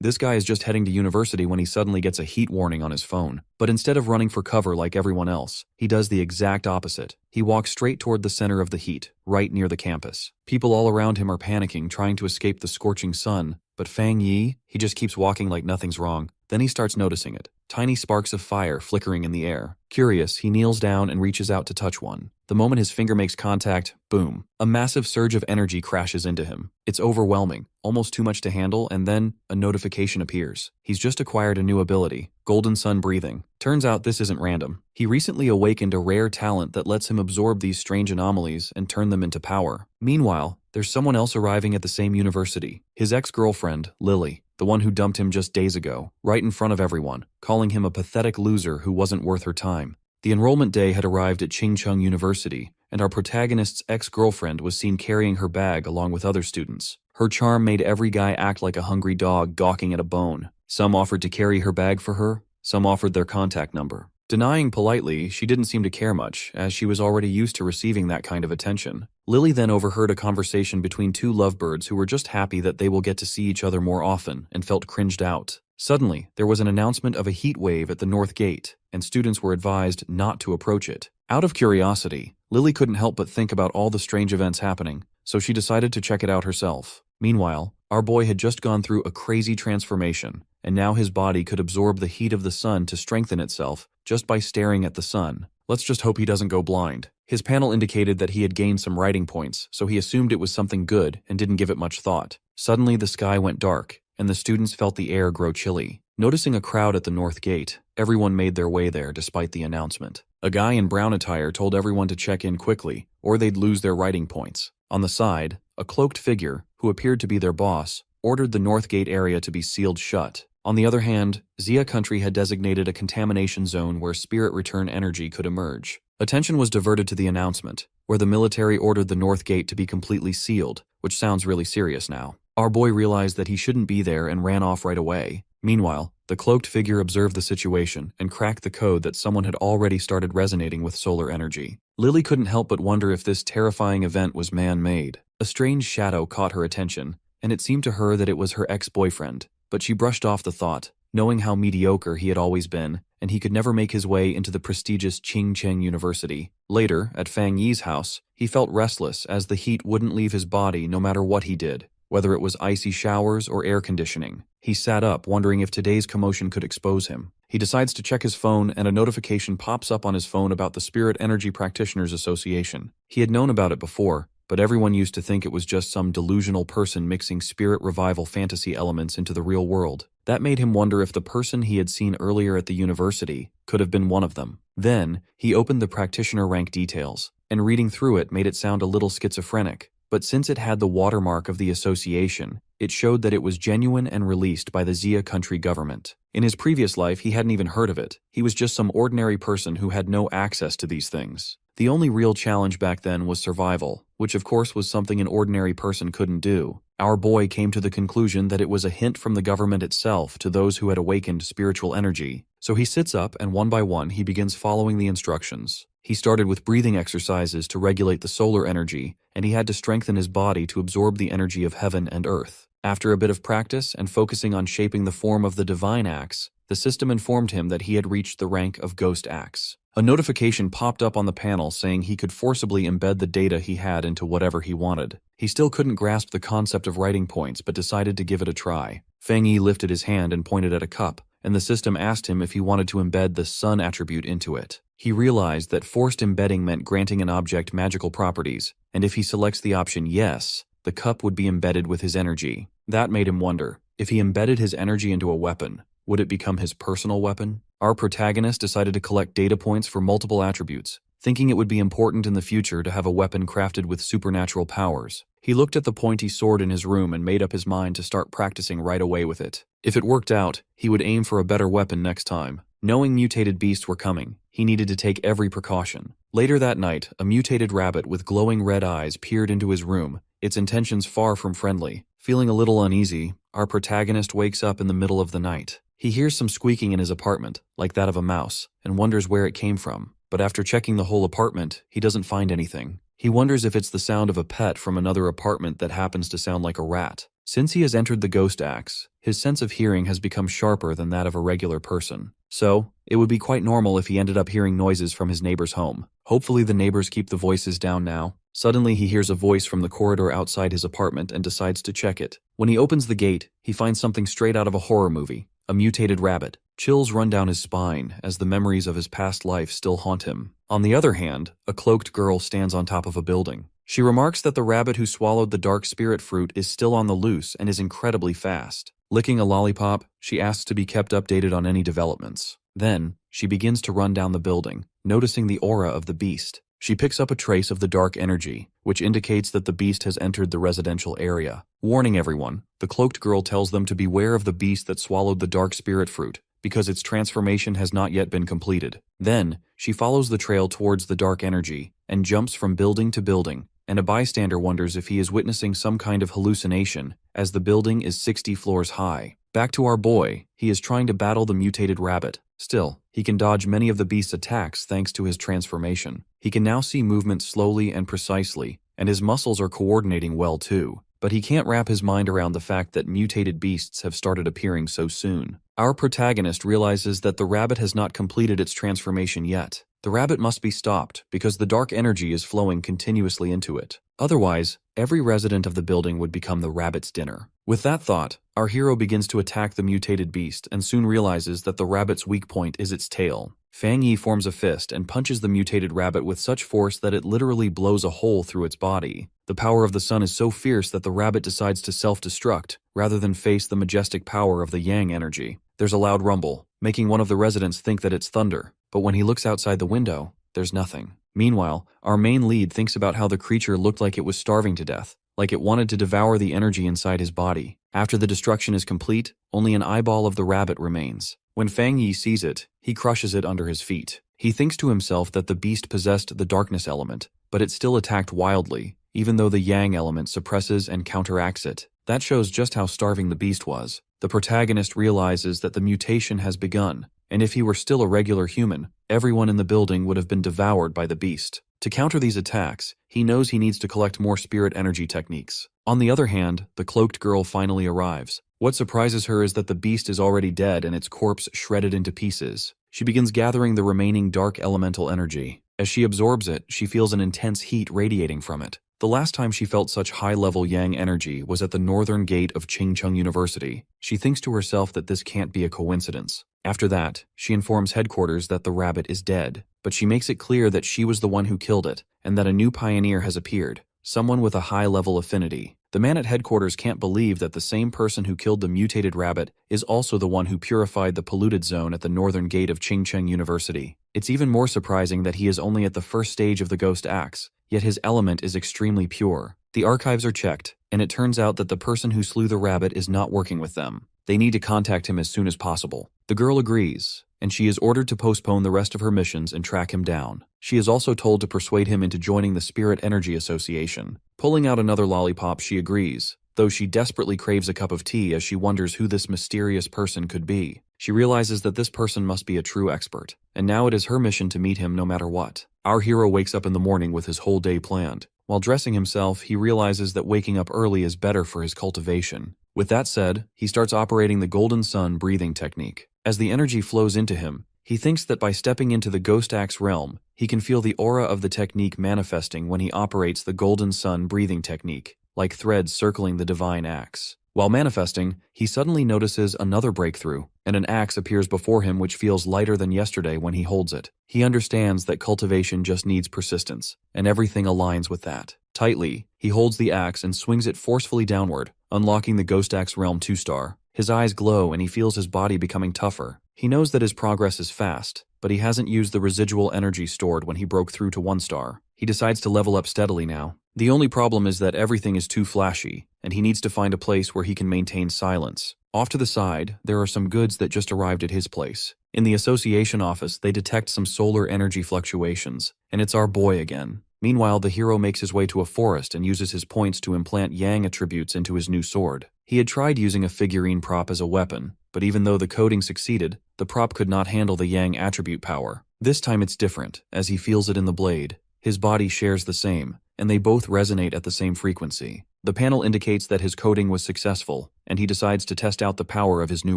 This guy is just heading to university when he suddenly gets a heat warning on his phone. But instead of running for cover like everyone else, he does the exact opposite. He walks straight toward the center of the heat, right near the campus. People all around him are panicking, trying to escape the scorching sun. But Fang Yi, he just keeps walking like nothing's wrong. Then he starts noticing it. Tiny sparks of fire flickering in the air. Curious, he kneels down and reaches out to touch one. The moment his finger makes contact, boom. A massive surge of energy crashes into him. It's overwhelming, almost too much to handle, and then a notification appears. He's just acquired a new ability, Golden Sun Breathing. Turns out this isn't random. He recently awakened a rare talent that lets him absorb these strange anomalies and turn them into power. Meanwhile, there's someone else arriving at the same university. His ex-girlfriend, Lily, the one who dumped him just days ago, right in front of everyone, calling him a pathetic loser who wasn't worth her time. The enrollment day had arrived at Chingcheng University, and our protagonist's ex-girlfriend was seen carrying her bag along with other students. Her charm made every guy act like a hungry dog gawking at a bone. Some offered to carry her bag for her, some offered their contact number. Denying politely, she didn't seem to care much, as she was already used to receiving that kind of attention. Lily then overheard a conversation between two lovebirds who were just happy that they will get to see each other more often and felt cringed out. Suddenly, there was an announcement of a heat wave at the North Gate, and students were advised not to approach it. Out of curiosity, Lily couldn't help but think about all the strange events happening, so she decided to check it out herself. Meanwhile, our boy had just gone through a crazy transformation, and now his body could absorb the heat of the sun to strengthen itself just by staring at the sun. Let's just hope he doesn't go blind. His panel indicated that he had gained some writing points, so he assumed it was something good and didn't give it much thought. Suddenly the sky went dark, and the students felt the air grow chilly. Noticing a crowd at the North Gate, everyone made their way there despite the announcement. A guy in brown attire told everyone to check in quickly, or they'd lose their writing points. On the side, a cloaked figure, who appeared to be their boss, ordered the North Gate area to be sealed shut. On the other hand, Xia Country had designated a contamination zone where spirit return energy could emerge. Attention was diverted to the announcement, where the military ordered the North Gate to be completely sealed, which sounds really serious now. Our boy realized that he shouldn't be there and ran off right away. Meanwhile, the cloaked figure observed the situation and cracked the code that someone had already started resonating with solar energy. Lily couldn't help but wonder if this terrifying event was man-made. A strange shadow caught her attention, and it seemed to her that it was her ex-boyfriend. But she brushed off the thought, knowing how mediocre he had always been, and he could never make his way into the prestigious Chingcheng University. Later, at Fang Yi's house, he felt restless as the heat wouldn't leave his body no matter what he did, whether it was icy showers or air conditioning. He sat up, wondering if today's commotion could expose him. He decides to check his phone, and a notification pops up on his phone about the Spirit Energy Practitioners Association. He had known about it before, but everyone used to think it was just some delusional person mixing spirit revival fantasy elements into the real world. That made him wonder if the person he had seen earlier at the university could have been one of them. Then, he opened the practitioner rank details, and reading through it made it sound a little schizophrenic. But since it had the watermark of the association, it showed that it was genuine and released by the Xia Country government. In his previous life, he hadn't even heard of it. He was just some ordinary person who had no access to these things. The only real challenge back then was survival, which of course was something an ordinary person couldn't do. Our boy came to the conclusion that it was a hint from the government itself to those who had awakened spiritual energy. So he sits up and one by one he begins following the instructions. He started with breathing exercises to regulate the solar energy, and he had to strengthen his body to absorb the energy of heaven and earth. After a bit of practice and focusing on shaping the form of the divine axe, the system informed him that he had reached the rank of Ghost Axe. A notification popped up on the panel saying he could forcibly embed the data he had into whatever he wanted. He still couldn't grasp the concept of writing points but decided to give it a try. Fang Yi lifted his hand and pointed at a cup, and the system asked him if he wanted to embed the sun attribute into it. He realized that forced embedding meant granting an object magical properties, and if he selects the option yes, the cup would be embedded with his energy. That made him wonder, if he embedded his energy into a weapon, would it become his personal weapon? Our protagonist decided to collect data points for multiple attributes, thinking it would be important in the future to have a weapon crafted with supernatural powers. He looked at the pointy sword in his room and made up his mind to start practicing right away with it. If it worked out, he would aim for a better weapon next time. Knowing mutated beasts were coming, he needed to take every precaution. Later that night, a mutated rabbit with glowing red eyes peered into his room, its intentions far from friendly. Feeling a little uneasy, our protagonist wakes up in the middle of the night. He hears some squeaking in his apartment, like that of a mouse, and wonders where it came from. But after checking the whole apartment, he doesn't find anything. He wonders if it's the sound of a pet from another apartment that happens to sound like a rat. Since he has entered the ghost axe, his sense of hearing has become sharper than that of a regular person. So, it would be quite normal if he ended up hearing noises from his neighbor's home. Hopefully the neighbors keep the voices down now. Suddenly he hears a voice from the corridor outside his apartment and decides to check it. When he opens the gate, he finds something straight out of a horror movie. A mutated rabbit. Chills run down his spine as the memories of his past life still haunt him. On the other hand, a cloaked girl stands on top of a building. She remarks that the rabbit who swallowed the dark spirit fruit is still on the loose and is incredibly fast. Licking a lollipop, she asks to be kept updated on any developments. Then, she begins to run down the building, noticing the aura of the beast. She picks up a trace of the dark energy, which indicates that the beast has entered the residential area. Warning everyone, the cloaked girl tells them to beware of the beast that swallowed the dark spirit fruit, because its transformation has not yet been completed. Then, she follows the trail towards the dark energy, and jumps from building to building, and a bystander wonders if he is witnessing some kind of hallucination, as the building is 60 floors high. Back to our boy, he is trying to battle the mutated rabbit. Still, he can dodge many of the beast's attacks thanks to his transformation. He can now see movement slowly and precisely, and his muscles are coordinating well too. But he can't wrap his mind around the fact that mutated beasts have started appearing so soon. Our protagonist realizes that the rabbit has not completed its transformation yet. The rabbit must be stopped because the dark energy is flowing continuously into it. Otherwise, every resident of the building would become the rabbit's dinner. With that thought, our hero begins to attack the mutated beast and soon realizes that the rabbit's weak point is its tail. Fang Yi forms a fist and punches the mutated rabbit with such force that it literally blows a hole through its body. The power of the sun is so fierce that the rabbit decides to self-destruct rather than face the majestic power of the yang energy. There's a loud rumble, making one of the residents think that it's thunder, but when he looks outside the window, there's nothing. Meanwhile, our main lead thinks about how the creature looked like it was starving to death, like it wanted to devour the energy inside his body. After the destruction is complete, only an eyeball of the rabbit remains. When Fang Yi sees it, he crushes it under his feet. He thinks to himself that the beast possessed the darkness element, but it still attacked wildly, even though the yang element suppresses and counteracts it. That shows just how starving the beast was. The protagonist realizes that the mutation has begun, and if he were still a regular human, everyone in the building would have been devoured by the beast. To counter these attacks, he knows he needs to collect more spirit energy techniques. On the other hand, the cloaked girl finally arrives. What surprises her is that the beast is already dead and its corpse shredded into pieces. She begins gathering the remaining dark elemental energy. As she absorbs it, she feels an intense heat radiating from it. The last time she felt such high-level yang energy was at the northern gate of Chingcheng University. She thinks to herself that this can't be a coincidence. After that, she informs headquarters that the rabbit is dead, but she makes it clear that she was the one who killed it, and that a new pioneer has appeared, someone with a high-level affinity. The man at headquarters can't believe that the same person who killed the mutated rabbit is also the one who purified the polluted zone at the northern gate of Chingcheng University. It's even more surprising that he is only at the first stage of the ghost axe, yet his element is extremely pure. The archives are checked, and it turns out that the person who slew the rabbit is not working with them. They need to contact him as soon as possible. The girl agrees, and she is ordered to postpone the rest of her missions and track him down. She is also told to persuade him into joining the Spirit Energy Association. Pulling out another lollipop, she agrees, though she desperately craves a cup of tea as she wonders who this mysterious person could be. She realizes that this person must be a true expert, and now it is her mission to meet him no matter what. Our hero wakes up in the morning with his whole day planned. While dressing himself, he realizes that waking up early is better for his cultivation. With that said, he starts operating the Golden Sun breathing technique. As the energy flows into him, he thinks that by stepping into the Ghost Axe realm, he can feel the aura of the technique manifesting when he operates the Golden Sun breathing technique, like threads circling the divine axe. While manifesting, he suddenly notices another breakthrough, and an axe appears before him which feels lighter than yesterday when he holds it. He understands that cultivation just needs persistence, and everything aligns with that. Tightly, he holds the axe and swings it forcefully downward, unlocking the Ghost Axe Realm 2-star. His eyes glow and he feels his body becoming tougher. He knows that his progress is fast, but he hasn't used the residual energy stored when he broke through to 1-star. He decides to level up steadily now. The only problem is that everything is too flashy, and he needs to find a place where he can maintain silence. Off to the side, there are some goods that just arrived at his place. In the association office, they detect some solar energy fluctuations, and it's our boy again. Meanwhile, the hero makes his way to a forest and uses his points to implant yang attributes into his new sword. He had tried using a figurine prop as a weapon, but even though the coding succeeded, the prop could not handle the yang attribute power. This time it's different, as he feels it in the blade. His body shares the same, and they both resonate at the same frequency. The panel indicates that his coding was successful, and he decides to test out the power of his new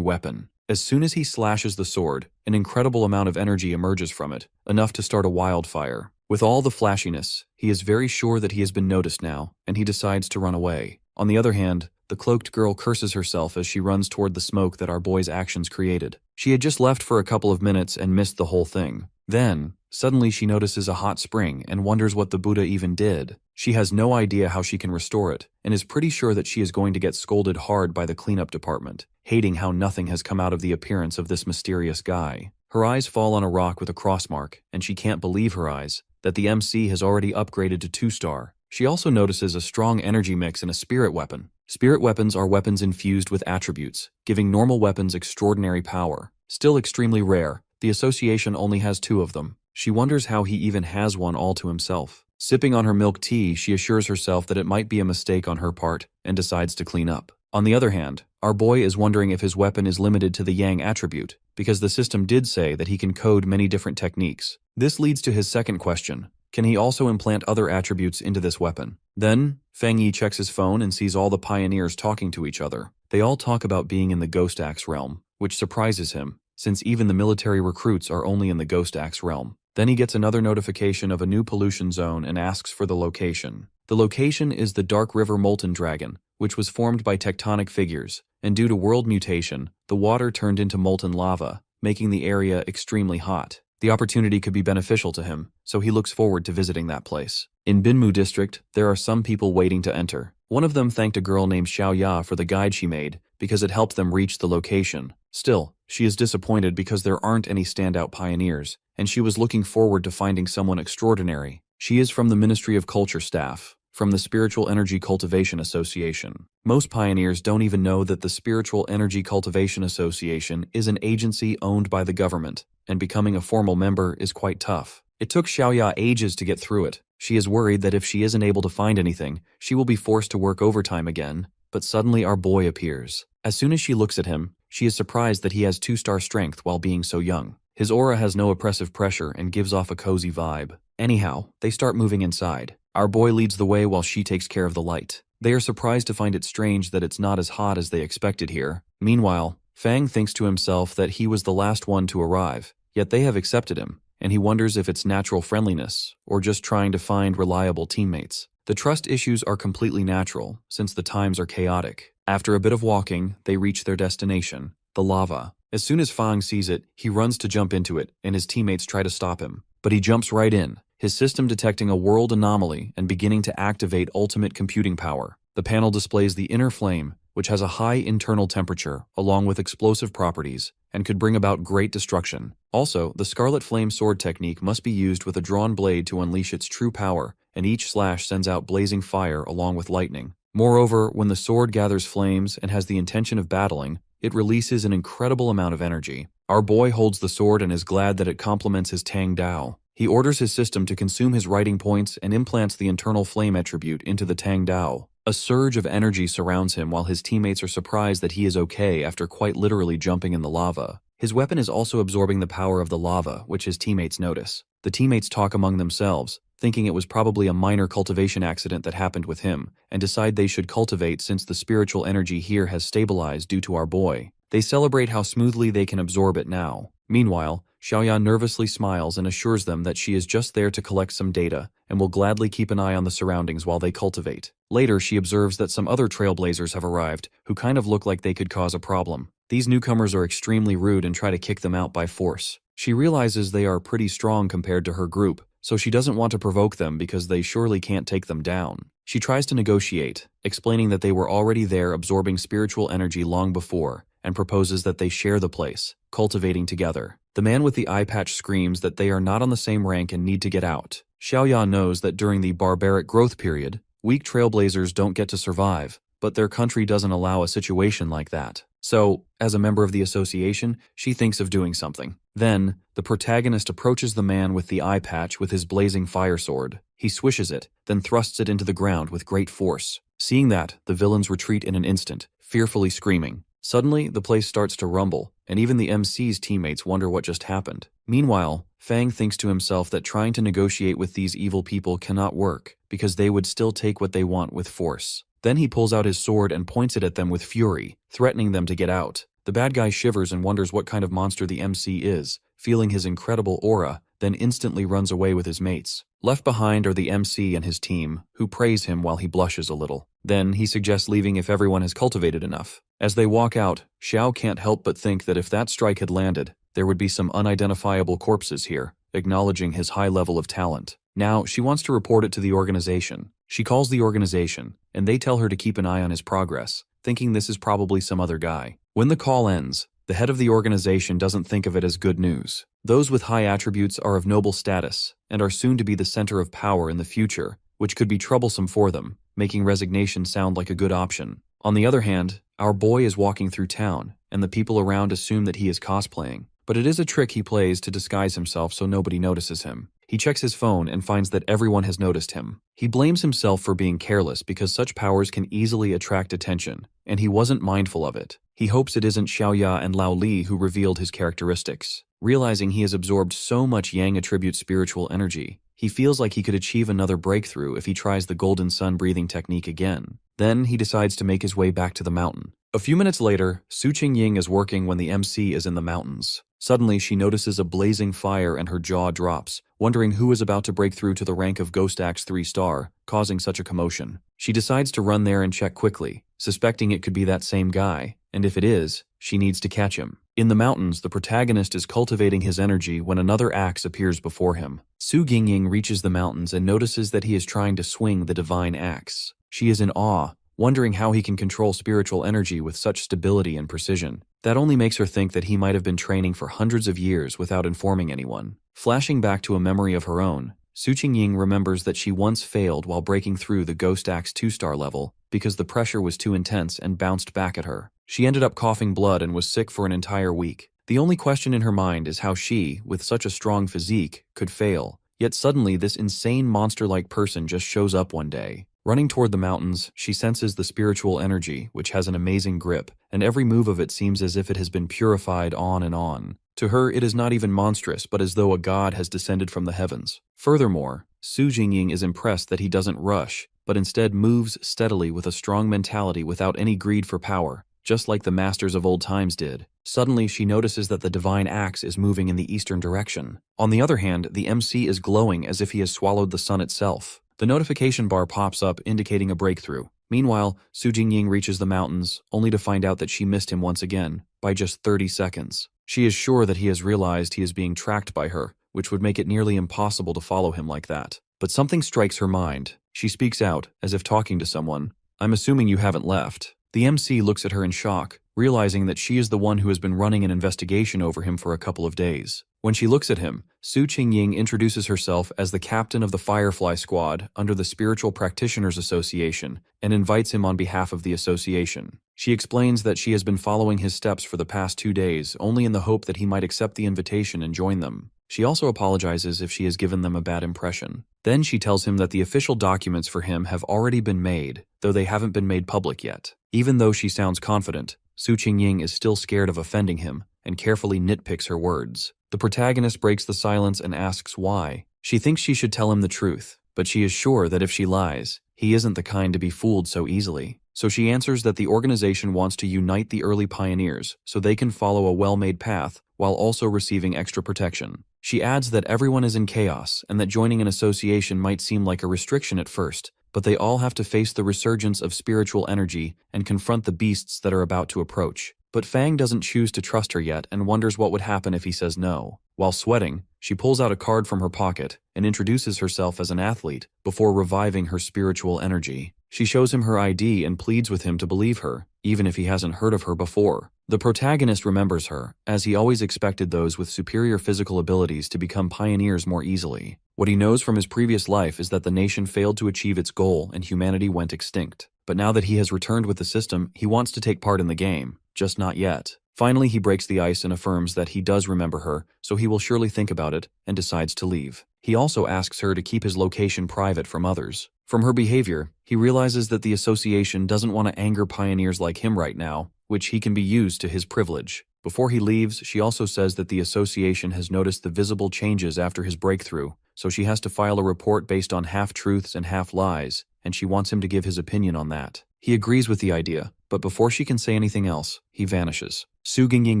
weapon. As soon as he slashes the sword, an incredible amount of energy emerges from it, enough to start a wildfire. With all the flashiness, he is very sure that he has been noticed now, and he decides to run away. On the other hand, the cloaked girl curses herself as she runs toward the smoke that our boy's actions created. She had just left for a couple of minutes and missed the whole thing. Then, suddenly she notices a hot spring and wonders what the Buddha even did. She has no idea how she can restore it, and is pretty sure that she is going to get scolded hard by the cleanup department, hating how nothing has come out of the appearance of this mysterious guy. Her eyes fall on a rock with a cross mark, and she can't believe her eyes, that the MC has already upgraded to 2-star. She also notices a strong energy mix in a spirit weapon. Spirit weapons are weapons infused with attributes, giving normal weapons extraordinary power. Still extremely rare, the association only has 2 of them. She wonders how he even has one all to himself. Sipping on her milk tea, she assures herself that it might be a mistake on her part, and decides to clean up. On the other hand, our boy is wondering if his weapon is limited to the yang attribute, because the system did say that he can code many different techniques. This leads to his second question. Can he also implant other attributes into this weapon? Then, Feng Yi checks his phone and sees all the pioneers talking to each other. They all talk about being in the Ghost Axe realm, which surprises him, since even the military recruits are only in the Ghost Axe realm. Then he gets another notification of a new pollution zone and asks for the location. The location is the Dark River Molten Dragon, which was formed by tectonic figures, and due to world mutation, the water turned into molten lava, making the area extremely hot. The opportunity could be beneficial to him, so he looks forward to visiting that place. In Binmu district, there are some people waiting to enter. One of them thanked a girl named Xiaoya for the guide she made, because it helped them reach the location. Still, she is disappointed because there aren't any standout pioneers, and she was looking forward to finding someone extraordinary. She is from the Ministry of Culture staff, from the Spiritual Energy Cultivation Association. Most pioneers don't even know that the Spiritual Energy Cultivation Association is an agency owned by the government, and becoming a formal member is quite tough. It took Xiaoya ages to get through it. She is worried that if she isn't able to find anything, she will be forced to work overtime again, but suddenly our boy appears. As soon as she looks at him, she is surprised that he has 2-star strength while being so young. His aura has no oppressive pressure and gives off a cozy vibe. Anyhow, they start moving inside. Our boy leads the way while she takes care of the light. They are surprised to find it strange that it's not as hot as they expected here. Meanwhile, Fang thinks to himself that he was the last one to arrive, yet they have accepted him, and he wonders if it's natural friendliness or just trying to find reliable teammates. The trust issues are completely natural, since the times are chaotic. After a bit of walking, they reach their destination, the lava. As soon as Fang sees it, he runs to jump into it, and his teammates try to stop him. But he jumps right in, his system detecting a world anomaly and beginning to activate ultimate computing power. The panel displays the inner flame, which has a high internal temperature, along with explosive properties, and could bring about great destruction. Also, the Scarlet Flame sword technique must be used with a drawn blade to unleash its true power, and each slash sends out blazing fire along with lightning. Moreover, when the sword gathers flames and has the intention of battling, it releases an incredible amount of energy. Our boy holds the sword and is glad that it complements his Tang Dao. He orders his system to consume his writing points and implants the internal flame attribute into the Tang Dao. A surge of energy surrounds him while his teammates are surprised that he is okay after quite literally jumping in the lava. His weapon is also absorbing the power of the lava, which his teammates notice. The teammates talk among themselves, thinking it was probably a minor cultivation accident that happened with him, and decide they should cultivate since the spiritual energy here has stabilized due to our boy. They celebrate how smoothly they can absorb it now. Meanwhile, Xiaoya nervously smiles and assures them that she is just there to collect some data and will gladly keep an eye on the surroundings while they cultivate. Later, she observes that some other trailblazers have arrived who kind of look like they could cause a problem. These newcomers are extremely rude and try to kick them out by force. She realizes they are pretty strong compared to her group, so she doesn't want to provoke them because they surely can't take them down. She tries to negotiate, explaining that they were already there absorbing spiritual energy long before, and proposes that they share the place, cultivating together. The man with the eye patch screams that they are not on the same rank and need to get out. Xiaoya knows that during the barbaric growth period, weak trailblazers don't get to survive, but their country doesn't allow a situation like that. So, as a member of the association, she thinks of doing something. Then, the protagonist approaches the man with the eye patch with his blazing fire sword. He swishes it, then thrusts it into the ground with great force. Seeing that, the villains retreat in an instant, fearfully screaming. Suddenly, the place starts to rumble, and even the MC's teammates wonder what just happened. Meanwhile, Fang thinks to himself that trying to negotiate with these evil people cannot work, because they would still take what they want with force. Then he pulls out his sword and points it at them with fury, threatening them to get out. The bad guy shivers and wonders what kind of monster the MC is, feeling his incredible aura, then instantly runs away with his mates. Left behind are the MC and his team, who praise him while he blushes a little. Then he suggests leaving if everyone has cultivated enough. As they walk out, Xiao can't help but think that if that strike had landed, there would be some unidentifiable corpses here, acknowledging his high level of talent. Now, she wants to report it to the organization. She calls the organization, and they tell her to keep an eye on his progress, thinking this is probably some other guy. When the call ends, the head of the organization doesn't think of it as good news. Those with high attributes are of noble status, and are soon to be the center of power in the future, which could be troublesome for them, making resignation sound like a good option. On the other hand, our boy is walking through town, and the people around assume that he is cosplaying. But it is a trick he plays to disguise himself so nobody notices him. He checks his phone and finds that everyone has noticed him. He blames himself for being careless because such powers can easily attract attention, and he wasn't mindful of it. He hopes it isn't Xiaoya and Lao Li who revealed his characteristics. Realizing he has absorbed so much Yang attribute spiritual energy, he feels like he could achieve another breakthrough if he tries the golden sun breathing technique again. Then he decides to make his way back to the mountain. A few minutes later, Su Qingying is working when the MC is in the mountains. Suddenly, she notices a blazing fire and her jaw drops, wondering who is about to break through to the rank of Ghost Axe 3-star, causing such a commotion. She decides to run there and check quickly, suspecting it could be that same guy, and if it is, she needs to catch him. In the mountains, the protagonist is cultivating his energy when another axe appears before him. Su Qingying reaches the mountains and notices that he is trying to swing the divine axe. She is in awe, wondering how he can control spiritual energy with such stability and precision. That only makes her think that he might have been training for hundreds of years without informing anyone. Flashing back to a memory of her own, Su Qingying remembers that she once failed while breaking through the Ghost Axe 2-star level because the pressure was too intense and bounced back at her. She ended up coughing blood and was sick for an entire week. The only question in her mind is how she, with such a strong physique, could fail. Yet suddenly this insane monster-like person just shows up one day. Running toward the mountains, she senses the spiritual energy, which has an amazing grip, and every move of it seems as if it has been purified on and on. To her, it is not even monstrous, but as though a god has descended from the heavens. Furthermore, Su Qingying is impressed that he doesn't rush, but instead moves steadily with a strong mentality without any greed for power, just like the masters of old times did. Suddenly, she notices that the divine axe is moving in the eastern direction. On the other hand, the MC is glowing as if he has swallowed the sun itself. The notification bar pops up indicating a breakthrough. Meanwhile, Su Qingying reaches the mountains, only to find out that she missed him once again, by just 30 seconds. She is sure that he has realized he is being tracked by her, which would make it nearly impossible to follow him like that. But something strikes her mind. She speaks out, as if talking to someone. "I'm assuming you haven't left." The MC looks at her in shock, realizing that she is the one who has been running an investigation over him for a couple of days. When she looks at him, Su Qingying introduces herself as the captain of the Firefly Squad under the Spiritual Practitioners Association and invites him on behalf of the association. She explains that she has been following his steps for the past 2 days, only in the hope that he might accept the invitation and join them. She also apologizes if she has given them a bad impression. Then she tells him that the official documents for him have already been made, though they haven't been made public yet. Even though she sounds confident, Su Qingying is still scared of offending him and carefully nitpicks her words. The protagonist breaks the silence and asks why. She thinks she should tell him the truth, but she is sure that if she lies, he isn't the kind to be fooled so easily. So she answers that the organization wants to unite the early pioneers so they can follow a well-made path while also receiving extra protection. She adds that everyone is in chaos and that joining an association might seem like a restriction at first, but they all have to face the resurgence of spiritual energy and confront the beasts that are about to approach. But Fang doesn't choose to trust her yet and wonders what would happen if he says no. While sweating, she pulls out a card from her pocket and introduces herself as an athlete before reviving her spiritual energy. She shows him her ID and pleads with him to believe her, even if he hasn't heard of her before. The protagonist remembers her, as he always expected those with superior physical abilities to become pioneers more easily. What he knows from his previous life is that the nation failed to achieve its goal and humanity went extinct. But now that he has returned with the system, he wants to take part in the game, just not yet. Finally, he breaks the ice and affirms that he does remember her, so he will surely think about it, and decides to leave. He also asks her to keep his location private from others. From her behavior, he realizes that the association doesn't want to anger pioneers like him right now, which he can be used to his privilege. Before he leaves, she also says that the association has noticed the visible changes after his breakthrough, so she has to file a report based on half-truths and half-lies, and she wants him to give his opinion on that. He agrees with the idea, but before she can say anything else, he vanishes. Su Gingying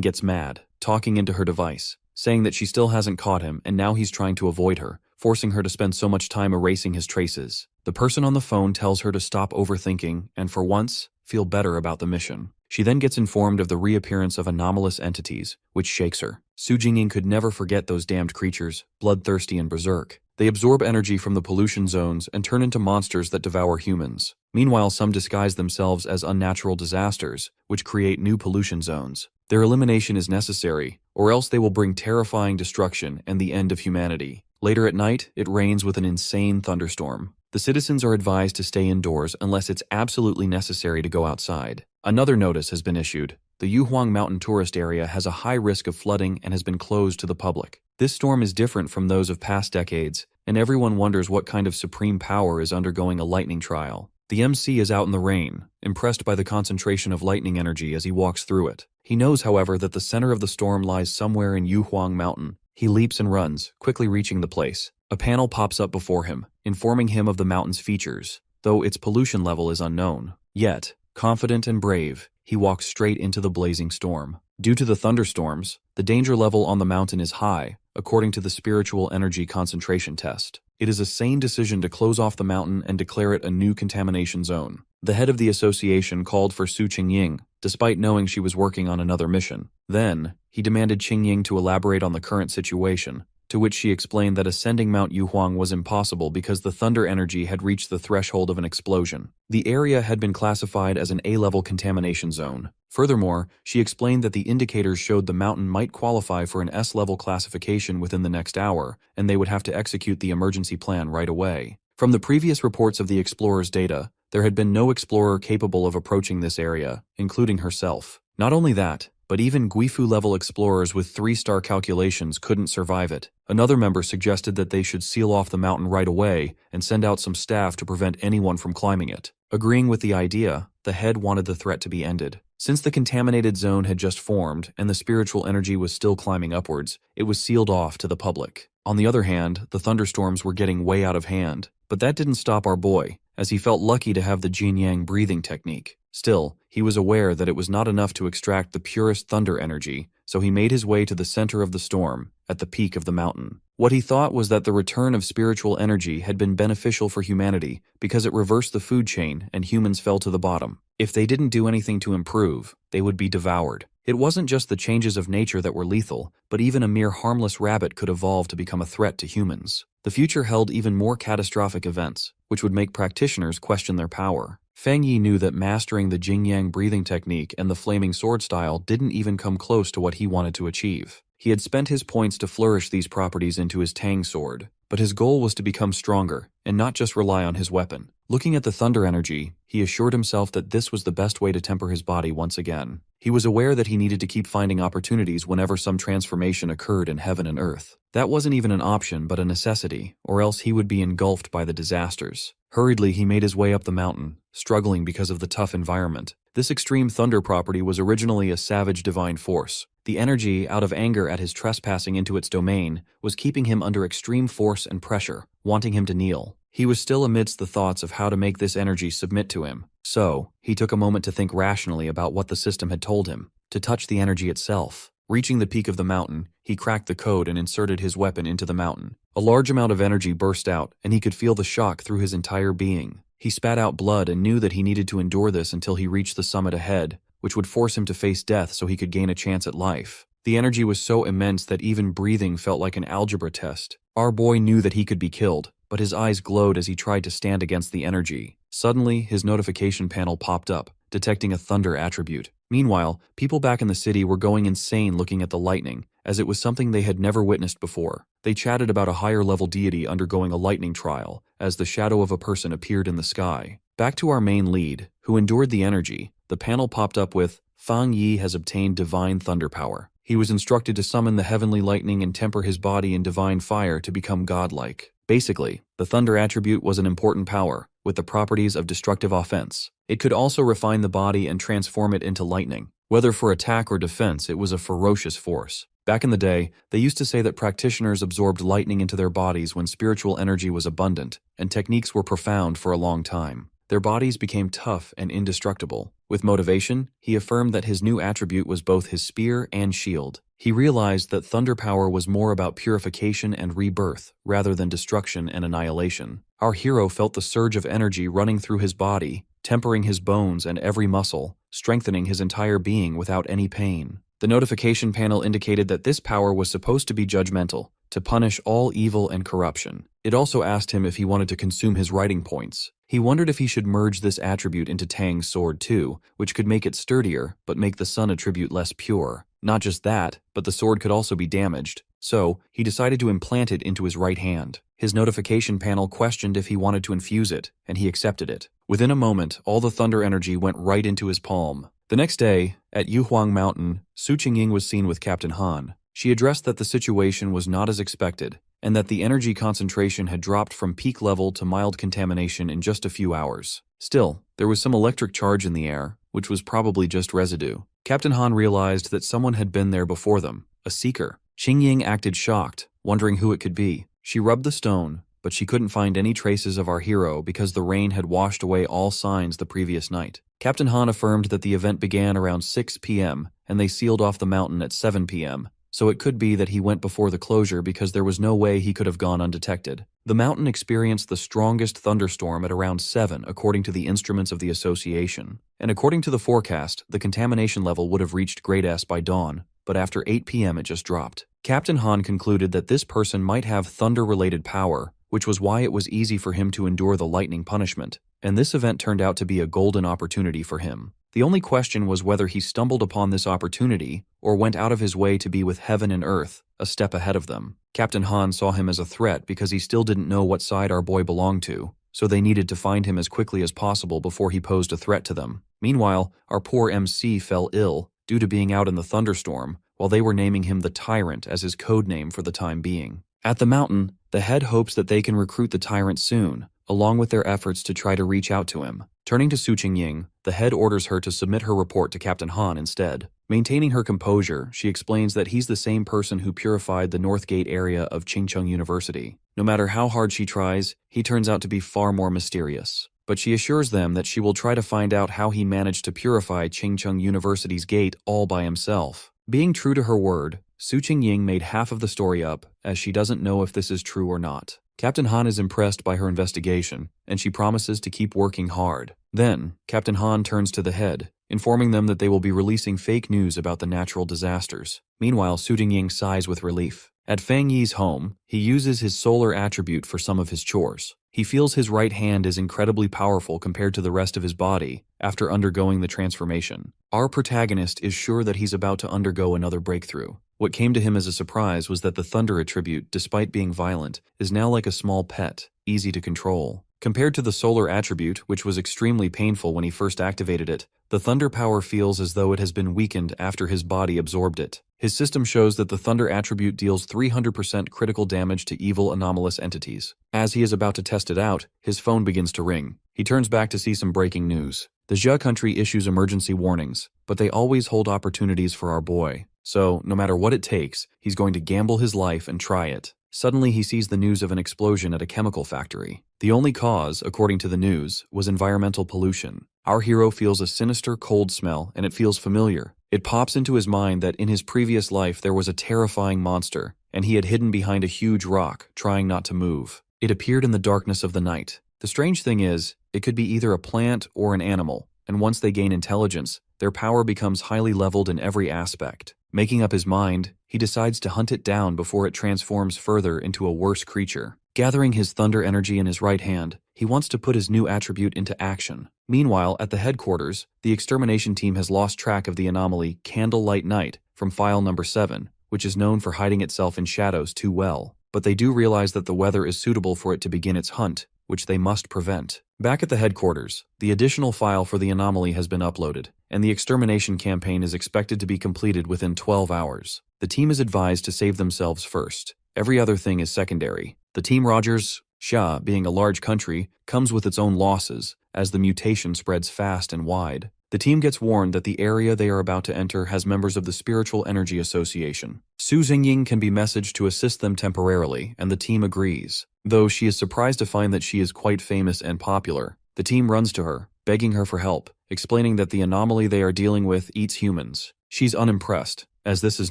gets mad, talking into her device, saying that she still hasn't caught him and now he's trying to avoid her, forcing her to spend so much time erasing his traces. The person on the phone tells her to stop overthinking and, for once, feel better about the mission. She then gets informed of the reappearance of anomalous entities, which shakes her. Su Jingying could never forget those damned creatures, bloodthirsty and berserk. They absorb energy from the pollution zones and turn into monsters that devour humans. Meanwhile, some disguise themselves as unnatural disasters, which create new pollution zones. Their elimination is necessary, or else they will bring terrifying destruction and the end of humanity. Later at night, it rains with an insane thunderstorm. The citizens are advised to stay indoors unless it's absolutely necessary to go outside. Another notice has been issued. The Yuhuang Mountain tourist area has a high risk of flooding and has been closed to the public. This storm is different from those of past decades, and everyone wonders what kind of supreme power is undergoing a lightning trial. The MC is out in the rain, impressed by the concentration of lightning energy as he walks through it. He knows, however, that the center of the storm lies somewhere in Yuhuang Mountain. He leaps and runs, quickly reaching the place. A panel pops up before him, informing him of the mountain's features, though its pollution level is unknown. Yet, confident and brave, he walks straight into the blazing storm. Due to the thunderstorms, the danger level on the mountain is high, according to the spiritual energy concentration test. It is a sane decision to close off the mountain and declare it a new contamination zone. The head of the association called for Su Qingying, despite knowing she was working on another mission. Then, he demanded Qingying to elaborate on the current situation, to which she explained that ascending Mount Yuhuang was impossible because the thunder energy had reached the threshold of an explosion. The area had been classified as an A-level contamination zone. Furthermore, she explained that the indicators showed the mountain might qualify for an S-level classification within the next hour, and they would have to execute the emergency plan right away. From the previous reports of the explorer's data, there had been no explorer capable of approaching this area, including herself. Not only that, but even Guifu-level explorers with 3-star calculations couldn't survive it. Another member suggested that they should seal off the mountain right away and send out some staff to prevent anyone from climbing it. Agreeing with the idea, the head wanted the threat to be ended. Since the contaminated zone had just formed and the spiritual energy was still climbing upwards, it was sealed off to the public. On the other hand, the thunderstorms were getting way out of hand, but that didn't stop our boy, as he felt lucky to have the Jin-Yang breathing technique. Still, he was aware that it was not enough to extract the purest thunder energy, so he made his way to the center of the storm, at the peak of the mountain. What he thought was that the return of spiritual energy had been beneficial for humanity because it reversed the food chain and humans fell to the bottom. If they didn't do anything to improve, they would be devoured. It wasn't just the changes of nature that were lethal, but even a mere harmless rabbit could evolve to become a threat to humans. The future held even more catastrophic events, which would make practitioners question their power. Feng Yi knew that mastering the Jin-Yang breathing technique and the flaming sword style didn't even come close to what he wanted to achieve. He had spent his points to flourish these properties into his Tang sword, but his goal was to become stronger and not just rely on his weapon. Looking at the thunder energy, he assured himself that this was the best way to temper his body once again. He was aware that he needed to keep finding opportunities whenever some transformation occurred in heaven and earth. That wasn't even an option but a necessity, or else he would be engulfed by the disasters. Hurriedly, he made his way up the mountain, struggling because of the tough environment. This extreme thunder property was originally a savage divine force. The energy, out of anger at his trespassing into its domain, was keeping him under extreme force and pressure, wanting him to kneel. He was still amidst the thoughts of how to make this energy submit to him. So, he took a moment to think rationally about what the system had told him, to touch the energy itself. Reaching the peak of the mountain, he cracked the code and inserted his weapon into the mountain. A large amount of energy burst out, and he could feel the shock through his entire being. He spat out blood and knew that he needed to endure this until he reached the summit ahead, which would force him to face death so he could gain a chance at life. The energy was so immense that even breathing felt like an algebra test. Our boy knew that he could be killed, but his eyes glowed as he tried to stand against the energy. Suddenly, his notification panel popped up, detecting a thunder attribute. Meanwhile, people back in the city were going insane looking at the lightning, as it was something they had never witnessed before. They chatted about a higher-level deity undergoing a lightning trial, as the shadow of a person appeared in the sky. Back to our main lead, who endured the energy, the panel popped up with, Fang Yi has obtained divine thunder power. He was instructed to summon the heavenly lightning and temper his body in divine fire to become godlike. Basically, the thunder attribute was an important power, with the properties of destructive offense. It could also refine the body and transform it into lightning. Whether for attack or defense, it was a ferocious force. Back in the day, they used to say that practitioners absorbed lightning into their bodies when spiritual energy was abundant, and techniques were profound for a long time. Their bodies became tough and indestructible. With motivation, he affirmed that his new attribute was both his spear and shield. He realized that thunder power was more about purification and rebirth, rather than destruction and annihilation. Our hero felt the surge of energy running through his body, tempering his bones and every muscle, strengthening his entire being without any pain. The notification panel indicated that this power was supposed to be judgmental, to punish all evil and corruption. It also asked him if he wanted to consume his writing points. He wondered if he should merge this attribute into Tang's sword too, which could make it sturdier, but make the sun attribute less pure. Not just that, but the sword could also be damaged. So, he decided to implant it into his right hand. His notification panel questioned if he wanted to infuse it, and he accepted it. Within a moment, all the thunder energy went right into his palm. The next day, at Yuhuang Mountain, Su Qingying was seen with Captain Han. She addressed that the situation was not as expected, and that the energy concentration had dropped from peak level to mild contamination in just a few hours. Still, there was some electric charge in the air, which was probably just residue. Captain Han realized that someone had been there before them, a seeker. Qingying acted shocked, wondering who it could be. She rubbed the stone, but she couldn't find any traces of our hero because the rain had washed away all signs the previous night. Captain Han affirmed that the event began around 6 p.m., and they sealed off the mountain at 7 p.m., so it could be that he went before the closure because there was no way he could have gone undetected. The mountain experienced the strongest thunderstorm at around 7 according to the instruments of the association. And according to the forecast, the contamination level would have reached grade S by dawn, but after 8 p.m. it just dropped. Captain Han concluded that this person might have thunder-related power, which was why it was easy for him to endure the lightning punishment, and this event turned out to be a golden opportunity for him. The only question was whether he stumbled upon this opportunity or went out of his way to be with heaven and earth, a step ahead of them. Captain Han saw him as a threat because he still didn't know what side our boy belonged to, so they needed to find him as quickly as possible before he posed a threat to them. Meanwhile, our poor MC fell ill due to being out in the thunderstorm, while they were naming him the Tyrant as his code name for the time being. At the mountain, the head hopes that they can recruit the Tyrant soon, along with their efforts to try to reach out to him. Turning to Su Qingying, the head orders her to submit her report to Captain Han instead. Maintaining her composure, she explains that he's the same person who purified the North Gate area of Qingcheng University. No matter how hard she tries, he turns out to be far more mysterious. But she assures them that she will try to find out how he managed to purify Qingcheng University's gate all by himself. Being true to her word, Su Qingying made half of the story up, as she doesn't know if this is true or not. Captain Han is impressed by her investigation, and she promises to keep working hard. Then, Captain Han turns to the head, informing them that they will be releasing fake news about the natural disasters. Meanwhile, Su Qingying sighs with relief. At Fang Yi's home, he uses his solar attribute for some of his chores. He feels his right hand is incredibly powerful compared to the rest of his body after undergoing the transformation. Our protagonist is sure that he's about to undergo another breakthrough. What came to him as a surprise was that the thunder attribute, despite being violent, is now like a small pet, easy to control. Compared to the solar attribute, which was extremely painful when he first activated it, the thunder power feels as though it has been weakened after his body absorbed it. His system shows that the thunder attribute deals 300% critical damage to evil anomalous entities. As he is about to test it out, his phone begins to ring. He turns back to see some breaking news. The Jia country issues emergency warnings, but they always hold opportunities for our boy. So, no matter what it takes, he's going to gamble his life and try it. Suddenly he sees the news of an explosion at a chemical factory. The only cause, according to the news, was environmental pollution. Our hero feels a sinister, cold smell, and it feels familiar. It pops into his mind that in his previous life there was a terrifying monster, and he had hidden behind a huge rock, trying not to move. It appeared in the darkness of the night. The strange thing is, it could be either a plant or an animal, and once they gain intelligence, their power becomes highly leveled in every aspect. Making up his mind, he decides to hunt it down before it transforms further into a worse creature. Gathering his thunder energy in his right hand, he wants to put his new attribute into action. Meanwhile, at the headquarters, the extermination team has lost track of the anomaly Candlelight Night from file number 7, which is known for hiding itself in shadows too well. But they do realize that the weather is suitable for it to begin its hunt, which they must prevent. Back at the headquarters, the additional file for the anomaly has been uploaded, and the extermination campaign is expected to be completed within 12 hours. The team is advised to save themselves first. Every other thing is secondary. The Team Rogers, Xia, being a large country, comes with its own losses, as the mutation spreads fast and wide. The team gets warned that the area they are about to enter has members of the Spiritual Energy Association. Su Xingying can be messaged to assist them temporarily, and the team agrees. Though she is surprised to find that she is quite famous and popular, the team runs to her, begging her for help, explaining that the anomaly they are dealing with eats humans. She's unimpressed, as this is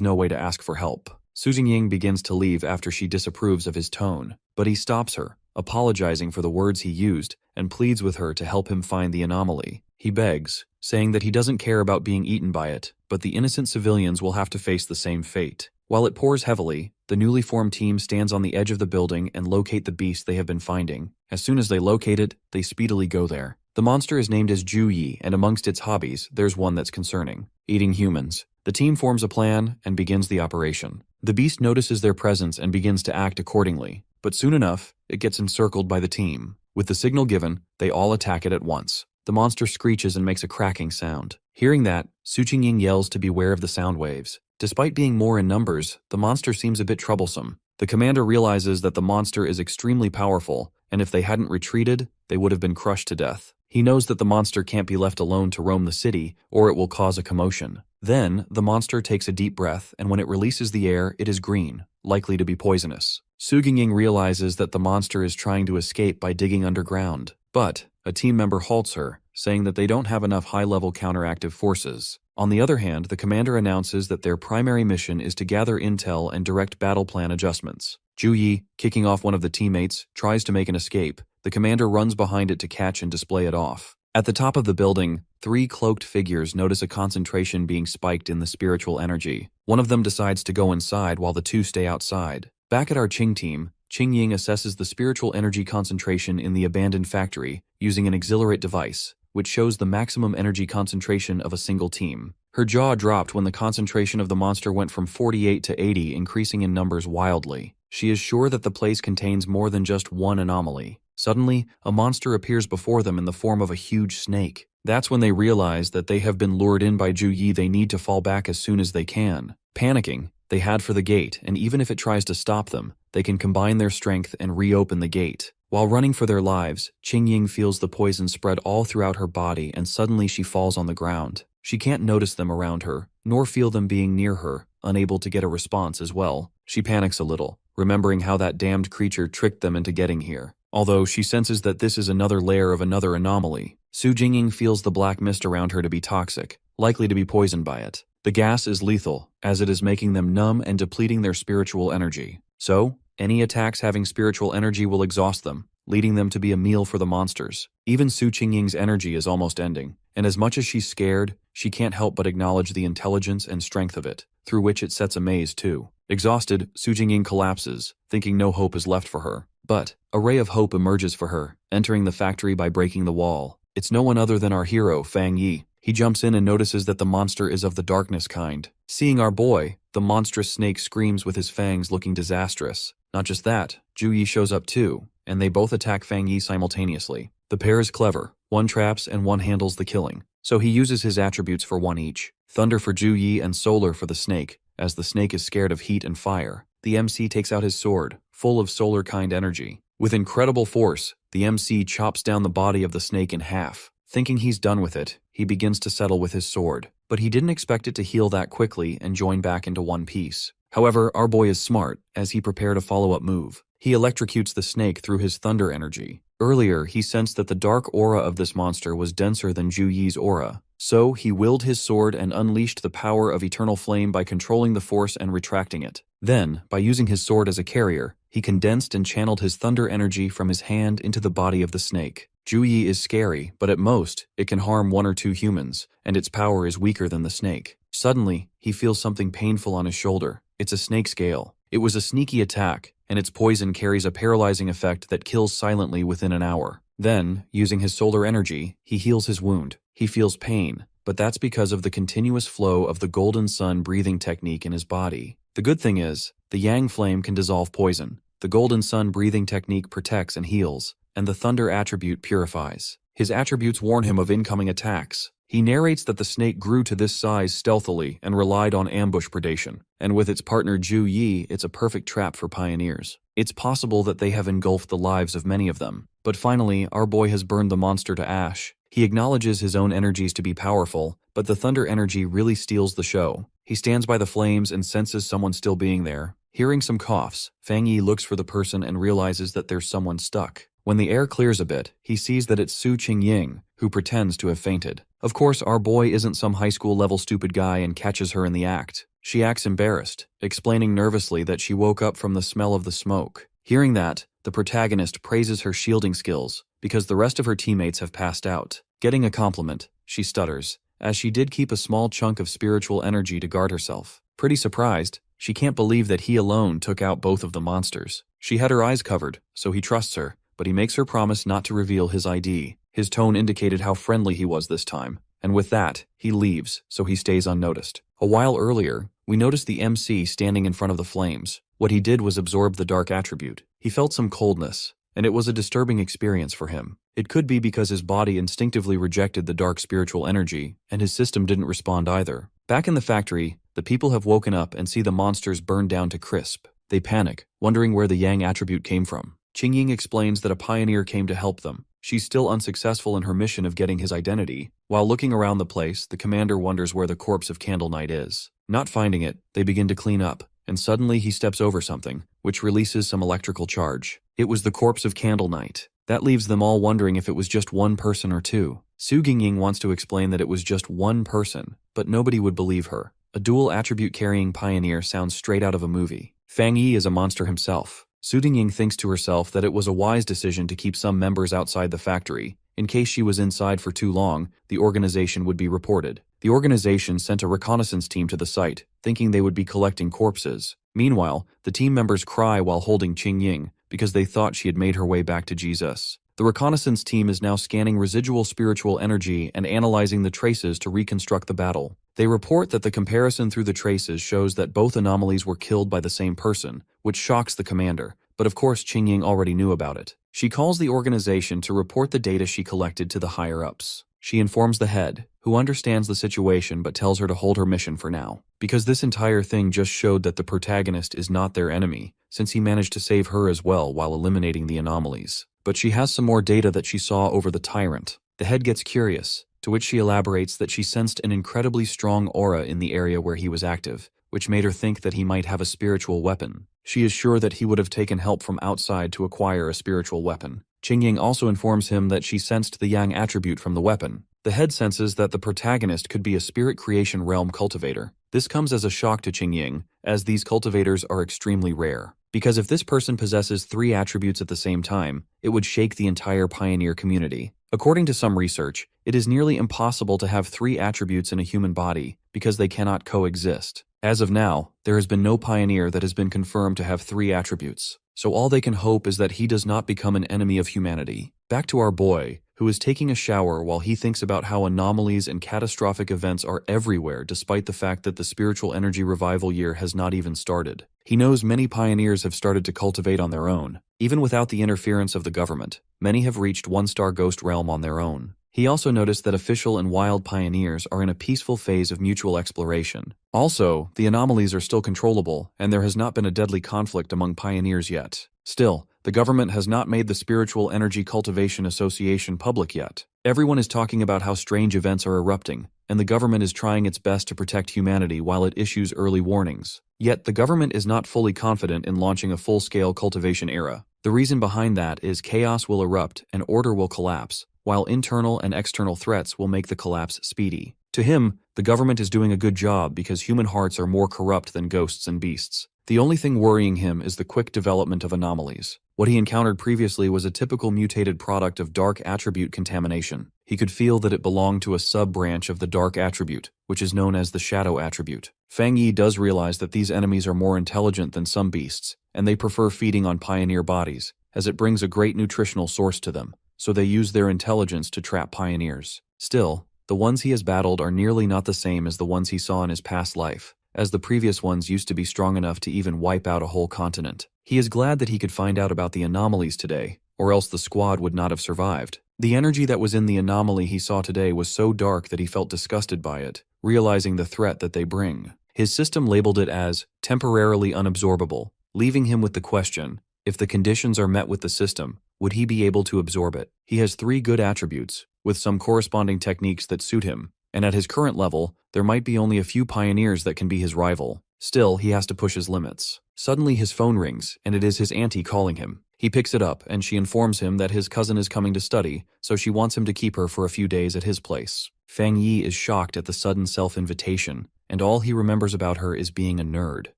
no way to ask for help. Su Xingying begins to leave after she disapproves of his tone, but he stops her, apologizing for the words he used, and pleads with her to help him find the anomaly. He begs, saying that he doesn't care about being eaten by it, but the innocent civilians will have to face the same fate. While it pours heavily, the newly formed team stands on the edge of the building and locate the beast they have been finding. As soon as they locate it, they speedily go there. The monster is named as Juyi, and amongst its hobbies, there's one that's concerning: eating humans. The team forms a plan and begins the operation. The beast notices their presence and begins to act accordingly, but soon enough, it gets encircled by the team. With the signal given, they all attack it at once. The monster screeches and makes a cracking sound. Hearing that, Su Xingying yells to beware of the sound waves. Despite being more in numbers, the monster seems a bit troublesome. The commander realizes that the monster is extremely powerful, and if they hadn't retreated, they would have been crushed to death. He knows that the monster can't be left alone to roam the city, or it will cause a commotion. Then, the monster takes a deep breath, and when it releases the air, it is green, likely to be poisonous. Su Xingying realizes that the monster is trying to escape by digging underground, but a team member halts her, saying that they don't have enough high-level counteractive forces. On the other hand, the commander announces that their primary mission is to gather intel and direct battle plan adjustments. Juyi, kicking off one of the teammates, tries to make an escape. The commander runs behind it to catch and display it off. At the top of the building, 3 cloaked figures notice a concentration being spiked in the spiritual energy. One of them decides to go inside while the 2 stay outside. Back at our Qing team, Xingying assesses the spiritual energy concentration in the abandoned factory using an exhilarate device, which shows the maximum energy concentration of a single team. Her jaw dropped when the concentration of the monster went from 48 to 80, increasing in numbers wildly. She is sure that the place contains more than just one anomaly. Suddenly, a monster appears before them in the form of a huge snake. That's when they realize that they have been lured in by Juyi. They need to fall back as soon as they can. Panicking, they head for the gate, and even if it tries to stop them, they can combine their strength and reopen the gate. While running for their lives, Xingying feels the poison spread all throughout her body, and suddenly she falls on the ground. She can't notice them around her, nor feel them being near her, unable to get a response as well. She panics a little, remembering how that damned creature tricked them into getting here. Although she senses that this is another layer of another anomaly, Su Xingying feels the black mist around her to be toxic, likely to be poisoned by it. The gas is lethal, as it is making them numb and depleting their spiritual energy. So, any attacks having spiritual energy will exhaust them, leading them to be a meal for the monsters. Even Su Xingying's energy is almost ending, and as much as she's scared, she can't help but acknowledge the intelligence and strength of it, through which it sets a maze too. Exhausted, Su Xingying collapses, thinking no hope is left for her. But a ray of hope emerges for her, entering the factory by breaking the wall. It's no one other than our hero, Fang Yi. He jumps in and notices that the monster is of the darkness kind. Seeing our boy, the monstrous snake screams with his fangs looking disastrous. Not just that, Juyi shows up too, and they both attack Fang Yi simultaneously. The pair is clever. One traps and one handles the killing, so he uses his attributes for one each. Thunder for Juyi and solar for the snake, as the snake is scared of heat and fire. The MC takes out his sword, full of solar-kind energy. With incredible force, the MC chops down the body of the snake in half. Thinking he's done with it, he begins to settle with his sword. But he didn't expect it to heal that quickly and join back into one piece. However, our boy is smart, as he prepared a follow-up move. He electrocutes the snake through his thunder energy. Earlier, he sensed that the dark aura of this monster was denser than Juyi's aura. So, he willed his sword and unleashed the power of eternal flame by controlling the force and retracting it. Then, by using his sword as a carrier, he condensed and channeled his thunder energy from his hand into the body of the snake. Juyi is scary, but at most, it can harm 1 or 2 humans, and its power is weaker than the snake. Suddenly, he feels something painful on his shoulder. It's a snake scale. It was a sneaky attack, and its poison carries a paralyzing effect that kills silently within an hour. Then, using his solar energy, he heals his wound. He feels pain, but that's because of the continuous flow of the golden sun breathing technique in his body. The good thing is, the yang flame can dissolve poison. The golden sun breathing technique protects and heals, and the thunder attribute purifies. His attributes warn him of incoming attacks. He narrates that the snake grew to this size stealthily and relied on ambush predation, and with its partner Juyi, it's a perfect trap for pioneers. It's possible that they have engulfed the lives of many of them. But finally, our boy has burned the monster to ash. He acknowledges his own energies to be powerful, but the thunder energy really steals the show. He stands by the flames and senses someone still being there. Hearing some coughs, Fang Yi looks for the person and realizes that there's someone stuck. When the air clears a bit, he sees that it's Su Qingying, who pretends to have fainted. Of course, our boy isn't some high school level stupid guy and catches her in the act. She acts embarrassed, explaining nervously that she woke up from the smell of the smoke. Hearing that, the protagonist praises her shielding skills, because the rest of her teammates have passed out. Getting a compliment, she stutters, as she did keep a small chunk of spiritual energy to guard herself. Pretty surprised, she can't believe that he alone took out both of the monsters. She had her eyes covered, so he trusts her, but he makes her promise not to reveal his ID. His tone indicated how friendly he was this time, and with that, he leaves, so he stays unnoticed. A while earlier, we noticed the MC standing in front of the flames. What he did was absorb the dark attribute. He felt some coldness, and it was a disturbing experience for him. It could be because his body instinctively rejected the dark spiritual energy, and his system didn't respond either. Back in the factory, the people have woken up and see the monsters burned down to crisp. They panic, wondering where the yang attribute came from. Qingying explains that a pioneer came to help them. She's still unsuccessful in her mission of getting his identity. While looking around the place, the commander wonders where the corpse of Candle Knight is. Not finding it, they begin to clean up, and suddenly he steps over something, which releases some electrical charge. It was the corpse of Candle Knight. That leaves them all wondering if it was just one person or two. Su Qingying wants to explain that it was just one person, but nobody would believe her. A dual attribute carrying pioneer sounds straight out of a movie. Fang Yi is a monster himself. Su Qingying thinks to herself that it was a wise decision to keep some members outside the factory. In case she was inside for too long, the organization would be reported. The organization sent a reconnaissance team to the site, thinking they would be collecting corpses. Meanwhile, the team members cry while holding Qingying, because they thought she had made her way back to Jesus. The reconnaissance team is now scanning residual spiritual energy and analyzing the traces to reconstruct the battle. They report that the comparison through the traces shows that both anomalies were killed by the same person, which shocks the commander, but of course Qingying already knew about it. She calls the organization to report the data she collected to the higher-ups. She informs the head, who understands the situation but tells her to hold her mission for now, because this entire thing just showed that the protagonist is not their enemy, since he managed to save her as well while eliminating the anomalies. But she has some more data that she saw over the tyrant. The head gets curious, to which she elaborates that she sensed an incredibly strong aura in the area where he was active, which made her think that he might have a spiritual weapon. She is sure that he would have taken help from outside to acquire a spiritual weapon. Qingying also informs him that she sensed the yang attribute from the weapon. The head senses that the protagonist could be a spirit creation realm cultivator. This comes as a shock to Qingying, as these cultivators are extremely rare. Because if this person possesses 3 attributes at the same time, it would shake the entire pioneer community. According to some research, it is nearly impossible to have 3 attributes in a human body because they cannot coexist. As of now, there has been no pioneer that has been confirmed to have 3 attributes, so all they can hope is that he does not become an enemy of humanity. Back to our boy, who is taking a shower while he thinks about how anomalies and catastrophic events are everywhere despite the fact that the spiritual energy revival year has not even started. He knows many pioneers have started to cultivate on their own. Even without the interference of the government, many have reached 1-star ghost realm on their own. He also noticed that official and wild pioneers are in a peaceful phase of mutual exploration. Also, the anomalies are still controllable, and there has not been a deadly conflict among pioneers yet. Still, the government has not made the Spiritual Energy Cultivation Association public yet. Everyone is talking about how strange events are erupting, and the government is trying its best to protect humanity while it issues early warnings. Yet, the government is not fully confident in launching a full-scale cultivation era. The reason behind that is chaos will erupt and order will collapse, while internal and external threats will make the collapse speedy. To him, the government is doing a good job because human hearts are more corrupt than ghosts and beasts. The only thing worrying him is the quick development of anomalies. What he encountered previously was a typical mutated product of dark attribute contamination. He could feel that it belonged to a sub-branch of the dark attribute, which is known as the shadow attribute. Fang Yi does realize that these enemies are more intelligent than some beasts, and they prefer feeding on pioneer bodies, as it brings a great nutritional source to them, so they use their intelligence to trap pioneers. Still, the ones he has battled are nearly not the same as the ones he saw in his past life, as the previous ones used to be strong enough to even wipe out a whole continent. He is glad that he could find out about the anomalies today, or else the squad would not have survived. The energy that was in the anomaly he saw today was so dark that he felt disgusted by it, realizing the threat that they bring. His system labeled it as temporarily unabsorbable, leaving him with the question, if the conditions are met with the system, would he be able to absorb it? He has 3 good attributes, with some corresponding techniques that suit him, and at his current level, there might be only a few pioneers that can be his rival. Still, he has to push his limits. Suddenly his phone rings, and it is his auntie calling him. He picks it up, and she informs him that his cousin is coming to study, so she wants him to keep her for a few days at his place. Fang Yi is shocked at the sudden self-invitation, and all he remembers about her is being a nerd.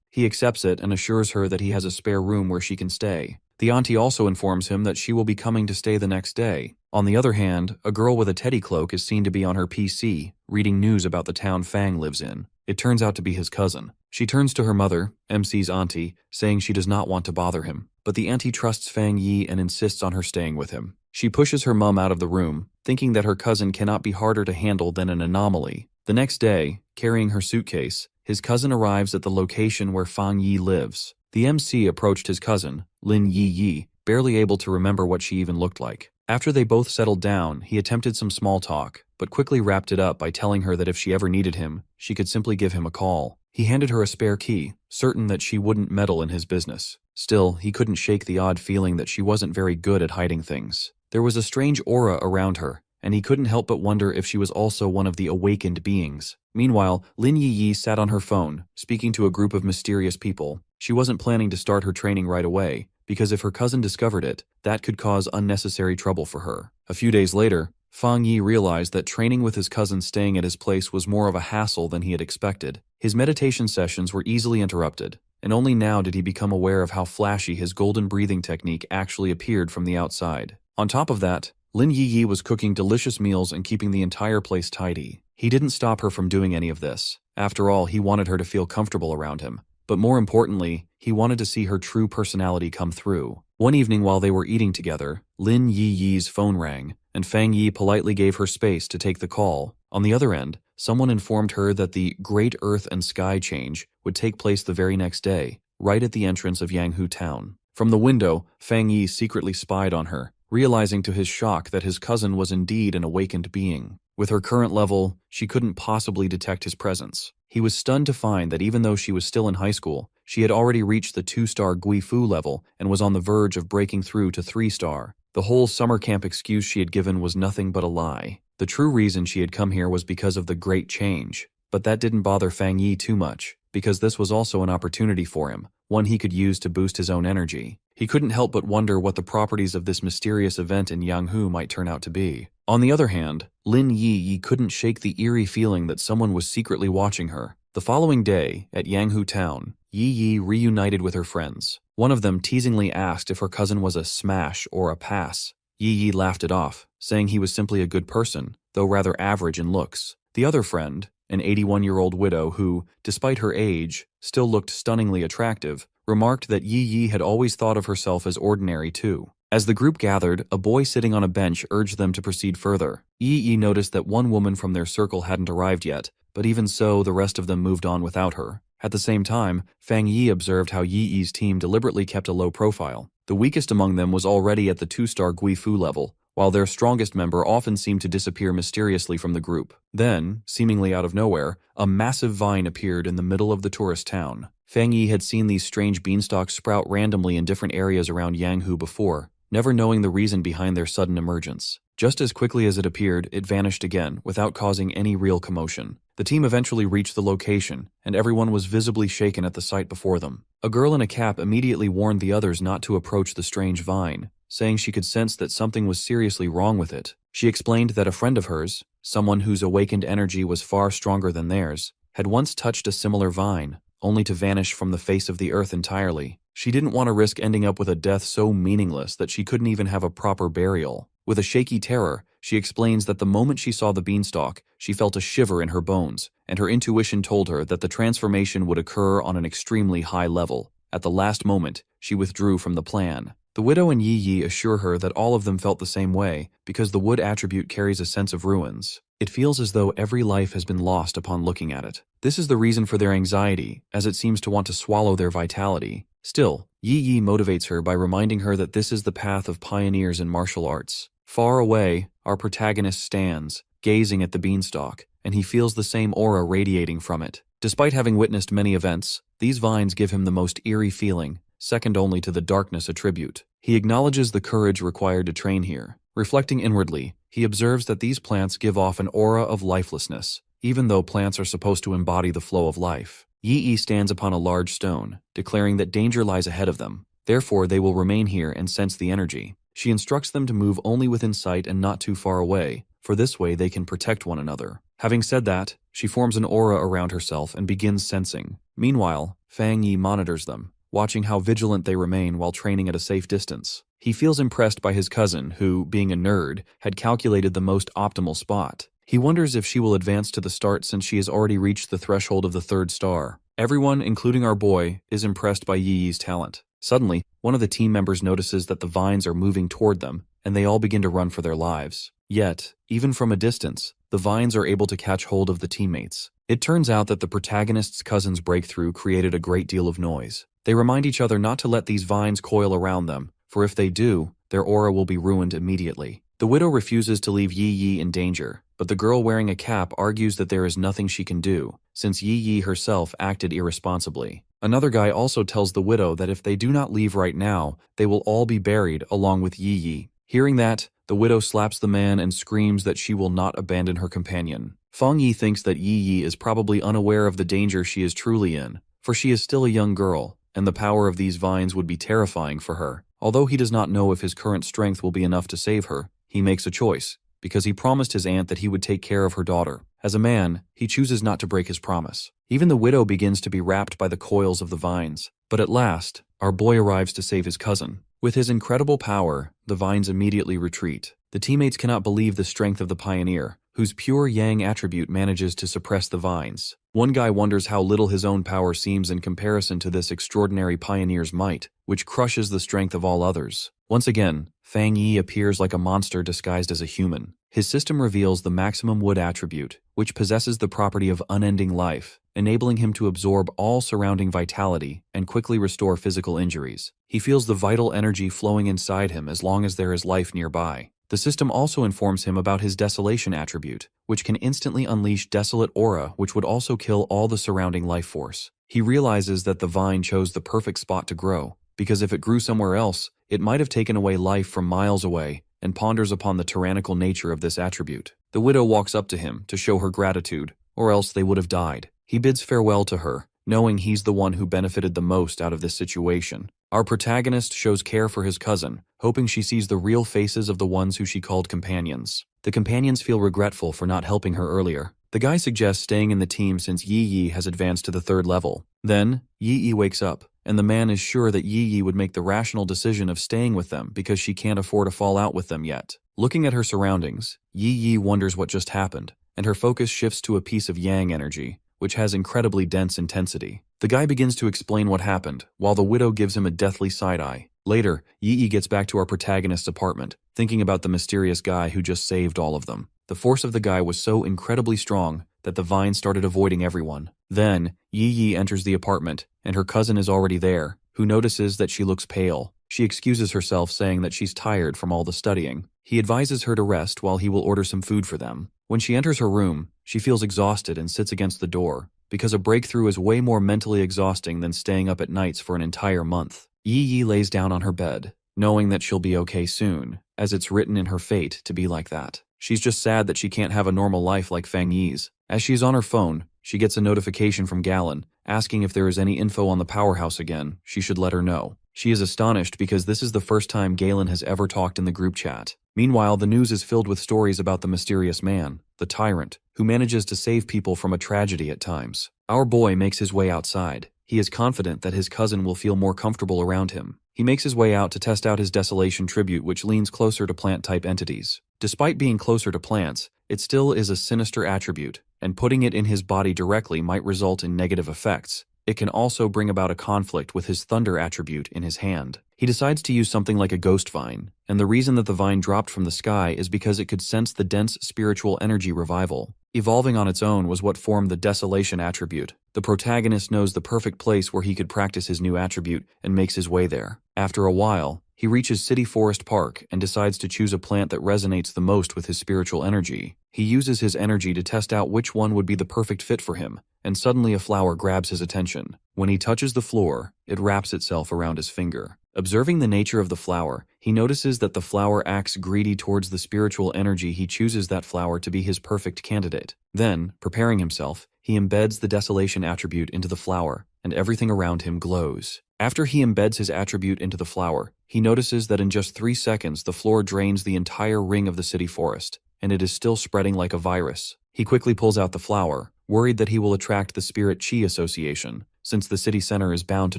He accepts it and assures her that he has a spare room where she can stay. The auntie also informs him that she will be coming to stay the next day. On the other hand, a girl with a teddy cloak is seen to be on her PC, reading news about the town Fang lives in. It turns out to be his cousin. She turns to her mother, MC's auntie, saying she does not want to bother him, but the auntie trusts Fang Yi and insists on her staying with him. She pushes her mum out of the room, thinking that her cousin cannot be harder to handle than an anomaly. The next day, carrying her suitcase, his cousin arrives at the location where Fang Yi lives. The MC approached his cousin, Lin Yi, barely able to remember what she even looked like. After they both settled down, he attempted some small talk, but quickly wrapped it up by telling her that if she ever needed him, she could simply give him a call. He handed her a spare key, certain that she wouldn't meddle in his business. Still, he couldn't shake the odd feeling that she wasn't very good at hiding things. There was a strange aura around her, and he couldn't help but wonder if she was also one of the awakened beings. Meanwhile, Lin Yi sat on her phone, speaking to a group of mysterious people. She wasn't planning to start her training right away, because if her cousin discovered it, that could cause unnecessary trouble for her. A few days later, Fang Yi realized that training with his cousin staying at his place was more of a hassle than he had expected. His meditation sessions were easily interrupted, and only now did he become aware of how flashy his golden breathing technique actually appeared from the outside. On top of that, Lin Yi was cooking delicious meals and keeping the entire place tidy. He didn't stop her from doing any of this. After all, he wanted her to feel comfortable around him. But more importantly, he wanted to see her true personality come through. One evening while they were eating together, Lin Yi's phone rang, and Fang Yi politely gave her space to take the call. On the other end, someone informed her that the Great Earth and Sky Change would take place the very next day, right at the entrance of Yanghu Town. From the window, Fang Yi secretly spied on her, realizing to his shock that his cousin was indeed an awakened being. With her current level, she couldn't possibly detect his presence. He was stunned to find that even though she was still in high school, she had already reached the 2-star Guifu level and was on the verge of breaking through to 3-star. The whole summer camp excuse she had given was nothing but a lie. The true reason she had come here was because of the Great Change. But that didn't bother Fang Yi too much, because this was also an opportunity for him, one he could use to boost his own energy. He couldn't help but wonder what the properties of this mysterious event in Yanghu might turn out to be. On the other hand, Lin Yi couldn't shake the eerie feeling that someone was secretly watching her. The following day, at Yanghu Town, Yi reunited with her friends. One of them teasingly asked if her cousin was a smash or a pass. Yi laughed it off, saying he was simply a good person, though rather average in looks. The other friend, an 81-year-old widow who, despite her age, still looked stunningly attractive, remarked that Yi had always thought of herself as ordinary too. As the group gathered, a boy sitting on a bench urged them to proceed further. Yi noticed that one woman from their circle hadn't arrived yet, but even so, the rest of them moved on without her. At the same time, Fang Yi observed how Yi's team deliberately kept a low profile. The weakest among them was already at the 2-star Guifu level, while their strongest member often seemed to disappear mysteriously from the group. Then, seemingly out of nowhere, a massive vine appeared in the middle of the tourist town. Fang Yi had seen these strange beanstalks sprout randomly in different areas around Yanghu before, never knowing the reason behind their sudden emergence. Just as quickly as it appeared, it vanished again, without causing any real commotion. The team eventually reached the location, and everyone was visibly shaken at the sight before them. A girl in a cap immediately warned the others not to approach the strange vine, saying she could sense that something was seriously wrong with it. She explained that a friend of hers, someone whose awakened energy was far stronger than theirs, had once touched a similar vine, only to vanish from the face of the earth entirely. She didn't want to risk ending up with a death so meaningless that she couldn't even have a proper burial. With a shaky terror, she explains that the moment she saw the beanstalk, she felt a shiver in her bones, and her intuition told her that the transformation would occur on an extremely high level. At the last moment, she withdrew from the plan. The widow and Yi assure her that all of them felt the same way, because the wood attribute carries a sense of ruins. It feels as though every life has been lost upon looking at it. This is the reason for their anxiety, as it seems to want to swallow their vitality. Still, Yi motivates her by reminding her that this is the path of pioneers in martial arts. Far away, our protagonist stands, gazing at the beanstalk, and he feels the same aura radiating from it. Despite having witnessed many events, these vines give him the most eerie feeling, second only to the darkness attribute. He acknowledges the courage required to train here. Reflecting inwardly, he observes that these plants give off an aura of lifelessness, even though plants are supposed to embody the flow of life. Yi stands upon a large stone, declaring that danger lies ahead of them. Therefore, they will remain here and sense the energy. She instructs them to move only within sight and not too far away, for this way they can protect one another. Having said that, she forms an aura around herself and begins sensing. Meanwhile, Fang Yi monitors them, watching how vigilant they remain while training at a safe distance. He feels impressed by his cousin, who, being a nerd, had calculated the most optimal spot. He wonders if she will advance to the start since she has already reached the threshold of the 3rd star. Everyone, including our boy, is impressed by Yi's talent. Suddenly, one of the team members notices that the vines are moving toward them, and they all begin to run for their lives. Yet, even from a distance, the vines are able to catch hold of the teammates. It turns out that the protagonist's cousin's breakthrough created a great deal of noise. They remind each other not to let these vines coil around them, for if they do, their aura will be ruined immediately. The widow refuses to leave Yi in danger, but the girl wearing a cap argues that there is nothing she can do, since Yi herself acted irresponsibly. Another guy also tells the widow that if they do not leave right now, they will all be buried along with Yi. Hearing that, the widow slaps the man and screams that she will not abandon her companion. Fang Yi thinks that Yi is probably unaware of the danger she is truly in, for she is still a young girl, and the power of these vines would be terrifying for her. Although he does not know if his current strength will be enough to save her, he makes a choice, because he promised his aunt that he would take care of her daughter. As a man, he chooses not to break his promise. Even the widow begins to be wrapped by the coils of the vines. But at last, our boy arrives to save his cousin. With his incredible power, the vines immediately retreat. The teammates cannot believe the strength of the pioneer, whose pure yang attribute manages to suppress the vines. One guy wonders how little his own power seems in comparison to this extraordinary pioneer's might, which crushes the strength of all others. Once again, Fang Yi appears like a monster disguised as a human. His system reveals the maximum wood attribute, which possesses the property of unending life, enabling him to absorb all surrounding vitality and quickly restore physical injuries. He feels the vital energy flowing inside him as long as there is life nearby. The system also informs him about his desolation attribute, which can instantly unleash desolate aura which would also kill all the surrounding life force. He realizes that the vine chose the perfect spot to grow, because if it grew somewhere else, it might have taken away life from miles away, and ponders upon the tyrannical nature of this attribute. The widow walks up to him to show her gratitude, or else they would have died. He bids farewell to her, knowing he's the one who benefited the most out of this situation. Our protagonist shows care for his cousin, hoping she sees the real faces of the ones who she called companions. The companions feel regretful for not helping her earlier. The guy suggests staying in the team since Yi has advanced to the 3rd level. Then, Yi wakes up, and the man is sure that Yi would make the rational decision of staying with them because she can't afford to fall out with them yet. Looking at her surroundings, Yi wonders what just happened, and her focus shifts to a piece of yang energy, which has incredibly dense intensity. The guy begins to explain what happened, while the widow gives him a deathly side-eye. Later, Yi gets back to our protagonist's apartment, thinking about the mysterious guy who just saved all of them. The force of the guy was so incredibly strong that the vine started avoiding everyone. Then, Yi enters the apartment, and her cousin is already there, who notices that she looks pale. She excuses herself, saying that she's tired from all the studying. He advises her to rest while he will order some food for them. When she enters her room, she feels exhausted and sits against the door, because a breakthrough is way more mentally exhausting than staying up at nights for an entire month. Yi lays down on her bed, knowing that she'll be okay soon, as it's written in her fate to be like that. She's just sad that she can't have a normal life like Fang Yi's. As she's on her phone, she gets a notification from Galen, asking if there is any info on the powerhouse again. She should let her know. She is astonished because this is the first time Galen has ever talked in the group chat. Meanwhile, the news is filled with stories about the mysterious man, the tyrant, who manages to save people from a tragedy at times. Our boy makes his way outside. He is confident that his cousin will feel more comfortable around him. He makes his way out to test out his desolation tribute, which leans closer to plant-type entities. Despite being closer to plants, it still is a sinister attribute, and putting it in his body directly might result in negative effects. It can also bring about a conflict with his thunder attribute in his hand. He decides to use something like a ghost vine, and the reason that the vine dropped from the sky is because it could sense the dense spiritual energy revival. Evolving on its own was what formed the desolation attribute. The protagonist knows the perfect place where he could practice his new attribute and makes his way there. After a while, He reaches City Forest Park and decides to choose a plant that resonates the most with his spiritual energy. He uses his energy to test out which one would be the perfect fit for him, and suddenly a flower grabs his attention. When he touches the floor, it wraps itself around his finger. Observing the nature of the flower, he notices that the flower acts greedy towards the spiritual energy. He chooses that flower to be his perfect candidate. Then, preparing himself, he embeds the desolation attribute into the flower, and everything around him glows. After he embeds his attribute into the flower, he notices that in just 3 seconds the floor drains the entire ring of the city forest, and it is still spreading like a virus. He quickly pulls out the flower, worried that he will attract the Spirit Chi Association, since the city center is bound to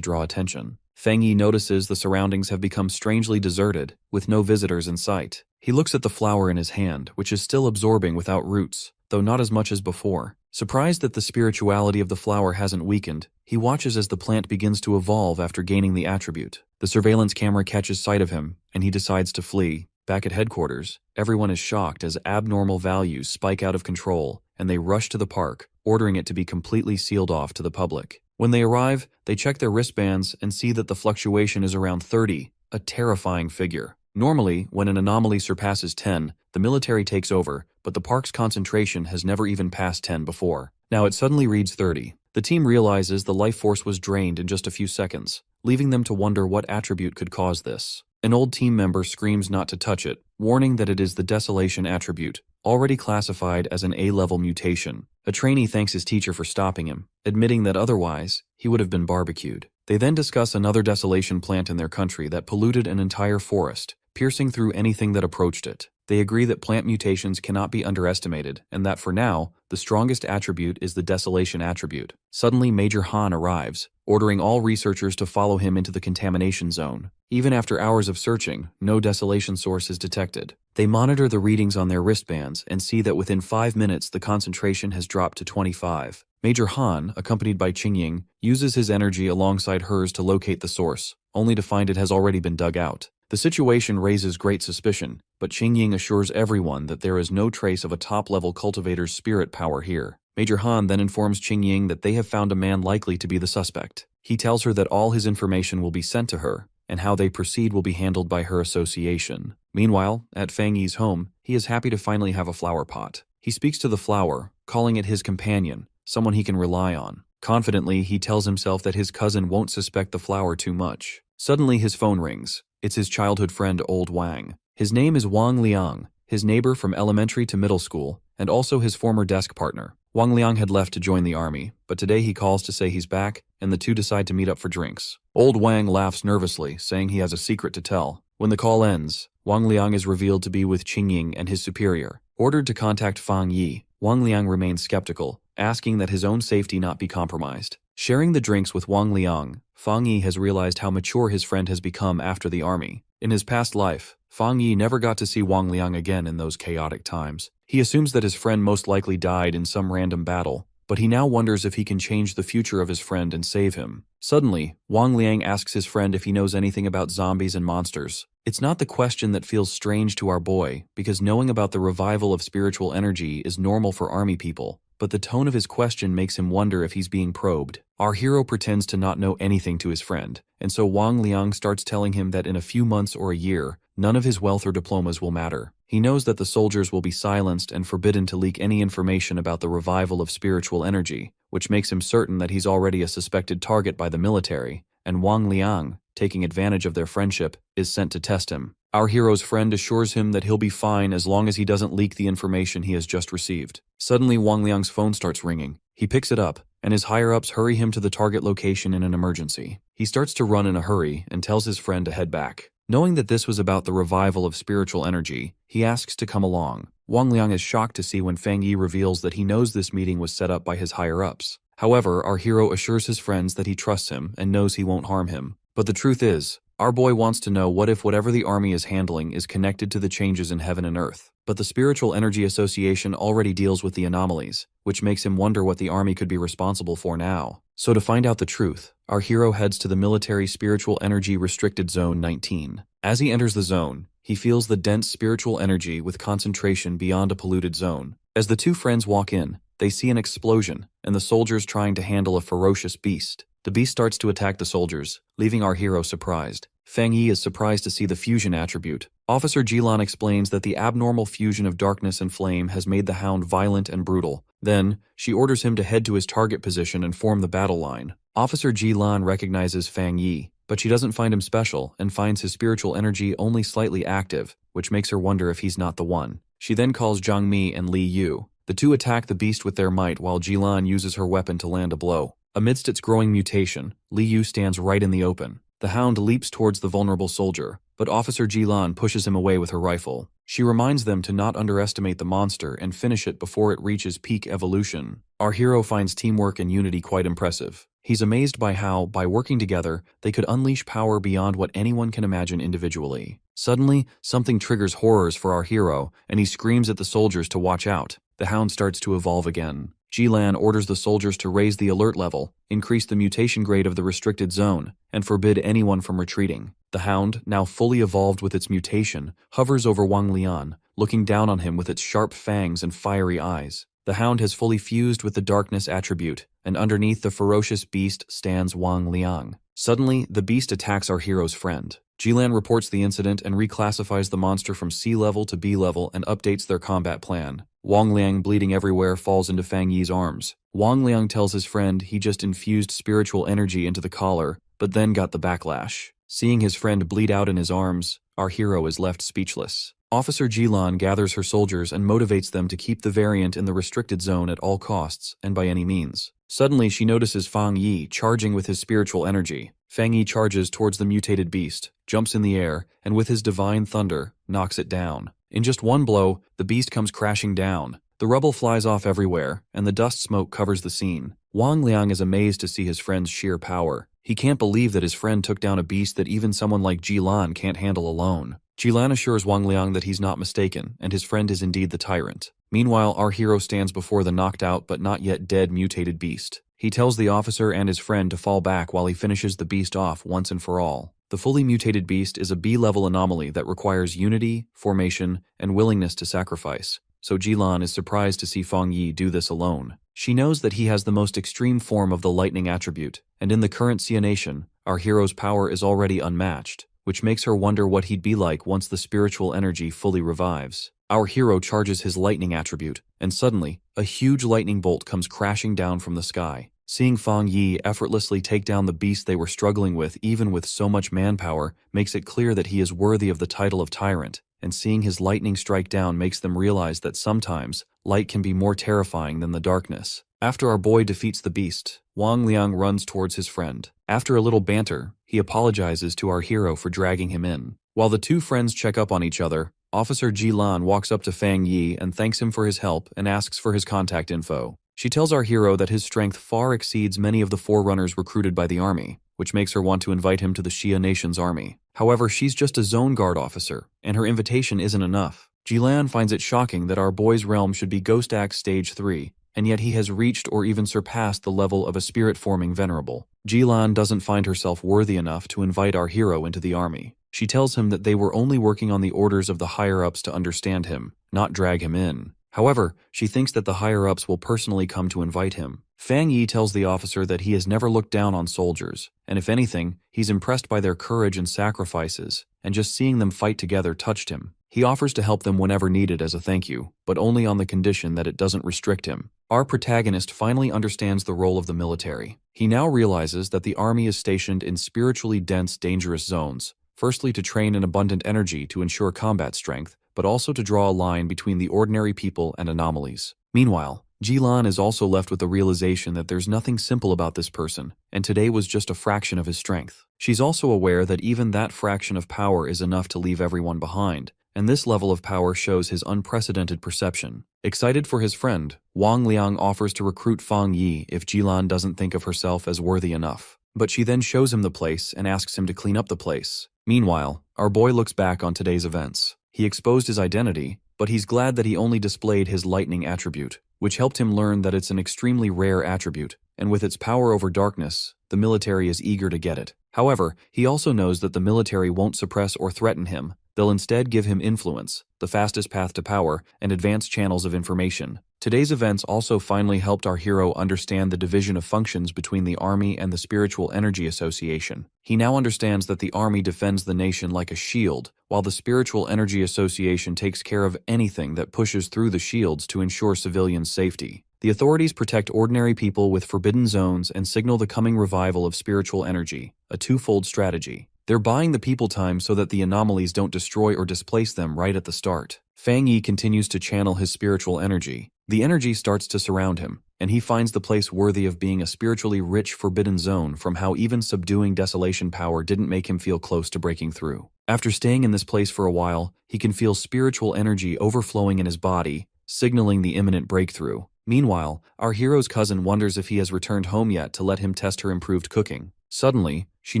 draw attention. Feng Yi notices the surroundings have become strangely deserted, with no visitors in sight. He looks at the flower in his hand, which is still absorbing without roots, though not as much as before. Surprised that the spirituality of the flower hasn't weakened, he watches as the plant begins to evolve after gaining the attribute. The surveillance camera catches sight of him, and he decides to flee. Back at headquarters, everyone is shocked as abnormal values spike out of control, and they rush to the park, ordering it to be completely sealed off to the public. When they arrive, they check their wristbands and see that the fluctuation is around 30, a terrifying figure. Normally, when an anomaly surpasses 10, the military takes over, but the park's concentration has never even passed 10 before. Now it suddenly reads 30. The team realizes the life force was drained in just a few seconds, leaving them to wonder what attribute could cause this. An old team member screams not to touch it, warning that it is the desolation attribute, already classified as an A-level mutation. A trainee thanks his teacher for stopping him, admitting that otherwise, he would have been barbecued. They then discuss another desolation plant in their country that polluted an entire forest, piercing through anything that approached it. They agree that plant mutations cannot be underestimated, and that for now, the strongest attribute is the desolation attribute. Suddenly, Major Han arrives, ordering all researchers to follow him into the contamination zone. Even after hours of searching, no desolation source is detected. They monitor the readings on their wristbands and see that within 5 minutes the concentration has dropped to 25. Major Han, accompanied by Qingying, uses his energy alongside hers to locate the source, only to find it has already been dug out. The situation raises great suspicion, but Qingying assures everyone that there is no trace of a top-level cultivator's spirit power here. Major Han then informs Qingying that they have found a man likely to be the suspect. He tells her that all his information will be sent to her, and how they proceed will be handled by her association. Meanwhile, at Feng Yi's home, he is happy to finally have a flower pot. He speaks to the flower, calling it his companion, someone he can rely on. Confidently, he tells himself that his cousin won't suspect the flower too much. Suddenly, his phone rings. It's his childhood friend, Old Wang. His name is Wang Liang, his neighbor from elementary to middle school, and also his former desk partner. Wang Liang had left to join the army, but today he calls to say he's back, and the two decide to meet up for drinks. Old Wang laughs nervously, saying he has a secret to tell. When the call ends, Wang Liang is revealed to be with Qingying and his superior. Ordered to contact Feng Yi, Wang Liang remains skeptical, asking that his own safety not be compromised. Sharing the drinks with Wang Liang, Feng Yi has realized how mature his friend has become after the army. In his past life, Feng Yi never got to see Wang Liang again in those chaotic times. He assumes that his friend most likely died in some random battle, but he now wonders if he can change the future of his friend and save him. Suddenly, Wang Liang asks his friend if he knows anything about zombies and monsters. It's not the question that feels strange to our boy, because knowing about the revival of spiritual energy is normal for army people, but the tone of his question makes him wonder if he's being probed. Our hero pretends to not know anything to his friend, and so Wang Liang starts telling him that in a few months or a year, none of his wealth or diplomas will matter. He knows that the soldiers will be silenced and forbidden to leak any information about the revival of spiritual energy, which makes him certain that he's already a suspected target by the military, and Wang Liang, taking advantage of their friendship, is sent to test him. Our hero's friend assures him that he'll be fine as long as he doesn't leak the information he has just received. Suddenly, Wang Liang's phone starts ringing. He picks it up, and his higher-ups hurry him to the target location in an emergency. He starts to run in a hurry and tells his friend to head back. Knowing that this was about the revival of spiritual energy, he asks to come along. Wang Liang is shocked to see when Feng Yi reveals that he knows this meeting was set up by his higher-ups. However, our hero assures his friends that he trusts him and knows he won't harm him. But the truth is, our boy wants to know what if whatever the army is handling is connected to the changes in heaven and earth. But the Spiritual Energy Association already deals with the anomalies, which makes him wonder what the army could be responsible for now. So to find out the truth, our hero heads to the military Spiritual Energy Restricted Zone 19. As he enters the zone, he feels the dense spiritual energy with concentration beyond a polluted zone. As the two friends walk in, they see an explosion and the soldiers trying to handle a ferocious beast. The beast starts to attack the soldiers, leaving our hero surprised. Fang Yi is surprised to see the fusion attribute. Officer Jilan explains that the abnormal fusion of darkness and flame has made the hound violent and brutal. Then, she orders him to head to his target position and form the battle line. Officer Jilan recognizes Fang Yi, but she doesn't find him special and finds his spiritual energy only slightly active, which makes her wonder if he's not the one. She then calls Zhang Mi and Li Yu. The two attack the beast with their might while Jilan uses her weapon to land a blow. Amidst its growing mutation, Li Yu stands right in the open. The hound leaps towards the vulnerable soldier, but Officer Jilan pushes him away with her rifle. She reminds them to not underestimate the monster and finish it before it reaches peak evolution. Our hero finds teamwork and unity quite impressive. He's amazed by how, by working together, they could unleash power beyond what anyone can imagine individually. Suddenly, something triggers horrors for our hero, and he screams at the soldiers to watch out. The hound starts to evolve again. Jilan orders the soldiers to raise the alert level, increase the mutation grade of the restricted zone, and forbid anyone from retreating. The hound, now fully evolved with its mutation, hovers over Wang Liang, looking down on him with its sharp fangs and fiery eyes. The hound has fully fused with the darkness attribute, and underneath the ferocious beast stands Wang Liang. Suddenly, the beast attacks our hero's friend. Jilan reports the incident and reclassifies the monster from C level to B level and updates their combat plan. Wang Liang, bleeding everywhere, falls into Fang Yi's arms. Wang Liang tells his friend he just infused spiritual energy into the collar, but then got the backlash. Seeing his friend bleed out in his arms, our hero is left speechless. Officer Jilan gathers her soldiers and motivates them to keep the variant in the restricted zone at all costs and by any means. Suddenly, she notices Fang Yi charging with his spiritual energy. Fang Yi charges towards the mutated beast, jumps in the air, and with his divine thunder, knocks it down. In just one blow, the beast comes crashing down. The rubble flies off everywhere, and the dust smoke covers the scene. Wang Liang is amazed to see his friend's sheer power. He can't believe that his friend took down a beast that even someone like Jilan can't handle alone. Jilan assures Wang Liang that he's not mistaken, and his friend is indeed the tyrant. Meanwhile, our hero stands before the knocked out but not yet dead mutated beast. He tells the officer and his friend to fall back while he finishes the beast off once and for all. The fully mutated beast is a B-level anomaly that requires unity, formation, and willingness to sacrifice. So Jilan is surprised to see Fang Yi do this alone. She knows that he has the most extreme form of the lightning attribute, and in the current Sia Nation, our hero's power is already unmatched, which makes her wonder what he'd be like once the spiritual energy fully revives. Our hero charges his lightning attribute, and suddenly, a huge lightning bolt comes crashing down from the sky. Seeing Fang Yi effortlessly take down the beast they were struggling with even with so much manpower makes it clear that he is worthy of the title of tyrant, and seeing his lightning strike down makes them realize that sometimes, light can be more terrifying than the darkness. After our boy defeats the beast, Wang Liang runs towards his friend. After a little banter, he apologizes to our hero for dragging him in. While the two friends check up on each other, Officer Jilan walks up to Fang Yi and thanks him for his help and asks for his contact info. She tells our hero that his strength far exceeds many of the forerunners recruited by the army, which makes her want to invite him to the Shia Nation's army. However, she's just a zone guard officer, and her invitation isn't enough. Jilan finds it shocking that our boy's realm should be Ghost Axe Stage 3, and yet he has reached or even surpassed the level of a spirit-forming venerable. Jilan doesn't find herself worthy enough to invite our hero into the army. She tells him that they were only working on the orders of the higher-ups to understand him, not drag him in. However, she thinks that the higher-ups will personally come to invite him. Fang Yi tells the officer that he has never looked down on soldiers, and if anything, he's impressed by their courage and sacrifices, and just seeing them fight together touched him. He offers to help them whenever needed as a thank you, but only on the condition that it doesn't restrict him. Our protagonist finally understands the role of the military. He now realizes that the army is stationed in spiritually dense, dangerous zones, firstly to train in abundant energy to ensure combat strength, but also to draw a line between the ordinary people and anomalies. Meanwhile, Jilan is also left with the realization that there's nothing simple about this person, and today was just a fraction of his strength. She's also aware that even that fraction of power is enough to leave everyone behind, and this level of power shows his unprecedented perception. Excited for his friend, Wang Liang offers to recruit Fang Yi if Jilan doesn't think of herself as worthy enough. But she then shows him the place and asks him to clean up the place. Meanwhile, our boy looks back on today's events. He exposed his identity, but he's glad that he only displayed his lightning attribute, which helped him learn that it's an extremely rare attribute, and with its power over darkness, the military is eager to get it. However, he also knows that the military won't suppress or threaten him. They'll instead give him influence, the fastest path to power, and advanced channels of information. Today's events also finally helped our hero understand the division of functions between the Army and the Spiritual Energy Association. He now understands that the Army defends the nation like a shield, while the Spiritual Energy Association takes care of anything that pushes through the shields to ensure civilians' safety. The authorities protect ordinary people with forbidden zones and signal the coming revival of spiritual energy, a twofold strategy. They're buying the people time so that the anomalies don't destroy or displace them right at the start. Fang Yi continues to channel his spiritual energy. The energy starts to surround him, and he finds the place worthy of being a spiritually rich forbidden zone from how even subduing desolation power didn't make him feel close to breaking through. After staying in this place for a while, he can feel spiritual energy overflowing in his body, signaling the imminent breakthrough. Meanwhile, our hero's cousin wonders if he has returned home yet to let him test her improved cooking. Suddenly, she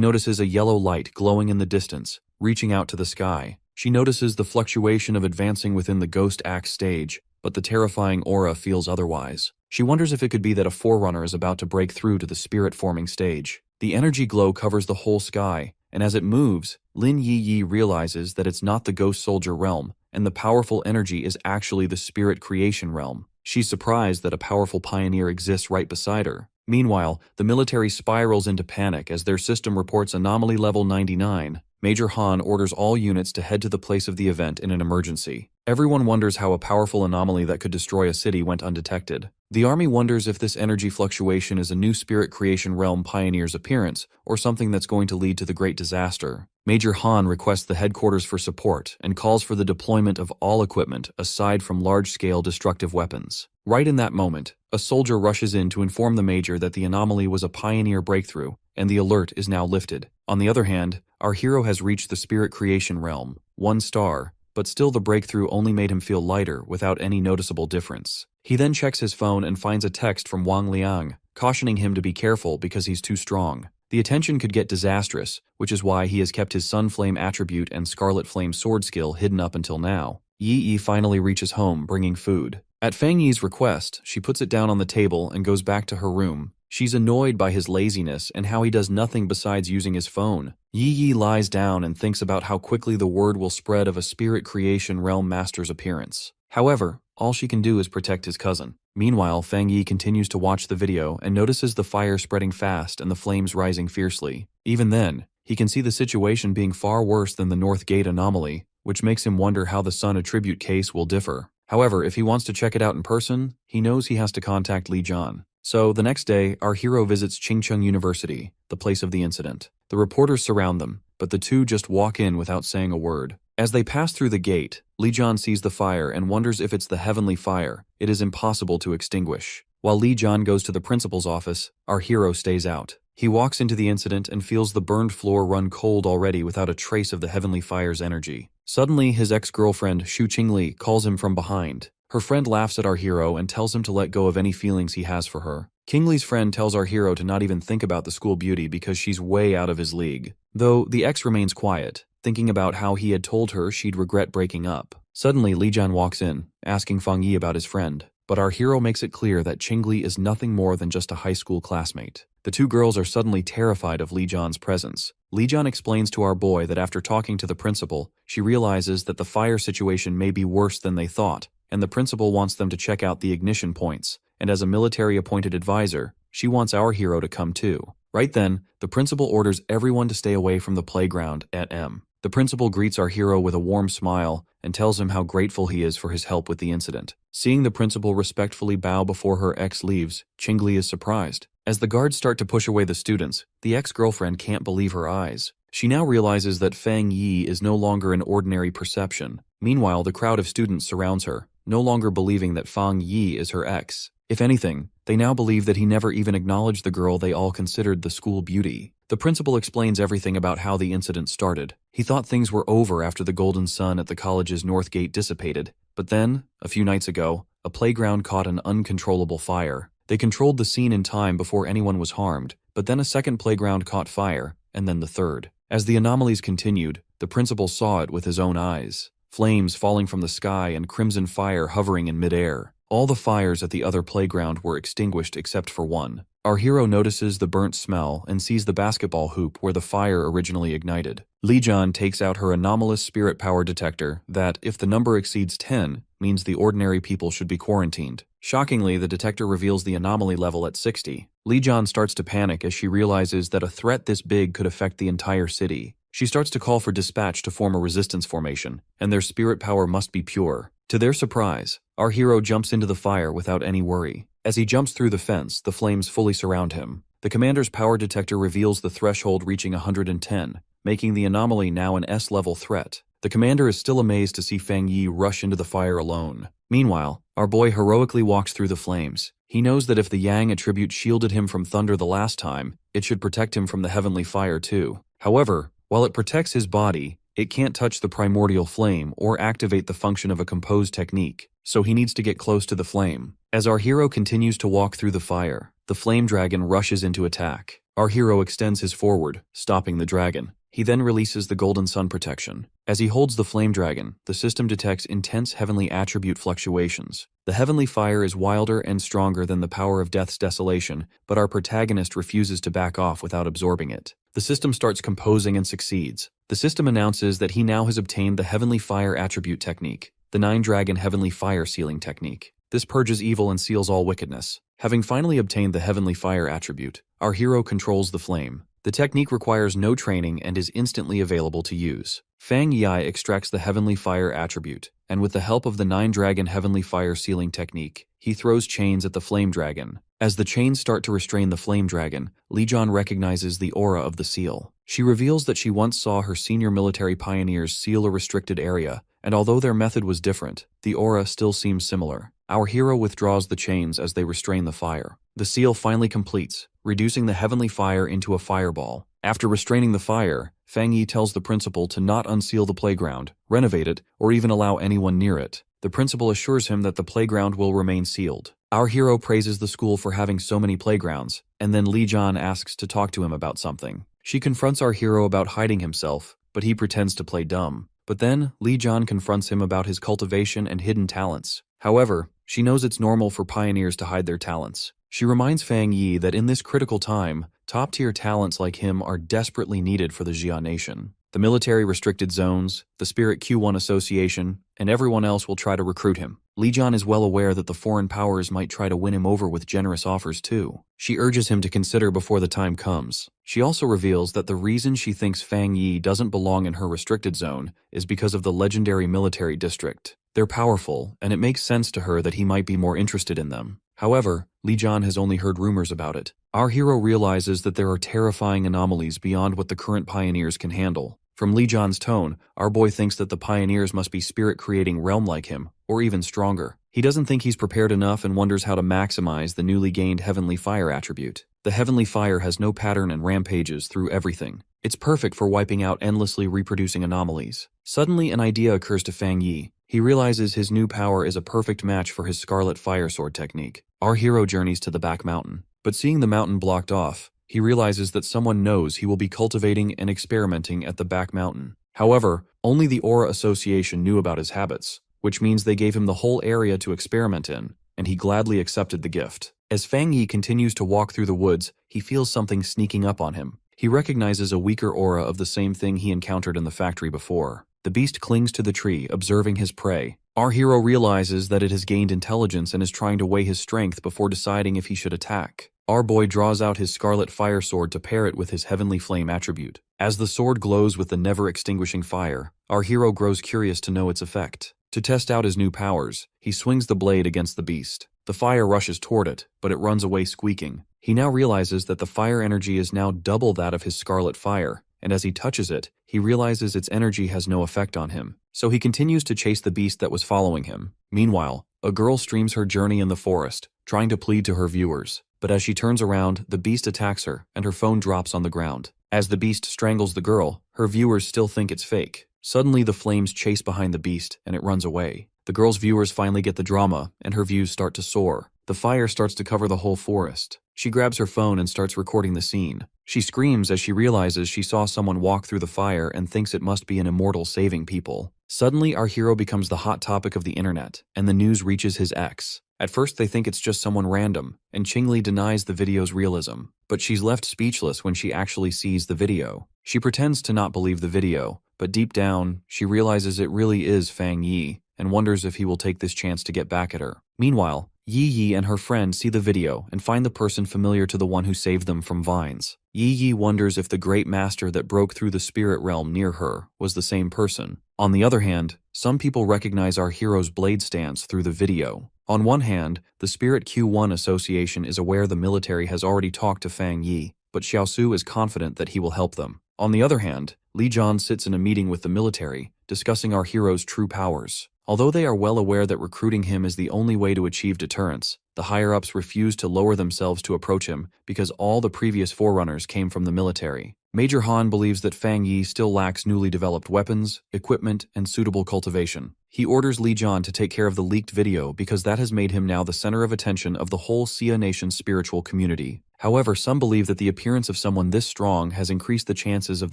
notices a yellow light glowing in the distance, reaching out to the sky. She notices the fluctuation of advancing within the Ghost Act stage, but the terrifying aura feels otherwise. She wonders if it could be that a forerunner is about to break through to the spirit-forming stage. The energy glow covers the whole sky, and as it moves, Lin Yi realizes that it's not the Ghost Soldier realm, and the powerful energy is actually the spirit creation realm. She's surprised that a powerful pioneer exists right beside her. Meanwhile, the military spirals into panic as their system reports anomaly level 99. Major Han orders all units to head to the place of the event in an emergency. Everyone wonders how a powerful anomaly that could destroy a city went undetected. The army wonders if this energy fluctuation is a new spirit creation realm pioneer's appearance, or something that's going to lead to the great disaster. Major Han requests the headquarters for support and calls for the deployment of all equipment aside from large-scale destructive weapons. Right in that moment, a soldier rushes in to inform the major that the anomaly was a pioneer breakthrough, and the alert is now lifted. On the other hand, our hero has reached the spirit creation realm, 1 star, but still the breakthrough only made him feel lighter without any noticeable difference. He then checks his phone and finds a text from Wang Liang, cautioning him to be careful because he's too strong. The attention could get disastrous, which is why he has kept his Sun Flame attribute and Scarlet Flame sword skill hidden up until now. Yi finally reaches home, bringing food. At Fang Yi's request, she puts it down on the table and goes back to her room. She's annoyed by his laziness and how he does nothing besides using his phone. Yi lies down and thinks about how quickly the word will spread of a spirit creation realm master's appearance. However, all she can do is protect his cousin. Meanwhile, Fang Yi continues to watch the video and notices the fire spreading fast and the flames rising fiercely. Even then, he can see the situation being far worse than the North Gate anomaly, which makes him wonder how the Sun attribute case will differ. However, if he wants to check it out in person, he knows he has to contact Li Jian. So, the next day, our hero visits Chingcheng University, the place of the incident. The reporters surround them, but the two just walk in without saying a word. As they pass through the gate, Li Jian sees the fire and wonders if it's the heavenly fire. It is impossible to extinguish. While Li Jian goes to the principal's office, our hero stays out. He walks into the incident and feels the burned floor run cold already without a trace of the heavenly fire's energy. Suddenly, his ex-girlfriend, Xu Qingli, calls him from behind. Her friend laughs at our hero and tells him to let go of any feelings he has for her. Qingli's friend tells our hero to not even think about the school beauty because she's way out of his league. Though, the ex remains quiet, thinking about how he had told her she'd regret breaking up. Suddenly, Li Jian walks in, asking Fang Yi about his friend. But our hero makes it clear that Qingli is nothing more than just a high school classmate. The two girls are suddenly terrified of Li Jian's presence. Li Jian explains to our boy that after talking to the principal, she realizes that the fire situation may be worse than they thought, and the principal wants them to check out the ignition points, and as a military-appointed advisor, she wants our hero to come too. Right then, the principal orders everyone to stay away from the playground at M. The principal greets our hero with a warm smile and tells him how grateful he is for his help with the incident. Seeing the principal respectfully bow before her ex leaves, Qingli is surprised. As the guards start to push away the students, the ex-girlfriend can't believe her eyes. She now realizes that Fang Yi is no longer an ordinary perception. Meanwhile, the crowd of students surrounds her, no longer believing that Fang Yi is her ex. If anything, they now believe that he never even acknowledged the girl they all considered the school beauty. The principal explains everything about how the incident started. He thought things were over after the golden sun at the college's north gate dissipated, but then, a few nights ago, a playground caught an uncontrollable fire. They controlled the scene in time before anyone was harmed, but then a second playground caught fire, and then the third. As the anomalies continued, the principal saw it with his own eyes. Flames falling from the sky and crimson fire hovering in midair. All the fires at the other playground were extinguished except for one. Our hero notices the burnt smell and sees the basketball hoop where the fire originally ignited. Li Jian takes out her anomalous spirit power detector that, if the number exceeds 10, means the ordinary people should be quarantined. Shockingly, the detector reveals the anomaly level at 60. Lijian starts to panic as she realizes that a threat this big could affect the entire city. She starts to call for dispatch to form a resistance formation, and their spirit power must be pure. To their surprise, our hero jumps into the fire without any worry. As he jumps through the fence, the flames fully surround him. The commander's power detector reveals the threshold reaching 110, making the anomaly now an S-level threat. The commander is still amazed to see Fang Yi rush into the fire alone. Meanwhile, our boy heroically walks through the flames. He knows that if the Yang attribute shielded him from thunder the last time, it should protect him from the heavenly fire too. However, while it protects his body, it can't touch the primordial flame or activate the function of a composed technique, so he needs to get close to the flame. As our hero continues to walk through the fire, the flame dragon rushes into attack. Our hero extends his forward, stopping the dragon. He then releases the golden sun protection. As he holds the flame dragon, the system detects intense heavenly attribute fluctuations. The heavenly fire is wilder and stronger than the power of death's desolation, but our protagonist refuses to back off without absorbing it. The system starts composing and succeeds. The system announces that he now has obtained the heavenly fire attribute technique, the 9-dragon heavenly fire sealing technique. This purges evil and seals all wickedness. Having finally obtained the heavenly fire attribute, our hero controls the flame. The technique requires no training and is instantly available to use. Fang Yi extracts the heavenly fire attribute, and with the help of the 9-dragon heavenly fire sealing technique, he throws chains at the flame dragon. As the chains start to restrain the flame dragon, Lijian recognizes the aura of the seal. She reveals that she once saw her senior military pioneers seal a restricted area, and although their method was different, the aura still seems similar. Our hero withdraws the chains as they restrain the fire. The seal finally completes, reducing the heavenly fire into a fireball. After restraining the fire, Fang Yi tells the principal to not unseal the playground, renovate it, or even allow anyone near it. The principal assures him that the playground will remain sealed. Our hero praises the school for having so many playgrounds, and then Lijian asks to talk to him about something. She confronts our hero about hiding himself, but he pretends to play dumb. But then, Lijian confronts him about his cultivation and hidden talents. However, she knows it's normal for pioneers to hide their talents. She reminds Fang Yi that in this critical time, top-tier talents like him are desperately needed for the Jia nation. The military restricted zones, the Spirit Q1 Association, and everyone else will try to recruit him. Lijian is well aware that the foreign powers might try to win him over with generous offers too. She urges him to consider before the time comes. She also reveals that the reason she thinks Fang Yi doesn't belong in her restricted zone is because of the legendary military district. They're powerful, and it makes sense to her that he might be more interested in them. However, Lijian has only heard rumors about it. Our hero realizes that there are terrifying anomalies beyond what the current pioneers can handle. From Lijian's tone, our boy thinks that the pioneers must be spirit-creating realm like him, or even stronger. He doesn't think he's prepared enough and wonders how to maximize the newly gained heavenly fire attribute. The heavenly fire has no pattern and rampages through everything. It's perfect for wiping out endlessly reproducing anomalies. Suddenly, an idea occurs to Fang Yi. He realizes his new power is a perfect match for his Scarlet Fire Sword technique. Our hero journeys to the back mountain, but seeing the mountain blocked off, he realizes that someone knows he will be cultivating and experimenting at the back mountain. However, only the Aura Association knew about his habits, which means they gave him the whole area to experiment in, and he gladly accepted the gift. As Fang Yi continues to walk through the woods, he feels something sneaking up on him. He recognizes a weaker aura of the same thing he encountered in the factory before. The beast clings to the tree, observing his prey. Our hero realizes that it has gained intelligence and is trying to weigh his strength before deciding if he should attack. Our boy draws out his Scarlet Fire Sword to pair it with his Heavenly Flame attribute. As the sword glows with the never-extinguishing fire, our hero grows curious to know its effect. To test out his new powers, he swings the blade against the beast. The fire rushes toward it, but it runs away squeaking. He now realizes that the fire energy is now double that of his Scarlet Fire, and as he touches it, he realizes its energy has no effect on him. So he continues to chase the beast that was following him. Meanwhile, a girl streams her journey in the forest, trying to plead to her viewers. But as she turns around, the beast attacks her, and her phone drops on the ground. As the beast strangles the girl, her viewers still think it's fake. Suddenly, the flames chase behind the beast, and it runs away. The girl's viewers finally get the drama, and her views start to soar. The fire starts to cover the whole forest. She grabs her phone and starts recording the scene. She screams as she realizes she saw someone walk through the fire and thinks it must be an immortal saving people. Suddenly, our hero becomes the hot topic of the internet, and the news reaches his ex. At first, they think it's just someone random, and Qingli denies the video's realism. But she's left speechless when she actually sees the video. She pretends to not believe the video, but deep down, she realizes it really is Fang Yi, and wonders if he will take this chance to get back at her. Meanwhile, Yi Yi and her friend see the video and find the person familiar to the one who saved them from vines. Yi Yi wonders if the great master that broke through the spirit realm near her was the same person. On the other hand, some people recognize our hero's blade stance through the video. On one hand, the Spirit Q1 Association is aware the military has already talked to Fang Yi, but Xiaosu is confident that he will help them. On the other hand, Li Jian sits in a meeting with the military, discussing our hero's true powers. Although they are well aware that recruiting him is the only way to achieve deterrence, the higher-ups refuse to lower themselves to approach him because all the previous forerunners came from the military. Major Han believes that Fang Yi still lacks newly developed weapons, equipment, and suitable cultivation. He orders Li Jian to take care of the leaked video because that has made him now the center of attention of the whole Xia Nation's spiritual community. However, some believe that the appearance of someone this strong has increased the chances of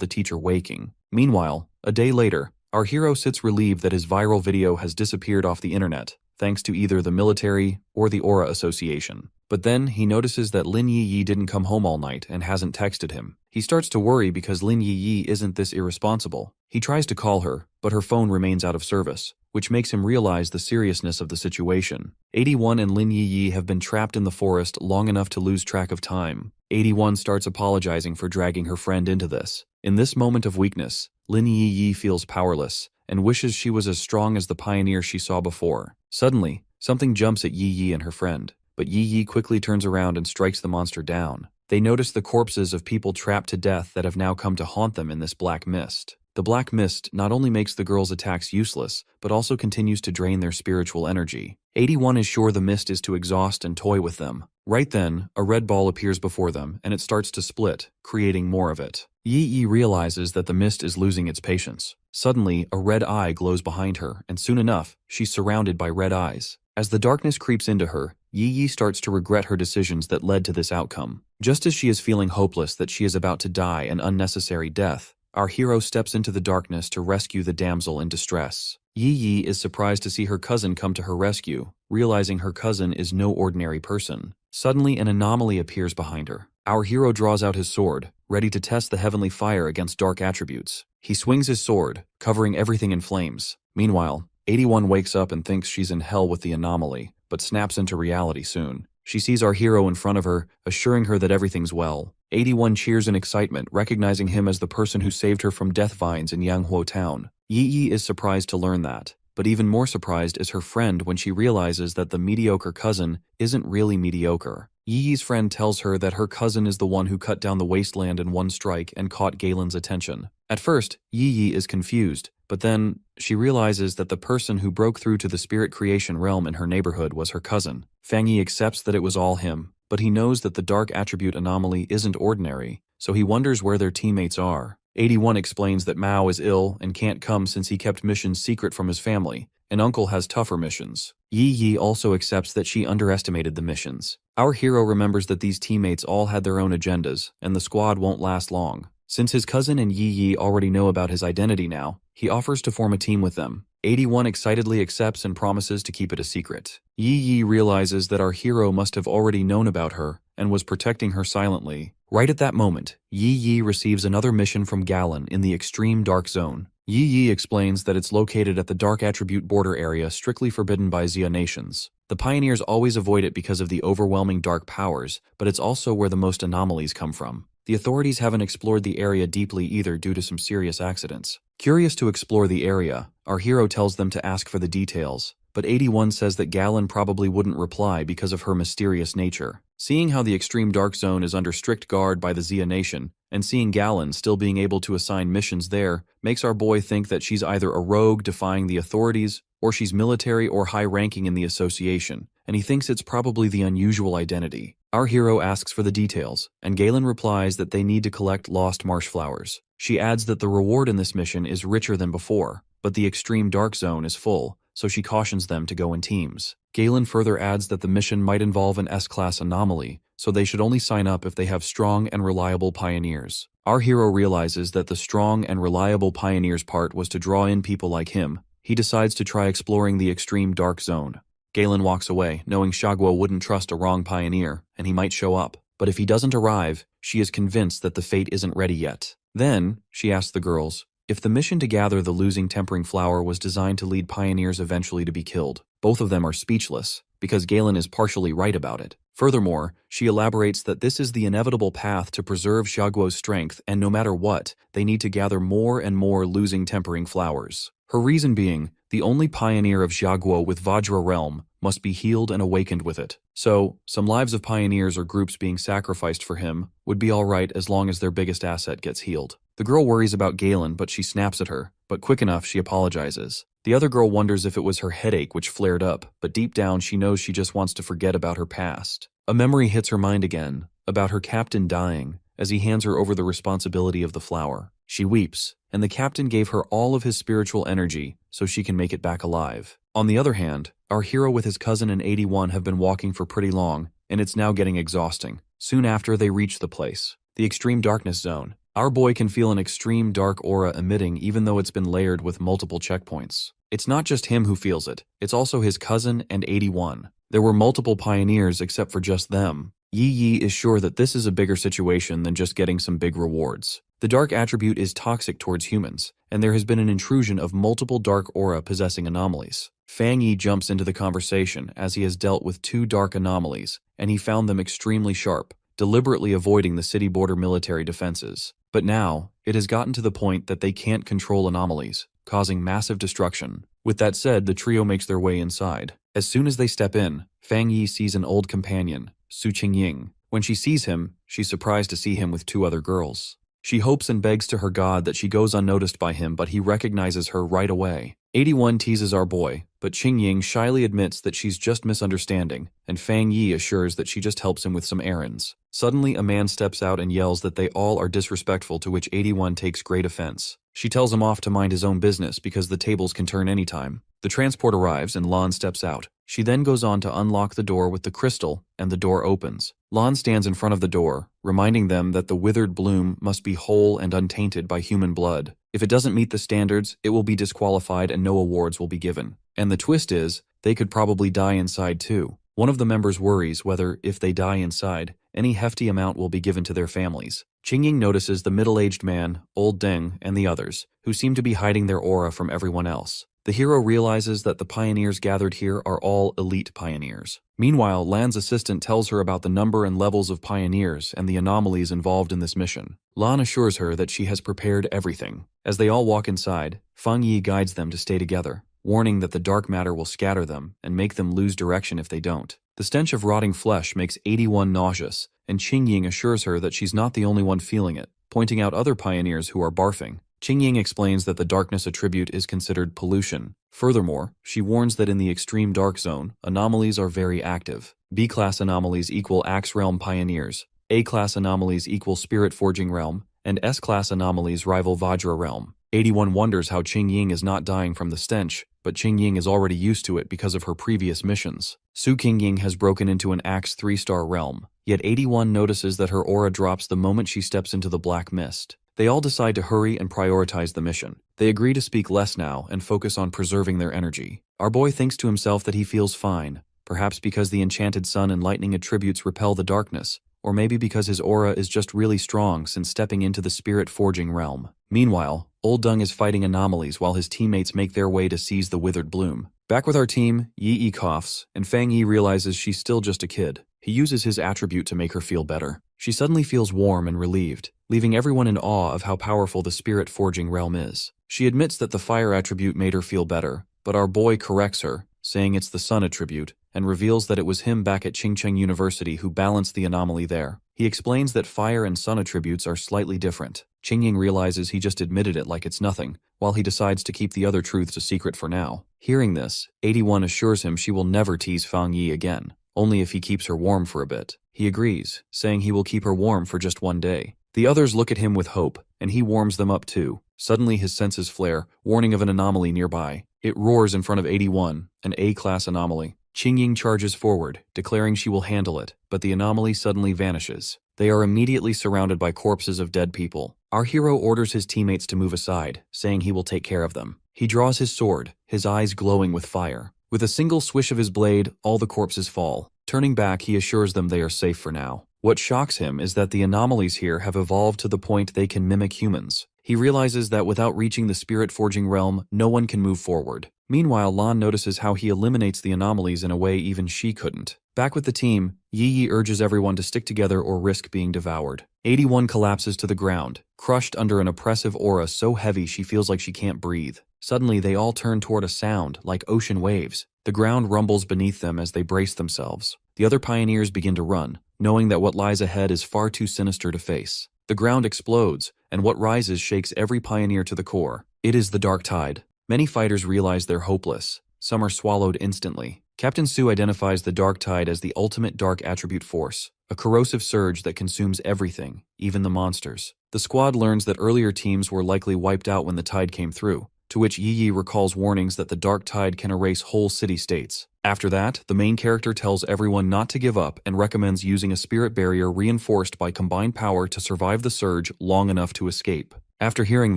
the teacher waking. Meanwhile, a day later, our hero sits relieved that his viral video has disappeared off the internet, thanks to either the military or the Aura Association. But then he notices that Lin Yi Yi didn't come home all night and hasn't texted him. He starts to worry because Lin Yi Yi isn't this irresponsible. He tries to call her, but her phone remains out of service, which makes him realize the seriousness of the situation. 81 and Lin Yi Yi have been trapped in the forest long enough to lose track of time. 81 starts apologizing for dragging her friend into this. In this moment of weakness, Lin Yi Yi feels powerless and wishes she was as strong as the pioneer she saw before. Suddenly, something jumps at Yi Yi and her friend, but Yi Yi quickly turns around and strikes the monster down. They notice the corpses of people trapped to death that have now come to haunt them in this black mist. The black mist not only makes the girls' attacks useless, but also continues to drain their spiritual energy. 81 is sure the mist is to exhaust and toy with them. Right then, a red ball appears before them, and it starts to split, creating more of it. Yi Yi realizes that the mist is losing its patience. Suddenly, a red eye glows behind her, and soon enough, she's surrounded by red eyes. As the darkness creeps into her, Yi Yi starts to regret her decisions that led to this outcome. Just as she is feeling hopeless that she is about to die an unnecessary death, our hero steps into the darkness to rescue the damsel in distress. Yi Yi is surprised to see her cousin come to her rescue, realizing her cousin is no ordinary person. Suddenly, an anomaly appears behind her. Our hero draws out his sword, ready to test the heavenly fire against dark attributes. He swings his sword, covering everything in flames. Meanwhile, 81 wakes up and thinks she's in hell with the anomaly, but snaps into reality soon. She sees our hero in front of her, assuring her that everything's well. 81 cheers in excitement, recognizing him as the person who saved her from death vines in Yanghuo town. Yi Yi is surprised to learn that, but even more surprised is her friend when she realizes that the mediocre cousin isn't really mediocre. Yi Yi's friend tells her that her cousin is the one who cut down the wasteland in one strike and caught Galen's attention. At first, Yi Yi is confused, but then she realizes that the person who broke through to the spirit creation realm in her neighborhood was her cousin. Fang Yi accepts that it was all him, but he knows that the dark attribute anomaly isn't ordinary, so he wonders where their teammates are. 81 explains that Mao is ill and can't come since he kept missions secret from his family, and Uncle has tougher missions. Yi Yi also accepts that she underestimated the missions. Our hero remembers that these teammates all had their own agendas, and the squad won't last long. Since his cousin and Yi Yi already know about his identity now, he offers to form a team with them. 81 excitedly accepts and promises to keep it a secret. Yi Yi realizes that our hero must have already known about her and was protecting her silently. Right at that moment, Yi Yi receives another mission from Galen in the extreme dark zone. Yi Yi explains that it's located at the dark attribute border area strictly forbidden by Xia nations. The pioneers always avoid it because of the overwhelming dark powers, but it's also where the most anomalies come from. The authorities haven't explored the area deeply either due to some serious accidents. Curious to explore the area, our hero tells them to ask for the details, but 81 says that Galen probably wouldn't reply because of her mysterious nature. Seeing how the extreme dark zone is under strict guard by the Xia nation, and seeing Galen still being able to assign missions there, makes our boy think that she's either a rogue defying the authorities, or she's military or high-ranking in the association, and he thinks it's probably the unusual identity. Our hero asks for the details, and Galen replies that they need to collect lost marsh flowers. She adds that the reward in this mission is richer than before, but the extreme dark zone is full, so she cautions them to go in teams. Galen further adds that the mission might involve an S-class anomaly, so they should only sign up if they have strong and reliable pioneers. Our hero realizes that the strong and reliable pioneers part was to draw in people like him. He decides to try exploring the extreme dark zone. Galen walks away, knowing Shagwa wouldn't trust a wrong pioneer, and he might show up. But if he doesn't arrive, she is convinced that the fate isn't ready yet. Then, she asks the girls, If the mission to gather the losing tempering flower was designed to lead pioneers eventually to be killed, both of them are speechless, because Galen is partially right about it. Furthermore, she elaborates that this is the inevitable path to preserve Xiaoguo's strength, and no matter what, they need to gather more and more losing tempering flowers. Her reason being, the only pioneer of Xiaoguo with Vajra realm must be healed and awakened with it. So, some lives of pioneers or groups being sacrificed for him would be alright as long as their biggest asset gets healed. The girl worries about Galen, but she snaps at her, but quick enough she apologizes. The other girl wonders if it was her headache which flared up, but deep down she knows she just wants to forget about her past. A memory hits her mind again, about her captain dying, as he hands her over the responsibility of the flower. She weeps, and the captain gave her all of his spiritual energy so she can make it back alive. On the other hand, our hero with his cousin and 81 have been walking for pretty long, and it's now getting exhausting. Soon after, they reach the place, the extreme darkness zone. Our boy can feel an extreme dark aura emitting even though it's been layered with multiple checkpoints. It's not just him who feels it, it's also his cousin and 81. There were multiple pioneers except for just them. Yi is sure that this is a bigger situation than just getting some big rewards. The dark attribute is toxic towards humans, and there has been an intrusion of multiple dark aura possessing anomalies. Fang Yi jumps into the conversation as he has dealt with 2 dark anomalies, and he found them extremely sharp, deliberately avoiding the city border military defenses. But now, it has gotten to the point that they can't control anomalies, causing massive destruction. With that said, the trio makes their way inside. As soon as they step in, Fang Yi sees an old companion, Su Qingying. When she sees him, she's surprised to see him with 2 other girls. She hopes and begs to her god that she goes unnoticed by him, but he recognizes her right away. 81 teases our boy, but Qingying shyly admits that she's just misunderstanding, and Fang Yi assures that she just helps him with some errands. Suddenly, a man steps out and yells that they all are disrespectful, to which 81 takes great offense. She tells him off to mind his own business because the tables can turn anytime. The transport arrives and Lan steps out. She then goes on to unlock the door with the crystal, and the door opens. Lan stands in front of the door, reminding them that the withered bloom must be whole and untainted by human blood. If it doesn't meet the standards, it will be disqualified and no awards will be given. And the twist is, they could probably die inside too. One of the members worries whether, if they die inside, any hefty amount will be given to their families. Qingying notices the middle-aged man, Old Deng, and the others, who seem to be hiding their aura from everyone else. The hero realizes that the pioneers gathered here are all elite pioneers. Meanwhile, Lan's assistant tells her about the number and levels of pioneers and the anomalies involved in this mission. Lan assures her that she has prepared everything. As they all walk inside, Fang Yi guides them to stay together, warning that the dark matter will scatter them and make them lose direction if they don't. The stench of rotting flesh makes 81 nauseous, and Qingying assures her that she's not the only one feeling it, pointing out other pioneers who are barfing. Qingying explains that the darkness attribute is considered pollution. Furthermore, she warns that in the extreme dark zone, anomalies are very active. B-class anomalies equal Axe Realm pioneers, A-class anomalies equal Spirit Forging Realm, and S-class anomalies rival Vajra Realm. 81 wonders how Qingying is not dying from the stench, but Qingying is already used to it because of her previous missions. Su Qingying has broken into an Axe 3-star realm, yet 81 notices that her aura drops the moment she steps into the black mist. They all decide to hurry and prioritize the mission. They agree to speak less now and focus on preserving their energy. Our boy thinks to himself that he feels fine, perhaps because the enchanted sun and lightning attributes repel the darkness, or maybe because his aura is just really strong since stepping into the spirit forging realm. Meanwhile, Old Dung is fighting anomalies while his teammates make their way to seize the withered bloom. Back with our team, Yi coughs, and Fang Yi realizes she's still just a kid. He uses his attribute to make her feel better. She suddenly feels warm and relieved, leaving everyone in awe of how powerful the spirit forging realm is. She admits that the fire attribute made her feel better, but our boy corrects her, saying it's the sun attribute, and reveals that it was him back at Qingcheng University who balanced the anomaly there. He explains that fire and sun attributes are slightly different. Qingying realizes he just admitted it like it's nothing, while he decides to keep the other truths a secret for now. Hearing this, 81 assures him she will never tease Fang Yi again, only if he keeps her warm for a bit. He agrees, saying he will keep her warm for just one day. The others look at him with hope, and he warms them up too. Suddenly his senses flare, warning of an anomaly nearby. It roars in front of 81, an A-class anomaly. Qingying charges forward, declaring she will handle it, but the anomaly suddenly vanishes. They are immediately surrounded by corpses of dead people. Our hero orders his teammates to move aside, saying he will take care of them. He draws his sword, his eyes glowing with fire. With a single swish of his blade, all the corpses fall. Turning back, he assures them they are safe for now. What shocks him is that the anomalies here have evolved to the point they can mimic humans. He realizes that without reaching the spirit forging realm, no one can move forward. Meanwhile, Lan notices how he eliminates the anomalies in a way even she couldn't. Back with the team, Yi urges everyone to stick together or risk being devoured. 81 collapses to the ground, crushed under an oppressive aura so heavy she feels like she can't breathe. Suddenly, they all turn toward a sound, like ocean waves. The ground rumbles beneath them as they brace themselves. The other pioneers begin to run, knowing that what lies ahead is far too sinister to face. The ground explodes, and what rises shakes every pioneer to the core. It is the dark tide. Many fighters realize they're hopeless. Some are swallowed instantly. Captain Su identifies the dark tide as the ultimate dark attribute force, a corrosive surge that consumes everything, even the monsters. The squad learns that earlier teams were likely wiped out when the tide came through, to which Yi recalls warnings that the dark tide can erase whole city-states. After that, the main character tells everyone not to give up and recommends using a spirit barrier reinforced by combined power to survive the surge long enough to escape. After hearing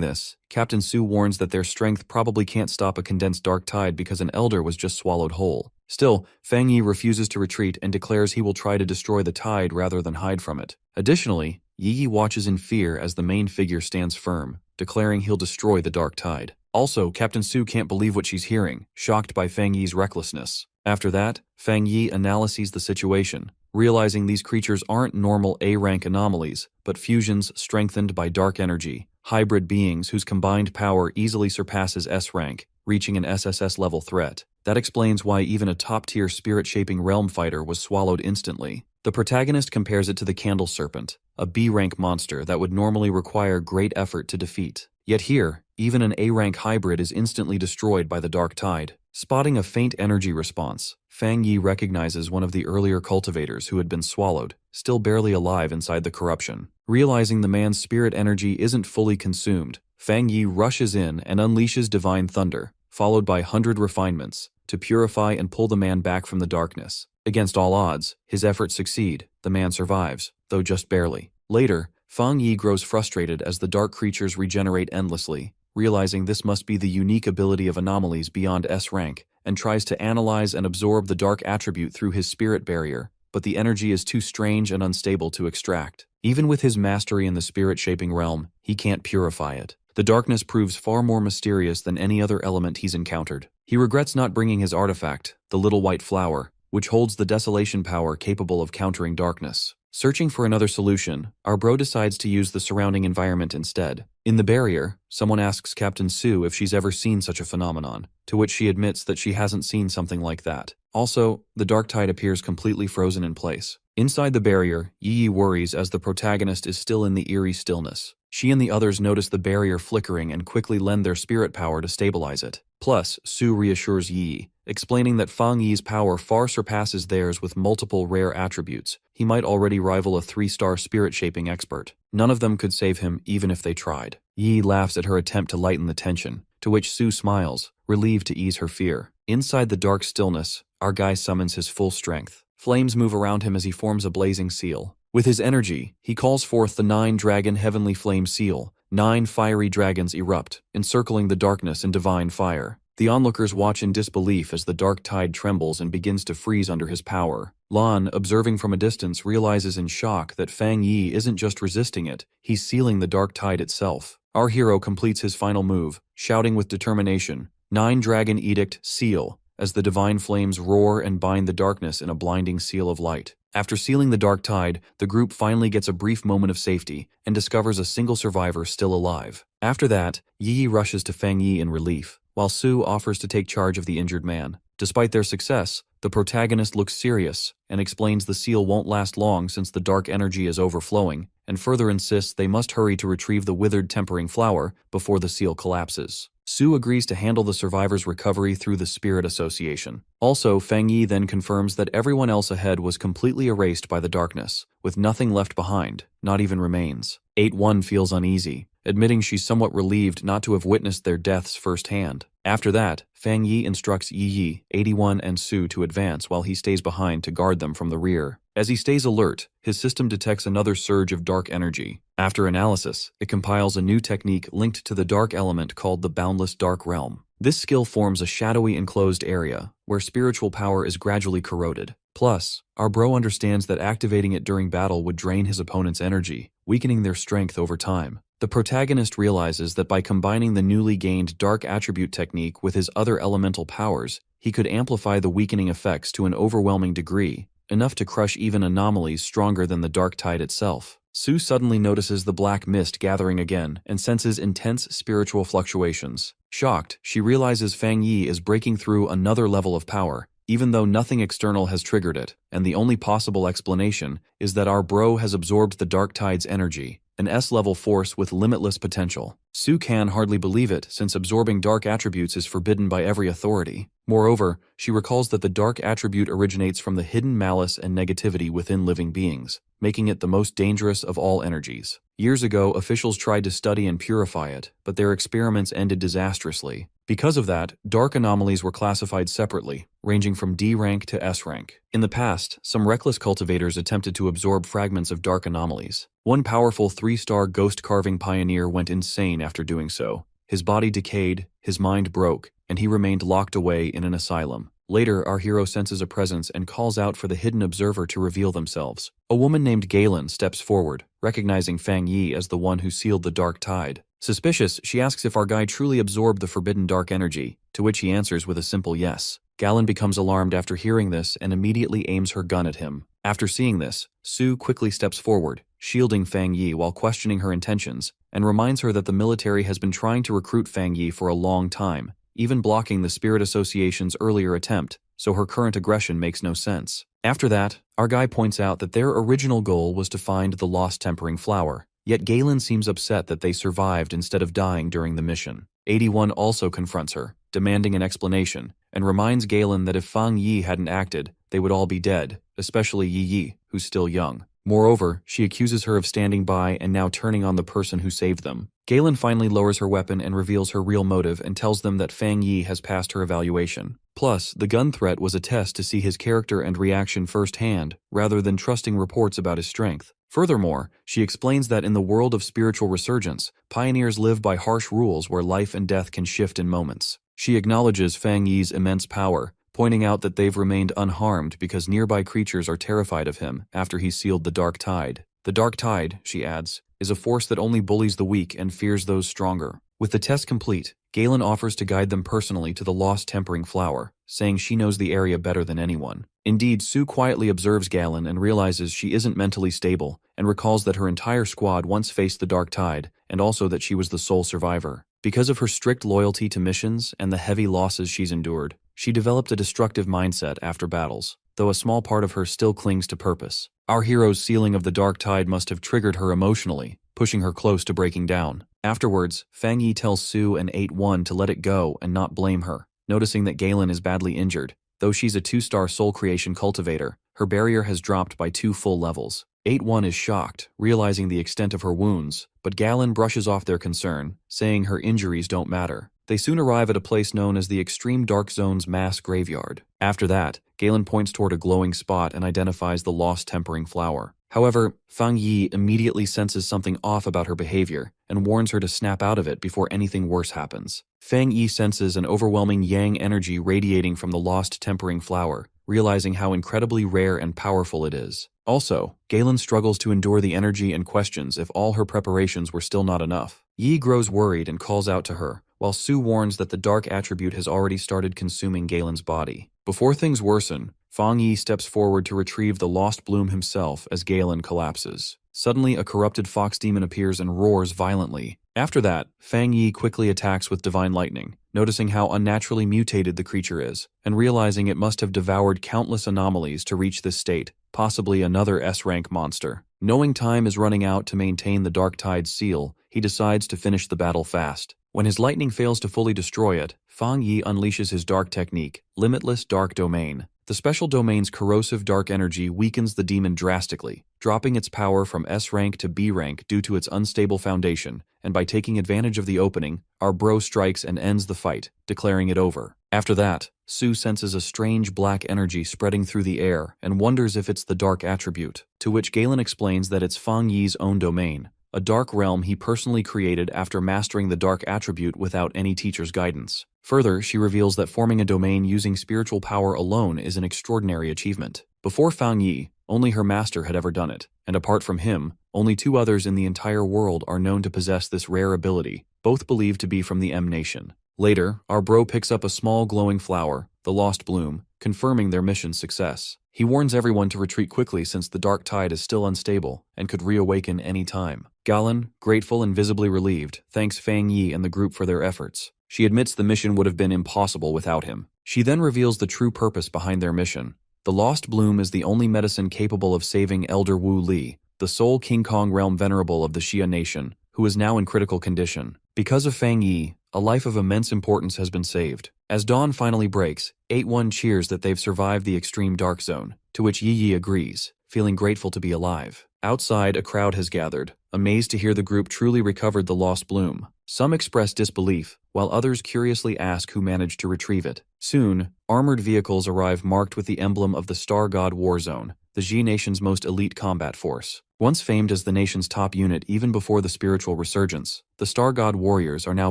this, Captain Su warns that their strength probably can't stop a condensed dark tide because an elder was just swallowed whole. Still, Fang Yi refuses to retreat and declares he will try to destroy the tide rather than hide from it. Additionally, Yi watches in fear as the main figure stands firm, declaring he'll destroy the dark tide. Also, Captain Su can't believe what she's hearing, shocked by Fang Yi's recklessness. After that, Fang Yi analyzes the situation, realizing these creatures aren't normal A-rank anomalies, but fusions strengthened by dark energy, hybrid beings whose combined power easily surpasses S-rank, reaching an SSS-level threat. That explains why even a top-tier spirit-shaping realm fighter was swallowed instantly. The protagonist compares it to the Candle Serpent, a B-rank monster that would normally require great effort to defeat. Yet here, even an A-rank hybrid is instantly destroyed by the dark tide. Spotting a faint energy response, Fang Yi recognizes one of the earlier cultivators who had been swallowed, still barely alive inside the corruption. Realizing the man's spirit energy isn't fully consumed, Fang Yi rushes in and unleashes divine thunder, followed by 100 refinements, to purify and pull the man back from the darkness. Against all odds, his efforts succeed. The man survives, though just barely. Later, Fang Yi grows frustrated as the dark creatures regenerate endlessly, realizing this must be the unique ability of anomalies beyond S-rank, and tries to analyze and absorb the dark attribute through his spirit barrier, but the energy is too strange and unstable to extract. Even with his mastery in the spirit-shaping realm, he can't purify it. The darkness proves far more mysterious than any other element he's encountered. He regrets not bringing his artifact, the little white flower, which holds the desolation power capable of countering darkness. Searching for another solution, our bro decides to use the surrounding environment instead. In the barrier, someone asks Captain Su if she's ever seen such a phenomenon, to which she admits that she hasn't seen something like that. Also, the dark tide appears completely frozen in place. Inside the barrier, Yi worries as the protagonist is still in the eerie stillness. She and the others notice the barrier flickering and quickly lend their spirit power to stabilize it. Plus, Su reassures Yi, explaining that Fang Yi's power far surpasses theirs with multiple rare attributes. He might already rival a 3-star spirit-shaping expert. None of them could save him even if they tried. Yi laughs at her attempt to lighten the tension, to which Su smiles, relieved to ease her fear. Inside the dark stillness, our guy summons his full strength. Flames move around him as he forms a blazing seal. With his energy, he calls forth the 9-dragon heavenly flame seal. 9 fiery dragons erupt, encircling the darkness in divine fire. The onlookers watch in disbelief as the dark tide trembles and begins to freeze under his power. Lan, observing from a distance, realizes in shock that Fang Yi isn't just resisting it, he's sealing the dark tide itself. Our hero completes his final move, shouting with determination, 9-dragon edict seal, as the divine flames roar and bind the darkness in a blinding seal of light. After sealing the dark tide, the group finally gets a brief moment of safety and discovers a single survivor still alive. After that, Yi rushes to Fang Yi in relief, while Su offers to take charge of the injured man. Despite their success, the protagonist looks serious and explains the seal won't last long since the dark energy is overflowing, and further insists they must hurry to retrieve the withered tempering flower before the seal collapses. Su agrees to handle the survivor's recovery through the Spirit Association. Also, Fang Yi then confirms that everyone else ahead was completely erased by the darkness, with nothing left behind, not even remains. 8-1 feels uneasy, admitting she's somewhat relieved not to have witnessed their deaths firsthand. After that, Fang Yi instructs Yi, 81, and Su to advance while he stays behind to guard them from the rear. As he stays alert, his system detects another surge of dark energy. After analysis, it compiles a new technique linked to the dark element called the Boundless Dark Realm. This skill forms a shadowy enclosed area, where spiritual power is gradually corroded. Plus, our bro understands that activating it during battle would drain his opponent's energy, weakening their strength over time. The protagonist realizes that by combining the newly gained dark attribute technique with his other elemental powers, he could amplify the weakening effects to an overwhelming degree, enough to crush even anomalies stronger than the dark tide itself. Sue suddenly notices the black mist gathering again and senses intense spiritual fluctuations. Shocked, she realizes Fang Yi is breaking through another level of power, even though nothing external has triggered it, and the only possible explanation is that our bro has absorbed the dark tide's energy, an S-level force with limitless potential. Sue can hardly believe it, since absorbing dark attributes is forbidden by every authority. Moreover, she recalls that the dark attribute originates from the hidden malice and negativity within living beings, making it the most dangerous of all energies. Years ago, officials tried to study and purify it, but their experiments ended disastrously. Because of that, dark anomalies were classified separately, ranging from D rank to S rank. In the past, some reckless cultivators attempted to absorb fragments of dark anomalies. One powerful 3-star ghost carving pioneer went insane after doing so. His body decayed, his mind broke, and he remained locked away in an asylum. Later, our hero senses a presence and calls out for the hidden observer to reveal themselves. A woman named Galen steps forward, recognizing Fang Yi as the one who sealed the dark tide. Suspicious, she asks if our guy truly absorbed the forbidden dark energy, to which he answers with a simple yes. Galen becomes alarmed after hearing this and immediately aims her gun at him. After seeing this, Sue quickly steps forward, shielding Fang Yi while questioning her intentions, and reminds her that the military has been trying to recruit Fang Yi for a long time, even blocking the Spirit Association's earlier attempt, so her current aggression makes no sense. After that, our guy points out that their original goal was to find the lost tempering flower, yet Galen seems upset that they survived instead of dying during the mission. 81 also confronts her, demanding an explanation, and reminds Galen that if Fang Yi hadn't acted, they would all be dead, especially Yi, who's still young. Moreover, she accuses her of standing by and now turning on the person who saved them. Galen finally lowers her weapon and reveals her real motive and tells them that Fang Yi has passed her evaluation. Plus, the gun threat was a test to see his character and reaction firsthand, rather than trusting reports about his strength. Furthermore, she explains that in the world of spiritual resurgence, pioneers live by harsh rules where life and death can shift in moments. She acknowledges Fang Yi's immense power, pointing out that they've remained unharmed because nearby creatures are terrified of him after he sealed the dark tide. The dark tide, she adds, is a force that only bullies the weak and fears those stronger. With the test complete, Galen offers to guide them personally to the lost tempering flower, saying she knows the area better than anyone. Indeed, Sue quietly observes Galen and realizes she isn't mentally stable, and recalls that her entire squad once faced the dark tide, and also that she was the sole survivor. Because of her strict loyalty to missions and the heavy losses she's endured, she developed a destructive mindset after battles, though a small part of her still clings to purpose. Our hero's sealing of the dark tide must have triggered her emotionally, pushing her close to breaking down. Afterwards, Fang Yi tells Sue and 81 to let it go and not blame her. Noticing that Galen is badly injured, though she's a 2-star soul creation cultivator, her barrier has dropped by 2 full levels. 81 is shocked, realizing the extent of her wounds, but Galen brushes off their concern, saying her injuries don't matter. They soon arrive at a place known as the Extreme Dark Zone's mass graveyard. After that, Galen points toward a glowing spot and identifies the lost tempering flower. However, Fang Yi immediately senses something off about her behavior and warns her to snap out of it before anything worse happens. Fang Yi senses an overwhelming yang energy radiating from the lost tempering flower, realizing how incredibly rare and powerful it is. Also, Galen struggles to endure the energy and questions if all her preparations were still not enough. Yi grows worried and calls out to her, while Sue warns that the dark attribute has already started consuming Galen's body. Before things worsen, Fang Yi steps forward to retrieve the lost bloom himself as Galen collapses. Suddenly, a corrupted fox demon appears and roars violently. After that, Fang Yi quickly attacks with divine lightning, noticing how unnaturally mutated the creature is, and realizing it must have devoured countless anomalies to reach this state, possibly another S-rank monster. Knowing time is running out to maintain the Dark Tide's seal, he decides to finish the battle fast. When his lightning fails to fully destroy it, Fang Yi unleashes his dark technique, Limitless Dark Domain. The special domain's corrosive dark energy weakens the demon drastically, dropping its power from S rank to B rank due to its unstable foundation, and by taking advantage of the opening, our bro strikes and ends the fight, declaring it over. After that, Sue senses a strange black energy spreading through the air and wonders if it's the dark attribute, to which Galen explains that it's Fang Yi's own domain, a dark realm he personally created after mastering the dark attribute without any teacher's guidance. Further, she reveals that forming a domain using spiritual power alone is an extraordinary achievement. Before Fang Yi, only her master had ever done it, and apart from him, Only 2 others in the entire world are known to possess this rare ability, both believed to be from the M Nation. Later, our bro picks up a small glowing flower, the Lost Bloom, confirming their mission's success. He warns everyone to retreat quickly since the dark tide is still unstable and could reawaken any time. Galen, grateful and visibly relieved, thanks Fang Yi and the group for their efforts. She admits the mission would have been impossible without him. She then reveals the true purpose behind their mission. The Lost Bloom is the only medicine capable of saving Elder Wu Li, the sole King Kong realm venerable of the Xia Nation, who is now in critical condition. Because of Fang Yi, a life of immense importance has been saved. As dawn finally breaks, 8-1 cheers that they've survived the extreme dark zone, to which Yi Yi agrees, feeling grateful to be alive. Outside, a crowd has gathered, amazed to hear the group truly recovered the Lost Bloom. Some express disbelief, while others curiously ask who managed to retrieve it. Soon, armored vehicles arrive marked with the emblem of the Star God War Zone, the Xi Nation's most elite combat force. Once famed as the nation's top unit even before the spiritual resurgence, the Star God warriors are now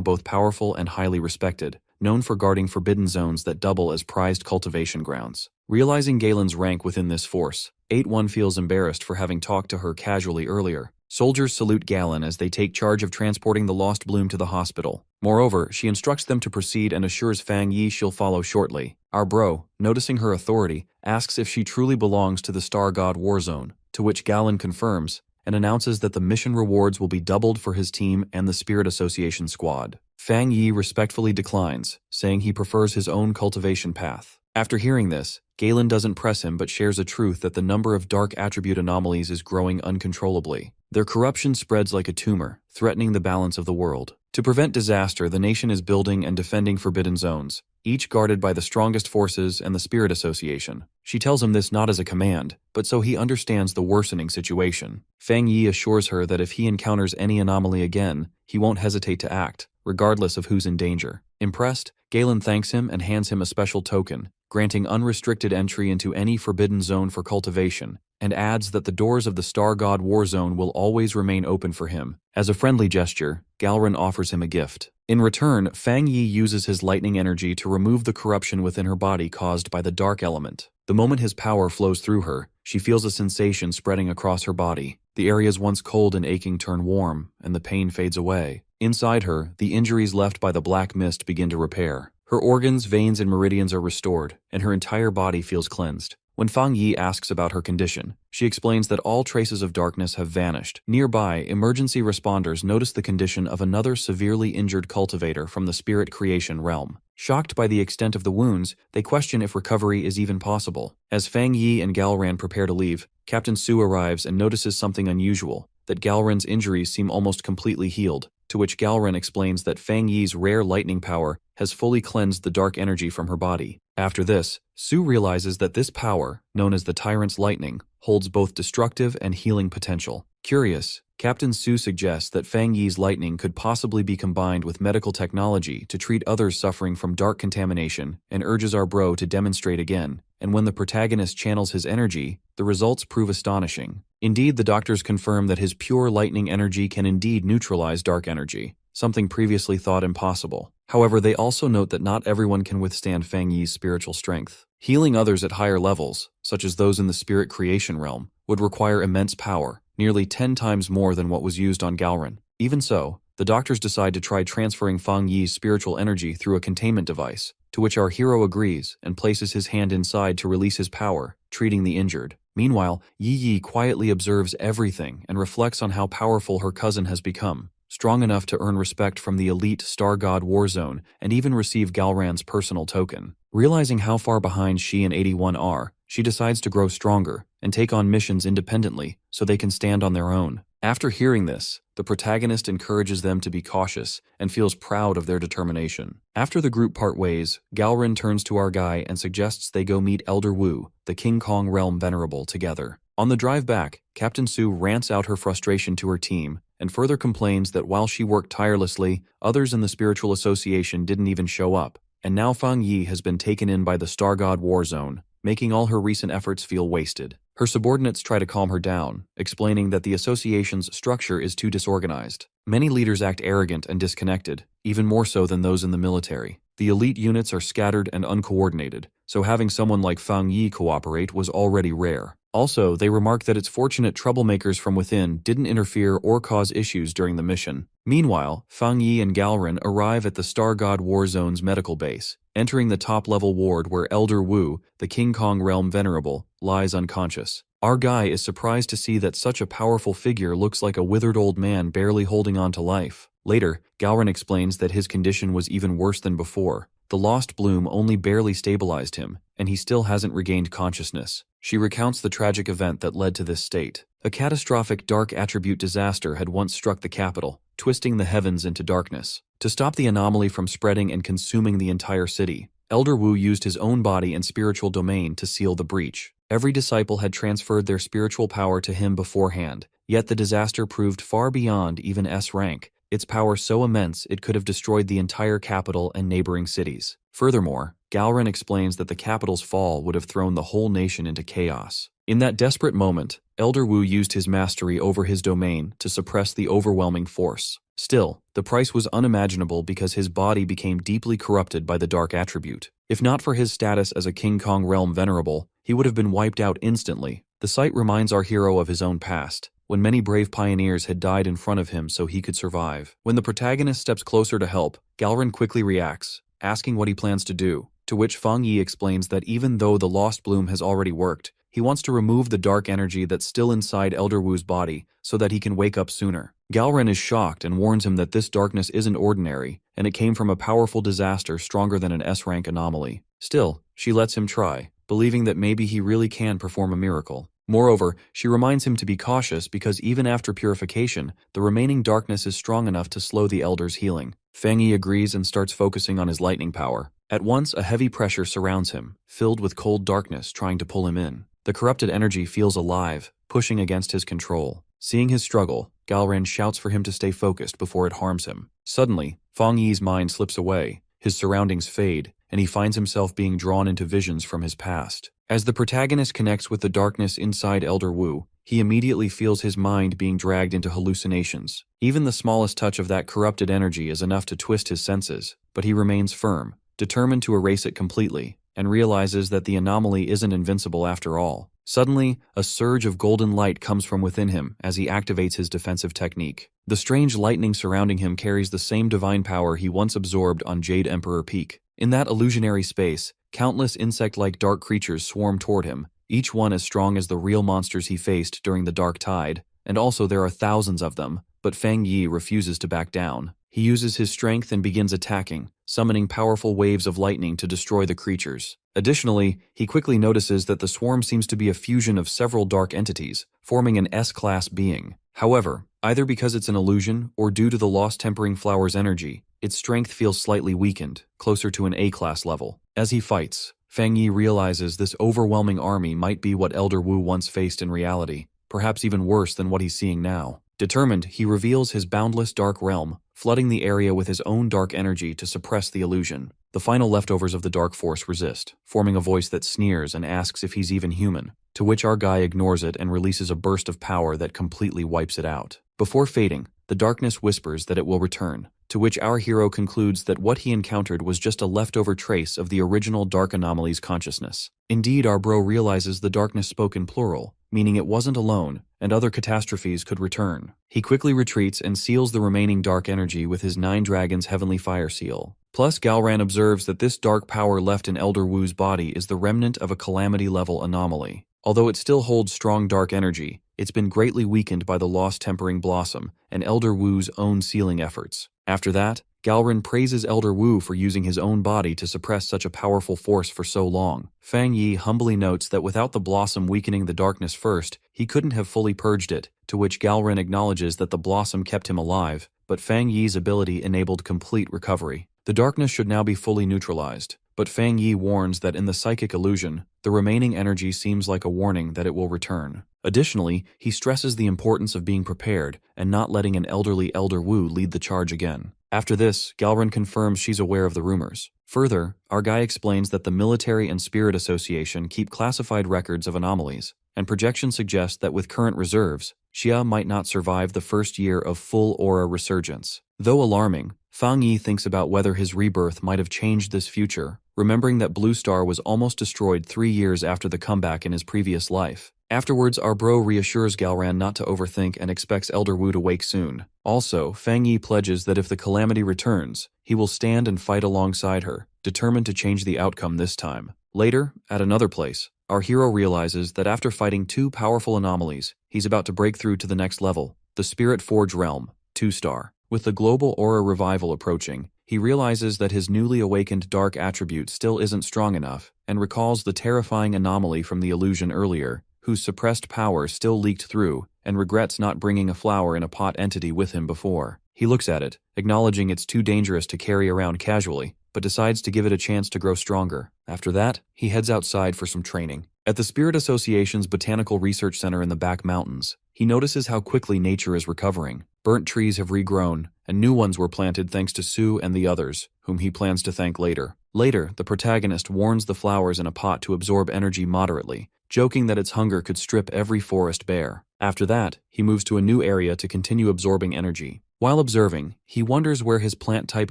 both powerful and highly respected, known for guarding forbidden zones that double as prized cultivation grounds. Realizing Galen's rank within this force, 8-1 feels embarrassed for having talked to her casually earlier. Soldiers salute Galen as they take charge of transporting the Lost Bloom to the hospital. Moreover, she instructs them to proceed and assures Fang Yi she'll follow shortly. Our bro, noticing her authority, asks if she truly belongs to the Star God War Zone, to which Galen confirms and announces that the mission rewards will be doubled for his team and the Spirit Association squad. Fang Yi respectfully declines, saying he prefers his own cultivation path. After hearing this, Galen doesn't press him but shares a truth that the number of dark attribute anomalies is growing uncontrollably. Their corruption spreads like a tumor, threatening the balance of the world. To prevent disaster, the nation is building and defending forbidden zones, each guarded by the strongest forces and the Spirit Association. She tells him this not as a command, but so he understands the worsening situation. Fang Yi assures her that if he encounters any anomaly again, he won't hesitate to act, regardless of who's in danger. Impressed, Galen thanks him and hands him a special token, granting unrestricted entry into any forbidden zone for cultivation, and adds that the doors of the Star God War Zone will always remain open for him. As a friendly gesture, Galran offers him a gift. In return, Fang Yi uses his lightning energy to remove the corruption within her body caused by the dark element. The moment his power flows through her, she feels a sensation spreading across her body. The areas once cold and aching turn warm, and the pain fades away. Inside her, the injuries left by the black mist begin to repair. Her organs, veins, and meridians are restored, and her entire body feels cleansed. When Fang Yi asks about her condition, she explains that all traces of darkness have vanished. Nearby, emergency responders notice the condition of another severely injured cultivator from the spirit creation realm. Shocked by the extent of the wounds, they question if recovery is even possible. As Fang Yi and Galran prepare to leave, Captain Su arrives and notices something unusual, that Galran's injuries seem almost completely healed, to which Galran explains that Fang Yi's rare lightning power has fully cleansed the dark energy from her body. After this, Su realizes that this power, known as the Tyrant's Lightning, holds both destructive and healing potential. Curious, Captain Su suggests that Fang Yi's lightning could possibly be combined with medical technology to treat others suffering from dark contamination and urges our bro to demonstrate again, and when the protagonist channels his energy, the results prove astonishing. Indeed, the doctors confirm that his pure lightning energy can indeed neutralize dark energy, something previously thought impossible. However, they also note that not everyone can withstand Fang Yi's spiritual strength. Healing others at higher levels, such as those in the spirit creation realm, would require immense power, nearly 10 times more than what was used on Galran. Even so, the doctors decide to try transferring Fang Yi's spiritual energy through a containment device, to which our hero agrees and places his hand inside to release his power, treating the injured. Meanwhile, Yi Yi quietly observes everything and reflects on how powerful her cousin has become, strong enough to earn respect from the elite Star God War Zone and even receive Galran's personal token. Realizing how far behind she and 81 are, she decides to grow stronger and take on missions independently so they can stand on their own. After hearing this, the protagonist encourages them to be cautious and feels proud of their determination. After the group part ways, Galran turns to our guy and suggests they go meet Elder Wu, the King Kong realm venerable, together. On the drive back, Captain Su rants out her frustration to her team and further complains that while she worked tirelessly, others in the Spiritual Association didn't even show up, and now Fang Yi has been taken in by the Star God War Zone, making all her recent efforts feel wasted. Her subordinates try to calm her down, explaining that the association's structure is too disorganized. Many leaders act arrogant and disconnected, even more so than those in the military. The elite units are scattered and uncoordinated, so having someone like Fang Yi cooperate was already rare. Also, they remark that it's fortunate troublemakers from within didn't interfere or cause issues during the mission. Meanwhile, Fang Yi and Galrin arrive at the Star God Warzone's medical base, entering the top-level ward where Elder Wu, the King Kong Realm Venerable, lies unconscious. Our guy is surprised to see that such a powerful figure looks like a withered old man barely holding on to life. Later, Galrin explains that his condition was even worse than before. The lost bloom only barely stabilized him, and he still hasn't regained consciousness. She recounts the tragic event that led to this state. A catastrophic dark attribute disaster had once struck the capital, twisting the heavens into darkness. To stop the anomaly from spreading and consuming the entire city, Elder Wu used his own body and spiritual domain to seal the breach. Every disciple had transferred their spiritual power to him beforehand, yet the disaster proved far beyond even S rank, its power so immense it could have destroyed the entire capital and neighboring cities. Furthermore, Galrin explains that the capital's fall would have thrown the whole nation into chaos. In that desperate moment, Elder Wu used his mastery over his domain to suppress the overwhelming force. Still, the price was unimaginable because his body became deeply corrupted by the dark attribute. If not for his status as a King Kong Realm Venerable, he would have been wiped out instantly. The sight reminds our hero of his own past, when many brave pioneers had died in front of him so he could survive. When the protagonist steps closer to help, Galrin quickly reacts, asking what he plans to do, to which Fang Yi explains that even though the Lost Bloom has already worked, he wants to remove the dark energy that's still inside Elder Wu's body so that he can wake up sooner. Galrin is shocked and warns him that this darkness isn't ordinary, and it came from a powerful disaster stronger than an S-rank anomaly. Still, she lets him try, believing that maybe he really can perform a miracle. Moreover, she reminds him to be cautious because even after purification, the remaining darkness is strong enough to slow the Elder's healing. Fang Yi agrees and starts focusing on his lightning power. At once, a heavy pressure surrounds him, filled with cold darkness trying to pull him in. The corrupted energy feels alive, pushing against his control. Seeing his struggle, Galrin shouts for him to stay focused before it harms him. Suddenly, Fang Yi's mind slips away, his surroundings fade, and he finds himself being drawn into visions from his past. As the protagonist connects with the darkness inside Elder Wu, he immediately feels his mind being dragged into hallucinations. Even the smallest touch of that corrupted energy is enough to twist his senses, but he remains firm, determined to erase it completely, and realizes that the anomaly isn't invincible after all. Suddenly, a surge of golden light comes from within him as he activates his defensive technique. The strange lightning surrounding him carries the same divine power he once absorbed on Jade Emperor Peak. In that illusionary space, countless insect-like dark creatures swarm toward him, each one as strong as the real monsters he faced during the Dark Tide, and also there are thousands of them, but Fang Yi refuses to back down. He uses his strength and begins attacking, summoning powerful waves of lightning to destroy the creatures. Additionally, he quickly notices that the swarm seems to be a fusion of several dark entities, forming an S-class being. However, either because it's an illusion or due to the Lost Tempering Flower's energy, its strength feels slightly weakened, closer to an A-class level. As he fights, Fang Yi realizes this overwhelming army might be what Elder Wu once faced in reality, perhaps even worse than what he's seeing now. Determined, he reveals his boundless dark realm, flooding the area with his own dark energy to suppress the illusion. The final leftovers of the dark force resist, forming a voice that sneers and asks if he's even human, to which our guy ignores it and releases a burst of power that completely wipes it out. Before fading, the darkness whispers that it will return, to which our hero concludes that what he encountered was just a leftover trace of the original Dark Anomalies consciousness. Indeed, our bro realizes the darkness spoke in plural, meaning it wasn't alone, and other catastrophes could return. He quickly retreats and seals the remaining dark energy with his 9 Dragons Heavenly Fire Seal. Plus, Galran observes that this dark power left in Elder Wu's body is the remnant of a calamity-level anomaly. Although it still holds strong dark energy, it's been greatly weakened by the Lost Tempering Blossom and Elder Wu's own sealing efforts. After that, Galrin praises Elder Wu for using his own body to suppress such a powerful force for so long. Fang Yi humbly notes that without the blossom weakening the darkness first, he couldn't have fully purged it, to which Galrin acknowledges that the blossom kept him alive, but Fang Yi's ability enabled complete recovery. The darkness should now be fully neutralized, but Fang Yi warns that in the psychic illusion, the remaining energy seems like a warning that it will return. Additionally, he stresses the importance of being prepared and not letting an elderly Elder Wu lead the charge again. After this, Galrin confirms she's aware of the rumors. Further, our guy explains that the Military and Spirit Association keep classified records of anomalies, and projections suggest that with current reserves, Xia might not survive the first year of full aura resurgence. Though alarming, Fang Yi thinks about whether his rebirth might have changed this future, remembering that Blue Star was almost destroyed 3 years after the comeback in his previous life. Afterwards, our bro reassures Galran not to overthink and expects Elder Wu to wake soon. Also, Fang Yi pledges that if the calamity returns, he will stand and fight alongside her, determined to change the outcome this time. Later, at another place, our hero realizes that after fighting 2 powerful anomalies, he's about to break through to the next level, the Spirit Forge Realm, 2-star. With the global aura revival approaching, he realizes that his newly awakened dark attribute still isn't strong enough, and recalls the terrifying anomaly from the illusion earlier, whose suppressed power still leaked through, and regrets not bringing a flower in a pot entity with him before. He looks at it, acknowledging it's too dangerous to carry around casually, but decides to give it a chance to grow stronger. After that, he heads outside for some training. At the Spirit Association's Botanical Research Center in the back mountains, he notices how quickly nature is recovering. Burnt trees have regrown, and new ones were planted thanks to Sue and the others, whom he plans to thank later. Later, the protagonist warns the flowers in a pot to absorb energy moderately, joking that its hunger could strip every forest bare. After that, he moves to a new area to continue absorbing energy. While observing, he wonders where his plant-type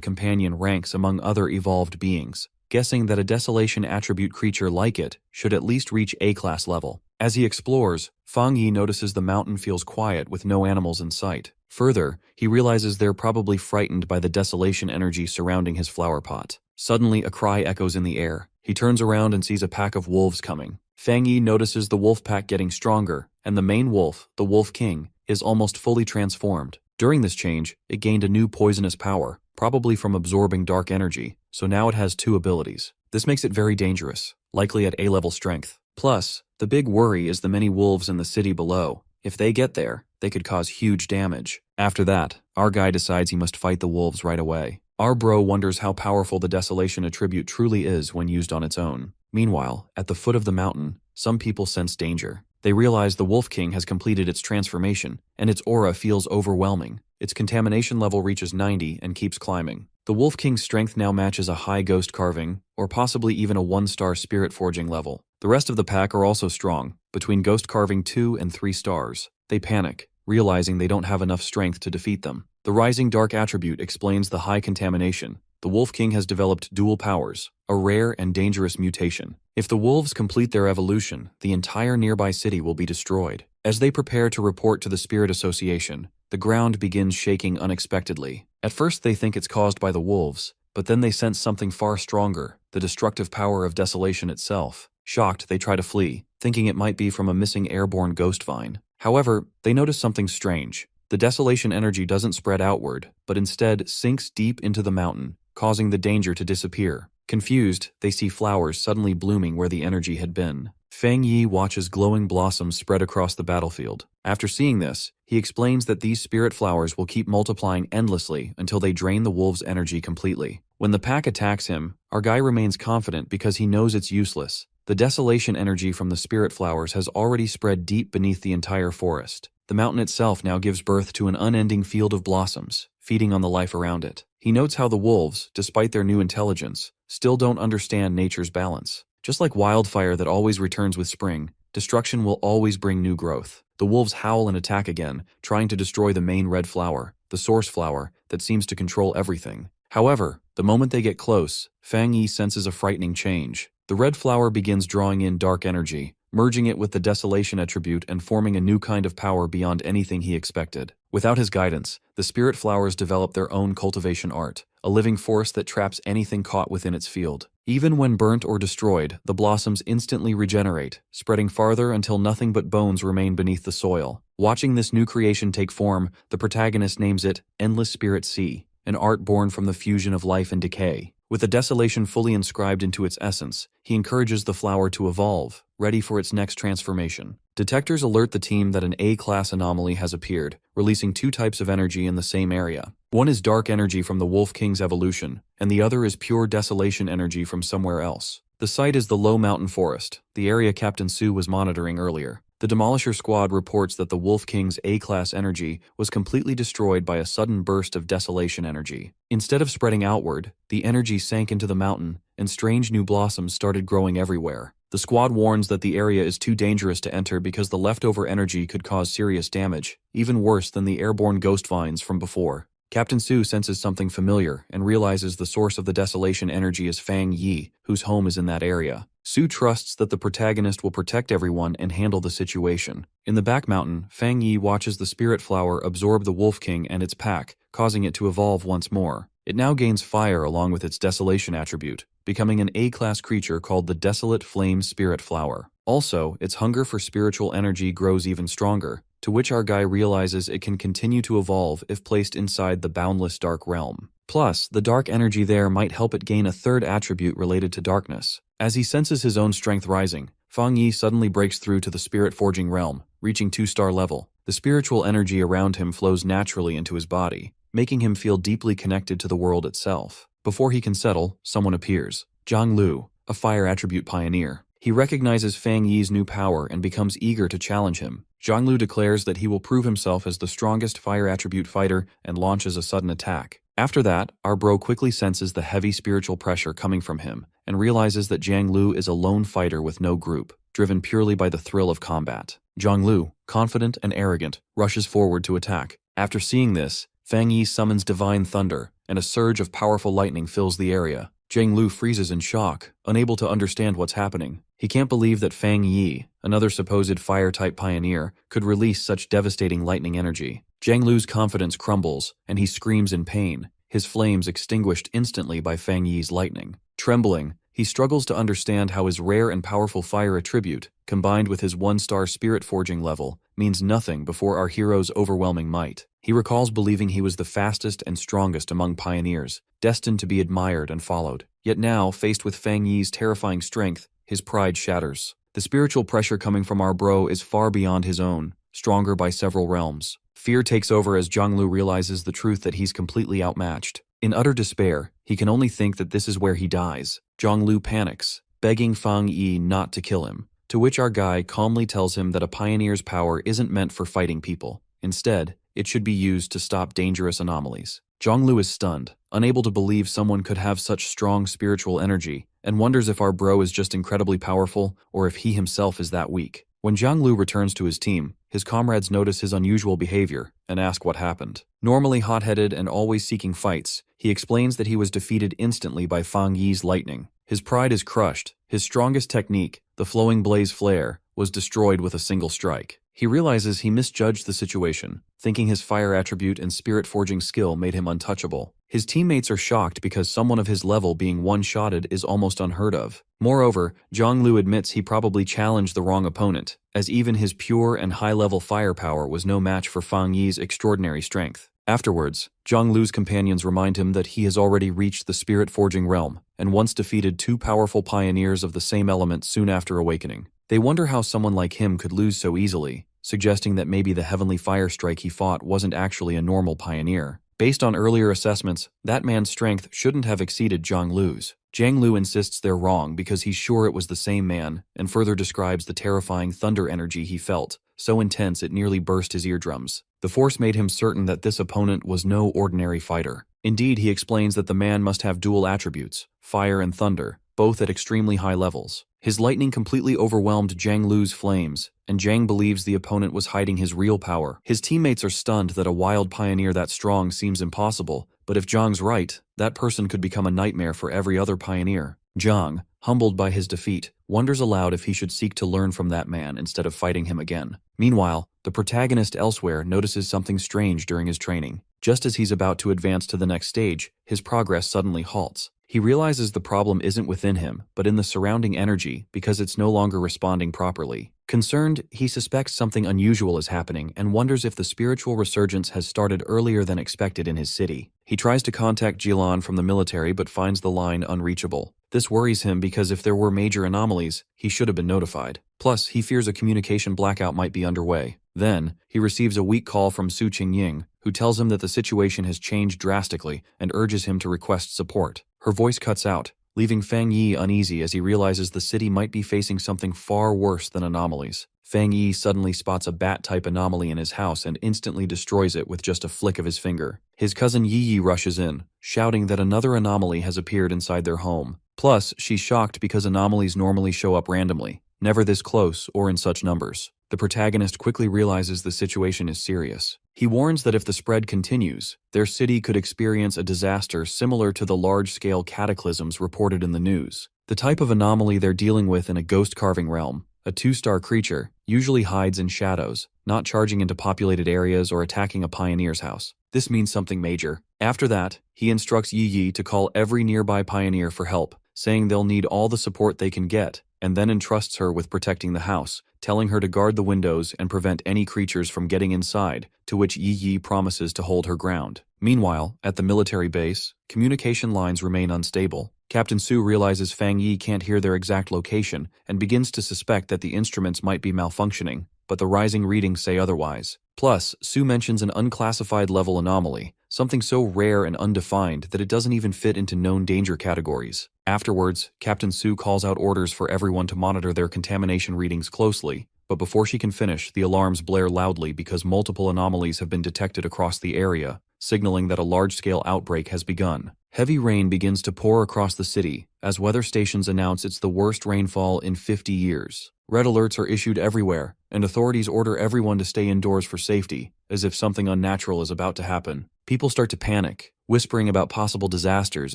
companion ranks among other evolved beings, guessing that a desolation attribute creature like it should at least reach A-class level. As he explores, Fang Yi notices the mountain feels quiet with no animals in sight. Further, he realizes they're probably frightened by the desolation energy surrounding his flower pot. Suddenly, a cry echoes in the air. He turns around and sees a pack of wolves coming. Fang Yi notices the wolf pack getting stronger, and the main wolf, the Wolf King, is almost fully transformed. During this change, it gained a new poisonous power, probably from absorbing dark energy, so now it has 2 abilities. This makes it very dangerous, likely at A-level strength. Plus, the big worry is the many wolves in the city below. If they get there, they could cause huge damage. After that, our guy decides he must fight the wolves right away. Our bro wonders how powerful the desolation attribute truly is when used on its own. Meanwhile, at the foot of the mountain, some people sense danger. They realize the Wolf King has completed its transformation, and its aura feels overwhelming. Its contamination level reaches 90 and keeps climbing. The Wolf King's strength now matches a high ghost carving, or possibly even a 1-star spirit forging level. The rest of the pack are also strong, between ghost carving 2 and 3 stars. They panic, realizing they don't have enough strength to defeat them. The rising dark attribute explains the high contamination. The Wolf King has developed dual powers, a rare and dangerous mutation. If the wolves complete their evolution, the entire nearby city will be destroyed. As they prepare to report to the Spirit Association, the ground begins shaking unexpectedly. At first they think it's caused by the wolves, but then they sense something far stronger, the destructive power of desolation itself. Shocked, they try to flee, thinking it might be from a missing airborne ghost vine. However, they notice something strange. The desolation energy doesn't spread outward, but instead sinks deep into the mountain, causing the danger to disappear. Confused, they see flowers suddenly blooming where the energy had been. Fang Yi watches glowing blossoms spread across the battlefield. After seeing this, he explains that these spirit flowers will keep multiplying endlessly until they drain the wolves' energy completely. When the pack attacks him, our guy remains confident because he knows it's useless. The desolation energy from the spirit flowers has already spread deep beneath the entire forest. The mountain itself now gives birth to an unending field of blossoms, feeding on the life around it. He notes how the wolves, despite their new intelligence, still don't understand nature's balance. Just like wildfire that always returns with spring, destruction will always bring new growth. The wolves howl and attack again, trying to destroy the main red flower, the source flower, that seems to control everything. However, the moment they get close, Fang Yi senses a frightening change. The red flower begins drawing in dark energy, merging it with the desolation attribute and forming a new kind of power beyond anything he expected. Without his guidance, the spirit flowers develop their own cultivation art, a living force that traps anything caught within its field. Even when burnt or destroyed, the blossoms instantly regenerate, spreading farther until nothing but bones remain beneath the soil. Watching this new creation take form, the protagonist names it Endless Spirit Sea, an art born from the fusion of life and decay. With the desolation fully inscribed into its essence, he encourages the flower to evolve, ready for its next transformation. Detectors alert the team that an A-class anomaly has appeared, releasing 2 types of energy in the same area. One is dark energy from the Wolf King's evolution, and the other is pure desolation energy from somewhere else. The site is the low mountain forest, the area Captain Sue was monitoring earlier. The Demolisher Squad reports that the Wolf King's A-class energy was completely destroyed by a sudden burst of desolation energy. Instead of spreading outward, the energy sank into the mountain, and strange new blossoms started growing everywhere. The squad warns that the area is too dangerous to enter because the leftover energy could cause serious damage, even worse than the airborne ghost vines from before. Captain Su senses something familiar and realizes the source of the desolation energy is Fang Yi, whose home is in that area. Su trusts that the protagonist will protect everyone and handle the situation. In the back mountain, Fang Yi watches the spirit flower absorb the Wolf King and its pack, causing it to evolve once more. It now gains fire along with its desolation attribute, becoming an A-class creature called the Desolate Flame Spirit Flower. Also, its hunger for spiritual energy grows even stronger, to which our guy realizes it can continue to evolve if placed inside the boundless dark realm. Plus, the dark energy there might help it gain a third attribute related to darkness. As he senses his own strength rising, Fang Yi suddenly breaks through to the spirit forging realm, reaching 2-star level. The spiritual energy around him flows naturally into his body, making him feel deeply connected to the world itself. Before he can settle, someone appears. Zhang Lu, a fire attribute pioneer. He recognizes Fang Yi's new power and becomes eager to challenge him. Zhang Lu declares that he will prove himself as the strongest fire attribute fighter and launches a sudden attack. After that, our bro quickly senses the heavy spiritual pressure coming from him and realizes that Zhang Lu is a lone fighter with no group, driven purely by the thrill of combat. Zhang Lu, confident and arrogant, rushes forward to attack. After seeing this, Fang Yi summons Divine Thunder, and a surge of powerful lightning fills the area. Zhang Lu freezes in shock, unable to understand what's happening. He can't believe that Fang Yi, another supposed fire-type pioneer, could release such devastating lightning energy. Zhang Lu's confidence crumbles, and he screams in pain, his flames extinguished instantly by Fang Yi's lightning. Trembling, he struggles to understand how his rare and powerful fire attribute, combined with his 1-star spirit forging level, means nothing before our hero's overwhelming might. He recalls believing he was the fastest and strongest among pioneers, destined to be admired and followed. Yet now, faced with Fang Yi's terrifying strength, his pride shatters. The spiritual pressure coming from our bro is far beyond his own, stronger by several realms. Fear takes over as Zhang Lu realizes the truth that he's completely outmatched. In utter despair, he can only think that this is where he dies. Zhang Lu panics, begging Fang Yi not to kill him, to which our guy calmly tells him that a pioneer's power isn't meant for fighting people. Instead, it should be used to stop dangerous anomalies. Zhang Lu is stunned, unable to believe someone could have such strong spiritual energy, and wonders if our bro is just incredibly powerful or if he himself is that weak. When Zhang Lu returns to his team, his comrades notice his unusual behavior and ask what happened. Normally hot-headed and always seeking fights, he explains that he was defeated instantly by Fang Yi's lightning. His pride is crushed. His strongest technique, the flowing blaze flare, was destroyed with a single strike. He realizes he misjudged the situation, thinking his fire attribute and spirit forging skill made him untouchable. His teammates are shocked because someone of his level being one-shotted is almost unheard of. Moreover, Zhang Lu admits he probably challenged the wrong opponent, as even his pure and high-level firepower was no match for Fang Yi's extraordinary strength. Afterwards, Zhang Lu's companions remind him that he has already reached the spirit forging realm, and once defeated 2 powerful pioneers of the same element soon after awakening. They wonder how someone like him could lose so easily, suggesting that maybe the heavenly fire strike he fought wasn't actually a normal pioneer. Based on earlier assessments, that man's strength shouldn't have exceeded Zhang Lu's. Zhang Lu insists they're wrong because he's sure it was the same man, and further describes the terrifying thunder energy he felt, so intense it nearly burst his eardrums. The force made him certain that this opponent was no ordinary fighter. Indeed, he explains that the man must have dual attributes, fire and thunder, both at extremely high levels. His lightning completely overwhelmed Zhang Lu's flames, and Zhang believes the opponent was hiding his real power. His teammates are stunned that a wild pioneer that strong seems impossible, but if Zhang's right, that person could become a nightmare for every other pioneer. Zhang, humbled by his defeat, wonders aloud if he should seek to learn from that man instead of fighting him again. Meanwhile, the protagonist elsewhere notices something strange during his training. Just as he's about to advance to the next stage, his progress suddenly halts. He realizes the problem isn't within him, but in the surrounding energy because it's no longer responding properly. Concerned, he suspects something unusual is happening and wonders if the spiritual resurgence has started earlier than expected in his city. He tries to contact Jilan from the military but finds the line unreachable. This worries him because if there were major anomalies, he should have been notified. Plus, he fears a communication blackout might be underway. Then, he receives a weak call from Su Qingying, who tells him that the situation has changed drastically and urges him to request support. Her voice cuts out, leaving Fang Yi uneasy as he realizes the city might be facing something far worse than anomalies. Fang Yi suddenly spots a bat-type anomaly in his house and instantly destroys it with just a flick of his finger. His cousin Yi Yi rushes in, shouting that another anomaly has appeared inside their home. Plus, she's shocked because anomalies normally show up randomly, never this close or in such numbers. the protagonist quickly realizes the situation is serious. He warns that if the spread continues, their city could experience a disaster similar to the large-scale cataclysms reported in the news. The type of anomaly they're dealing with in a ghost-carving realm, a 2-star creature, usually hides in shadows, not charging into populated areas or attacking a pioneer's house. This means something major. After that, he instructs Yi to call every nearby pioneer for help, saying they'll need all the support they can get, and then entrusts her with protecting the house, telling her to guard the windows and prevent any creatures from getting inside, to which Yi promises to hold her ground. Meanwhile, at the military base, communication lines remain unstable. Captain Su realizes Fang Yi can't hear their exact location and begins to suspect that the instruments might be malfunctioning, but the rising readings say otherwise. Plus, Su mentions an unclassified level anomaly, something so rare and undefined that it doesn't even fit into known danger categories. Afterwards, Captain Su calls out orders for everyone to monitor their contamination readings closely, but before she can finish, the alarms blare loudly because multiple anomalies have been detected across the area, signaling that a large-scale outbreak has begun. Heavy rain begins to pour across the city as weather stations announce it's the worst rainfall in 50 years. Red alerts are issued everywhere, and authorities order everyone to stay indoors for safety, as if something unnatural is about to happen. People start to panic, whispering about possible disasters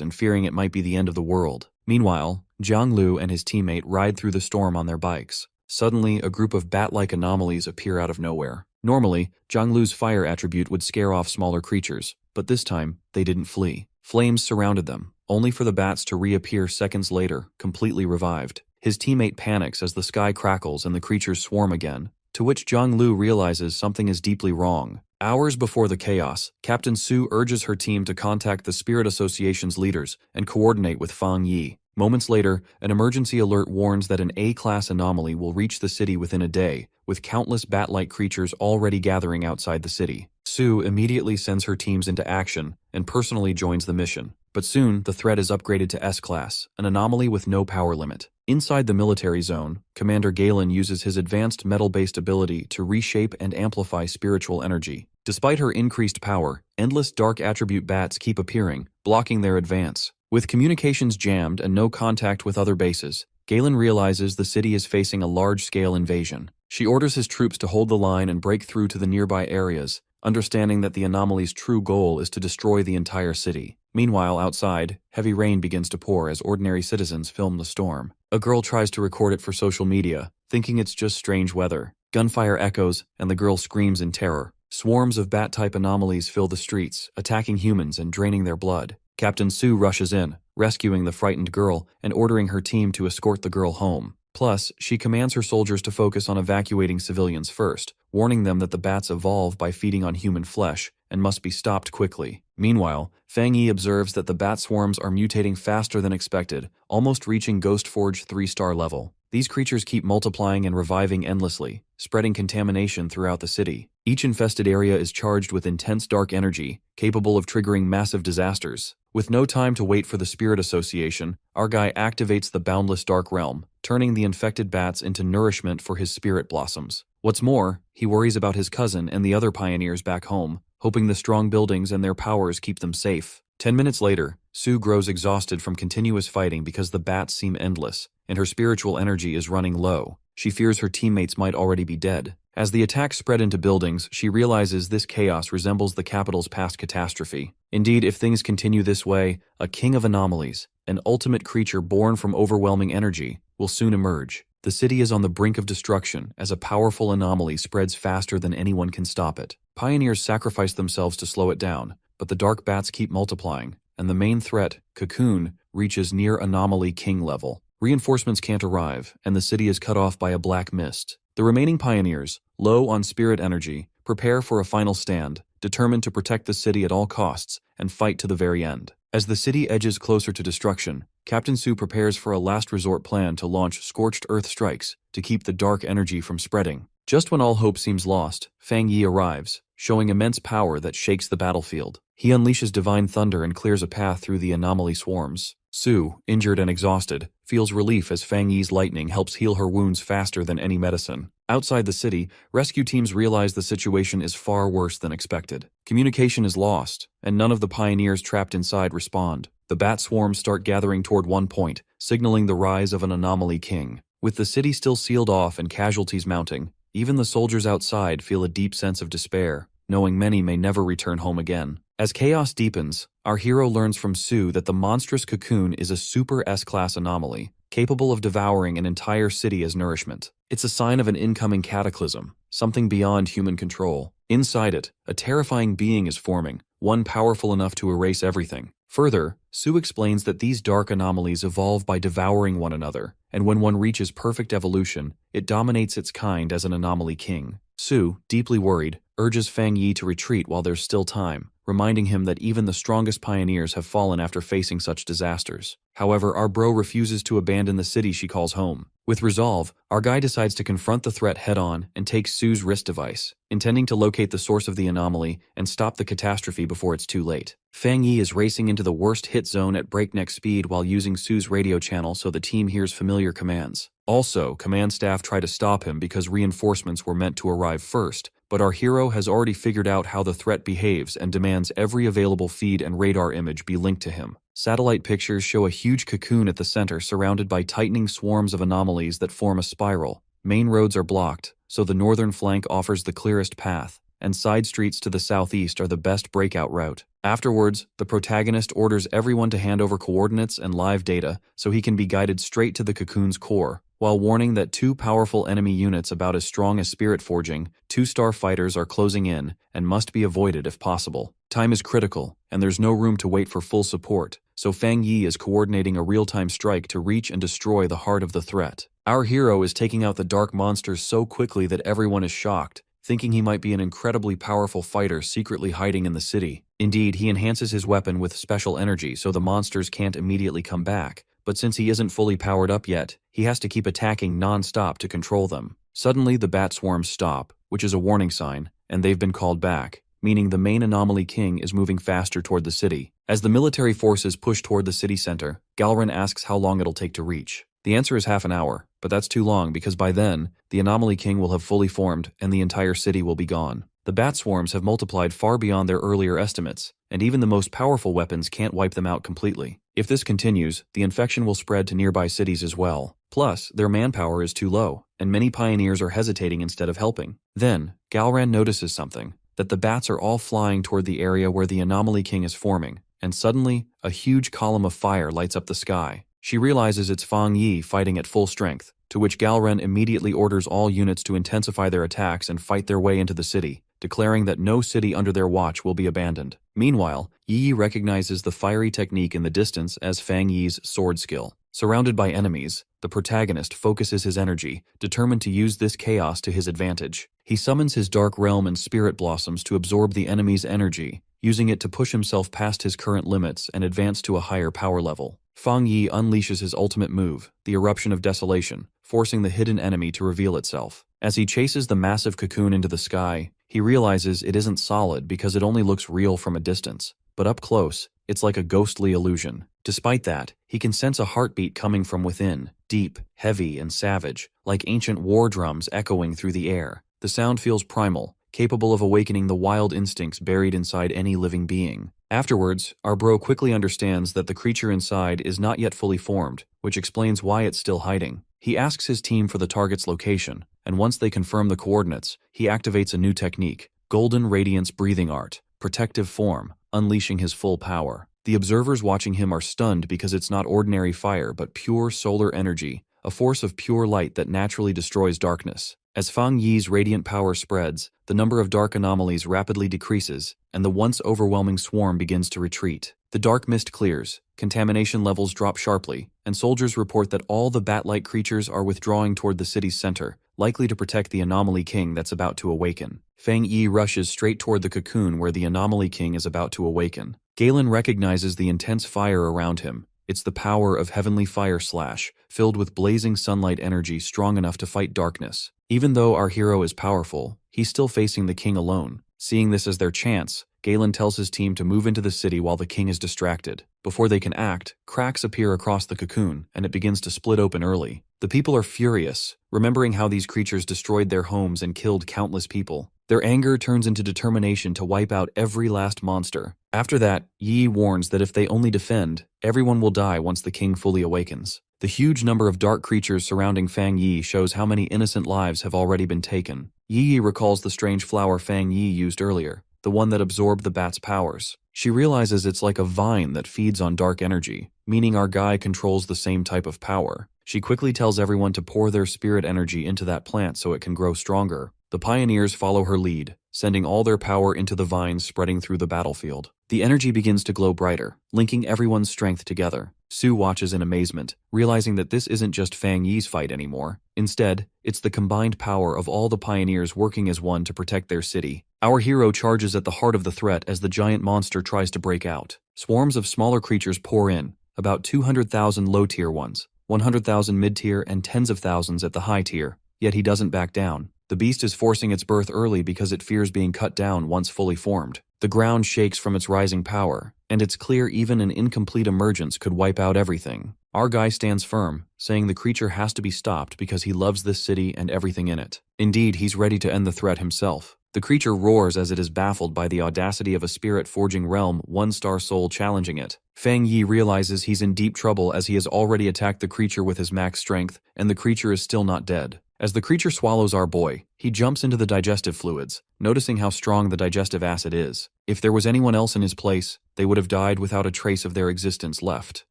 and fearing it might be the end of the world. Meanwhile, Jiang Lu and his teammate ride through the storm on their bikes. Suddenly, a group of bat-like anomalies appear out of nowhere. Normally, Jiang Lu's fire attribute would scare off smaller creatures, but this time, they didn't flee. Flames surrounded them, only for the bats to reappear seconds later, completely revived. His teammate panics as the sky crackles and the creatures swarm again, to which Jiang Lu realizes something is deeply wrong. Hours before the chaos, Captain Su urges her team to contact the Spirit Association's leaders and coordinate with Fang Yi. Moments later, an emergency alert warns that an A-class anomaly will reach the city within a day, with countless bat-like creatures already gathering outside the city. Su immediately sends her teams into action and personally joins the mission. But soon, the threat is upgraded to S-class, an anomaly with no power limit. Inside the military zone, Commander Galen uses his advanced metal-based ability to reshape and amplify spiritual energy. Despite her increased power, endless dark attribute bats keep appearing, blocking their advance. With communications jammed and no contact with other bases, Galen realizes the city is facing a large-scale invasion. She orders his troops to hold the line and break through to the nearby areas, understanding that the anomaly's true goal is to destroy the entire city. Meanwhile, outside, heavy rain begins to pour as ordinary citizens film the storm. A girl tries to record it for social media, thinking it's just strange weather. Gunfire echoes, and the girl screams in terror. Swarms of bat-type anomalies fill the streets, attacking humans and draining their blood. Captain Su rushes in, rescuing the frightened girl and ordering her team to escort the girl home. Plus, she commands her soldiers to focus on evacuating civilians first, warning them that the bats evolve by feeding on human flesh and must be stopped quickly. Meanwhile, Fang Yi observes that the bat swarms are mutating faster than expected, almost reaching Ghost Forge 3-star level. These creatures keep multiplying and reviving endlessly, spreading contamination throughout the city. Each infested area is charged with intense dark energy, capable of triggering massive disasters. With no time to wait for the Spirit Association, our guy activates the boundless dark realm, turning the infected bats into nourishment for his spirit blossoms. What's more, he worries about his cousin and the other pioneers back home, hoping the strong buildings and their powers keep them safe. 10 minutes later, Su grows exhausted from continuous fighting because the bats seem endless, and her spiritual energy is running low. She fears her teammates might already be dead. As the attacks spread into buildings, she realizes this chaos resembles the capital's past catastrophe. Indeed, if things continue this way, a king of anomalies, an ultimate creature born from overwhelming energy, will soon emerge. The city is on the brink of destruction as a powerful anomaly spreads faster than anyone can stop it. Pioneers sacrifice themselves to slow it down, but the dark bats keep multiplying, and the main threat, Cocoon, reaches near anomaly king level. Reinforcements can't arrive, and the city is cut off by a black mist. The remaining pioneers, low on spirit energy, prepare for a final stand, determined to protect the city at all costs and fight to the very end. As the city edges closer to destruction, Captain Su prepares for a last resort plan to launch scorched earth strikes to keep the dark energy from spreading. Just when all hope seems lost, Fang Yi arrives, showing immense power that shakes the battlefield. He unleashes divine thunder and clears a path through the anomaly swarms. Su, injured and exhausted, feels relief as Fang Yi's lightning helps heal her wounds faster than any medicine. Outside the city, rescue teams realize the situation is far worse than expected. Communication is lost, and none of the pioneers trapped inside respond. The bat swarms start gathering toward one point, signaling the rise of an anomaly king. With the city still sealed off and casualties mounting, Even the soldiers outside feel a deep sense of despair, knowing many may never return home again. As chaos deepens, our hero learns from Sue that the monstrous cocoon is a super S-class anomaly, capable of devouring an entire city as nourishment. It's a sign of an incoming cataclysm, something beyond human control. Inside it, a terrifying being is forming, one powerful enough to erase everything. Further, Sue explains that these dark anomalies evolve by devouring one another, and when one reaches perfect evolution, it dominates its kind as an anomaly king. Sue, deeply worried, urges Fang Yi to retreat while there's still time, reminding him that even the strongest pioneers have fallen after facing such disasters. However, our bro refuses to abandon the city she calls home. With resolve, our guy decides to confront the threat head-on and takes Sue's wrist device, intending to locate the source of the anomaly and stop the catastrophe before it's too late. Fang Yi is racing into the worst hit zone at breakneck speed while using Sue's radio channel so the team hears familiar commands. Also, command staff try to stop him because reinforcements were meant to arrive first, but our hero has already figured out how the threat behaves and demands every available feed and radar image be linked to him. Satellite pictures show a huge cocoon at the center surrounded by tightening swarms of anomalies that form a spiral. Main roads are blocked, so the northern flank offers the clearest path, and side streets to the southeast are the best breakout route. Afterwards, the protagonist orders everyone to hand over coordinates and live data so he can be guided straight to the cocoon's core, while warning that two powerful enemy units about as strong as Spirit Forging, 2-star fighters are closing in and must be avoided if possible. Time is critical, and there's no room to wait for full support, so Fang Yi is coordinating a real-time strike to reach and destroy the heart of the threat. Our hero is taking out the dark monsters so quickly that everyone is shocked, thinking he might be an incredibly powerful fighter secretly hiding in the city. Indeed, he enhances his weapon with special energy so the monsters can't immediately come back, but since he isn't fully powered up yet, he has to keep attacking non-stop to control them. Suddenly, the bat swarms stop, which is a warning sign, and they've been called back, meaning the main anomaly king is moving faster toward the city. As the military forces push toward the city center, Galran asks how long it'll take to reach. The answer is half an hour, but that's too long because by then, the anomaly king will have fully formed and the entire city will be gone. The bat swarms have multiplied far beyond their earlier estimates, and even the most powerful weapons can't wipe them out completely. If this continues, the infection will spread to nearby cities as well. Plus, their manpower is too low, and many pioneers are hesitating instead of helping. Then, Galran notices something, that the bats are all flying toward the area where the anomaly king is forming, and suddenly, a huge column of fire lights up the sky. She realizes it's Fang Yi fighting at full strength, to which Galran immediately orders all units to intensify their attacks and fight their way into the city, declaring that no city under their watch will be abandoned. Meanwhile, Yi recognizes the fiery technique in the distance as Fang Yi's sword skill. Surrounded by enemies, the protagonist focuses his energy, determined to use this chaos to his advantage. He summons his dark realm and spirit blossoms to absorb the enemy's energy, using it to push himself past his current limits and advance to a higher power level. Fang Yi unleashes his ultimate move, the Eruption of Desolation, forcing the hidden enemy to reveal itself. As he chases the massive cocoon into the sky, he realizes it isn't solid because it only looks real from a distance, but up close, it's like a ghostly illusion. Despite that, he can sense a heartbeat coming from within, deep, heavy, and savage, like ancient war drums echoing through the air. The sound feels primal, capable of awakening the wild instincts buried inside any living being. Afterwards, our bro quickly understands that the creature inside is not yet fully formed, which explains why it's still hiding. He asks his team for the target's location, and once they confirm the coordinates, he activates a new technique, Golden Radiance Breathing Art, Protective Form, unleashing his full power. The observers watching him are stunned because it's not ordinary fire but pure solar energy, a force of pure light that naturally destroys darkness. As Fang Yi's radiant power spreads, the number of dark anomalies rapidly decreases, and the once overwhelming swarm begins to retreat. The dark mist clears, contamination levels drop sharply, and soldiers report that all the bat-like creatures are withdrawing toward the city's center, likely to protect the anomaly king that's about to awaken. Fang Yi rushes straight toward the cocoon where the anomaly king is about to awaken. Galen recognizes the intense fire around him. It's the power of heavenly fire slash, filled with blazing sunlight energy strong enough to fight darkness. Even though our hero is powerful, he's still facing the king alone. Seeing this as their chance, Galen tells his team to move into the city while the king is distracted. Before they can act, cracks appear across the cocoon, and it begins to split open early. The people are furious, remembering how these creatures destroyed their homes and killed countless people. Their anger turns into determination to wipe out every last monster. After that, Yi warns that if they only defend, everyone will die once the king fully awakens. The huge number of dark creatures surrounding Fang Yi shows how many innocent lives have already been taken. Yi recalls the strange flower Fang Yi used earlier, the one that absorbed the bat's powers. She realizes it's like a vine that feeds on dark energy, meaning our guy controls the same type of power. She quickly tells everyone to pour their spirit energy into that plant so it can grow stronger. The pioneers follow her lead, sending all their power into the vines spreading through the battlefield. The energy begins to glow brighter, linking everyone's strength together. Su watches in amazement, realizing that this isn't just Fang Yi's fight anymore. Instead, it's the combined power of all the pioneers working as one to protect their city. Our hero charges at the heart of the threat as the giant monster tries to break out. Swarms of smaller creatures pour in, about 200,000 low-tier ones, 100,000 mid-tier, and tens of thousands at the high tier. Yet he doesn't back down. The beast is forcing its birth early because it fears being cut down once fully formed. The ground shakes from its rising power, and it's clear even an incomplete emergence could wipe out everything. Our guy stands firm, saying the creature has to be stopped because he loves this city and everything in it. Indeed, he's ready to end the threat himself. The creature roars as it is baffled by the audacity of a spirit-forging realm one-star soul challenging it. Fang Yi realizes he's in deep trouble as he has already attacked the creature with his max strength, and the creature is still not dead. As the creature swallows our boy, he jumps into the digestive fluids, noticing how strong the digestive acid is. If there was anyone else in his place, they would have died without a trace of their existence left.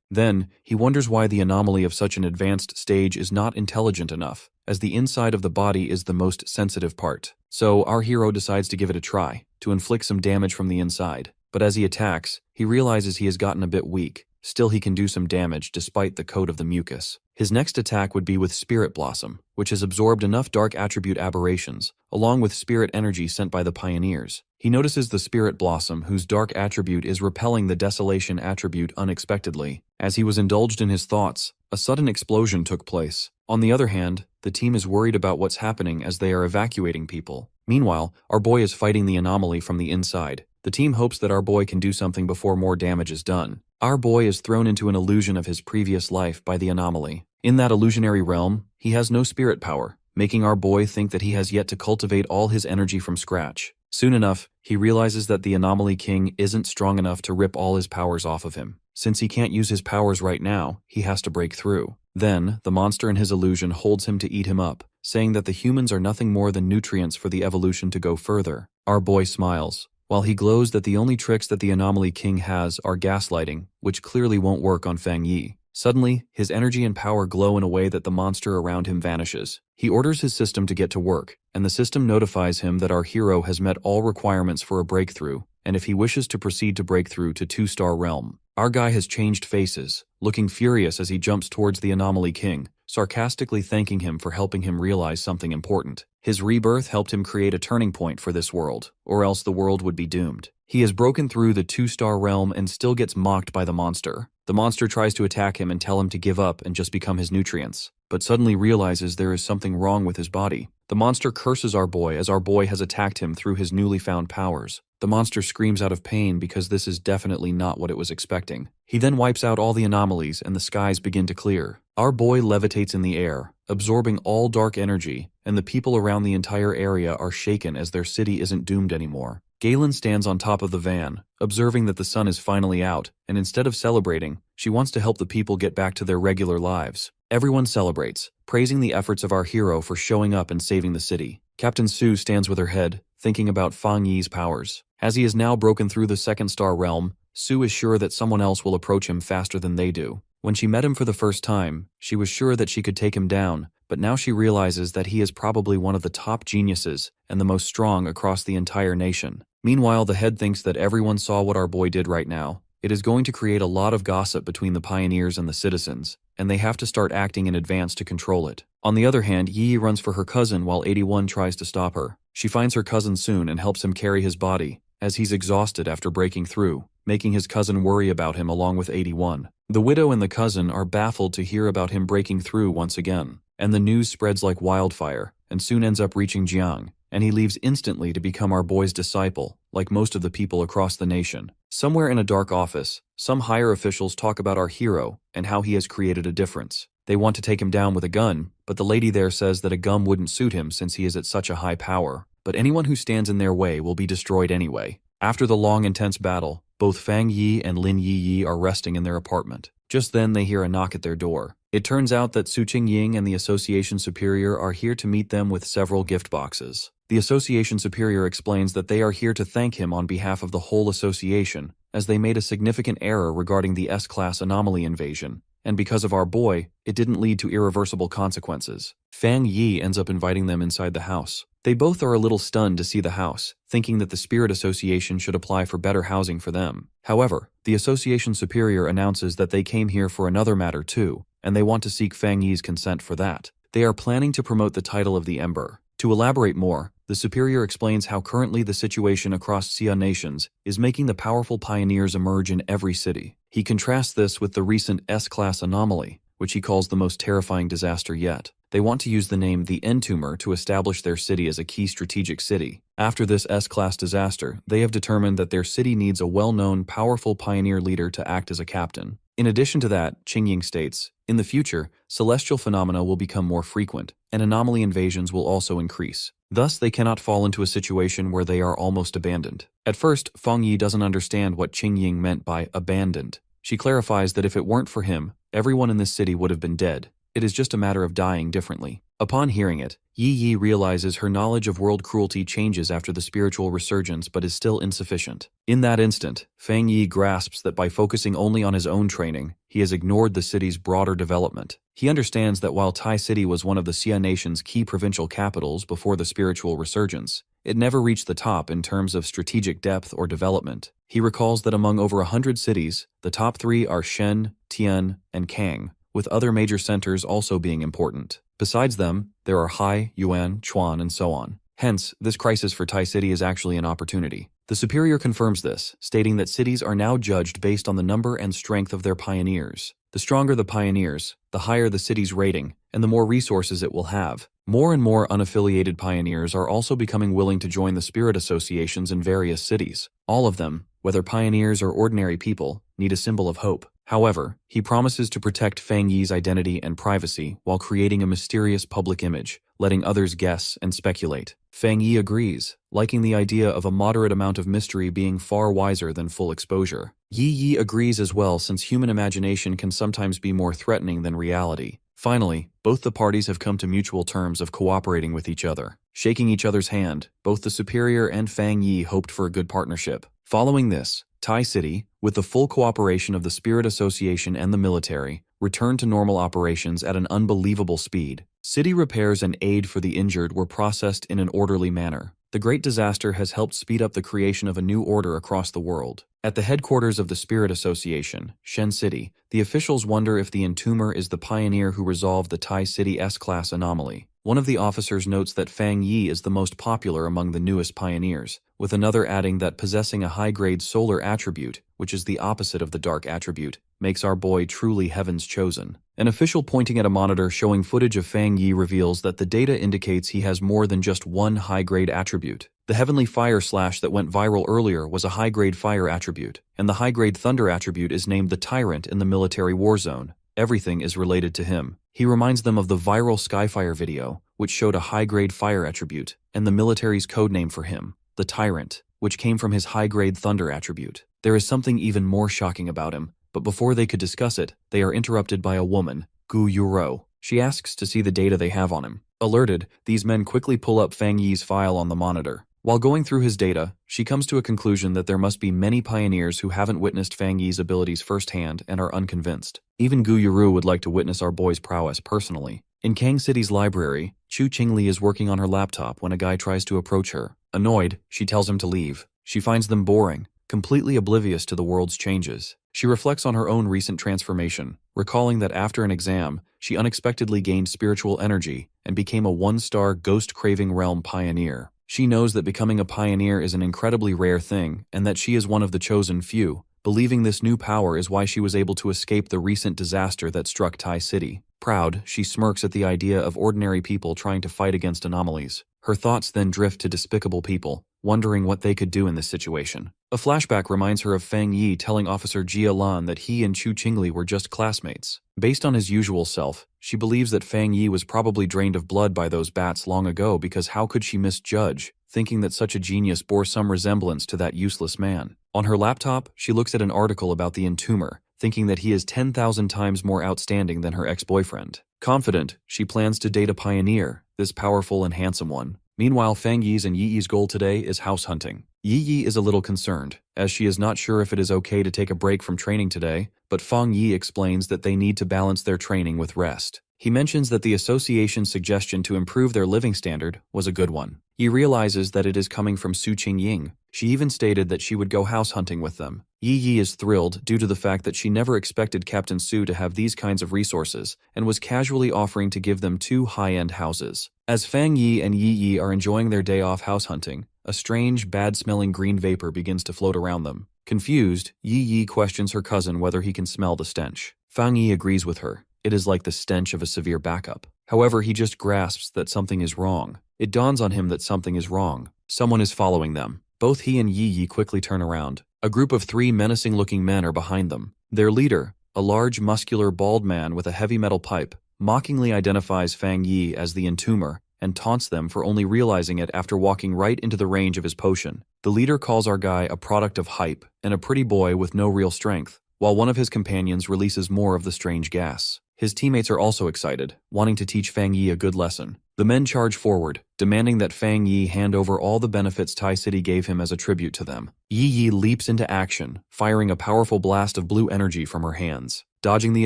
Then, he wonders why the anomaly of such an advanced stage is not intelligent enough, as the inside of the body is the most sensitive part. So, our hero decides to give it a try, to inflict some damage from the inside. But as he attacks, he realizes he has gotten a bit weak. Still, he can do some damage despite the coat of the mucus. His next attack would be with Spirit Blossom, which has absorbed enough dark attribute aberrations, along with spirit energy sent by the pioneers. He notices the Spirit Blossom, whose dark attribute is repelling the Desolation attribute unexpectedly. As he was indulged in his thoughts, a sudden explosion took place. On the other hand, the team is worried about what's happening as they are evacuating people. Meanwhile, our boy is fighting the anomaly from the inside. The team hopes that our boy can do something before more damage is done. Our boy is thrown into an illusion of his previous life by the anomaly. In that illusionary realm, he has no spirit power, making our boy think that he has yet to cultivate all his energy from scratch. Soon enough, he realizes that the Anomaly King isn't strong enough to rip all his powers off of him. Since he can't use his powers right now, he has to break through. Then, the monster in his illusion holds him to eat him up, saying that the humans are nothing more than nutrients for the evolution to go further. Our boy smiles, while he glows that the only tricks that the Anomaly King has are gaslighting, which clearly won't work on Fang Yi. Suddenly, his energy and power glow in a way that the monster around him vanishes. He orders his system to get to work, and the system notifies him that our hero has met all requirements for a breakthrough, and if he wishes to proceed to breakthrough to 2-star realm. Our guy has changed faces, looking furious as he jumps towards the Anomaly King, sarcastically thanking him for helping him realize something important. His rebirth helped him create a turning point for this world, or else the world would be doomed. He has broken through the 2-star realm and still gets mocked by the monster. The monster tries to attack him and tell him to give up and just become his nutrients, but suddenly realizes there is something wrong with his body. The monster curses our boy as our boy has attacked him through his newly found powers. The monster screams out of pain because this is definitely not what it was expecting. He then wipes out all the anomalies and the skies begin to clear. Our boy levitates in the air, absorbing all dark energy, and the people around the entire area are shaken as their city isn't doomed anymore. Galen stands on top of the van, observing that the sun is finally out, and instead of celebrating, she wants to help the people get back to their regular lives. Everyone celebrates, praising the efforts of our hero for showing up and saving the city. Captain Su stands with her head, thinking about Fang Yi's powers. As he has now broken through the 2nd-star realm, Su is sure that someone else will approach him faster than they do. When she met him for the first time, she was sure that she could take him down, but now she realizes that he is probably one of the top geniuses and the most strong across the entire nation. Meanwhile, the head thinks that everyone saw what our boy did right now. It is going to create a lot of gossip between the pioneers and the citizens, and they have to start acting in advance to control it. On the other hand, Yi runs for her cousin while 81 tries to stop her. She finds her cousin soon and helps him carry his body, as he's exhausted after breaking through, making his cousin worry about him along with 81. The widow and the cousin are baffled to hear about him breaking through once again, and the news spreads like wildfire, and soon ends up reaching Jiang, and he leaves instantly to become our boy's disciple, like most of the people across the nation. Somewhere in a dark office, some higher officials talk about our hero and how he has created a difference. They want to take him down with a gun, but the lady there says that a gun wouldn't suit him since he is at such a high power. but anyone who stands in their way will be destroyed anyway. After the long, intense battle, both Fang Yi and Lin Yi are resting in their apartment. Just then, they hear a knock at their door. It turns out that Su Qingying and the Association Superior are here to meet them with several gift boxes. The Association Superior explains that they are here to thank him on behalf of the whole association, as they made a significant error regarding the S-Class anomaly invasion, and because of our boy, it didn't lead to irreversible consequences. Fang Yi ends up inviting them inside the house. They both are a little stunned to see the house, thinking that the Spirit Association should apply for better housing for them. However, the Association Superior announces that they came here for another matter too, and they want to seek Fang Yi's consent for that. They are planning to promote the title of the Ember. To elaborate more, the Superior explains how currently the situation across Xia nations is making the powerful pioneers emerge in every city. He contrasts this with the recent S-Class anomaly, which he calls the most terrifying disaster yet. They want to use the name the Entumor to establish their city as a key strategic city. After this S-Class disaster, they have determined that their city needs a well-known, powerful pioneer leader to act as a captain. In addition to that, Qingying states, in the future, celestial phenomena will become more frequent, and anomaly invasions will also increase. Thus, they cannot fall into a situation where they are almost abandoned. At first, Fang Yi doesn't understand what Qingying meant by abandoned. She clarifies that if it weren't for him, everyone in this city would have been dead. It is just a matter of dying differently. Upon hearing it, Yi realizes her knowledge of world cruelty changes after the spiritual resurgence but is still insufficient. In that instant, Fang Yi grasps that by focusing only on his own training, he has ignored the city's broader development. He understands that while Tai City was one of the Xia nation's key provincial capitals before the spiritual resurgence, it never reached the top in terms of strategic depth or development. He recalls that among over 100 cities, the top 3 are Shen, Tian, and Kang, with other major centers also being important. Besides them, there are Hai, Yuan, Chuan, and so on. Hence, this crisis for Tai City is actually an opportunity. The Superior confirms this, stating that cities are now judged based on the number and strength of their pioneers. The stronger the pioneers, the higher the city's rating, and the more resources it will have. More and more unaffiliated pioneers are also becoming willing to join the spirit associations in various cities. All of them, whether pioneers or ordinary people, need a symbol of hope. However, he promises to protect Fang Yi's identity and privacy while creating a mysterious public image, letting others guess and speculate. Fang Yi agrees, liking the idea of a moderate amount of mystery being far wiser than full exposure. Yi agrees as well, since human imagination can sometimes be more threatening than reality. Finally, both the parties have come to mutual terms of cooperating with each other. Shaking each other's hand, both the Superior and Fang Yi hoped for a good partnership. Following this, Tai City, with the full cooperation of the Spirit Association and the military, returned to normal operations at an unbelievable speed. City repairs and aid for the injured were processed in an orderly manner. The Great Disaster has helped speed up the creation of a new order across the world. At the headquarters of the Spirit Association, Shen City, the officials wonder if the Entumor is the pioneer who resolved the Tai City S-Class anomaly. One of the officers notes that Fang Yi is the most popular among the newest pioneers, with another adding that possessing a high-grade solar attribute, which is the opposite of the dark attribute, makes our boy truly heaven's chosen. An official pointing at a monitor showing footage of Fang Yi reveals that the data indicates he has more than just one high-grade attribute. The Heavenly Fire Slash that went viral earlier was a high-grade fire attribute, and the high-grade thunder attribute is named the Tyrant in the military war zone. Everything is related to him. He reminds them of the viral Skyfire video, which showed a high-grade fire attribute, and the military's codename for him, the Tyrant, which came from his high-grade thunder attribute. There is something even more shocking about him, but before they could discuss it, they are interrupted by a woman, Gu Yuro. She asks to see the data they have on him. Alerted, these men quickly pull up Fang Yi's file on the monitor. While going through his data, she comes to a conclusion that there must be many pioneers who haven't witnessed Fang Yi's abilities firsthand and are unconvinced. Even Gu Yuru would like to witness our boy's prowess personally. In Kang City's library, Chu Qingli is working on her laptop when a guy tries to approach her. Annoyed, she tells him to leave. She finds them boring, completely oblivious to the world's changes. She reflects on her own recent transformation, recalling that after an exam, she unexpectedly gained spiritual energy and became a one-star ghost-craving realm pioneer. She knows that becoming a pioneer is an incredibly rare thing and that she is one of the chosen few. Believing this new power is why she was able to escape the recent disaster that struck Tai City. Proud, she smirks at the idea of ordinary people trying to fight against anomalies. Her thoughts then drift to despicable people, wondering what they could do in this situation. A flashback reminds her of Fang Yi telling Officer Jia Lan that he and Chu Qingli were just classmates. Based on his usual self, she believes that Fang Yi was probably drained of blood by those bats long ago because how could she misjudge, thinking that such a genius bore some resemblance to that useless man. On her laptop, she looks at an article about the entomber, thinking that he is 10,000 times more outstanding than her ex-boyfriend. Confident, she plans to date a pioneer, this powerful and handsome one. Meanwhile, Fang Yi's and Yi Yi's goal today is house hunting. Yi Yi is a little concerned, as she is not sure if it is okay to take a break from training today, but Fang Yi explains that they need to balance their training with rest. He mentions that the association's suggestion to improve their living standard was a good one. Yi realizes that it is coming from Su Qingying. She even stated that she would go house hunting with them. Yi Yi is thrilled due to the fact that she never expected Captain Su to have these kinds of resources and was casually offering to give them 2 high-end houses. As Fang Yi and Yi Yi are enjoying their day off house hunting, a strange, bad-smelling green vapor begins to float around them. Confused, Yi Yi questions her cousin whether he can smell the stench. Fang Yi agrees with her. It is like the stench of a severe backup. However, he just grasps that something is wrong. It dawns on him that something is wrong. Someone is following them. Both he and Yi Yi quickly turn around. A group of 3 menacing-looking men are behind them. Their leader, a large, muscular, bald man with a heavy metal pipe, mockingly identifies Fang Yi as the entomber and taunts them for only realizing it after walking right into the range of his potion. The leader calls our guy a product of hype and a pretty boy with no real strength, while one of his companions releases more of the strange gas. His teammates are also excited, wanting to teach Fang Yi a good lesson. The men charge forward, demanding that Fang Yi hand over all the benefits Tai City gave him as a tribute to them. Yi Yi leaps into action, firing a powerful blast of blue energy from her hands. Dodging the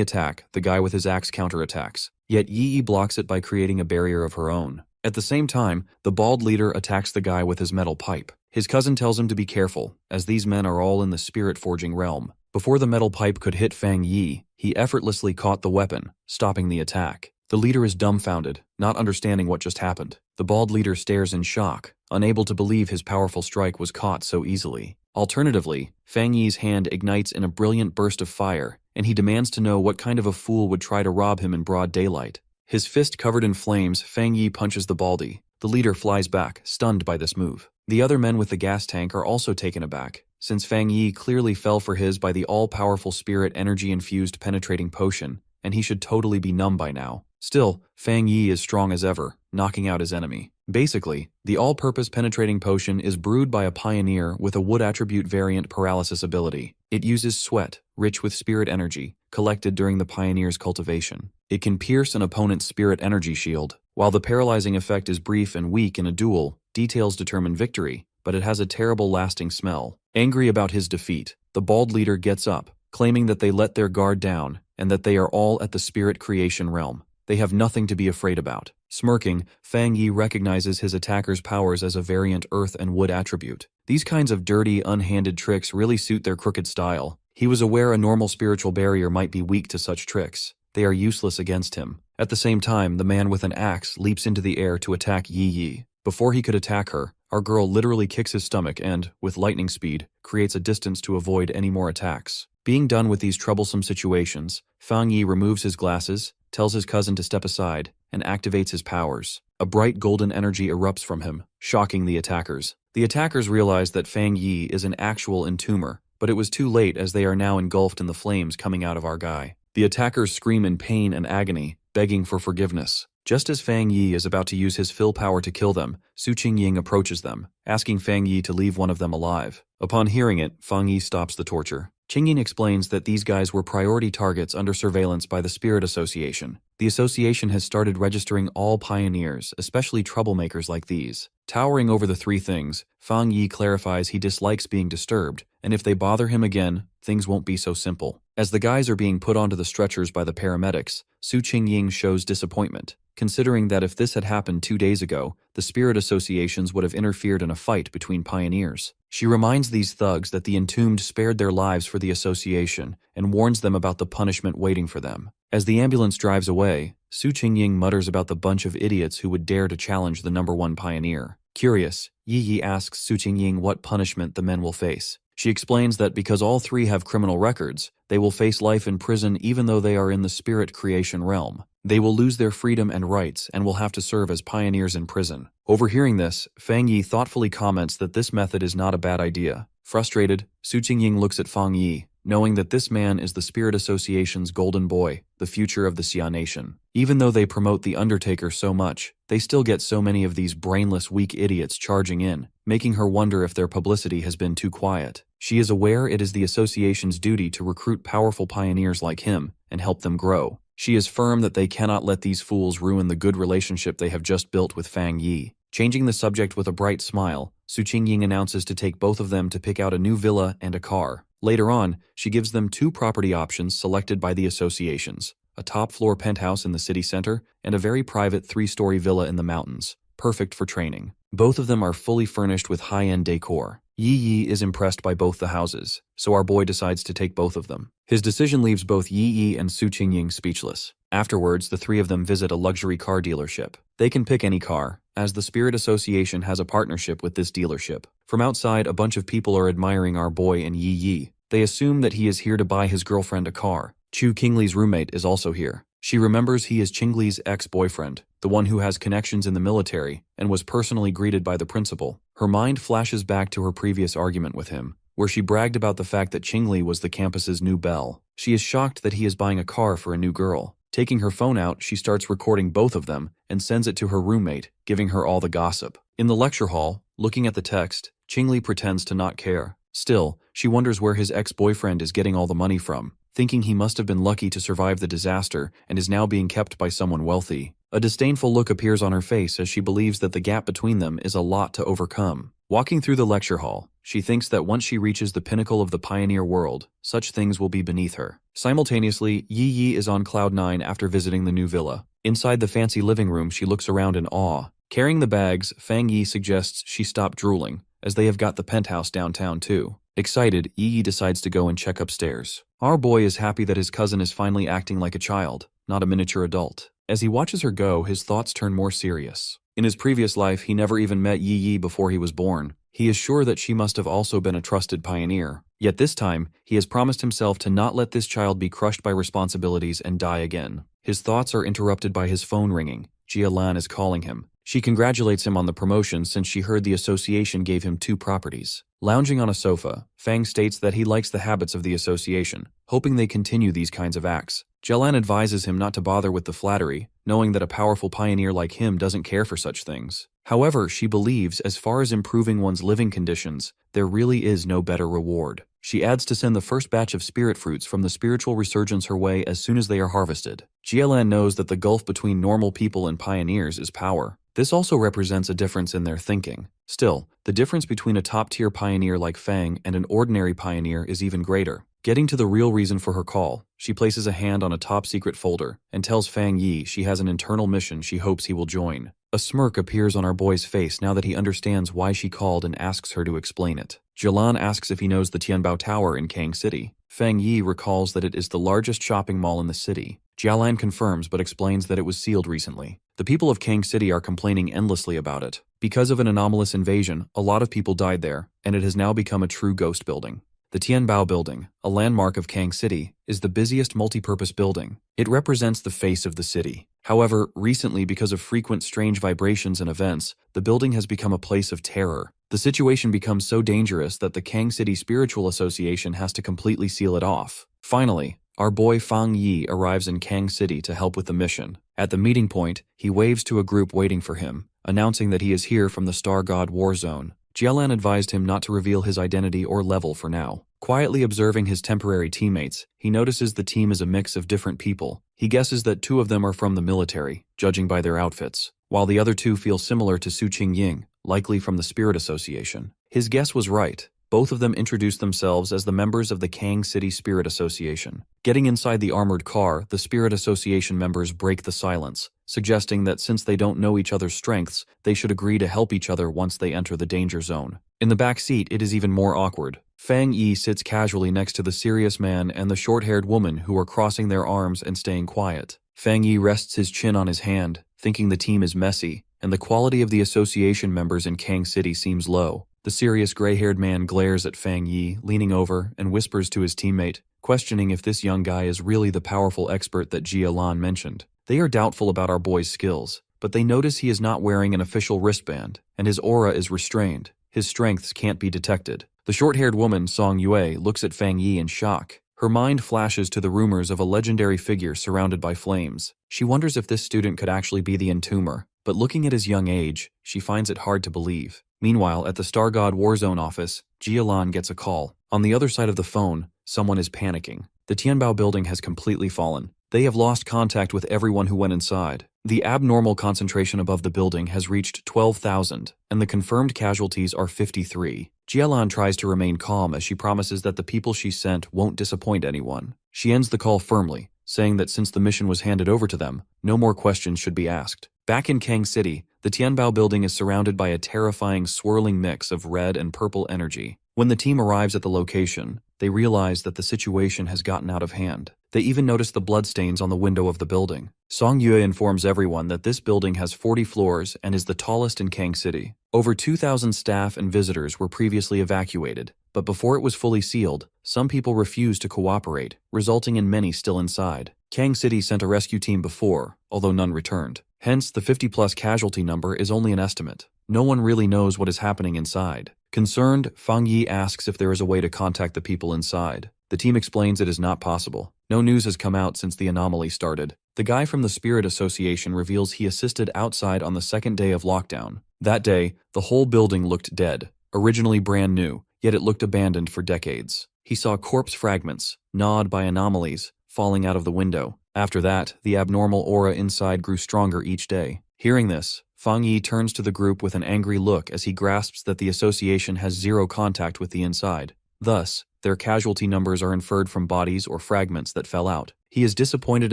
attack, the guy with his axe counterattacks. Yet Yi Yi blocks it by creating a barrier of her own. At the same time, the bald leader attacks the guy with his metal pipe. His cousin tells him to be careful, as these men are all in the spirit-forging realm. Before the metal pipe could hit Fang Yi, he effortlessly caught the weapon, stopping the attack. The leader is dumbfounded, not understanding what just happened. The bald leader stares in shock, unable to believe his powerful strike was caught so easily. Alternatively, Fang Yi's hand ignites in a brilliant burst of fire, and he demands to know what kind of a fool would try to rob him in broad daylight. His fist covered in flames, Fang Yi punches the baldy. The leader flies back, stunned by this move. The other men with the gas tank are also taken aback, since Fang Yi clearly fell for his by the all-powerful spirit energy-infused penetrating potion, and he should totally be numb by now. Still, Fang Yi is strong as ever, knocking out his enemy. Basically, the all-purpose penetrating potion is brewed by a pioneer with a wood attribute variant paralysis ability. It uses sweat, rich with spirit energy, collected during the pioneer's cultivation. It can pierce an opponent's spirit energy shield. While the paralyzing effect is brief and weak in a duel, details determine victory, but it has a terrible lasting smell. Angry about his defeat, the bald leader gets up, claiming that they let their guard down and that they are all at the spirit creation realm. They have nothing to be afraid about. Smirking, Fang Yi recognizes his attacker's powers as a variant earth and wood attribute. These kinds of dirty, unhanded tricks really suit their crooked style. He was aware a normal spiritual barrier might be weak to such tricks. They are useless against him. At the same time, the man with an axe leaps into the air to attack Yi Yi. Before he could attack her, our girl literally kicks his stomach and, with lightning speed, creates a distance to avoid any more attacks. Being done with these troublesome situations, Fang Yi removes his glasses, tells his cousin to step aside, and activates his powers. A bright golden energy erupts from him, shocking the attackers. The attackers realize that Fang Yi is an actual entomber, but it was too late as they are now engulfed in the flames coming out of our guy. The attackers scream in pain and agony, begging for forgiveness. Just as Fang Yi is about to use his fill power to kill them, Su Qingying approaches them, asking Fang Yi to leave one of them alive. Upon hearing it, Fang Yi stops the torture. Qingying explains that these guys were priority targets under surveillance by the Spirit Association. The association has started registering all pioneers, especially troublemakers like these. Towering over the 3 things, Fang Yi clarifies he dislikes being disturbed, and if they bother him again, things won't be so simple. As the guys are being put onto the stretchers by the paramedics, Su Qingying shows disappointment, considering that if this had happened 2 days ago, the Spirit Associations would have interfered in a fight between pioneers. She reminds these thugs that the entombed spared their lives for the association and warns them about the punishment waiting for them. As the ambulance drives away, Su Qingying mutters about the bunch of idiots who would dare to challenge the #1 pioneer. Curious, Yi Yi asks Su Qingying what punishment the men will face. She explains that because all 3 have criminal records, they will face life in prison even though they are in the spirit creation realm. They will lose their freedom and rights and will have to serve as pioneers in prison. Overhearing this, Fang Yi thoughtfully comments that this method is not a bad idea. Frustrated, Su Qingying looks at Fang Yi, knowing that this man is the Spirit Association's golden boy, the future of the Xia Nation. Even though they promote the Undertaker so much, they still get so many of these brainless weak idiots charging in, making her wonder if their publicity has been too quiet. She is aware it is the association's duty to recruit powerful pioneers like him and help them grow. She is firm that they cannot let these fools ruin the good relationship they have just built with Fang Yi. Changing the subject with a bright smile, Su Qingying announces to take both of them to pick out a new villa and a car. Later on, she gives them 2 property options selected by the associations, a top-floor penthouse in the city center and a very private 3-story villa in the mountains, perfect for training. Both of them are fully furnished with high-end decor. Yi is impressed by both the houses, so our boy decides to take both of them. His decision leaves both Yi and Su Qingying speechless. Afterwards, the 3 of them visit a luxury car dealership. They can pick any car, as the Spirit Association has a partnership with this dealership. From outside, a bunch of people are admiring our boy and Yi. They assume that he is here to buy his girlfriend a car. Chu Qingli's roommate is also here. She remembers he is Qingli's ex-boyfriend, the one who has connections in the military, and was personally greeted by the principal. Her mind flashes back to her previous argument with him, where she bragged about the fact that Qingli was the campus's new belle. She is shocked that he is buying a car for a new girl. Taking her phone out, she starts recording both of them and sends it to her roommate, giving her all the gossip. In the lecture hall, looking at the text, Qingli pretends to not care. Still, she wonders where his ex-boyfriend is getting all the money from, thinking he must have been lucky to survive the disaster and is now being kept by someone wealthy. A disdainful look appears on her face as she believes that the gap between them is a lot to overcome. Walking through the lecture hall, she thinks that once she reaches the pinnacle of the pioneer world, such things will be beneath her. Simultaneously, Yi is on cloud 9 after visiting the new villa. Inside the fancy living room, she looks around in awe. Carrying the bags, Fang Yi suggests she stop drooling, as they have got the penthouse downtown too. Excited, Yi decides to go and check upstairs. Our boy is happy that his cousin is finally acting like a child, not a miniature adult. As he watches her go, his thoughts turn more serious. In his previous life, he never even met Yi before he was born. He is sure that she must have also been a trusted pioneer. Yet this time, he has promised himself to not let this child be crushed by responsibilities and die again. His thoughts are interrupted by his phone ringing. Jia Lan is calling him. She congratulates him on the promotion since she heard the association gave him 2 properties. Lounging on a sofa, Fang states that he likes the habits of the association, hoping they continue these kinds of acts. Jialan advises him not to bother with the flattery, knowing that a powerful pioneer like him doesn't care for such things. However, she believes as far as improving one's living conditions, there really is no better reward. She adds to send the first batch of spirit fruits from the spiritual resurgence her way as soon as they are harvested. Jialan knows that the gulf between normal people and pioneers is power. This also represents a difference in their thinking. Still, the difference between a top-tier pioneer like Fang and an ordinary pioneer is even greater. Getting to the real reason for her call, she places a hand on a top-secret folder and tells Fang Yi she has an internal mission she hopes he will join. A smirk appears on our boy's face now that he understands why she called and asks her to explain it. Jialan asks if he knows the Tianbao Tower in Kang City. Fang Yi recalls that it is the largest shopping mall in the city. Jialan confirms but explains that it was sealed recently. The people of Kang City are complaining endlessly about it. Because of an anomalous invasion, a lot of people died there, and it has now become a true ghost building. The Tianbao Building, a landmark of Kang City, is the busiest multi-purpose building. It represents the face of the city. However, recently because of frequent strange vibrations and events, the building has become a place of terror. The situation becomes so dangerous that the Kang City Spiritual Association has to completely seal it off. Finally, our boy Fang Yi arrives in Kang City to help with the mission. At the meeting point, he waves to a group waiting for him, announcing that he is here from the Star God War Zone. Jialan advised him not to reveal his identity or level for now. Quietly observing his temporary teammates, he notices the team is a mix of different people. He guesses that 2 of them are from the military, judging by their outfits, while the other 2 feel similar to Su Qingying, likely from the Spirit Association. His guess was right. Both of them introduced themselves as the members of the Kang City Spirit Association. Getting inside the armored car, the Spirit Association members break the silence, suggesting that since they don't know each other's strengths, they should agree to help each other once they enter the danger zone. In the back seat, it is even more awkward. Fang Yi sits casually next to the serious man and the short-haired woman who are crossing their arms and staying quiet. Fang Yi rests his chin on his hand, thinking the team is messy, and the quality of the association members in Kang City seems low. The serious gray-haired man glares at Fang Yi, leaning over, and whispers to his teammate, questioning if this young guy is really the powerful expert that Jia Lan mentioned. They are doubtful about our boy's skills, but they notice he is not wearing an official wristband, and his aura is restrained. His strengths can't be detected. The short-haired woman, Song Yue, looks at Fang Yi in shock. Her mind flashes to the rumors of a legendary figure surrounded by flames. She wonders if this student could actually be the entomber, but looking at his young age, she finds it hard to believe. Meanwhile, at the Star God Warzone office, Jialan gets a call. On the other side of the phone, someone is panicking. The Tianbao building has completely fallen. They have lost contact with everyone who went inside. The abnormal concentration above the building has reached 12,000, and the confirmed casualties are 53. Jialan tries to remain calm as she promises that the people she sent won't disappoint anyone. She ends the call firmly, saying that since the mission was handed over to them, no more questions should be asked. Back in Kang City, the Tianbao building is surrounded by a terrifying swirling mix of red and purple energy. When the team arrives at the location, they realize that the situation has gotten out of hand. They even notice the bloodstains on the window of the building. Song Yue informs everyone that this building has 40 floors and is the tallest in Kang City. Over 2,000 staff and visitors were previously evacuated, but before it was fully sealed, some people refused to cooperate, resulting in many still inside. Kang City sent a rescue team before, although none returned. Hence, the 50-plus casualty number is only an estimate. No one really knows what is happening inside. Concerned, Fang Yi asks if there is a way to contact the people inside. The team explains it is not possible. No news has come out since the anomaly started. The guy from the Spirit Association reveals he assisted outside on the second day of lockdown. That day, the whole building looked dead, originally brand new, yet it looked abandoned for decades. He saw corpse fragments, gnawed by anomalies, falling out of the window. After that, the abnormal aura inside grew stronger each day. Hearing this, Fang Yi turns to the group with an angry look as he grasps that the association has zero contact with the inside. Thus, their casualty numbers are inferred from bodies or fragments that fell out. He is disappointed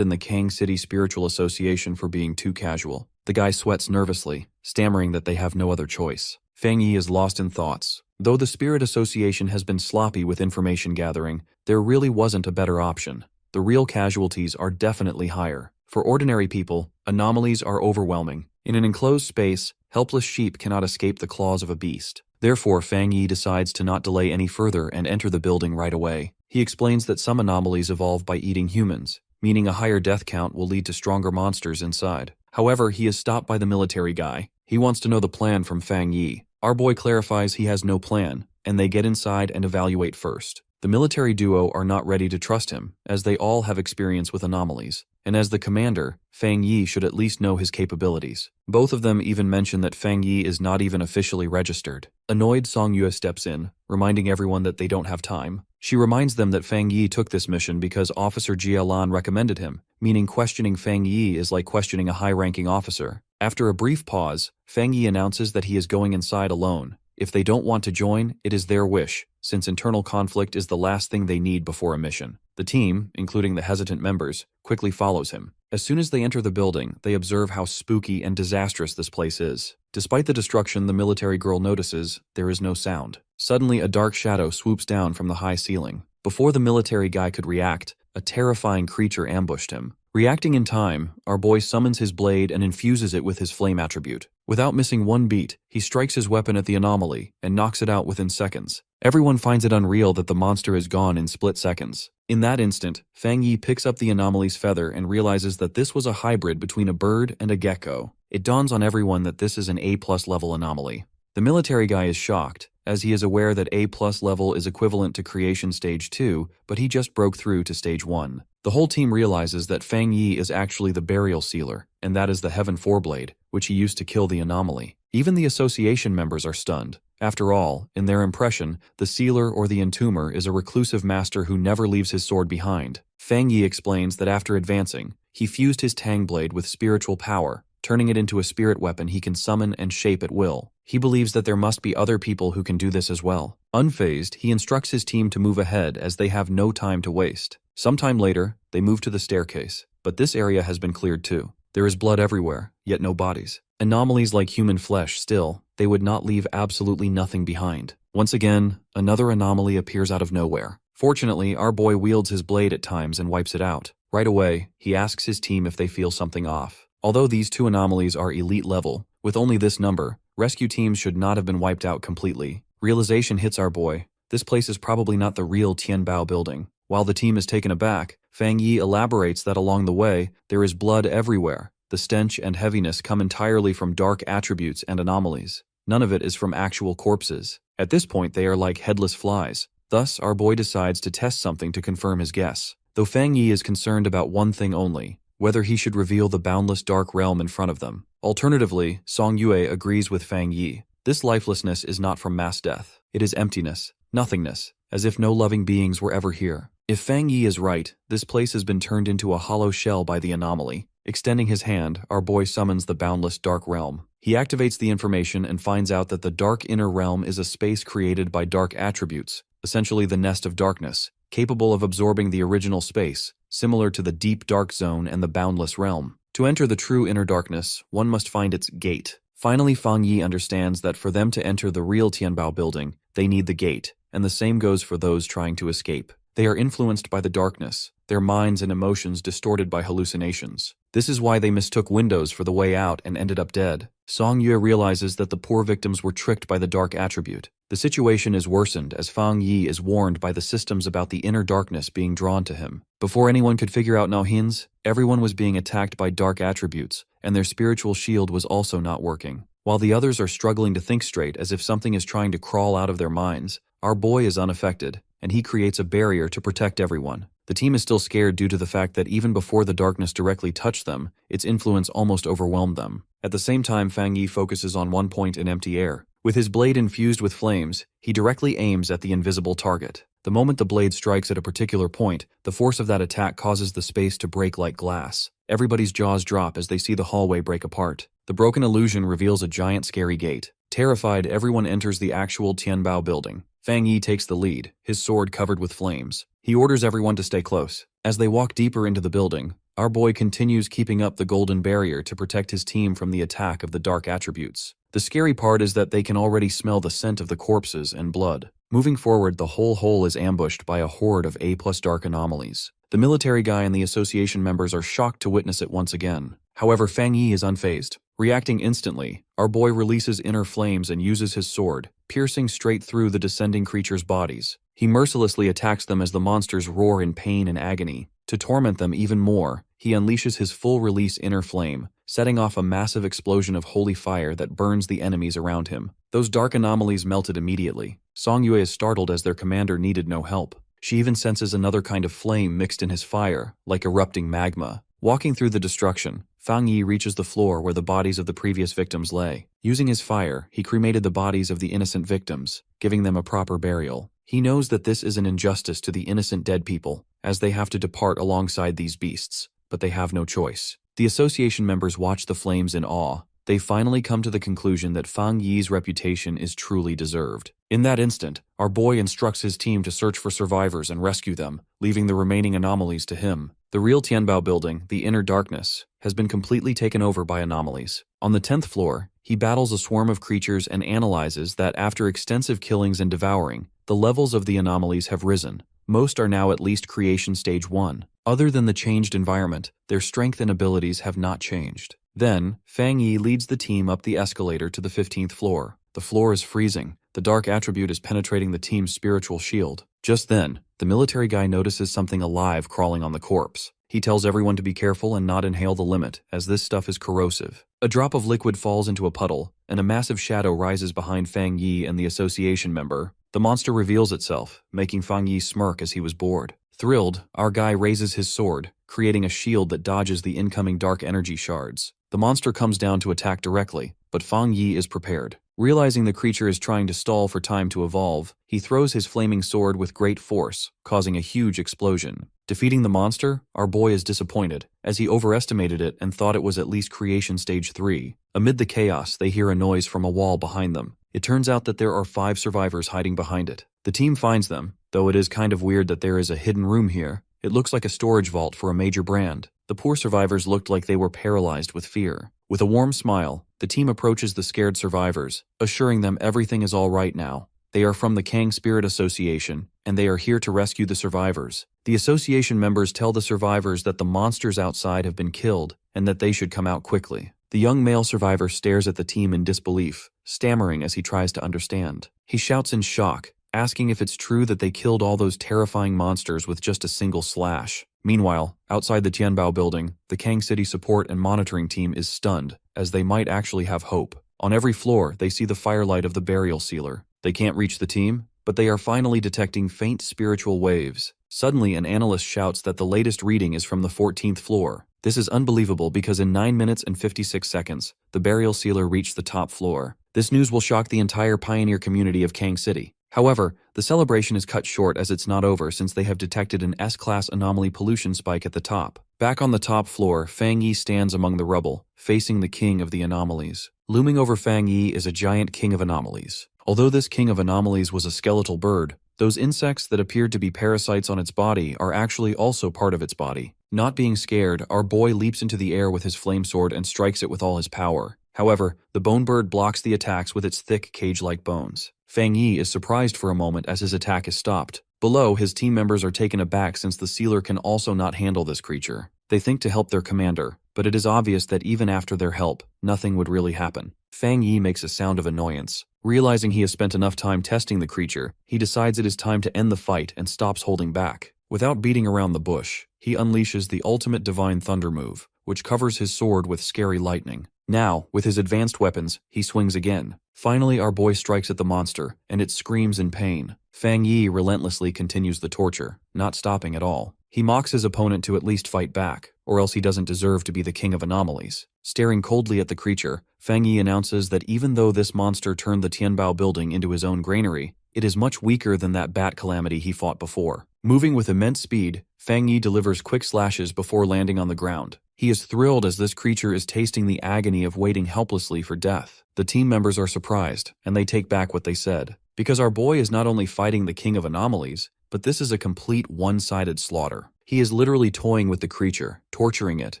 in the Kang City Spiritual Association for being too casual. The guy sweats nervously, stammering that they have no other choice. Fang Yi is lost in thoughts. Though the Spirit Association has been sloppy with information gathering, there really wasn't a better option. The real casualties are definitely higher. For ordinary people, anomalies are overwhelming. In an enclosed space, helpless sheep cannot escape the claws of a beast. Therefore, Fang Yi decides to not delay any further and enter the building right away. He explains that some anomalies evolve by eating humans, meaning a higher death count will lead to stronger monsters inside. However, he is stopped by the military guy. He wants to know the plan from Fang Yi. Our boy clarifies he has no plan, and they get inside and evaluate first. The military duo are not ready to trust him, as they all have experience with anomalies, and as the commander, Fang Yi should at least know his capabilities. Both of them even mention that Fang Yi is not even officially registered. Annoyed, Song Yue steps in, reminding everyone that they don't have time. She reminds them that Fang Yi took this mission because Officer Jialan recommended him, meaning questioning Fang Yi is like questioning a high-ranking officer. After a brief pause, Fang Yi announces that he is going inside alone. If they don't want to join, it is their wish, since internal conflict is the last thing they need before a mission. The team, including the hesitant members, quickly follows him. As soon as they enter the building, they observe how spooky and disastrous this place is. Despite the destruction the military girl notices, there is no sound. Suddenly, a dark shadow swoops down from the high ceiling. Before the military guy could react, a terrifying creature ambushed him. Reacting in time, our boy summons his blade and infuses it with his flame attribute. Without missing one beat, he strikes his weapon at the anomaly and knocks it out within seconds. Everyone finds it unreal that the monster is gone in split seconds. In that instant, Fang Yi picks up the anomaly's feather and realizes that this was a hybrid between a bird and a gecko. It dawns on everyone that this is an A+ level anomaly. The military guy is shocked, as he is aware that A+ level is equivalent to Creation Stage 2, but he just broke through to Stage 1. The whole team realizes that Fang Yi is actually the Burial Sealer, and that is the Heaven Foreblade, which he used to kill the anomaly. Even the association members are stunned. After all, in their impression, the Sealer or the Entomber is a reclusive master who never leaves his sword behind. Fang Yi explains that after advancing, he fused his Tang Blade with spiritual power, turning it into a spirit weapon he can summon and shape at will. He believes that there must be other people who can do this as well. Unfazed, he instructs his team to move ahead as they have no time to waste. Sometime later, they move to the staircase, but this area has been cleared too. There is blood everywhere, yet no bodies. Anomalies like human flesh still, they would not leave absolutely nothing behind. Once again, another anomaly appears out of nowhere. Fortunately, our boy wields his blade at times and wipes it out. Right away, he asks his team if they feel something off. Although these two anomalies are elite level, with only this number, rescue teams should not have been wiped out completely. Realization hits our boy. This place is probably not the real Tianbao building. While the team is taken aback, Fang Yi elaborates that along the way, there is blood everywhere. The stench and heaviness come entirely from dark attributes and anomalies. None of it is from actual corpses. At this point, they are like headless flies. Thus, our boy decides to test something to confirm his guess. Though Fang Yi is concerned about one thing only, whether he should reveal the boundless dark realm in front of them. Alternatively, Song Yue agrees with Fang Yi. This lifelessness is not from mass death. It is emptiness, nothingness, as if no loving beings were ever here. If Fang Yi is right, this place has been turned into a hollow shell by the anomaly. Extending his hand, our boy summons the boundless dark realm. He activates the information and finds out that the dark inner realm is a space created by dark attributes, essentially the nest of darkness, capable of absorbing the original space, similar to the deep dark zone and the boundless realm. To enter the true inner darkness, one must find its gate. Finally, Fang Yi understands that for them to enter the real Tianbao building, they need the gate, and the same goes for those trying to escape. They are influenced by the darkness, their minds and emotions distorted by hallucinations. This is why they mistook windows for the way out and ended up dead. Song Yue realizes that the poor victims were tricked by the dark attribute. The situation is worsened as Fang Yi is warned by the systems about the inner darkness being drawn to him. Before anyone could figure out Naohin's, everyone was being attacked by dark attributes, and their spiritual shield was also not working. While the others are struggling to think straight as if something is trying to crawl out of their minds, our boy is unaffected, and he creates a barrier to protect everyone. The team is still scared due to the fact that even before the darkness directly touched them, its influence almost overwhelmed them. At the same time, Fang Yi focuses on one point in empty air. With his blade infused with flames, he directly aims at the invisible target. The moment the blade strikes at a particular point, the force of that attack causes the space to break like glass. Everybody's jaws drop as they see the hallway break apart. The broken illusion reveals a giant scary gate. Terrified, everyone enters the actual Tianbao building. Fang Yi takes the lead, his sword covered with flames. He orders everyone to stay close. As they walk deeper into the building, our boy continues keeping up the golden barrier to protect his team from the attack of the dark attributes. The scary part is that they can already smell the scent of the corpses and blood. Moving forward, the whole hole is ambushed by a horde of A+ dark anomalies. The military guy and the association members are shocked to witness it once again. However, Fang Yi is unfazed. Reacting instantly, our boy releases inner flames and uses his sword, piercing straight through the descending creatures' bodies. He mercilessly attacks them as the monsters roar in pain and agony. To torment them even more, he unleashes his full-release inner flame, setting off a massive explosion of holy fire that burns the enemies around him. Those dark anomalies melted immediately. Song Yue is startled as their commander needed no help. She even senses another kind of flame mixed in his fire, like erupting magma. Walking through the destruction, Fang Yi reaches the floor where the bodies of the previous victims lay. Using his fire, he cremated the bodies of the innocent victims, giving them a proper burial. He knows that this is an injustice to the innocent dead people, as they have to depart alongside these beasts, but they have no choice. The association members watch the flames in awe. They finally come to the conclusion that Fang Yi's reputation is truly deserved. In that instant, our boy instructs his team to search for survivors and rescue them, leaving the remaining anomalies to him. The real Tianbao building, the inner darkness, has been completely taken over by anomalies. On the 10th floor, he battles a swarm of creatures and analyzes that after extensive killings and devouring, the levels of the anomalies have risen. Most are now at least creation stage 1. Other than the changed environment, their strength and abilities have not changed. Then, Fang Yi leads the team up the escalator to the 15th floor. The floor is freezing. The dark attribute is penetrating the team's spiritual shield. Just then, the military guy notices something alive crawling on the corpse. He tells everyone to be careful and not inhale the limit, as this stuff is corrosive. A drop of liquid falls into a puddle, and a massive shadow rises behind Fang Yi and the association member. The monster reveals itself, making Fang Yi smirk as he was bored. Thrilled, our guy raises his sword, creating a shield that dodges the incoming dark energy shards. The monster comes down to attack directly, but Fang Yi is prepared. Realizing the creature is trying to stall for time to evolve, he throws his flaming sword with great force, causing a huge explosion. Defeating the monster, our boy is disappointed, as he overestimated it and thought it was at least creation stage 3. Amid the chaos, they hear a noise from a wall behind them. It turns out that there are 5 survivors hiding behind it. The team finds them, though it is kind of weird that there is a hidden room here. It looks like a storage vault for a major brand. The poor survivors looked like they were paralyzed with fear. With a warm smile, the team approaches the scared survivors, assuring them everything is all right now. They are from the Kang Spirit Association, and they are here to rescue the survivors. The association members tell the survivors that the monsters outside have been killed, and that they should come out quickly. The young male survivor stares at the team in disbelief, stammering as he tries to understand. He shouts in shock, asking if it's true that they killed all those terrifying monsters with just a single slash. Meanwhile, outside the Tianbao building, the Kang City support and monitoring team is stunned, as they might actually have hope. On every floor, they see the firelight of the burial sealer. They can't reach the team, but they are finally detecting faint spiritual waves. Suddenly, an analyst shouts that the latest reading is from the 14th floor. This is unbelievable because in 9 minutes and 56 seconds, the burial sealer reached the top floor. This news will shock the entire pioneer community of Kang City. However, the celebration is cut short as it's not over since they have detected an S-class anomaly pollution spike at the top. Back on the top floor, Fang Yi stands among the rubble, facing the king of the anomalies. Looming over Fang Yi is a giant king of anomalies. Although this king of anomalies was a skeletal bird, those insects that appeared to be parasites on its body are actually also part of its body. Not being scared, our boy leaps into the air with his flame sword and strikes it with all his power. However, the bone bird blocks the attacks with its thick cage-like bones. Fang Yi is surprised for a moment as his attack is stopped. Below, his team members are taken aback since the sealer can also not handle this creature. They think to help their commander, but it is obvious that even after their help, nothing would really happen. Fang Yi makes a sound of annoyance. Realizing he has spent enough time testing the creature, he decides it is time to end the fight and stops holding back. Without beating around the bush, he unleashes the ultimate divine thunder move, which covers his sword with scary lightning. Now, with his advanced weapons, he swings again. Finally, our boy strikes at the monster, and it screams in pain. Fang Yi relentlessly continues the torture, not stopping at all. He mocks his opponent to at least fight back, or else he doesn't deserve to be the king of anomalies. Staring coldly at the creature, Fang Yi announces that even though this monster turned the Tianbao building into his own granary, it is much weaker than that bat calamity he fought before. Moving with immense speed, Fang Yi delivers quick slashes before landing on the ground. He is thrilled as this creature is tasting the agony of waiting helplessly for death. The team members are surprised, and they take back what they said. Because our boy is not only fighting the king of anomalies, but this is a complete one-sided slaughter. He is literally toying with the creature, torturing it,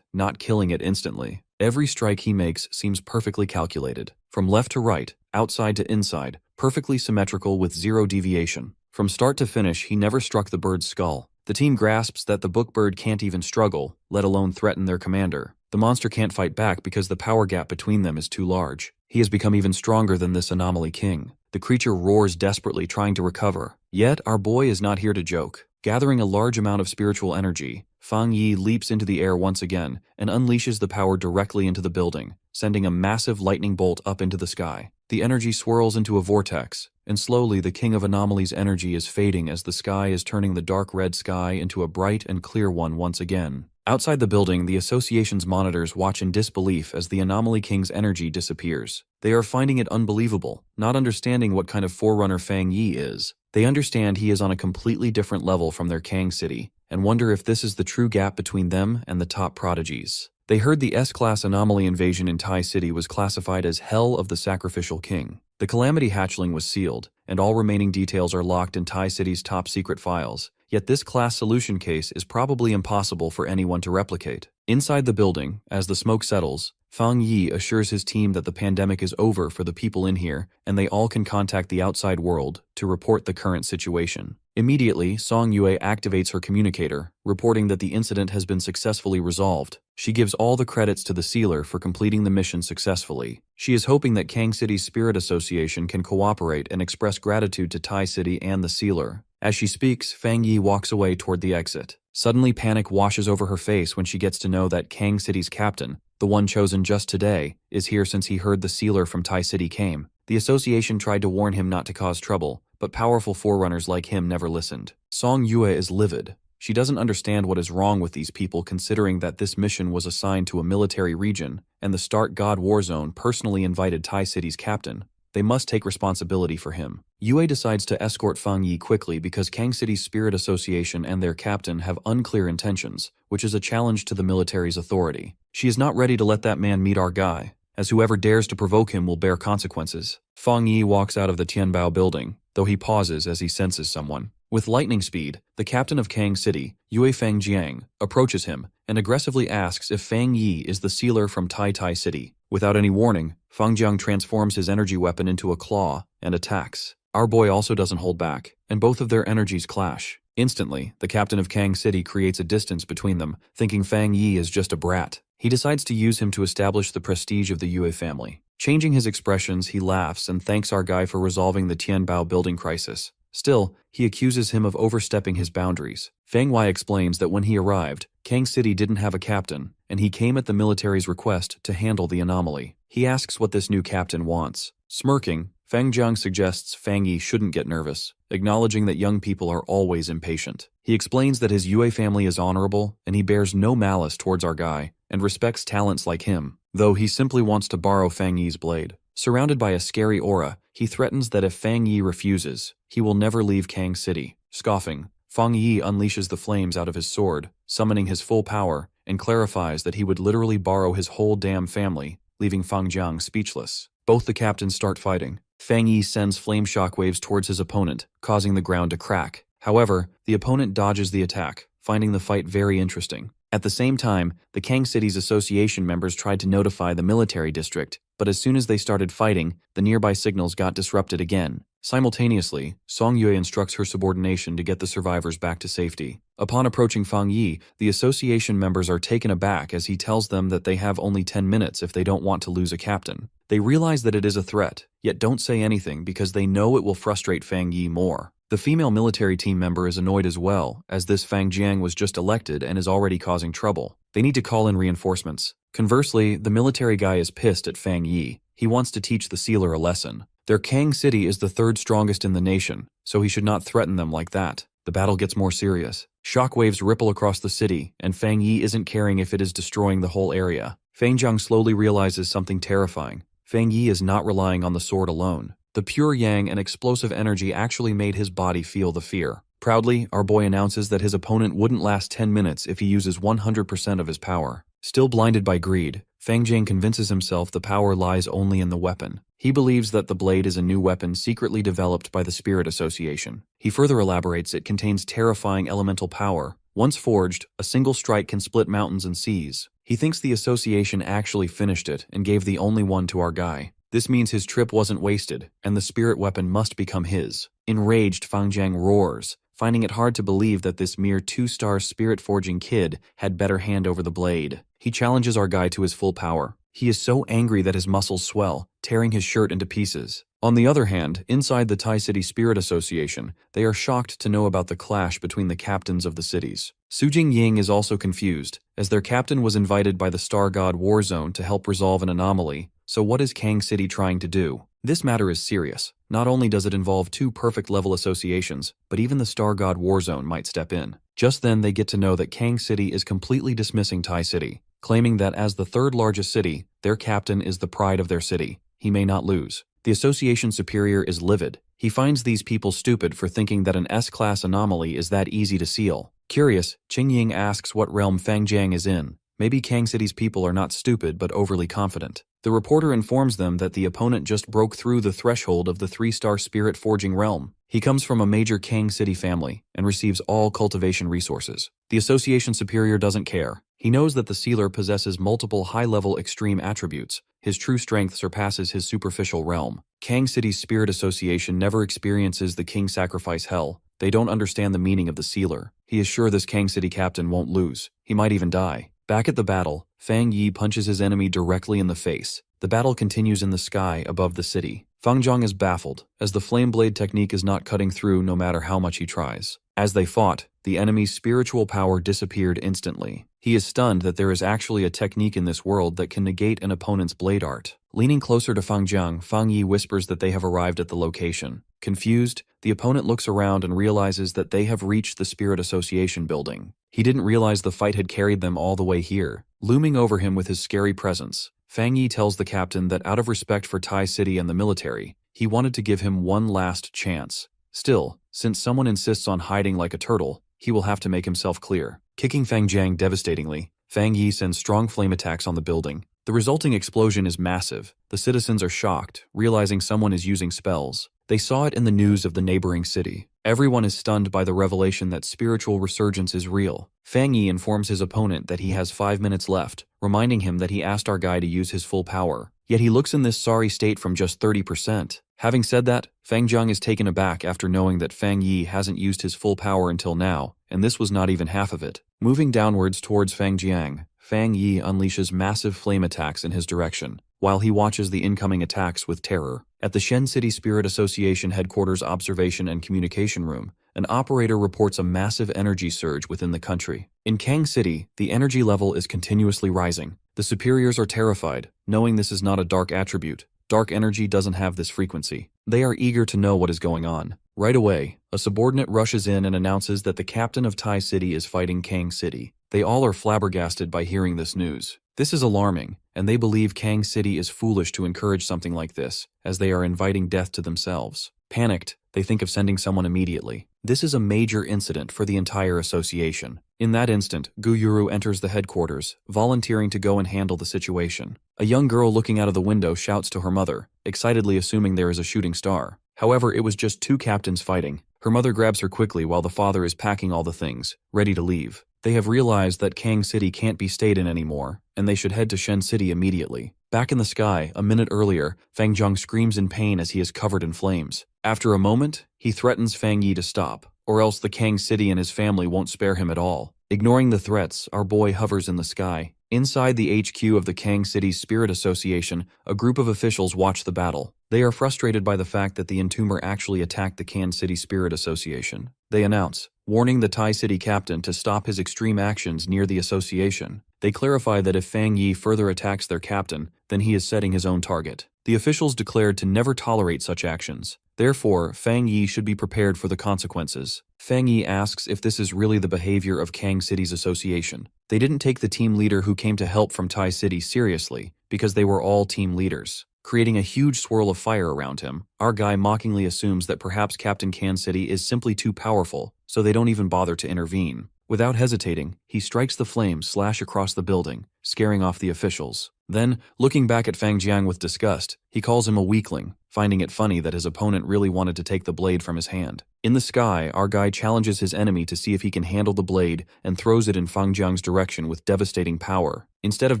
not killing it instantly. Every strike he makes seems perfectly calculated. From left to right, outside to inside, perfectly symmetrical with zero deviation. From start to finish, he never struck the bird's skull. The team grasps that the book bird can't even struggle, let alone threaten their commander. The monster can't fight back because the power gap between them is too large. He has become even stronger than this anomaly king. The creature roars desperately, trying to recover. Yet, our boy is not here to joke. Gathering a large amount of spiritual energy, Fang Yi leaps into the air once again and unleashes the power directly into the building, sending a massive lightning bolt up into the sky. The energy swirls into a vortex, and slowly the King of Anomalies' energy is fading as the sky is turning the dark red sky into a bright and clear one once again. Outside the building, the association's monitors watch in disbelief as the Anomaly King's energy disappears. They are finding it unbelievable, not understanding what kind of forerunner Fang Yi is. They understand he is on a completely different level from their Kang City, and wonder if this is the true gap between them and the top prodigies. They heard the S-class anomaly invasion in Tai City was classified as Hell of the Sacrificial King. The Calamity Hatchling was sealed, and all remaining details are locked in Tai City's top-secret files. Yet this class solution case is probably impossible for anyone to replicate. Inside the building, as the smoke settles, Fang Yi assures his team that the pandemic is over for the people in here, and they all can contact the outside world to report the current situation. Immediately, Song Yue activates her communicator, reporting that the incident has been successfully resolved. She gives all the credits to the sealer for completing the mission successfully. She is hoping that Kang City's Spirit Association can cooperate and express gratitude to Tai City and the sealer. As she speaks, Fang Yi walks away toward the exit. Suddenly, panic washes over her face when she gets to know that Kang City's captain, the one chosen just today, is here since he heard the sealer from Tai City came. The association tried to warn him not to cause trouble, but powerful forerunners like him never listened. Song Yue is livid. She doesn't understand what is wrong with these people considering that this mission was assigned to a military region, and the Stark God War Zone personally invited Tai City's captain. They must take responsibility for him. Yue decides to escort Fang Yi quickly because Kang City's Spirit Association and their captain have unclear intentions, which is a challenge to the military's authority. She is not ready to let that man meet our guy, as whoever dares to provoke him will bear consequences. Fang Yi walks out of the Tianbao building, though he pauses as he senses someone. With lightning speed, the captain of Kang City, Yue Fangjiang, approaches him and aggressively asks if Fang Yi is the sealer from Tai City. Without any warning, Fangjiang transforms his energy weapon into a claw and attacks. Our boy also doesn't hold back, and both of their energies clash. Instantly, the captain of Kang City creates a distance between them, thinking Fang Yi is just a brat. He decides to use him to establish the prestige of the Yue family. Changing his expressions, he laughs and thanks our guy for resolving the Tianbao building crisis. Still, he accuses him of overstepping his boundaries. Fang Wei explains that when he arrived, Kang City didn't have a captain, and he came at the military's request to handle the anomaly. He asks what this new captain wants. Smirking, Fang Jiang suggests Fang Yi shouldn't get nervous, acknowledging that young people are always impatient. He explains that his Yue family is honorable, and he bears no malice towards our guy, and respects talents like him, though he simply wants to borrow Fang Yi's blade. Surrounded by a scary aura, he threatens that if Fang Yi refuses, he will never leave Kang City. Scoffing, Fang Yi unleashes the flames out of his sword, summoning his full power, and clarifies that he would literally borrow his whole damn family, leaving Fang Jiang speechless. Both the captains start fighting. Fang Yi sends flame shockwaves towards his opponent, causing the ground to crack. However, the opponent dodges the attack, finding the fight very interesting. At the same time, the Kang City's association members tried to notify the military district, but as soon as they started fighting, the nearby signals got disrupted again. Simultaneously, Song Yue instructs her subordination to get the survivors back to safety. Upon approaching Fang Yi, the association members are taken aback as he tells them that they have only 10 minutes if they don't want to lose a captain. They realize that it is a threat, yet don't say anything because they know it will frustrate Fang Yi more. The female military team member is annoyed as well, as this Fang Jiang was just elected and is already causing trouble. They need to call in reinforcements. Conversely, the military guy is pissed at Fang Yi. He wants to teach the sealer a lesson. Their Kang City is the third strongest in the nation, so he should not threaten them like that. The battle gets more serious. Shockwaves ripple across the city, and Fang Yi isn't caring if it is destroying the whole area. Fang Jiang slowly realizes something terrifying. Fang Yi is not relying on the sword alone. The pure yang and explosive energy actually made his body feel the fear. Proudly, our boy announces that his opponent wouldn't last 10 minutes if he uses 100% of his power. Still blinded by greed, Fang Jiang convinces himself the power lies only in the weapon. He believes that the blade is a new weapon secretly developed by the Spirit Association. He further elaborates it contains terrifying elemental power. Once forged, a single strike can split mountains and seas. He thinks the association actually finished it and gave the only one to our guy. This means his trip wasn't wasted, and the spirit weapon must become his. Enraged, Fang Jiang roars, finding it hard to believe that this mere 2-star spirit-forging kid had better hand over the blade. He challenges our guy to his full power. He is so angry that his muscles swell, tearing his shirt into pieces. On the other hand, inside the Tai City Spirit Association, they are shocked to know about the clash between the captains of the cities. Su Jingying is also confused, as their captain was invited by the Star God Warzone to help resolve an anomaly. So what is Kang City trying to do? This matter is serious. Not only does it involve 2 perfect-level associations, but even the Star God Warzone might step in. Just then they get to know that Kang City is completely dismissing Tai City, claiming that as the 3rd largest city, their captain is the pride of their city. He may not lose. The association superior is livid. He finds these people stupid for thinking that an S-class anomaly is that easy to seal. Curious, Qingying asks what realm Fang Jiang is in. Maybe Kang City's people are not stupid but overly confident. The reporter informs them that the opponent just broke through the threshold of the 3-star spirit forging realm. He comes from a major Kang City family and receives all cultivation resources. The association superior doesn't care. He knows that the sealer possesses multiple high-level extreme attributes. His true strength surpasses his superficial realm. Kang City's spirit association never experiences the king sacrifice hell. They don't understand the meaning of the sealer. He is sure this Kang City captain won't lose. He might even die. Back at the battle, Fang Yi punches his enemy directly in the face. The battle continues in the sky above the city. Fang Jiang is baffled, as the flame blade technique is not cutting through no matter how much he tries. As they fought, the enemy's spiritual power disappeared instantly. He is stunned that there is actually a technique in this world that can negate an opponent's blade art. Leaning closer to Fang Jiang, Fang Yi whispers that they have arrived at the location. Confused, the opponent looks around and realizes that they have reached the Spirit Association building. He didn't realize the fight had carried them all the way here. Looming over him with his scary presence, Fang Yi tells the captain that out of respect for Tai City and the military, he wanted to give him one last chance. Still, since someone insists on hiding like a turtle, he will have to make himself clear. Kicking Fang Jiang devastatingly, Fang Yi sends strong flame attacks on the building. The resulting explosion is massive. The citizens are shocked, realizing someone is using spells. They saw it in the news of the neighboring city. Everyone is stunned by the revelation that spiritual resurgence is real. Fang Yi informs his opponent that he has 5 minutes left, reminding him that he asked our guy to use his full power. Yet he looks in this sorry state from just 30%. Having said that, Fang Jiang is taken aback after knowing that Fang Yi hasn't used his full power until now, and this was not even half of it. Moving downwards towards Fang Jiang, Fang Yi unleashes massive flame attacks in his direction. while he watches the incoming attacks with terror. At the Shen City Spirit Association headquarters observation and communication room, an operator reports a massive energy surge within the country. In Kang City, the energy level is continuously rising. The superiors are terrified, knowing this is not a dark attribute. Dark energy doesn't have this frequency. They are eager to know what is going on. Right away, a subordinate rushes in and announces that the captain of Tai City is fighting Kang City. They all are flabbergasted by hearing this news. This is alarming, and they believe Kang City is foolish to encourage something like this, as they are inviting death to themselves. Panicked, they think of sending someone immediately. This is a major incident for the entire association. In that instant, Guyuru enters the headquarters, volunteering to go and handle the situation. A young girl looking out of the window shouts to her mother, excitedly assuming there is a shooting star. However, it was just two captains fighting. Her mother grabs her quickly while the father is packing all the things, ready to leave. They have realized that Kang City can't be stayed in anymore, and they should head to Shen City immediately. Back in the sky, a minute earlier, Fang Zhang screams in pain as he is covered in flames. After a moment, he threatens Fang Yi to stop, or else the Kang City and his family won't spare him at all. Ignoring the threats, our boy hovers in the sky. Inside the HQ of the Kang City Spirit Association, a group of officials watch the battle. They are frustrated by the fact that the entomber actually attacked the Kang City Spirit Association. They announce, warning the Tai City captain to stop his extreme actions near the association. They clarify that if Fang Yi further attacks their captain, then he is setting his own target. The officials declared to never tolerate such actions. Therefore, Fang Yi should be prepared for the consequences. Fang Yi asks if this is really the behavior of Kang City's association. They didn't take the team leader who came to help from Tai City seriously, because they were all team leaders. Creating a huge swirl of fire around him, our guy mockingly assumes that perhaps Captain Kang City is simply too powerful, so they don't even bother to intervene. Without hesitating, he strikes the flames slash across the building, scaring off the officials. Then, looking back at Fang Jiang with disgust, he calls him a weakling, finding it funny that his opponent really wanted to take the blade from his hand. In the sky, our guy challenges his enemy to see if he can handle the blade and throws it in Fang Jiang's direction with devastating power. Instead of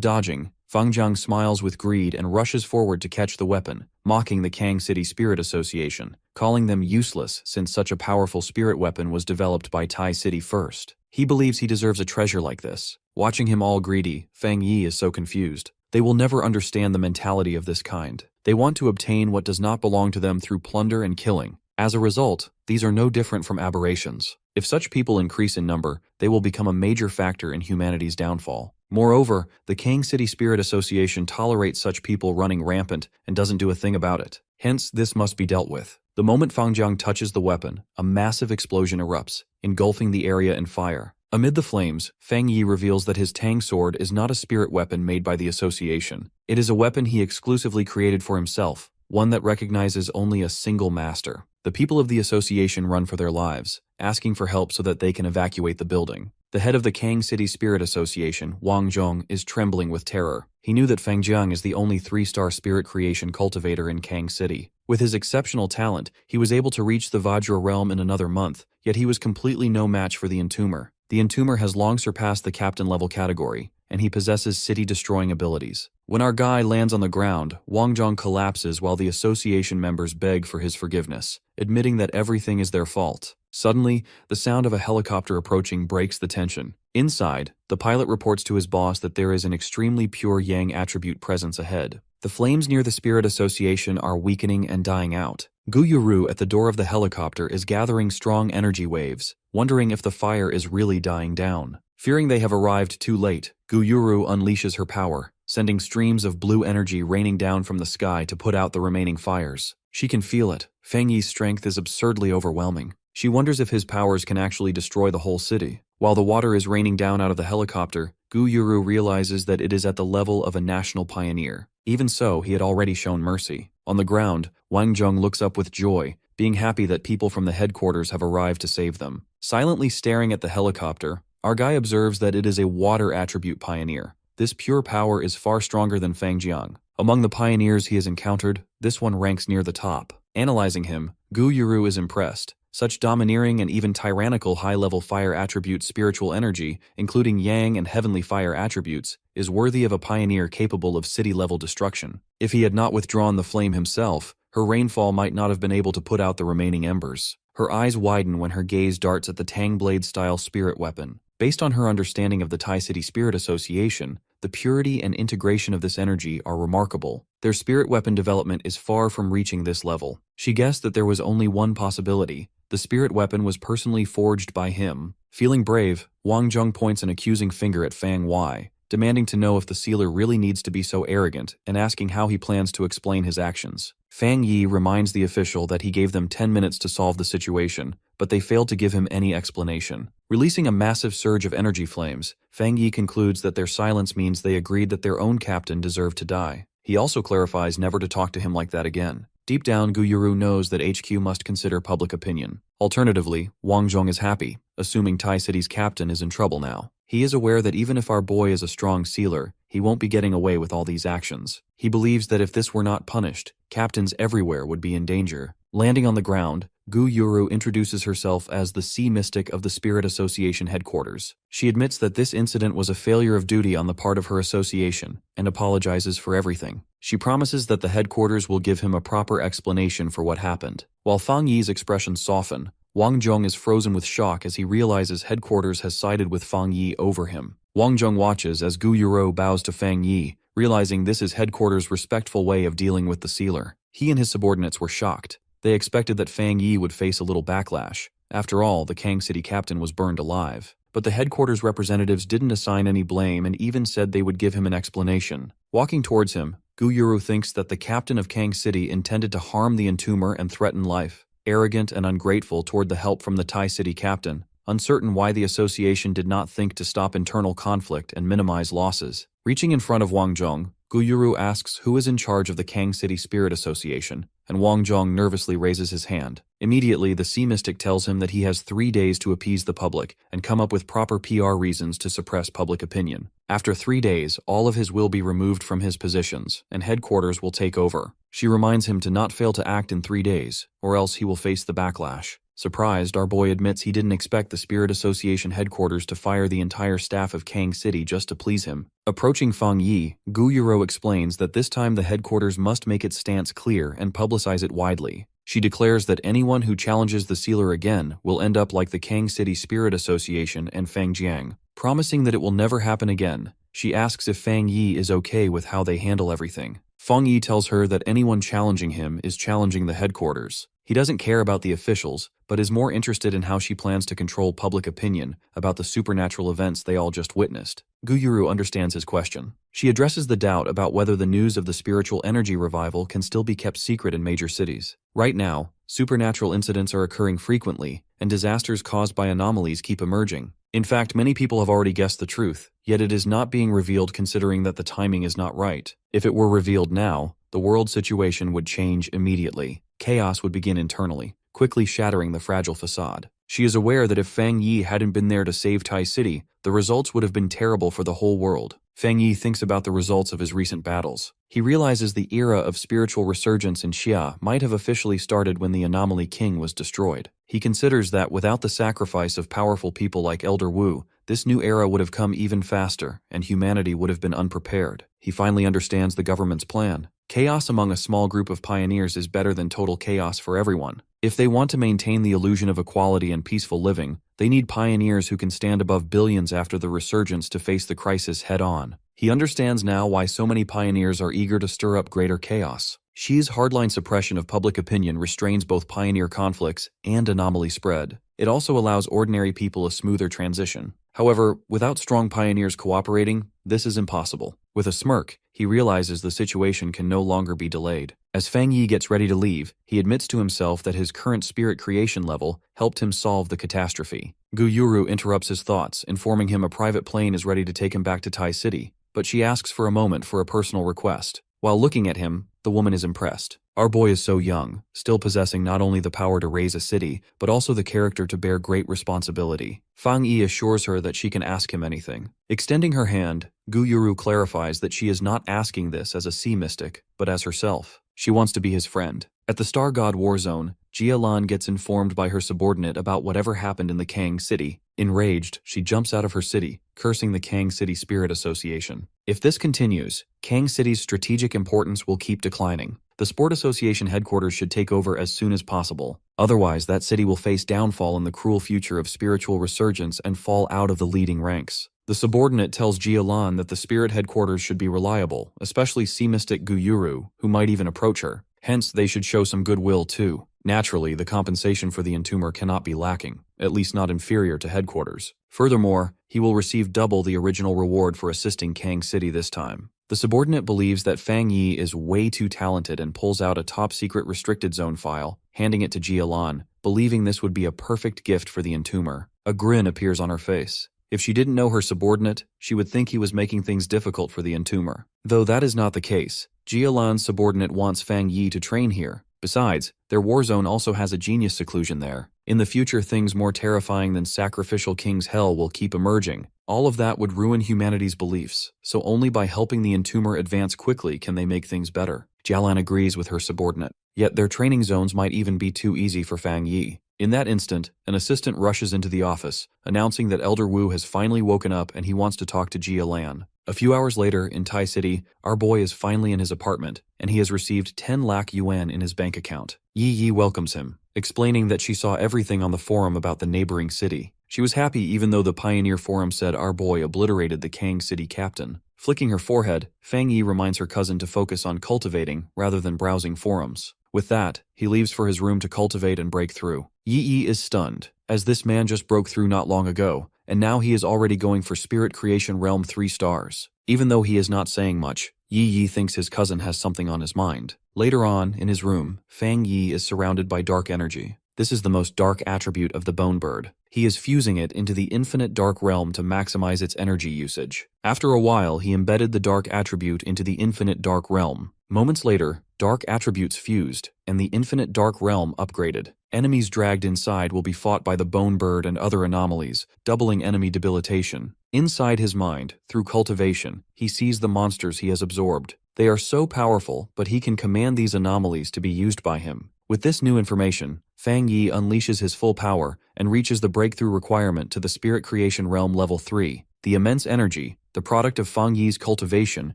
dodging, Fang Jiang smiles with greed and rushes forward to catch the weapon, mocking the Kang City Spirit Association, calling them useless since such a powerful spirit weapon was developed by Tai City first. He believes he deserves a treasure like this. Watching him all greedy, Fang Yi is so confused. They will never understand the mentality of this kind. They want to obtain what does not belong to them through plunder and killing. As a result, these are no different from aberrations. If such people increase in number, they will become a major factor in humanity's downfall. Moreover, the Kang City Spirit Association tolerates such people running rampant and doesn't do a thing about it. Hence, this must be dealt with. The moment Fang Jiang touches the weapon, a massive explosion erupts, engulfing the area in fire. Amid the flames, Fang Yi reveals that his Tang sword is not a spirit weapon made by the association. It is a weapon he exclusively created for himself, one that recognizes only a single master. The people of the association run for their lives, asking for help so that they can evacuate the building. The head of the Kang City Spirit Association, Wang Zhong, is trembling with terror. He knew that Fang Jiang is the only 3-star spirit creation cultivator in Kang City. With his exceptional talent, he was able to reach the Vajra realm in another month, yet he was completely no match for the entomber. The entomber has long surpassed the captain-level category, and he possesses city-destroying abilities. When our guy lands on the ground, Wang Zhong collapses while the association members beg for his forgiveness, admitting that everything is their fault. Suddenly, the sound of a helicopter approaching breaks the tension. Inside, the pilot reports to his boss that there is an extremely pure Yang attribute presence ahead. The flames near the Spirit Association are weakening and dying out. Guyuru at the door of the helicopter is gathering strong energy waves, wondering if the fire is really dying down. Fearing they have arrived too late, Guyuru unleashes her power, sending streams of blue energy raining down from the sky to put out the remaining fires. She can feel it. Fang Yi's strength is absurdly overwhelming. She wonders if his powers can actually destroy the whole city. While the water is raining down out of the helicopter, Guyuru realizes that it is at the level of a national pioneer. Even so, he had already shown mercy. On the ground, Wang Zhong looks up with joy, being happy that people from the headquarters have arrived to save them. Silently staring at the helicopter, our guy observes that it is a water attribute pioneer. This pure power is far stronger than Fang Jiang. Among the pioneers he has encountered, this one ranks near the top. Analyzing him, Guyuru is impressed. Such domineering and even tyrannical high-level fire attribute spiritual energy, including yang and heavenly fire attributes, is worthy of a pioneer capable of city-level destruction. If he had not withdrawn the flame himself, her rainfall might not have been able to put out the remaining embers. Her eyes widen when her gaze darts at the Tang Blade-style spirit weapon. Based on her understanding of the Tai City Spirit Association, the purity and integration of this energy are remarkable. Their spirit weapon development is far from reaching this level. She guessed that there was only one possibility. The spirit weapon was personally forged by him. Feeling brave, Wang Zheng points an accusing finger at Fang Wei, demanding to know if the sealer really needs to be so arrogant and asking how he plans to explain his actions. Fang Yi reminds the official that he gave them 10 minutes to solve the situation, but they failed to give him any explanation. Releasing a massive surge of energy flames, Fang Yi concludes that their silence means they agreed that their own captain deserved to die. He also clarifies never to talk to him like that again. Deep down, Gu Yuru knows that HQ must consider public opinion. Alternatively, Wang Zheng is happy, assuming Tai City's captain is in trouble now. He is aware that even if our boy is a strong sealer, he won't be getting away with all these actions. He believes that if this were not punished, captains everywhere would be in danger. Landing on the ground, Gu Yuru introduces herself as the Sea Mystic of the Spirit Association headquarters. She admits that this incident was a failure of duty on the part of her association, and apologizes for everything. She promises that the headquarters will give him a proper explanation for what happened. While Fang Yi's expressions soften, Wang Zheng is frozen with shock as he realizes headquarters has sided with Fang Yi over him. Wang Zheng watches as Gu Yuru bows to Fang Yi, realizing this is headquarters' respectful way of dealing with the sealer. He and his subordinates were shocked. They expected that Fang Yi would face a little backlash. After all, the Kang City captain was burned alive. But the headquarters representatives didn't assign any blame and even said they would give him an explanation. Walking towards him, Gu Yuru thinks that the captain of Kang City intended to harm the entomber and threaten life. Arrogant and ungrateful toward the help from the Tai City captain, uncertain why the association did not think to stop internal conflict and minimize losses. Reaching in front of Wang Zheng, Gu Yuru asks who is in charge of the Kang City Spirit Association, and Wang Zheng nervously raises his hand. Immediately, the Sea Mystic tells him that he has 3 days to appease the public and come up with proper PR reasons to suppress public opinion. After 3 days, all of his will be removed from his positions, and headquarters will take over. She reminds him to not fail to act in 3 days, or else he will face the backlash. Surprised, our boy admits he didn't expect the Spirit Association headquarters to fire the entire staff of Kang City just to please him. Approaching Fang Yi, Gu Yuru explains that this time the headquarters must make its stance clear and publicize it widely. She declares that anyone who challenges the sealer again will end up like the Kang City Spirit Association and Fang Jiang. Promising that it will never happen again, she asks if Fang Yi is okay with how they handle everything. Fang Yi tells her that anyone challenging him is challenging the headquarters. He doesn't care about the officials, but is more interested in how she plans to control public opinion about the supernatural events they all just witnessed. Gu Yuru understands his question. She addresses the doubt about whether the news of the spiritual energy revival can still be kept secret in major cities. Right now, supernatural incidents are occurring frequently, and disasters caused by anomalies keep emerging. In fact, many people have already guessed the truth, yet it is not being revealed considering that the timing is not right. If it were revealed now, the world situation would change immediately. Chaos would begin internally, quickly shattering the fragile facade. She is aware that if Fang Yi hadn't been there to save Tai City, the results would have been terrible for the whole world. Fang Yi thinks about the results of his recent battles. He realizes the era of spiritual resurgence in Xia might have officially started when the Anomaly King was destroyed. He considers that without the sacrifice of powerful people like Elder Wu, this new era would have come even faster, and humanity would have been unprepared. He finally understands the government's plan. Chaos among a small group of pioneers is better than total chaos for everyone. If they want to maintain the illusion of equality and peaceful living, they need pioneers who can stand above billions after the resurgence to face the crisis head-on. He understands now why so many pioneers are eager to stir up greater chaos. Xi's hardline suppression of public opinion restrains both pioneer conflicts and anomaly spread. It also allows ordinary people a smoother transition. However, without strong pioneers cooperating, this is impossible. With a smirk, he realizes the situation can no longer be delayed. As Fang Yi gets ready to leave, he admits to himself that his current spirit creation level helped him solve the catastrophe. Gu Yuru interrupts his thoughts, informing him a private plane is ready to take him back to Tai City, but she asks for a moment for a personal request. While looking at him, the woman is impressed. Our boy is so young, still possessing not only the power to raise a city, but also the character to bear great responsibility. Fang Yi assures her that she can ask him anything. Extending her hand, Gu Yuru clarifies that she is not asking this as a sea mystic, but as herself. She wants to be his friend. At the Star God War Zone, Jia Lan gets informed by her subordinate about whatever happened in the Kang City. Enraged, she jumps out of her city, cursing the Kang City Spirit Association. If this continues, Kang City's strategic importance will keep declining. The Sport Association headquarters should take over as soon as possible. Otherwise, that city will face downfall in the cruel future of spiritual resurgence and fall out of the leading ranks. The subordinate tells Jia-lan that the spirit headquarters should be reliable, especially sea mystic Guyuru, who might even approach her. Hence, they should show some goodwill too. Naturally, the compensation for the entomber cannot be lacking, at least not inferior to headquarters. Furthermore, he will receive double the original reward for assisting Kang City this time. The subordinate believes that Fang Yi is way too talented and pulls out a top-secret restricted zone file, handing it to Jia-lan, believing this would be a perfect gift for the entomber. A grin appears on her face. If she didn't know her subordinate, she would think he was making things difficult for the entomber. Though that is not the case, Jia-lan's subordinate wants Fang Yi to train here. Besides, their war zone also has a genius seclusion there. In the future, things more terrifying than sacrificial king's hell will keep emerging. All of that would ruin humanity's beliefs, so only by helping the entomber advance quickly can they make things better. Jia-lan agrees with her subordinate. Yet their training zones might even be too easy for Fang Yi. In that instant, an assistant rushes into the office, announcing that Elder Wu has finally woken up and he wants to talk to Jia-lan. A few hours later, in Tai City, our boy is finally in his apartment, and he has received 10 lakh yuan in his bank account. Yi welcomes him, explaining that she saw everything on the forum about the neighboring city. She was happy even though the Pioneer Forum said our boy obliterated the Kang City captain. Flicking her forehead, Fang Yi reminds her cousin to focus on cultivating rather than browsing forums. With that, he leaves for his room to cultivate and break through. Yi is stunned, as this man just broke through not long ago, and now he is already going for Spirit Creation Realm 3 stars. Even though he is not saying much, Yi thinks his cousin has something on his mind. Later on, in his room, Fang Yi is surrounded by dark energy. This is the most dark attribute of the Bone Bird. He is fusing it into the infinite dark realm to maximize its energy usage. After a while, he embedded the dark attribute into the infinite dark realm. Moments later, dark attributes fused, and the infinite dark realm upgraded. Enemies dragged inside will be fought by the Bone Bird and other anomalies, doubling enemy debilitation. Inside his mind, through cultivation, he sees the monsters he has absorbed. They are so powerful, but he can command these anomalies to be used by him. With this new information, Fang Yi unleashes his full power and reaches the breakthrough requirement to the Spirit Creation Realm Level 3. The immense energy, the product of Fang Yi's cultivation,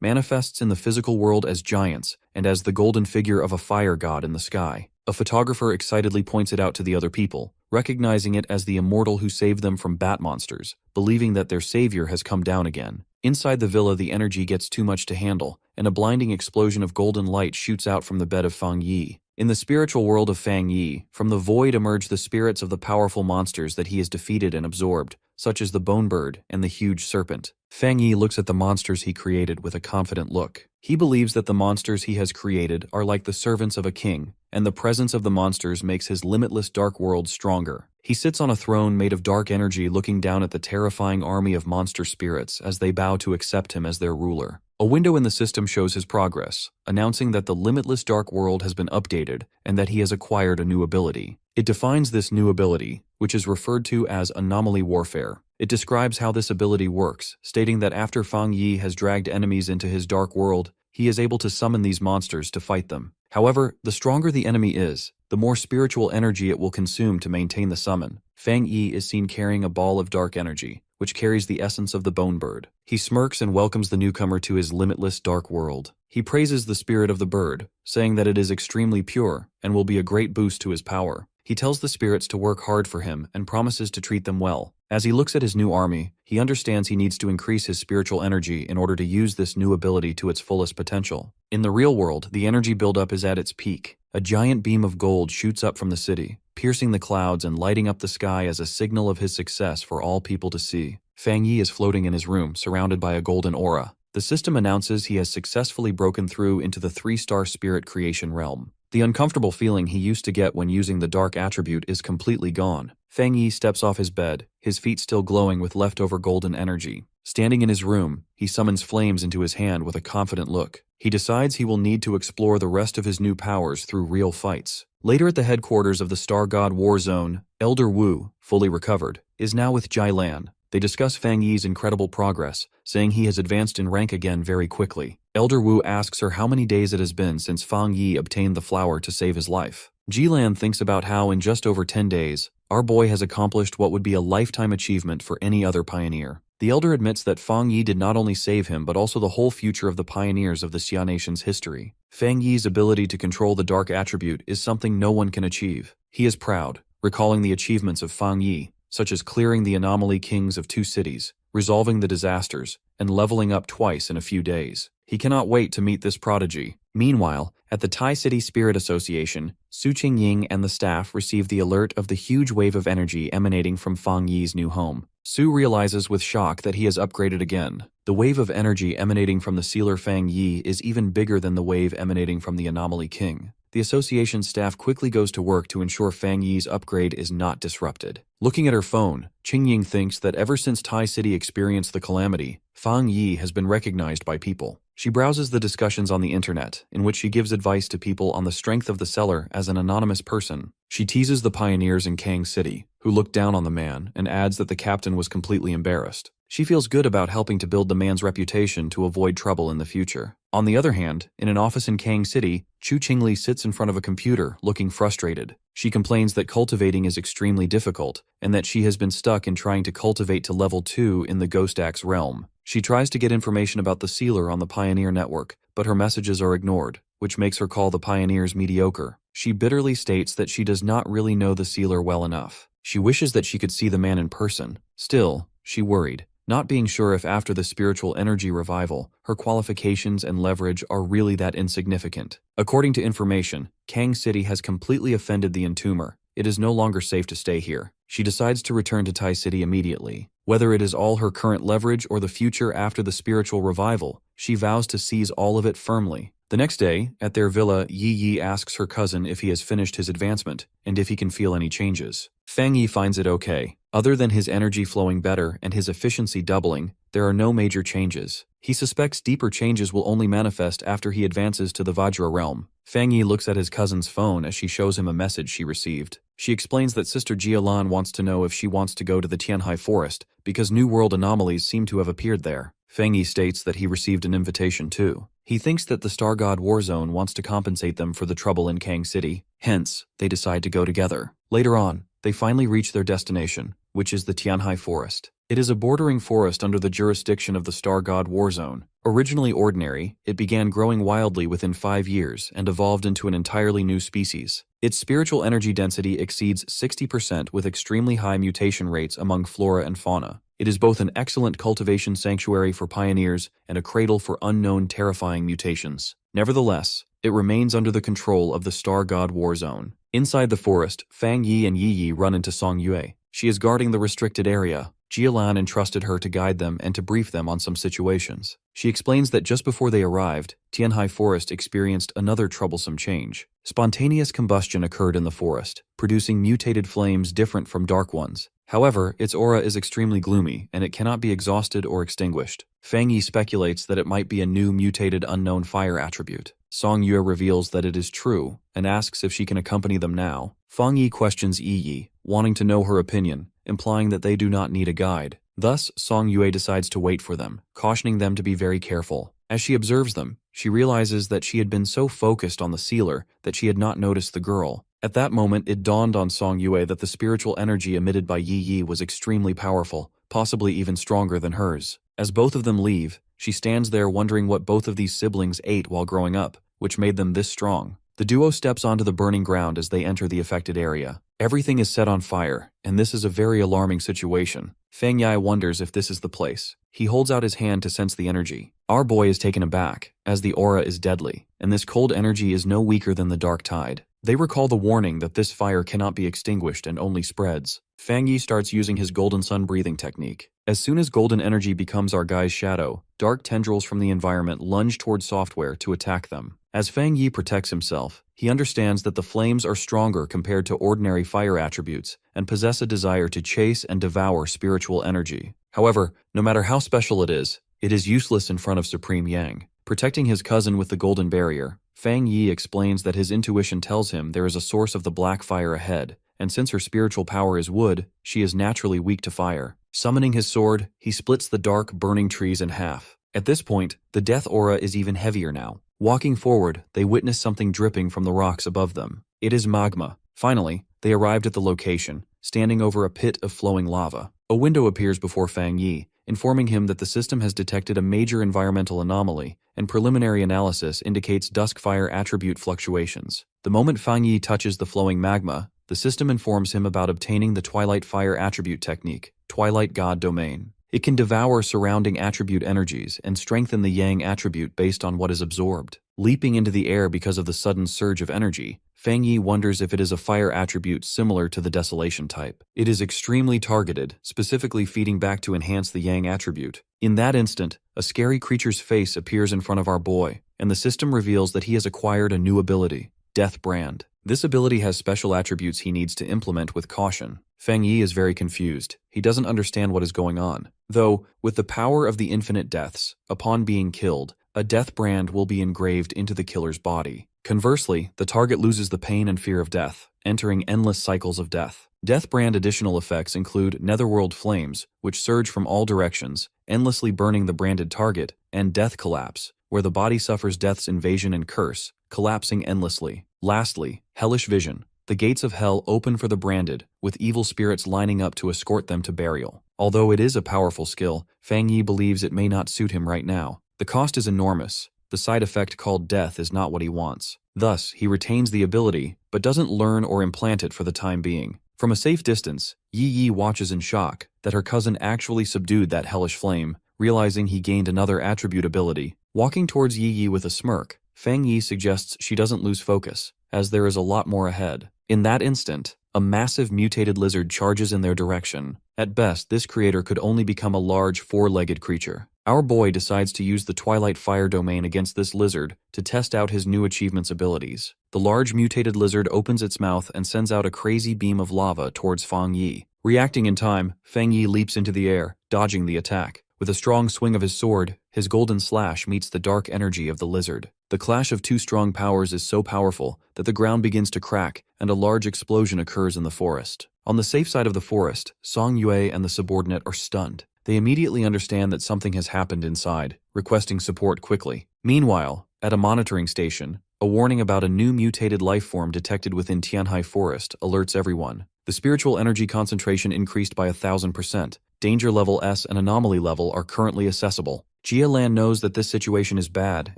manifests in the physical world as giants and as the golden figure of a fire god in the sky. A photographer excitedly points it out to the other people, recognizing it as the immortal who saved them from bat monsters, believing that their savior has come down again. Inside the villa, the energy gets too much to handle, and a blinding explosion of golden light shoots out from the bed of Fang Yi. In the spiritual world of Fang Yi, from the void emerge the spirits of the powerful monsters that he has defeated and absorbed, such as the Bone Bird and the huge serpent. Fang Yi looks at the monsters he created with a confident look. He believes that the monsters he has created are like the servants of a king, and the presence of the monsters makes his limitless dark world stronger. He sits on a throne made of dark energy, looking down at the terrifying army of monster spirits as they bow to accept him as their ruler. A window in the system shows his progress, announcing that the limitless dark world has been updated and that he has acquired a new ability. It defines this new ability, which is referred to as Anomaly Warfare. It describes how this ability works, stating that after Fang Yi has dragged enemies into his dark world, he is able to summon these monsters to fight them. However, the stronger the enemy is, the more spiritual energy it will consume to maintain the summon. Fang Yi is seen carrying a ball of dark energy, which carries the essence of the Bone Bird. He smirks and welcomes the newcomer to his limitless dark world. He praises the spirit of the bird, saying that it is extremely pure and will be a great boost to his power. He tells the spirits to work hard for him and promises to treat them well. As he looks at his new army, he understands he needs to increase his spiritual energy in order to use this new ability to its fullest potential. In the real world, the energy buildup is at its peak. A giant beam of gold shoots up from the city, piercing the clouds and lighting up the sky as a signal of his success for all people to see. Fang Yi is floating in his room, surrounded by a golden aura. The system announces he has successfully broken through into the 3-star Spirit Creation Realm. The uncomfortable feeling he used to get when using the dark attribute is completely gone. Fang Yi steps off his bed, his feet still glowing with leftover golden energy. Standing in his room, he summons flames into his hand with a confident look. He decides he will need to explore the rest of his new powers through real fights. Later at the headquarters of the Star God War Zone, Elder Wu, fully recovered, is now with Jia-lan. They discuss Fang Yi's incredible progress, saying he has advanced in rank again very quickly. Elder Wu asks her how many days it has been since Fang Yi obtained the flower to save his life. Jia-lan thinks about how in just over 10 days, our boy has accomplished what would be a lifetime achievement for any other pioneer. The elder admits that Fang Yi did not only save him but also the whole future of the pioneers of the Xia Nation's history. Fang Yi's ability to control the dark attribute is something no one can achieve. He is proud, recalling the achievements of Fang Yi, such as clearing the anomaly kings of 2 cities, resolving the disasters, and leveling up twice in a few days. He cannot wait to meet this prodigy. Meanwhile, at the Tai City Spirit Association, Su Qingying and the staff receive the alert of the huge wave of energy emanating from Fang Yi's new home. Su realizes with shock that he has upgraded again. The wave of energy emanating from the sealer Fang Yi is even bigger than the wave emanating from the Anomaly King. The association staff quickly goes to work to ensure Fang Yi's upgrade is not disrupted. Looking at her phone, Qingying thinks that ever since Tai City experienced the calamity, Fang Yi has been recognized by people. She browses the discussions on the internet, in which she gives advice to people on the strength of the seller as an anonymous person. She teases the pioneers in Kang City, who look down on the man, and adds that the captain was completely embarrassed. She feels good about helping to build the man's reputation to avoid trouble in the future. On the other hand, in an office in Kang City, Chu Qingli sits in front of a computer, looking frustrated. She complains that cultivating is extremely difficult, and that she has been stuck in trying to cultivate to level 2 in the Ghost Axe realm. She tries to get information about the sealer on the Pioneer network, but her messages are ignored, which makes her call the pioneers mediocre. She bitterly states that she does not really know the sealer well enough. She wishes that she could see the man in person. Still, she worried, not being sure if after the spiritual energy revival, her qualifications and leverage are really that insignificant. According to information, Kang City has completely offended the Entomber. It is no longer safe to stay here. She decides to return to Tai City immediately. Whether it is all her current leverage or the future after the spiritual revival, she vows to seize all of it firmly. The next day, at their villa, Yi asks her cousin if he has finished his advancement, and if he can feel any changes. Fang Yi finds it okay. Other than his energy flowing better and his efficiency doubling, there are no major changes. He suspects deeper changes will only manifest after he advances to the Vajra realm. Fang Yi looks at his cousin's phone as she shows him a message she received. She explains that Sister Jielan wants to know if she wants to go to the Tianhai Forest, because New World anomalies seem to have appeared there. Fang Yi states that he received an invitation too. He thinks that the Star God Warzone wants to compensate them for the trouble in Kang City. Hence, they decide to go together. Later on, they finally reach their destination, which is the Tianhai Forest. It is a bordering forest under the jurisdiction of the Star God Warzone. Originally ordinary, it began growing wildly within 5 years and evolved into an entirely new species. Its spiritual energy density exceeds 60% with extremely high mutation rates among flora and fauna. It is both an excellent cultivation sanctuary for pioneers and a cradle for unknown terrifying mutations. Nevertheless, it remains under the control of the Star God Warzone. Inside the forest, Fang Yi and Yi run into Song Yue. She is guarding the restricted area. Jielan entrusted her to guide them and to brief them on some situations. She explains that just before they arrived, Tianhai Forest experienced another troublesome change. Spontaneous combustion occurred in the forest, producing mutated flames different from dark ones. However, its aura is extremely gloomy, and it cannot be exhausted or extinguished. Fang Yi speculates that it might be a new mutated unknown fire attribute. Song Yue reveals that it is true, and asks if she can accompany them now. Fang Yi questions Yi, wanting to know her opinion, implying that they do not need a guide. Thus, Song Yue decides to wait for them, cautioning them to be very careful. As she observes them, she realizes that she had been so focused on the sealer that she had not noticed the girl. At that moment, it dawned on Song Yue that the spiritual energy emitted by Yi was extremely powerful, possibly even stronger than hers. As both of them leave, she stands there wondering what both of these siblings ate while growing up, which made them this strong. The duo steps onto the burning ground as they enter the affected area. Everything is set on fire, and this is a very alarming situation. Fang Yi wonders if this is the place. He holds out his hand to sense the energy. Our boy is taken aback, as the aura is deadly, and this cold energy is no weaker than the dark tide. They recall the warning that this fire cannot be extinguished and only spreads. Fang Yi starts using his golden sun breathing technique. As soon as golden energy becomes our guy's shadow, dark tendrils from the environment lunge toward software to attack them. As Fang Yi protects himself, he understands that the flames are stronger compared to ordinary fire attributes and possess a desire to chase and devour spiritual energy. However, no matter how special it is useless in front of Supreme Yang. Protecting his cousin with the golden barrier, Fang Yi explains that his intuition tells him there is a source of the black fire ahead, and since her spiritual power is wood, she is naturally weak to fire. Summoning his sword, he splits the dark, burning trees in half. At this point, the death aura is even heavier now. Walking forward, they witness something dripping from the rocks above them. It is magma. Finally, they arrived at the location, standing over a pit of flowing lava. A window appears before Fang Yi, informing him that the system has detected a major environmental anomaly, and preliminary analysis indicates dusk fire attribute fluctuations. The moment Fang Yi touches the flowing magma, the system informs him about obtaining the Twilight Fire attribute technique, Twilight God Domain. It can devour surrounding attribute energies and strengthen the Yang attribute based on what is absorbed. Leaping into the air because of the sudden surge of energy, Fang Yi wonders if it is a fire attribute similar to the Desolation type. It is extremely targeted, specifically feeding back to enhance the Yang attribute. In that instant, a scary creature's face appears in front of our boy, and the system reveals that he has acquired a new ability, Death Brand. This ability has special attributes he needs to implement with caution. Fang Yi is very confused. He doesn't understand what is going on. Though, with the power of the infinite deaths, upon being killed, a death brand will be engraved into the killer's body. Conversely, the target loses the pain and fear of death, entering endless cycles of death. Death brand additional effects include netherworld flames, which surge from all directions, endlessly burning the branded target, and death collapse, where the body suffers death's invasion and curse, collapsing endlessly. Lastly, hellish vision. The gates of hell open for the branded, with evil spirits lining up to escort them to burial. Although it is a powerful skill, Fang Yi believes it may not suit him right now. The cost is enormous. The side effect called death is not what he wants. Thus, he retains the ability, but doesn't learn or implant it for the time being. From a safe distance, Yi watches in shock that her cousin actually subdued that hellish flame, realizing he gained another attribute ability. Walking towards Yi with a smirk, Fang Yi suggests she doesn't lose focus, as there is a lot more ahead. In that instant, a massive mutated lizard charges in their direction. At best, this creator could only become a large four-legged creature. Our boy decides to use the Twilight Fire domain against this lizard to test out his new achievement's abilities. The large mutated lizard opens its mouth and sends out a crazy beam of lava towards Fang Yi. Reacting in time, Fang Yi leaps into the air, dodging the attack. With a strong swing of his sword, his golden slash meets the dark energy of the lizard. The clash of two strong powers is so powerful that the ground begins to crack and a large explosion occurs in the forest. On the safe side of the forest, Song Yue and the subordinate are stunned. They immediately understand that something has happened inside, requesting support quickly. Meanwhile, at a monitoring station, a warning about a new mutated life form detected within Tianhai Forest alerts everyone. The spiritual energy concentration increased by 1,000%. Danger level S and anomaly level are currently accessible. Jia Lan knows that this situation is bad,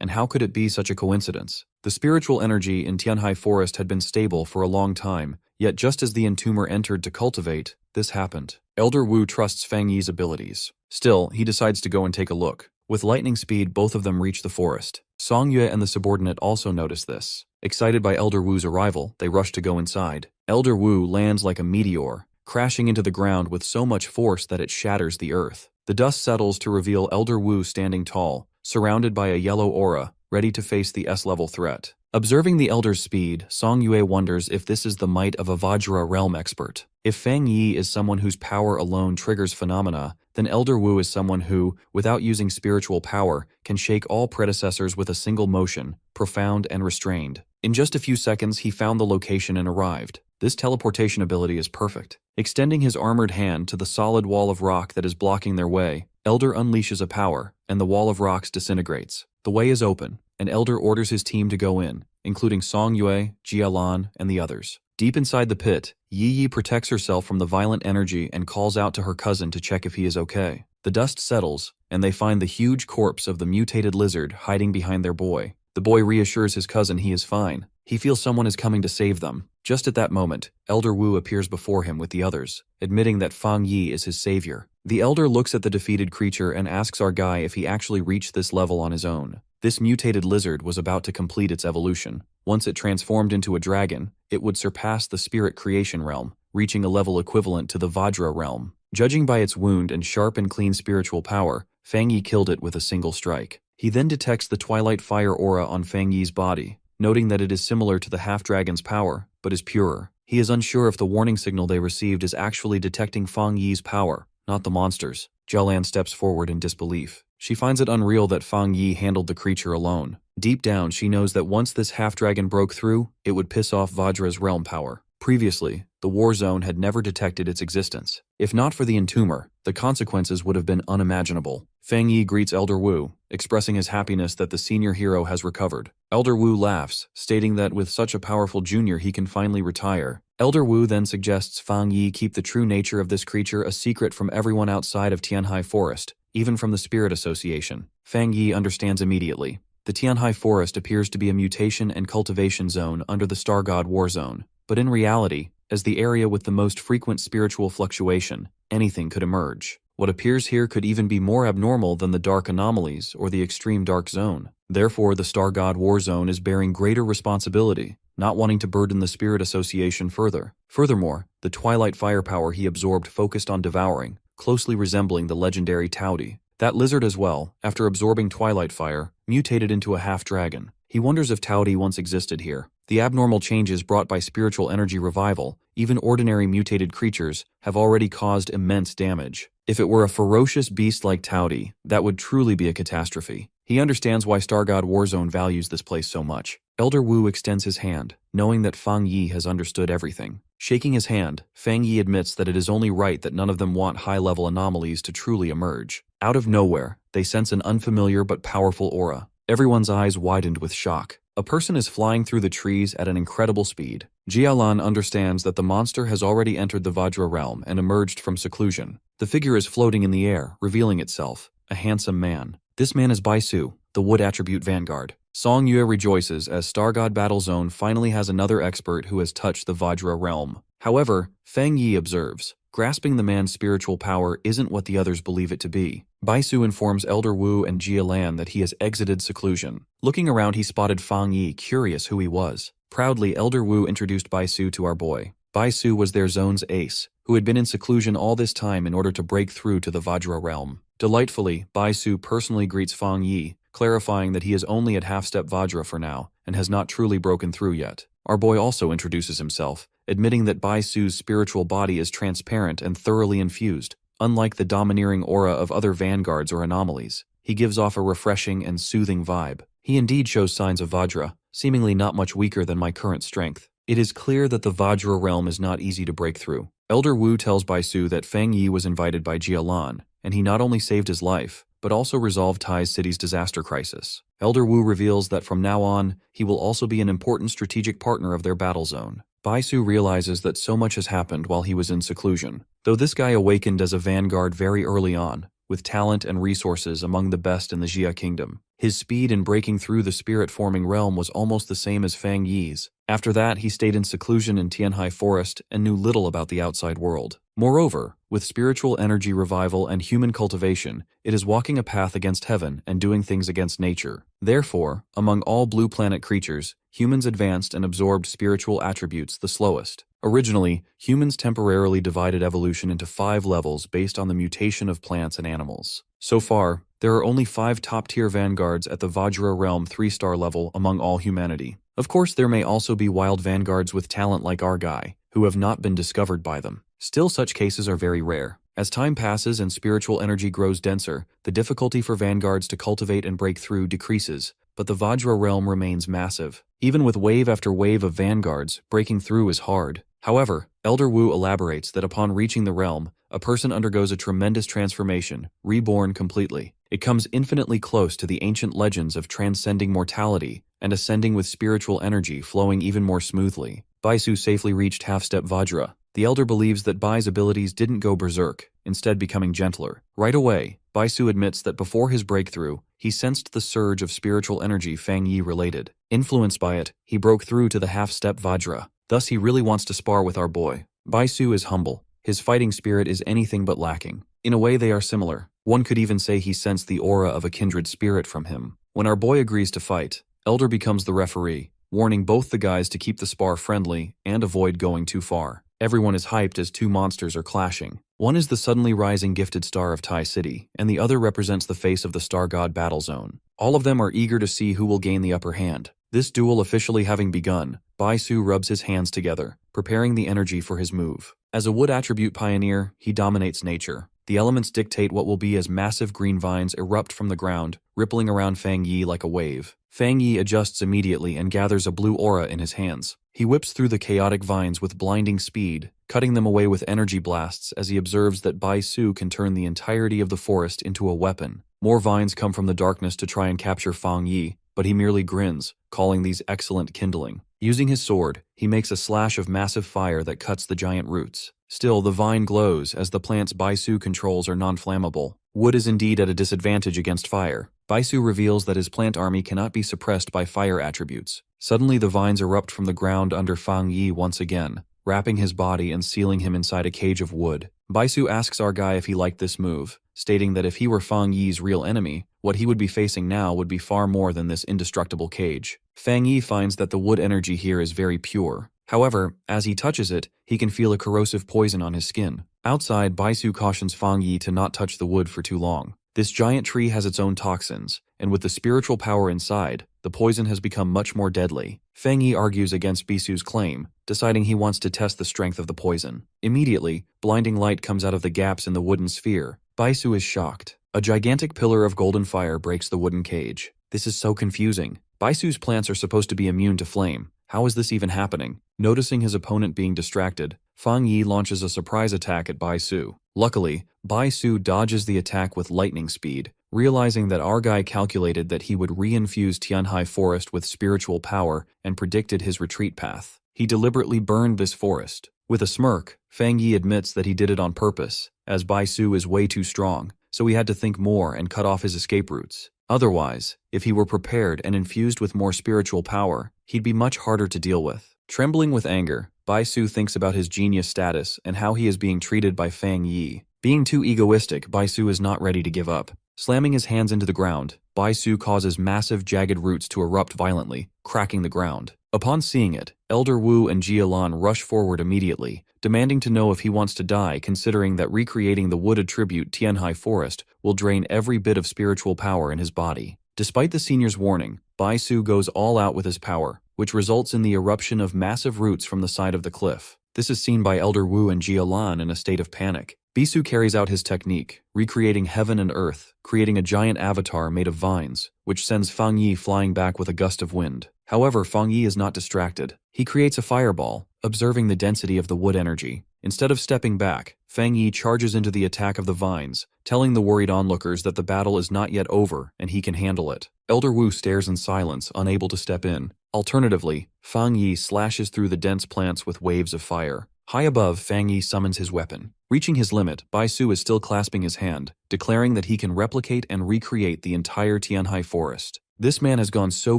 and how could it be such a coincidence? The spiritual energy in Tianhai Forest had been stable for a long time, yet just as the entomber entered to cultivate, this happened. Elder Wu trusts Fang Yi's abilities. Still, he decides to go and take a look. With lightning speed, both of them reach the forest. Song Yue and the subordinate also notice this. Excited by Elder Wu's arrival, they rush to go inside. Elder Wu lands like a meteor, crashing into the ground with so much force that it shatters the earth. The dust settles to reveal Elder Wu standing tall, surrounded by a yellow aura, ready to face the S-level threat. Observing the Elder's speed, Song Yue wonders if this is the might of a Vajra realm expert. If Fang Yi is someone whose power alone triggers phenomena, then Elder Wu is someone who, without using spiritual power, can shake all predecessors with a single motion, profound and restrained. In just a few seconds, he found the location and arrived. This teleportation ability is perfect. Extending his armored hand to the solid wall of rock that is blocking their way, Elder unleashes a power, and the wall of rocks disintegrates. The way is open, and Elder orders his team to go in, including Song Yue, Jia Lan, and the others. Deep inside the pit, Yi protects herself from the violent energy and calls out to her cousin to check if he is okay. The dust settles, and they find the huge corpse of the mutated lizard hiding behind their boy. The boy reassures his cousin he is fine. He feels someone is coming to save them. Just at that moment, Elder Wu appears before him with the others, admitting that Fang Yi is his savior. The Elder looks at the defeated creature and asks our guy if he actually reached this level on his own. This mutated lizard was about to complete its evolution. Once it transformed into a dragon, it would surpass the spirit creation realm, reaching a level equivalent to the Vajra realm. Judging by its wound and sharp and clean spiritual power, Fang Yi killed it with a single strike. He then detects the Twilight Fire aura on Fang Yi's body, noting that it is similar to the half-dragon's power, but is purer. He is unsure if the warning signal they received is actually detecting Fang Yi's power, not the monsters. Jialan steps forward in disbelief. She finds it unreal that Fang Yi handled the creature alone. Deep down, she knows that once this half-dragon broke through, it would piss off Vajra's realm power. Previously, the war zone had never detected its existence. If not for the entomber, the consequences would have been unimaginable. Fang Yi greets Elder Wu, expressing his happiness that the senior hero has recovered. Elder Wu laughs, stating that with such a powerful junior he can finally retire. Elder Wu then suggests Fang Yi keep the true nature of this creature a secret from everyone outside of Tianhai Forest, even from the Spirit Association. Fang Yi understands immediately. The Tianhai Forest appears to be a mutation and cultivation zone under the Star God War Zone, but in reality, as the area with the most frequent spiritual fluctuation, anything could emerge. What appears here could even be more abnormal than the dark anomalies or the extreme dark zone. Therefore, the Star God War Zone is bearing greater responsibility, not wanting to burden the Spirit Association further. Furthermore, the Twilight firepower he absorbed focused on devouring, closely resembling the legendary Taudi. That lizard as well, after absorbing Twilight fire, mutated into a half-dragon. He wonders if Taudi once existed here. The abnormal changes brought by spiritual energy revival, even ordinary mutated creatures, have already caused immense damage. If it were a ferocious beast like Taudi, that would truly be a catastrophe. He understands why Star God Warzone values this place so much. Elder Wu extends his hand, knowing that Fang Yi has understood everything. Shaking his hand, Fang Yi admits that it is only right that none of them want high-level anomalies to truly emerge. Out of nowhere, they sense an unfamiliar but powerful aura. Everyone's eyes widened with shock. A person is flying through the trees at an incredible speed. Jialan understands that the monster has already entered the Vajra realm and emerged from seclusion. The figure is floating in the air, revealing itself. A handsome man. This man is Baisu, the Wood Attribute Vanguard. Song Yue rejoices as Star God Battle Zone finally has another expert who has touched the Vajra realm. However, Fang Yi observes, grasping the man's spiritual power isn't what the others believe it to be. Baisu informs Elder Wu and Jialan that he has exited seclusion. Looking around, he spotted Fang Yi, curious who he was. Proudly, Elder Wu introduced Baisu to our boy. Baisu was their zone's ace, who had been in seclusion all this time in order to break through to the Vajra realm. Delightfully, Baisu personally greets Fang Yi, clarifying that he is only at half-step Vajra for now and has not truly broken through yet. Our boy also introduces himself, admitting that Baisu's spiritual body is transparent and thoroughly infused. Unlike the domineering aura of other vanguards or anomalies, he gives off a refreshing and soothing vibe. He indeed shows signs of Vajra, seemingly not much weaker than my current strength. It is clear that the Vajra realm is not easy to break through. Elder Wu tells Baisu that Fang Yi was invited by Jialan, and he not only saved his life, but also resolved Tai's city's disaster crisis. Elder Wu reveals that from now on, he will also be an important strategic partner of their battle zone. Baisu realizes that so much has happened while he was in seclusion. Though this guy awakened as a vanguard very early on, with talent and resources among the best in the Jia Kingdom, his speed in breaking through the spirit-forming realm was almost the same as Fang Yi's. After that, he stayed in seclusion in Tianhai Forest and knew little about the outside world. Moreover, with spiritual energy revival and human cultivation, it is walking a path against heaven and doing things against nature. Therefore, among all blue planet creatures, humans advanced and absorbed spiritual attributes the slowest. Originally, humans temporarily divided evolution into 5 levels based on the mutation of plants and animals. So far, there are only 5 top-tier vanguards at the Vajra realm 3-star level among all humanity. Of course, there may also be wild vanguards with talent like our guy, who have not been discovered by them. Still, such cases are very rare. As time passes and spiritual energy grows denser, the difficulty for vanguards to cultivate and break through decreases, but the Vajra realm remains massive. Even with wave after wave of vanguards, breaking through is hard. However, Elder Wu elaborates that upon reaching the realm, a person undergoes a tremendous transformation, reborn completely. It comes infinitely close to the ancient legends of transcending mortality and ascending with spiritual energy flowing even more smoothly. Baisu safely reached half-step Vajra. The Elder believes that Bai's abilities didn't go berserk, instead becoming gentler. Right away, Baisu admits that before his breakthrough, he sensed the surge of spiritual energy Fang Yi related. Influenced by it, he broke through to the half-step Vajra. Thus, he really wants to spar with our boy. Baisu is humble. His fighting spirit is anything but lacking. In a way, they are similar. One could even say he sensed the aura of a kindred spirit from him. When our boy agrees to fight, Elder becomes the referee, warning both the guys to keep the spar friendly and avoid going too far. Everyone is hyped as 2 monsters are clashing. One is the suddenly rising gifted star of Tai City, and the other represents the face of the Star God Battle Zone. All of them are eager to see who will gain the upper hand. This duel officially having begun, Baisu rubs his hands together, preparing the energy for his move. As a wood attribute pioneer, he dominates nature. The elements dictate what will be as massive green vines erupt from the ground, rippling around Fang Yi like a wave. Fang Yi adjusts immediately and gathers a blue aura in his hands. He whips through the chaotic vines with blinding speed, cutting them away with energy blasts as he observes that Bai Su can turn the entirety of the forest into a weapon. More vines come from the darkness to try and capture Fang Yi, but he merely grins, calling these excellent kindling. Using his sword, he makes a slash of massive fire that cuts the giant roots. Still, the vine glows as the plants Bai Su controls are non-flammable. Wood is indeed at a disadvantage against fire. Bai Su reveals that his plant army cannot be suppressed by fire attributes. Suddenly, the vines erupt from the ground under Fang Yi once again, wrapping his body and sealing him inside a cage of wood. Bai Su asks our guy if he liked this move, stating that if he were Fang Yi's real enemy, what he would be facing now would be far more than this indestructible cage. Fang Yi finds that the wood energy here is very pure. However, as he touches it, he can feel a corrosive poison on his skin. Outside, Bai Su cautions Fang Yi to not touch the wood for too long. This giant tree has its own toxins, and with the spiritual power inside, the poison has become much more deadly. Fang Yi argues against Bisu's claim, deciding he wants to test the strength of the poison. Immediately, blinding light comes out of the gaps in the wooden sphere. Bai Su is shocked. A gigantic pillar of golden fire breaks the wooden cage. This is so confusing. Bai Su's plants are supposed to be immune to flame. How is this even happening? Noticing his opponent being distracted, Fang Yi launches a surprise attack at Bai Su. Luckily, Bai Su dodges the attack with lightning speed, realizing that our guy calculated that he would reinfuse Tianhai Forest with spiritual power and predicted his retreat path. He deliberately burned this forest. With a smirk, Fang Yi admits that he did it on purpose, as Bai Su is way too strong, so he had to think more and cut off his escape routes. Otherwise, if he were prepared and infused with more spiritual power, he'd be much harder to deal with. Trembling with anger, Bai Su thinks about his genius status and how he is being treated by Fang Yi. Being too egoistic, Bai Su is not ready to give up. Slamming his hands into the ground, Bai Su causes massive jagged roots to erupt violently, cracking the ground. Upon seeing it, Elder Wu and Jielan rush forward immediately, demanding to know if he wants to die, considering that recreating the wood attribute Tianhai Forest will drain every bit of spiritual power in his body. Despite the senior's warning, Bai Su goes all out with his power, which results in the eruption of massive roots from the side of the cliff. This is seen by Elder Wu and Jielan in a state of panic. Bisu carries out his technique, recreating heaven and earth, creating a giant avatar made of vines, which sends Fang Yi flying back with a gust of wind. However, Fang Yi is not distracted. He creates a fireball, observing the density of the wood energy. Instead of stepping back, Fang Yi charges into the attack of the vines, telling the worried onlookers that the battle is not yet over and he can handle it. Elder Wu stares in silence, unable to step in. Alternatively, Fang Yi slashes through the dense plants with waves of fire. High above, Fang Yi summons his weapon. Reaching his limit, Bai Su is still clasping his hand, declaring that he can replicate and recreate the entire Tianhai Forest. This man has gone so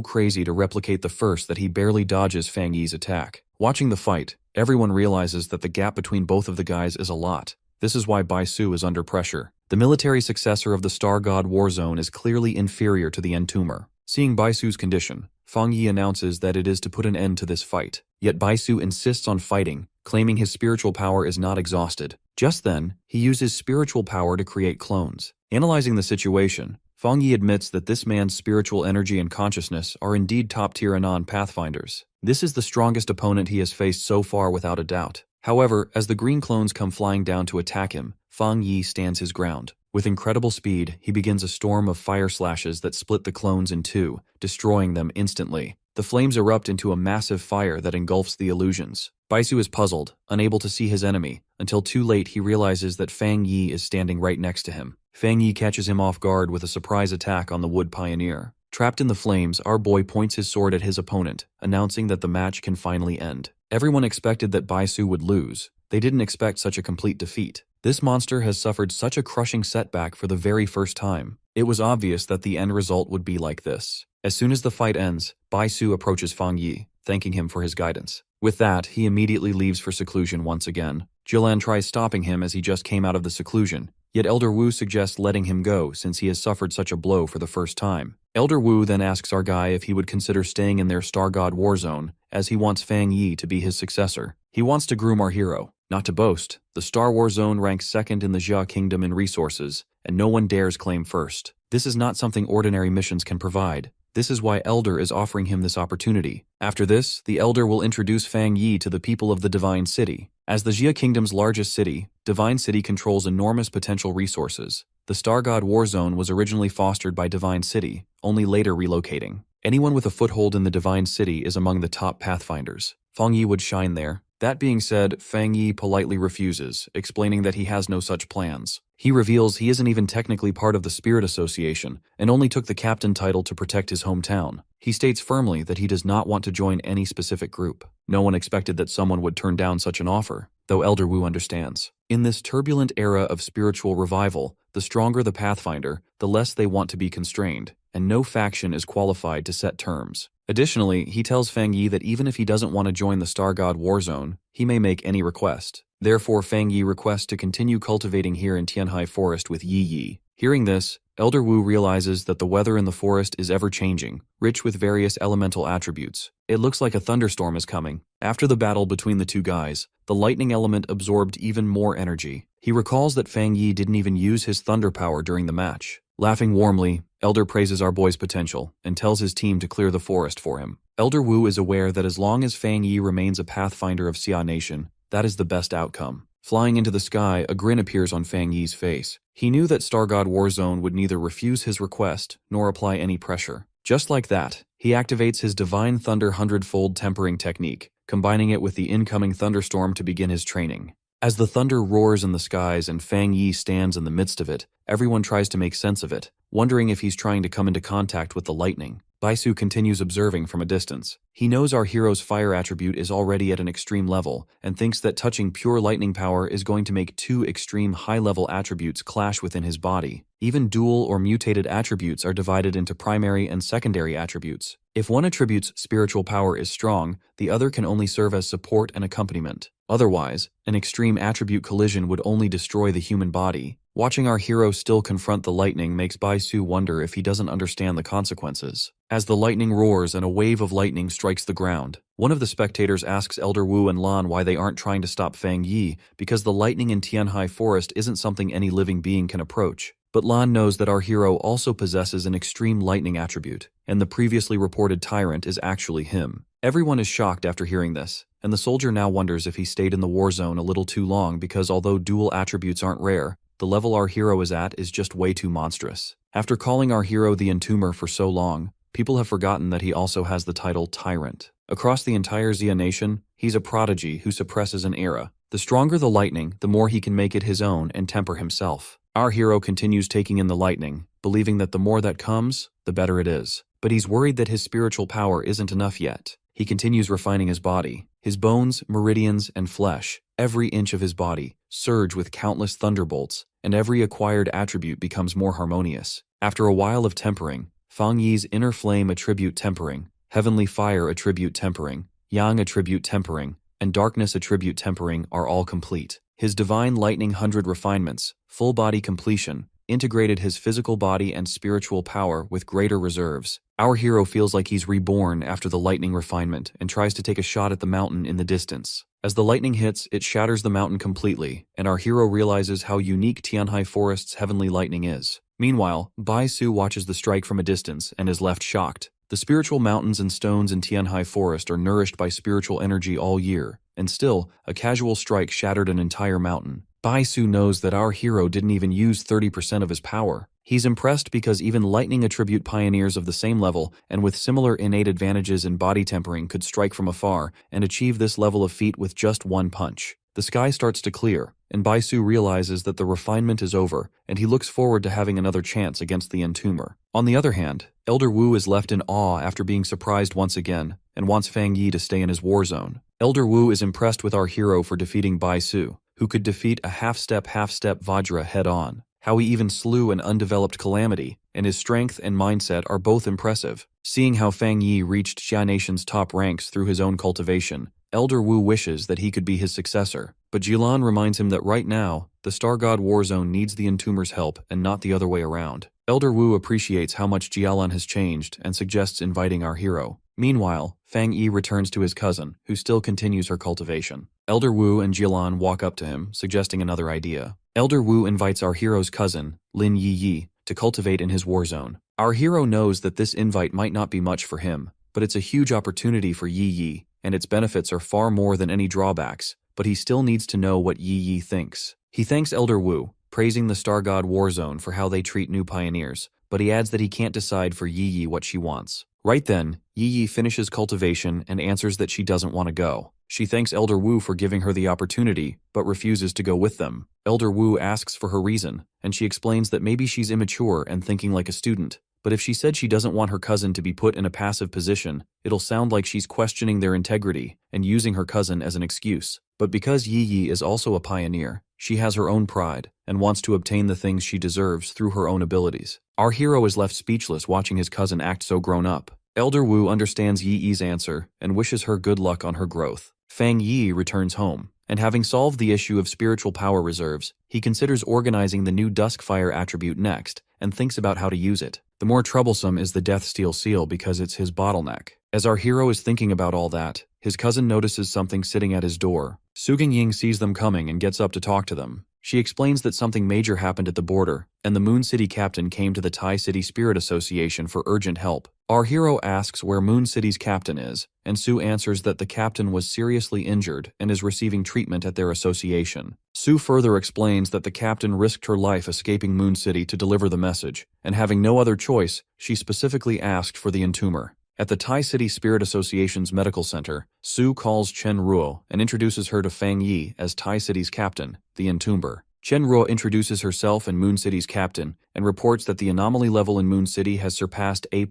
crazy to replicate the first that he barely dodges Fang Yi's attack. Watching the fight, everyone realizes that the gap between both of the guys is a lot. This is why Bai Su is under pressure. The military successor of the Star God War Zone is clearly inferior to the Entumor. Seeing Bai Su's condition, Fang Yi announces that it is to put an end to this fight. Yet Bai Su insists on fighting, claiming his spiritual power is not exhausted. Just then, he uses spiritual power to create clones. Analyzing the situation, Fang Yi admits that this man's spiritual energy and consciousness are indeed top-tier Anon pathfinders. This is the strongest opponent he has faced so far without a doubt. However, as the green clones come flying down to attack him, Fang Yi stands his ground. With incredible speed, he begins a storm of fire slashes that split the clones in two, destroying them instantly. The flames erupt into a massive fire that engulfs the illusions. Bai Su is puzzled, unable to see his enemy, until too late he realizes that Fang Yi is standing right next to him. Fang Yi catches him off guard with a surprise attack on the Wood Pioneer. Trapped in the flames, our boy points his sword at his opponent, announcing that the match can finally end. Everyone expected that Bai Su would lose. They didn't expect such a complete defeat. This monster has suffered such a crushing setback for the very first time. It was obvious that the end result would be like this. As soon as the fight ends, Bai Su approaches Fang Yi, thanking him for his guidance. With that, he immediately leaves for seclusion once again. Jilan tries stopping him as he just came out of the seclusion, yet Elder Wu suggests letting him go since he has suffered such a blow for the first time. Elder Wu then asks our guy if he would consider staying in their Star God War Zone, as he wants Fang Yi to be his successor. He wants to groom our hero. Not to boast, the Star War Zone ranks second in the Jia Kingdom in resources, and no one dares claim first. This is not something ordinary missions can provide. This is why Elder is offering him this opportunity. After this, the Elder will introduce Fang Yi to the people of the Divine City. As the Jia Kingdom's largest city, Divine City controls enormous potential resources. The Star God War Zone was originally fostered by Divine City, only later relocating. Anyone with a foothold in the Divine City is among the top pathfinders. Fang Yi would shine there. That being said, Fang Yi politely refuses, explaining that he has no such plans. He reveals he isn't even technically part of the Spirit Association, and only took the captain title to protect his hometown. He states firmly that he does not want to join any specific group. No one expected that someone would turn down such an offer, though Elder Wu understands. In this turbulent era of spiritual revival, the stronger the pathfinder, the less they want to be constrained, and no faction is qualified to set terms. Additionally, he tells Fang Yi that even if he doesn't want to join the Star God War Zone, he may make any request. Therefore, Fang Yi requests to continue cultivating here in Tianhai Forest with Yi Yi. Hearing this, Elder Wu realizes that the weather in the forest is ever-changing, rich with various elemental attributes. It looks like a thunderstorm is coming. After the battle between the two guys, the lightning element absorbed even more energy. He recalls that Fang Yi didn't even use his thunder power during the match. Laughing warmly, Elder praises our boy's potential and tells his team to clear the forest for him. Elder Wu is aware that as long as Fang Yi remains a pathfinder of Xia Nation, that is the best outcome. Flying into the sky, a grin appears on Fang Yi's face. He knew that Star God War Zone would neither refuse his request nor apply any pressure. Just like that, he activates his Divine Thunder 100-fold tempering technique, combining it with the incoming thunderstorm to begin his training. As the thunder roars in the skies and Fang Yi stands in the midst of it, everyone tries to make sense of it, wondering if he's trying to come into contact with the lightning. Baisu continues observing from a distance. He knows our hero's fire attribute is already at an extreme level, and thinks that touching pure lightning power is going to make two extreme high-level attributes clash within his body. Even dual or mutated attributes are divided into primary and secondary attributes. If one attribute's spiritual power is strong, the other can only serve as support and accompaniment. Otherwise, an extreme attribute collision would only destroy the human body. Watching our hero still confront the lightning makes Baisu wonder if he doesn't understand the consequences. As the lightning roars and a wave of lightning strikes the ground, one of the spectators asks Elder Wu and Lan why they aren't trying to stop Fang Yi, because the lightning in Tianhai Forest isn't something any living being can approach. But Lan knows that our hero also possesses an extreme lightning attribute, and the previously reported tyrant is actually him. Everyone is shocked after hearing this, and the soldier now wonders if he stayed in the war zone a little too long because although dual attributes aren't rare, the level our hero is at is just way too monstrous. After calling our hero the Entomber for so long, people have forgotten that he also has the title Tyrant. Across the entire Xia Nation, he's a prodigy who suppresses an era. The stronger the lightning, the more he can make it his own and temper himself. Our hero continues taking in the lightning, believing that the more that comes, the better it is. But he's worried that his spiritual power isn't enough yet. He continues refining his body. His bones, meridians, and flesh, every inch of his body, surge with countless thunderbolts, and every acquired attribute becomes more harmonious. After a while of tempering, Fang Yi's inner flame attribute tempering, heavenly fire attribute tempering, yang attribute tempering, and darkness attribute tempering are all complete. His divine lightning 100 refinements, full body completion, integrated his physical body and spiritual power with greater reserves. Our hero feels like he's reborn after the lightning refinement and tries to take a shot at the mountain in the distance. As the lightning hits, it shatters the mountain completely, and our hero realizes how unique Tianhai Forest's heavenly lightning is. Meanwhile, Baisu watches the strike from a distance and is left shocked. The spiritual mountains and stones in Tianhai Forest are nourished by spiritual energy all year, and still, a casual strike shattered an entire mountain. Baisu knows that our hero didn't even use 30% of his power. He's impressed because even lightning attribute pioneers of the same level and with similar innate advantages in body tempering could strike from afar and achieve this level of feat with just one punch. The sky starts to clear, and Baisu realizes that the refinement is over, and he looks forward to having another chance against the Entomber. On the other hand, Elder Wu is left in awe after being surprised once again, and wants Fang Yi to stay in his war zone. Elder Wu is impressed with our hero for defeating Baisu, who could defeat a half-step Vajra head-on. How he even slew an undeveloped Calamity, and his strength and mindset are both impressive. Seeing how Fang Yi reached Xia Nation's top ranks through his own cultivation, Elder Wu wishes that he could be his successor, but Jilan reminds him that right now, the Star God War Zone needs the Entomber's help and not the other way around. Elder Wu appreciates how much Jialan has changed and suggests inviting our hero. Meanwhile, Fang Yi returns to his cousin, who still continues her cultivation. Elder Wu and Jialan walk up to him, suggesting another idea. Elder Wu invites our hero's cousin, Lin Yi Yi, to cultivate in his war zone. Our hero knows that this invite might not be much for him, but it's a huge opportunity for Yi Yi, and its benefits are far more than any drawbacks. but he still needs to know what Yi Yi thinks. He thanks Elder Wu, praising the Star God War Zone for how they treat new pioneers, but he adds that he can't decide for Yi Yi what she wants. Right then, Yi Yi finishes cultivation and answers that she doesn't want to go. She thanks Elder Wu for giving her the opportunity, but refuses to go with them. Elder Wu asks for her reason, and she explains that maybe she's immature and thinking like a student. But if she said she doesn't want her cousin to be put in a passive position, it'll sound like she's questioning their integrity and using her cousin as an excuse. But because Yi Yi is also a pioneer, she has her own pride and wants to obtain the things she deserves through her own abilities. Our hero is left speechless watching his cousin act so grown up. Elder Wu understands Yi Yi's answer and wishes her good luck on her growth. Fang Yi returns home, and having solved the issue of spiritual power reserves, he considers organizing the new Duskfire attribute next and thinks about how to use it. The more troublesome is the Deathsteel seal because it's his bottleneck. As our hero is thinking about all that, his cousin notices something sitting at his door. Su Ying sees them coming and gets up to talk to them. She explains that something major happened at the border, and the Moon City captain came to the Tai City Spirit Association for urgent help. Our hero asks where Moon City's captain is, and Su answers that the captain was seriously injured and is receiving treatment at their association. Su further explains that the captain risked her life escaping Moon City to deliver the message, and having no other choice, she specifically asked for the entomber. At the Tai City Spirit Association's medical center, Su calls Chen Ruo and introduces her to Fang Yi as Tai City's captain, the entomber. Chen Ruo introduces herself and Moon City's captain and reports that the anomaly level in Moon City has surpassed A+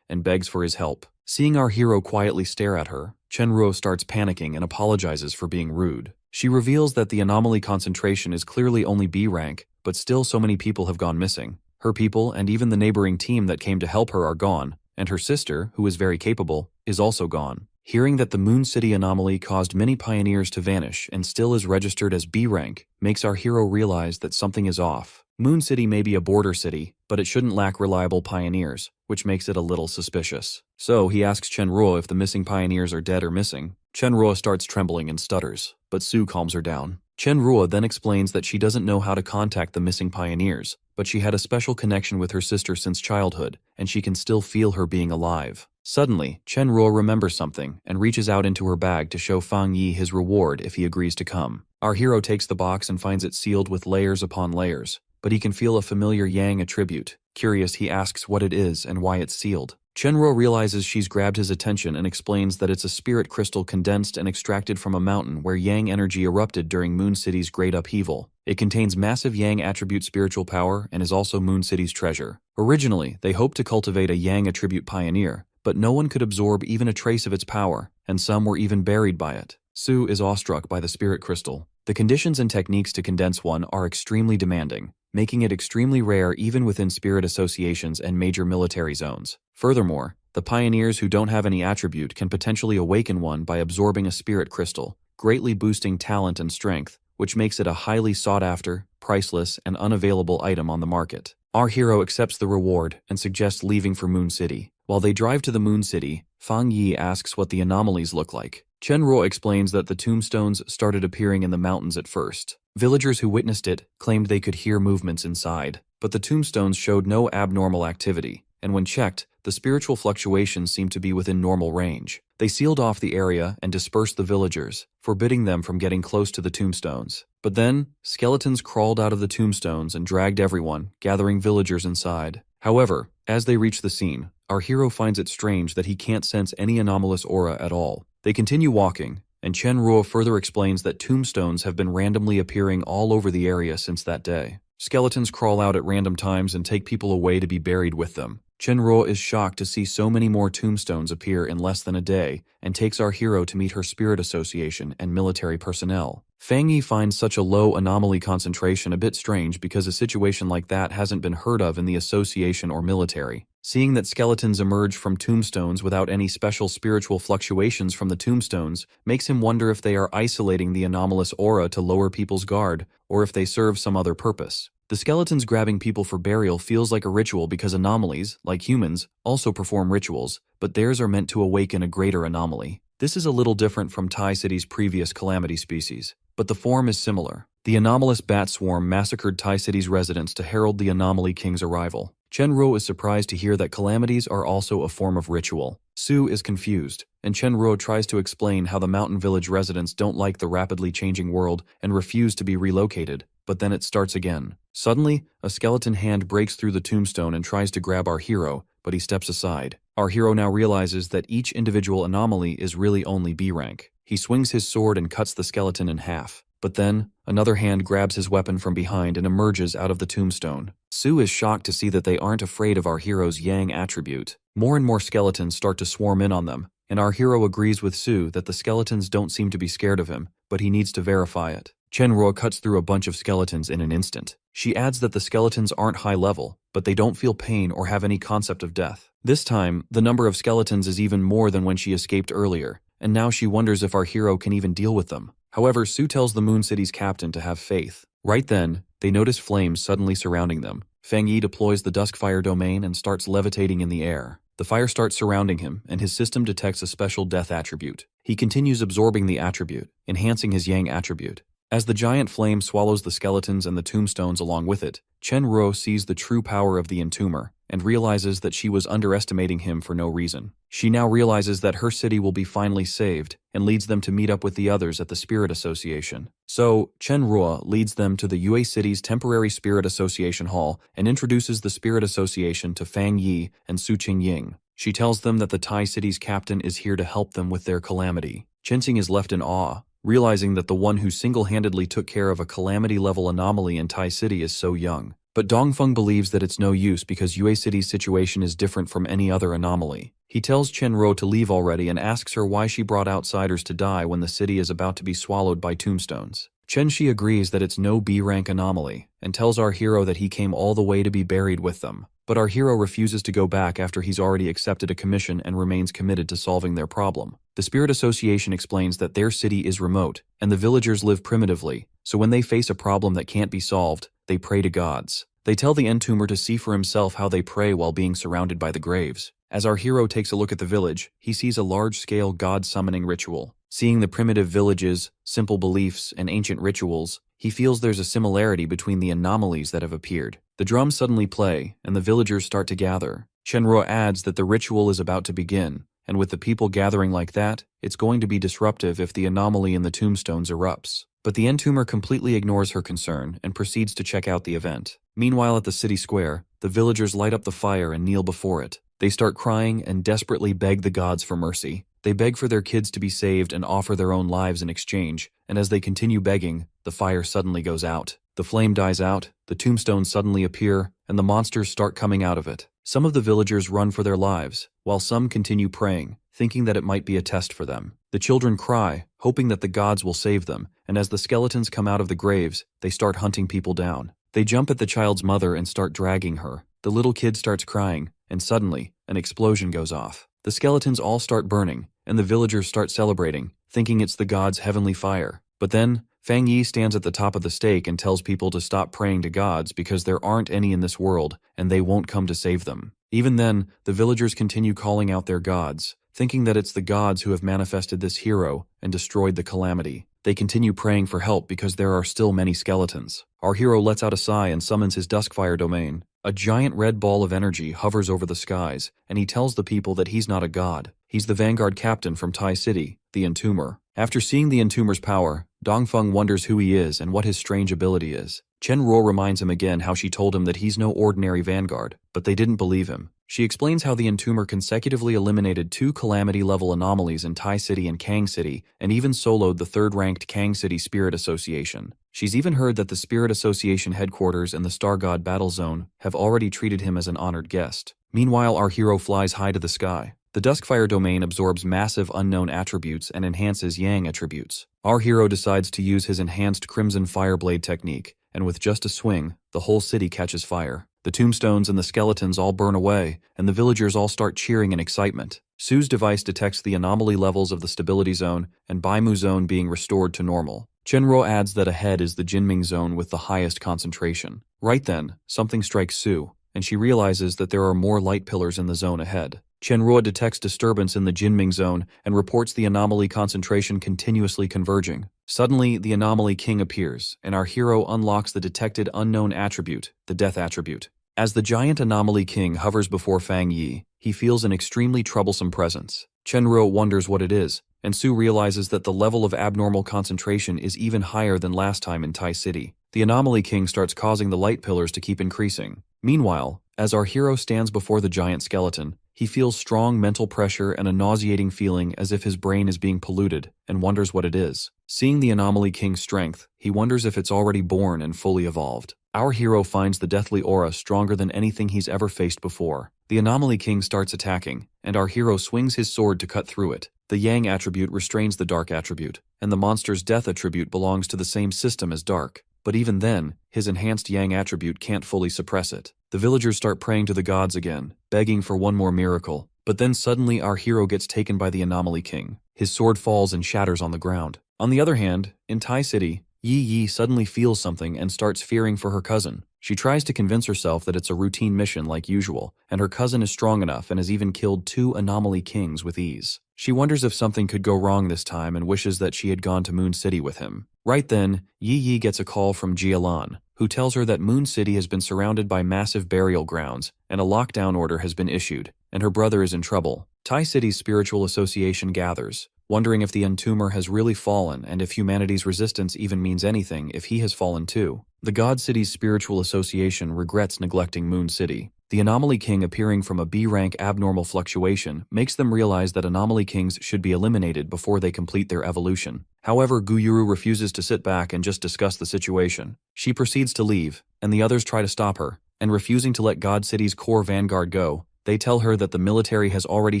and begs for his help. Seeing our hero quietly stare at her, Chen Ruo starts panicking and apologizes for being rude. She reveals that the anomaly concentration is clearly only B rank, but still so many people have gone missing. Her people and even the neighboring team that came to help her are gone, and her sister, who is very capable, is also gone. Hearing that the Moon City anomaly caused many pioneers to vanish and still is registered as B rank makes our hero realize that something is off. Moon City may be a border city, but it shouldn't lack reliable pioneers, which makes it a little suspicious. So he asks Chen Ruo if the missing pioneers are dead or missing. Chen Ruo starts trembling and stutters, but Su calms her down. Chen Ruo then explains that she doesn't know how to contact the missing pioneers, but she had a special connection with her sister since childhood, and she can still feel her being alive. Suddenly, Chen Ruo remembers something and reaches out into her bag to show Fang Yi his reward if he agrees to come. Our hero takes the box and finds it sealed with layers upon layers, but he can feel a familiar Yang attribute. Curious, he asks what it is and why it's sealed. Chen Ruo realizes she's grabbed his attention and explains that it's a spirit crystal condensed and extracted from a mountain where Yang energy erupted during Moon City's great upheaval. It contains massive Yang attribute spiritual power and is also Moon City's treasure. Originally, they hoped to cultivate a Yang attribute pioneer, but no one could absorb even a trace of its power, and some were even buried by it. Su is awestruck by the spirit crystal. The conditions and techniques to condense one are extremely demanding, making it extremely rare even within spirit associations and major military zones. Furthermore, the pioneers who don't have any attribute can potentially awaken one by absorbing a spirit crystal, greatly boosting talent and strength, which makes it a highly sought-after, priceless, and unavailable item on the market. Our hero accepts the reward and suggests leaving for Moon City. While they drive to the Moon City, Fang Yi asks what the anomalies look like. Chen Ruo explains that the tombstones started appearing in the mountains at first. Villagers who witnessed it claimed they could hear movements inside, but the tombstones showed no abnormal activity, and when checked, the spiritual fluctuations seemed to be within normal range. They sealed off the area and dispersed the villagers, forbidding them from getting close to the tombstones. But then, skeletons crawled out of the tombstones and dragged everyone, gathering villagers inside. However, as they reach the scene, our hero finds it strange that he can't sense any anomalous aura at all. They continue walking, and Chen Ruo further explains that tombstones have been randomly appearing all over the area since that day. Skeletons crawl out at random times and take people away to be buried with them. Chen Ruo is shocked to see so many more tombstones appear in less than a day and takes our hero to meet her spirit association and military personnel. Fang Yi finds such a low anomaly concentration a bit strange because a situation like that hasn't been heard of in the association or military. Seeing that skeletons emerge from tombstones without any special spiritual fluctuations from the tombstones makes him wonder if they are isolating the anomalous aura to lower people's guard or if they serve some other purpose. The skeletons grabbing people for burial feels like a ritual because anomalies, like humans, also perform rituals, but theirs are meant to awaken a greater anomaly. This is a little different from Tai City's previous calamity species, but the form is similar. The anomalous bat swarm massacred Tai City's residents to herald the Anomaly King's arrival. Chenro is surprised to hear that calamities are also a form of ritual. Su is confused, and Chenro tries to explain how the mountain village residents don't like the rapidly changing world and refuse to be relocated, but then it starts again. Suddenly, a skeleton hand breaks through the tombstone and tries to grab our hero, but he steps aside. Our hero now realizes that each individual anomaly is really only B rank. He swings his sword and cuts the skeleton in half. But then, another hand grabs his weapon from behind and emerges out of the tombstone. Su is shocked to see that they aren't afraid of our hero's Yang attribute. More and more skeletons start to swarm in on them, and our hero agrees with Su that the skeletons don't seem to be scared of him, but he needs to verify it. Chenro cuts through a bunch of skeletons in an instant. She adds that the skeletons aren't high level, but they don't feel pain or have any concept of death. This time, the number of skeletons is even more than when she escaped earlier, and now she wonders if our hero can even deal with them. However, Su tells the Moon City's captain to have faith. Right then, they notice flames suddenly surrounding them. Fang Yi deploys the Duskfire domain and starts levitating in the air. The fire starts surrounding him, and his system detects a special death attribute. He continues absorbing the attribute, enhancing his Yang attribute. As the giant flame swallows the skeletons and the tombstones along with it, Chenro sees the true power of the entomber and realizes that she was underestimating him for no reason. She now realizes that her city will be finally saved and leads them to meet up with the others at the Spirit Association. So, Chenro leads them to the Yue City's temporary Spirit Association Hall and introduces the Spirit Association to Fang Yi and Su Qingying. She tells them that the Tai City's captain is here to help them with their calamity. Qinxing is left in awe, realizing that the one who single-handedly took care of a calamity-level anomaly in Tai City is so young. But Dongfeng believes that it's no use because Yue City's situation is different from any other anomaly. He tells Chenro to leave already and asks her why she brought outsiders to die when the city is about to be swallowed by tombstones. Chenxi agrees that it's no B-rank anomaly and tells our hero that he came all the way to be buried with them. But our hero refuses to go back after he's already accepted a commission and remains committed to solving their problem. The Spirit Association explains that their city is remote, and the villagers live primitively, so when they face a problem that can't be solved, they pray to gods. They tell the entomber to see for himself how they pray while being surrounded by the graves. As our hero takes a look at the village, he sees a large-scale god-summoning ritual. Seeing the primitive villages, simple beliefs, and ancient rituals, he feels there's a similarity between the anomalies that have appeared. The drums suddenly play, and the villagers start to gather. Chenro adds that the ritual is about to begin, and with the people gathering like that, it's going to be disruptive if the anomaly in the tombstones erupts. But the entomber completely ignores her concern and proceeds to check out the event. Meanwhile, at the city square, the villagers light up the fire and kneel before it. They start crying and desperately beg the gods for mercy. They beg for their kids to be saved and offer their own lives in exchange, and as they continue begging, the fire suddenly goes out. The flame dies out, the tombstones suddenly appear, and the monsters start coming out of it. Some of the villagers run for their lives, while some continue praying, thinking that it might be a test for them. The children cry, hoping that the gods will save them, and as the skeletons come out of the graves, they start hunting people down. They jump at the child's mother and start dragging her. The little kid starts crying, and suddenly, an explosion goes off. The skeletons all start burning, and the villagers start celebrating, thinking it's the gods' heavenly fire. But then, Fang Yi stands at the top of the stake and tells people to stop praying to gods because there aren't any in this world, and they won't come to save them. Even then, the villagers continue calling out their gods, thinking that it's the gods who have manifested this hero and destroyed the calamity. They continue praying for help because there are still many skeletons. Our hero lets out a sigh and summons his Duskfire domain. A giant red ball of energy hovers over the skies, and he tells the people that he's not a god. He's the vanguard captain from Tai City, the entomber. After seeing the entomber's power, Dongfeng wonders who he is and what his strange ability is. Chenro reminds him again how she told him that he's no ordinary vanguard, but they didn't believe him. She explains how the entomber consecutively eliminated 2 calamity-level anomalies in Tai City and Kang City, and even soloed the 3rd-ranked Kang City Spirit Association. She's even heard that the Spirit Association headquarters and the Star God Battle Zone have already treated him as an honored guest. Meanwhile, our hero flies high to the sky. The Duskfire domain absorbs massive unknown attributes and enhances Yang attributes. Our hero decides to use his enhanced Crimson Fireblade technique, and with just a swing, the whole city catches fire. The tombstones and the skeletons all burn away, and the villagers all start cheering in excitement. Su's device detects the anomaly levels of the stability zone and Baimu zone being restored to normal. Chenro adds that ahead is the Jinming zone with the highest concentration. Right then, something strikes Su, and she realizes that there are more light pillars in the zone ahead. Chenro detects disturbance in the Jinming zone and reports the anomaly concentration continuously converging. Suddenly, the anomaly king appears, and our hero unlocks the detected unknown attribute, the death attribute. As the giant Anomaly King hovers before Fang Yi, he feels an extremely troublesome presence. Chenro wonders what it is, and Su realizes that the level of abnormal concentration is even higher than last time in Tai City. The Anomaly King starts causing the light pillars to keep increasing. Meanwhile, as our hero stands before the giant skeleton, he feels strong mental pressure and a nauseating feeling as if his brain is being polluted, and wonders what it is. Seeing the Anomaly King's strength, he wonders if it's already born and fully evolved. Our hero finds the deathly aura stronger than anything he's ever faced before. The Anomaly King starts attacking, and our hero swings his sword to cut through it. The Yang attribute restrains the Dark attribute, and the monster's Death attribute belongs to the same system as Dark. But even then, his enhanced Yang attribute can't fully suppress it. The villagers start praying to the gods again, begging for one more miracle. But then suddenly our hero gets taken by the Anomaly King. His sword falls and shatters on the ground. On the other hand, in Tai City, Yi suddenly feels something and starts fearing for her cousin. She tries to convince herself that it's a routine mission like usual, and her cousin is strong enough and has even killed 2 Anomaly Kings with ease. She wonders if something could go wrong this time and wishes that she had gone to Moon City with him. Right then, Yi gets a call from Jialan, who tells her that Moon City has been surrounded by massive burial grounds, and a lockdown order has been issued, and her brother is in trouble. Tai City's spiritual association gathers, wondering if the Entomber has really fallen and if humanity's resistance even means anything if he has fallen too. The God City's spiritual association regrets neglecting Moon City. The Anomaly King appearing from a B-rank abnormal fluctuation makes them realize that Anomaly Kings should be eliminated before they complete their evolution. However, Guyuru refuses to sit back and just discuss the situation. She proceeds to leave, and the others try to stop her, and refusing to let God City's core vanguard go, they tell her that the military has already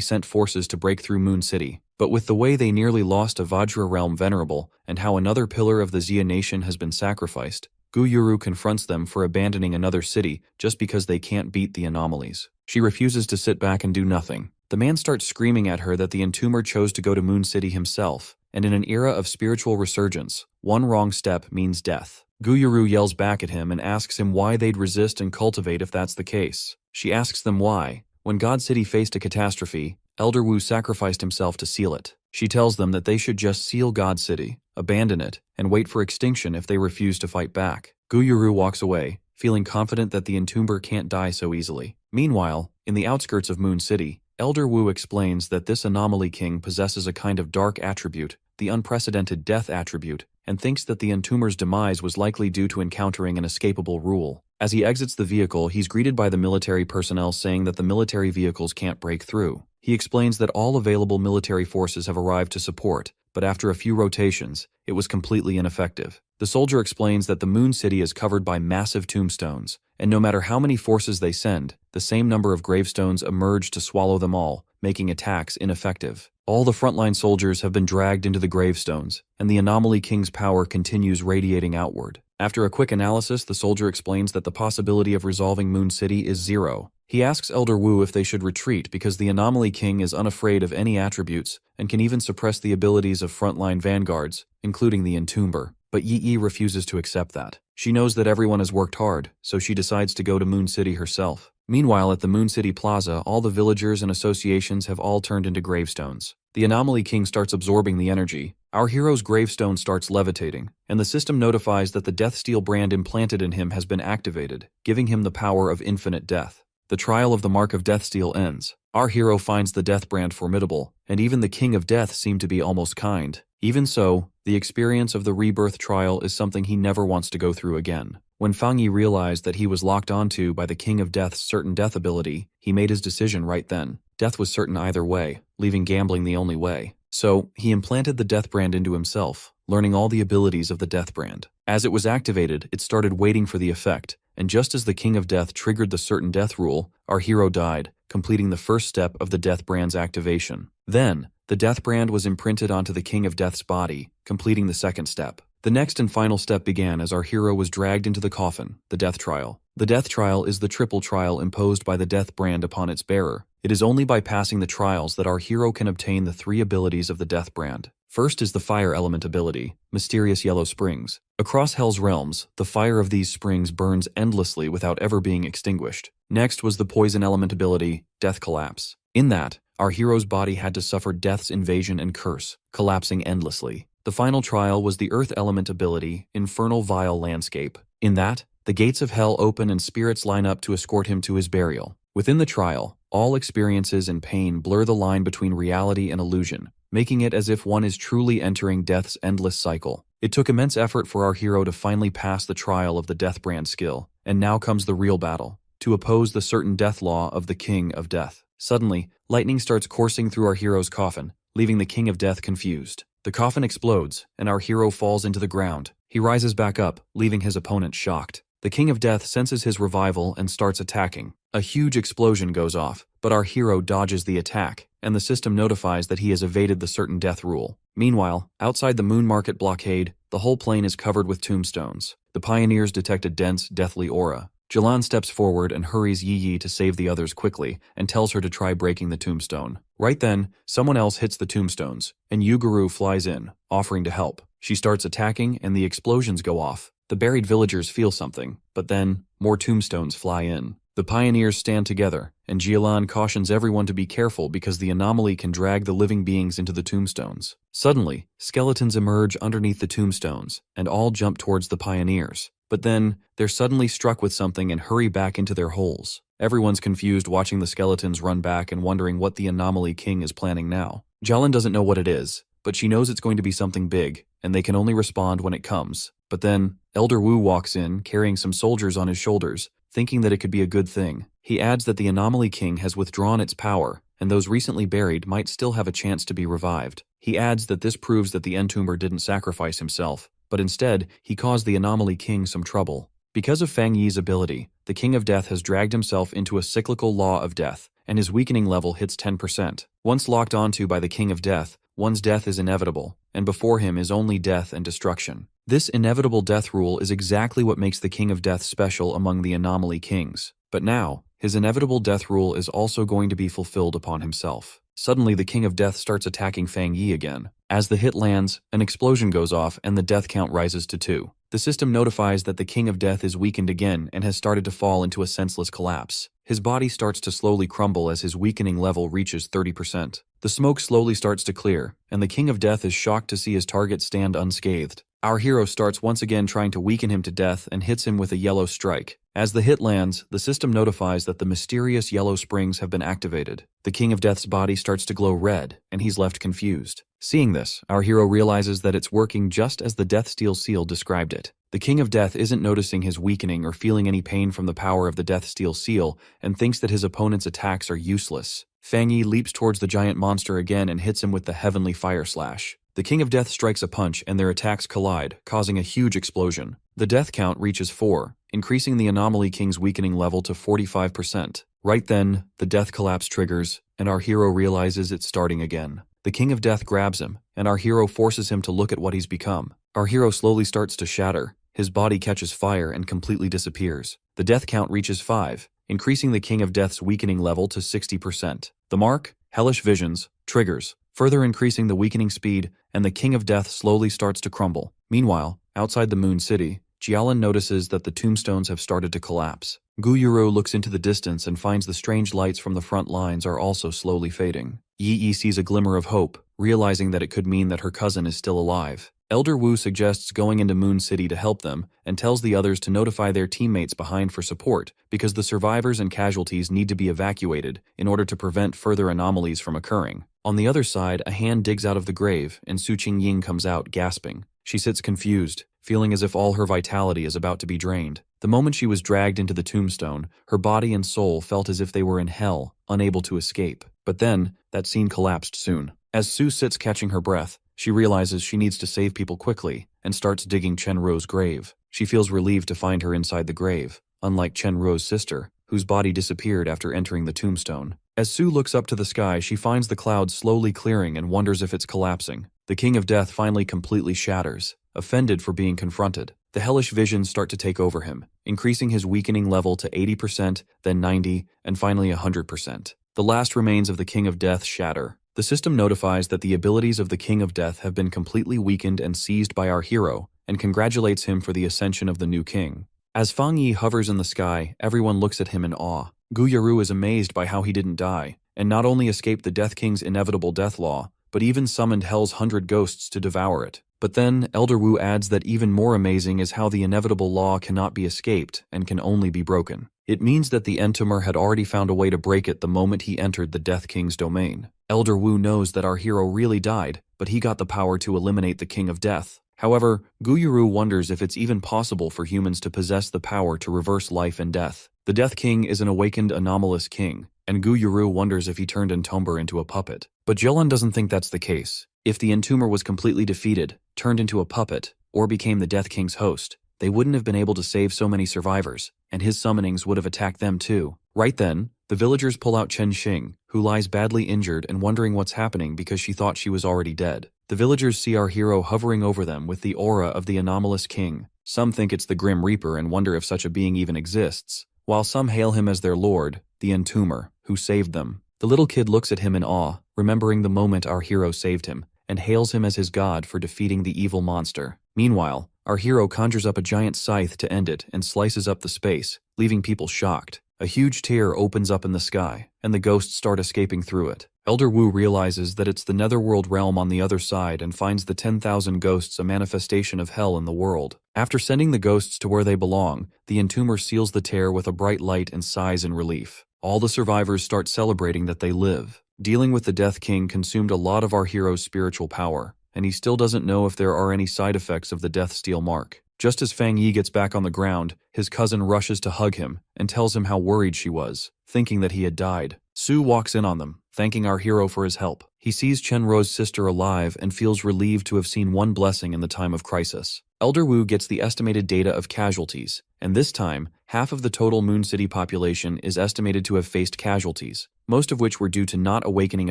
sent forces to break through Moon City. But with the way they nearly lost a Vajra realm venerable, and how another pillar of the Xia nation has been sacrificed, Guyuru confronts them for abandoning another city just because they can't beat the anomalies. She refuses to sit back and do nothing. The man starts screaming at her that the Entomber chose to go to Moon City himself, and in an era of spiritual resurgence, one wrong step means death. Guyuru yells back at him and asks him why they'd resist and cultivate if that's the case. She asks them why. When God City faced a catastrophe, Elder Wu sacrificed himself to seal it. She tells them that they should just seal God City, abandon it, and wait for extinction if they refuse to fight back. Guyuru walks away, feeling confident that the Entomber can't die so easily. Meanwhile, in the outskirts of Moon City, Elder Wu explains that this Anomaly King possesses a kind of dark attribute, the unprecedented Death attribute, and thinks that the Entomber's demise was likely due to encountering an escapable rule. As he exits the vehicle, he's greeted by the military personnel saying that the military vehicles can't break through. He explains that all available military forces have arrived to support, but after a few rotations, it was completely ineffective. The soldier explains that the Moon City is covered by massive tombstones, and no matter how many forces they send, the same number of gravestones emerge to swallow them all, making attacks ineffective. All the frontline soldiers have been dragged into the gravestones, and the Anomaly King's power continues radiating outward. After a quick analysis, the soldier explains that the possibility of resolving Moon City is 0. He asks Elder Wu if they should retreat because the Anomaly King is unafraid of any attributes and can even suppress the abilities of frontline vanguards, including the Entomber. But Yi refuses to accept that. She knows that everyone has worked hard, so she decides to go to Moon City herself. Meanwhile, at the Moon City Plaza, all the villagers and associations have all turned into gravestones. The Anomaly King starts absorbing the energy. Our hero's gravestone starts levitating, and the system notifies that the Death Steel brand implanted in him has been activated, giving him the power of infinite death. The trial of the Mark of Death Steel ends. Our hero finds the Death brand formidable, and even the King of Death seemed to be almost kind. Even so, the experience of the rebirth trial is something he never wants to go through again. When Fang Yi realized that he was locked onto by the King of Death's certain death ability, he made his decision right then. Death was certain either way, leaving gambling the only way. So, he implanted the Death brand into himself, learning all the abilities of the Death brand. As it was activated, it started waiting for the effect, and just as the King of Death triggered the certain death rule, our hero died, completing the first step of the Death brand's activation. Then, the Death brand was imprinted onto the King of Death's body, completing the second step. The next and final step began as our hero was dragged into the coffin, the Death Trial. The Death Trial is the triple trial imposed by the Death brand upon its bearer. It is only by passing the trials that our hero can obtain the 3 abilities of the Death brand. First is the Fire Element ability, Mysterious Yellow Springs. Across Hell's realms, the fire of these springs burns endlessly without ever being extinguished. Next was the Poison Element ability, Death Collapse. In that, our hero's body had to suffer death's invasion and curse, collapsing endlessly. The final trial was the Earth Element ability, Infernal Vile Landscape. In that, The gates of hell open and spirits line up to escort him to his burial. Within the trial, all experiences and pain blur the line between reality and illusion, making it as if one is truly entering death's endless cycle. It took immense effort for our hero to finally pass the trial of the death brand skill, and now comes the real battle, to oppose the certain death law of the King of Death. Suddenly, lightning starts coursing through our hero's coffin, leaving the King of Death confused. The coffin explodes, and our hero falls into the ground. He rises back up, leaving his opponent shocked. The King of Death senses his revival and starts attacking. A huge explosion goes off, but our hero dodges the attack, and the system notifies that he has evaded the certain death rule. Meanwhile, outside the Moon Market blockade, the whole plain is covered with tombstones. The pioneers detect a dense, deathly aura. Jalan steps forward and hurries Yi to save the others quickly and tells her to try breaking the tombstone. Right then, someone else hits the tombstones, and Yuguru flies in, offering to help. She starts attacking and the explosions go off. The buried villagers feel something, but then, more tombstones fly in. The pioneers stand together, and Jialan cautions everyone to be careful because the anomaly can drag the living beings into the tombstones. Suddenly, skeletons emerge underneath the tombstones, and all jump towards the pioneers. But then, they're suddenly struck with something and hurry back into their holes. Everyone's confused watching the skeletons run back and wondering what the Anomaly King is planning now. Jialan doesn't know what it is, but she knows it's going to be something big, and they can only respond when it comes. But then, Elder Wu walks in, carrying some soldiers on his shoulders, thinking that it could be a good thing. He adds that the Anomaly King has withdrawn its power, and those recently buried might still have a chance to be revived. He adds that this proves that the Entomber didn't sacrifice himself, but instead, he caused the Anomaly King some trouble. Because of Fang Yi's ability, the King of Death has dragged himself into a cyclical law of death, and his weakening level hits 10%. Once locked onto by the King of Death, one's death is inevitable, and before him is only death and destruction. This inevitable death rule is exactly what makes the King of Death special among the Anomaly Kings. But now, his inevitable death rule is also going to be fulfilled upon himself. Suddenly, the King of Death starts attacking Fang Yi again. As the hit lands, an explosion goes off and the death count rises to 2. The system notifies that the King of Death is weakened again and has started to fall into a senseless collapse. His body starts to slowly crumble as his weakening level reaches 30%. The smoke slowly starts to clear, and the King of Death is shocked to see his target stand unscathed. Our hero starts once again trying to weaken him to death and hits him with a yellow strike. As the hit lands, the system notifies that the mysterious yellow springs have been activated. The King of Death's body starts to glow red, and he's left confused. Seeing this, our hero realizes that it's working just as the Death Steel Seal described it. The King of Death isn't noticing his weakening or feeling any pain from the power of the Death Steel Seal and thinks that his opponent's attacks are useless. Fang Yi leaps towards the giant monster again and hits him with the Heavenly Fire Slash. The King of Death strikes a punch and their attacks collide, causing a huge explosion. The death count reaches 4, increasing the Anomaly King's weakening level to 45%. Right then, the death collapse triggers, and our hero realizes it's starting again. The King of Death grabs him, and our hero forces him to look at what he's become. Our hero slowly starts to shatter. His body catches fire and completely disappears. The death count reaches 5, increasing the King of Death's weakening level to 60%. The mark, Hellish Visions, triggers, further increasing the weakening speed, and the King of Death slowly starts to crumble. Meanwhile, outside the Moon City, Jialan notices that the tombstones have started to collapse. Guyuro looks into the distance and finds the strange lights from the front lines are also slowly fading. Yi sees a glimmer of hope, realizing that it could mean that her cousin is still alive. Elder Wu suggests going into Moon City to help them and tells the others to notify their teammates behind for support because the survivors and casualties need to be evacuated in order to prevent further anomalies from occurring. On the other side, a hand digs out of the grave and Su Qingying comes out, gasping. She sits confused, feeling as if all her vitality is about to be drained. The moment she was dragged into the tombstone, her body and soul felt as if they were in hell, unable to escape. But then, that scene collapsed soon. As Su sits catching her breath, she realizes she needs to save people quickly and starts digging Chenro's grave. She feels relieved to find her inside the grave, unlike Chenro's sister, whose body disappeared after entering the tombstone. As Su looks up to the sky, she finds the clouds slowly clearing and wonders if it's collapsing. The King of Death finally completely shatters, offended for being confronted. The hellish visions start to take over him, increasing his weakening level to 80%, then 90%, and finally 100%. The last remains of the King of Death shatter. The system notifies that the abilities of the King of Death have been completely weakened and seized by our hero, and congratulates him for the ascension of the new king. As Fang Yi hovers in the sky, everyone looks at him in awe. Guyaru is amazed by how he didn't die, and not only escaped the Death King's inevitable death law, but even summoned Hell's 100 ghosts to devour it. But then, Elder Wu adds that even more amazing is how the inevitable law cannot be escaped and can only be broken. It means that the Entomer had already found a way to break it the moment he entered the Death King's domain. Elder Wu knows that our hero really died, but he got the power to eliminate the King of Death. However, Guyuru wonders if it's even possible for humans to possess the power to reverse life and death. The Death King is an awakened anomalous king, and Guyuru wonders if he turned Entomber into a puppet. But Jelan doesn't think that's the case. If the Entomber was completely defeated, turned into a puppet, or became the Death King's host, they wouldn't have been able to save so many survivors, and his summonings would have attacked them too. Right then, the villagers pull out Chen Xing, who lies badly injured and wondering what's happening because she thought she was already dead. The villagers see our hero hovering over them with the aura of the anomalous king. Some think it's the Grim Reaper and wonder if such a being even exists, while some hail him as their lord, the Entomber, who saved them. The little kid looks at him in awe, remembering the moment our hero saved him, and hails him as his god for defeating the evil monster. Meanwhile, our hero conjures up a giant scythe to end it and slices up the space, leaving people shocked. A huge tear opens up in the sky, and the ghosts start escaping through it. Elder Wu realizes that it's the netherworld realm on the other side and finds the 10,000 ghosts a manifestation of hell in the world. After sending the ghosts to where they belong, the Entomber seals the tear with a bright light and sighs in relief. All the survivors start celebrating that they live. Dealing with the Death King consumed a lot of our hero's spiritual power, and he still doesn't know if there are any side effects of the Death Steel mark. Just as Fang Yi gets back on the ground, his cousin rushes to hug him and tells him how worried she was, thinking that he had died. Su walks in on them, thanking our hero for his help. He sees Chenro's sister alive and feels relieved to have seen one blessing in the time of crisis. Elder Wu gets the estimated data of casualties, and this time, half of the total Moon City population is estimated to have faced casualties, most of which were due to not awakening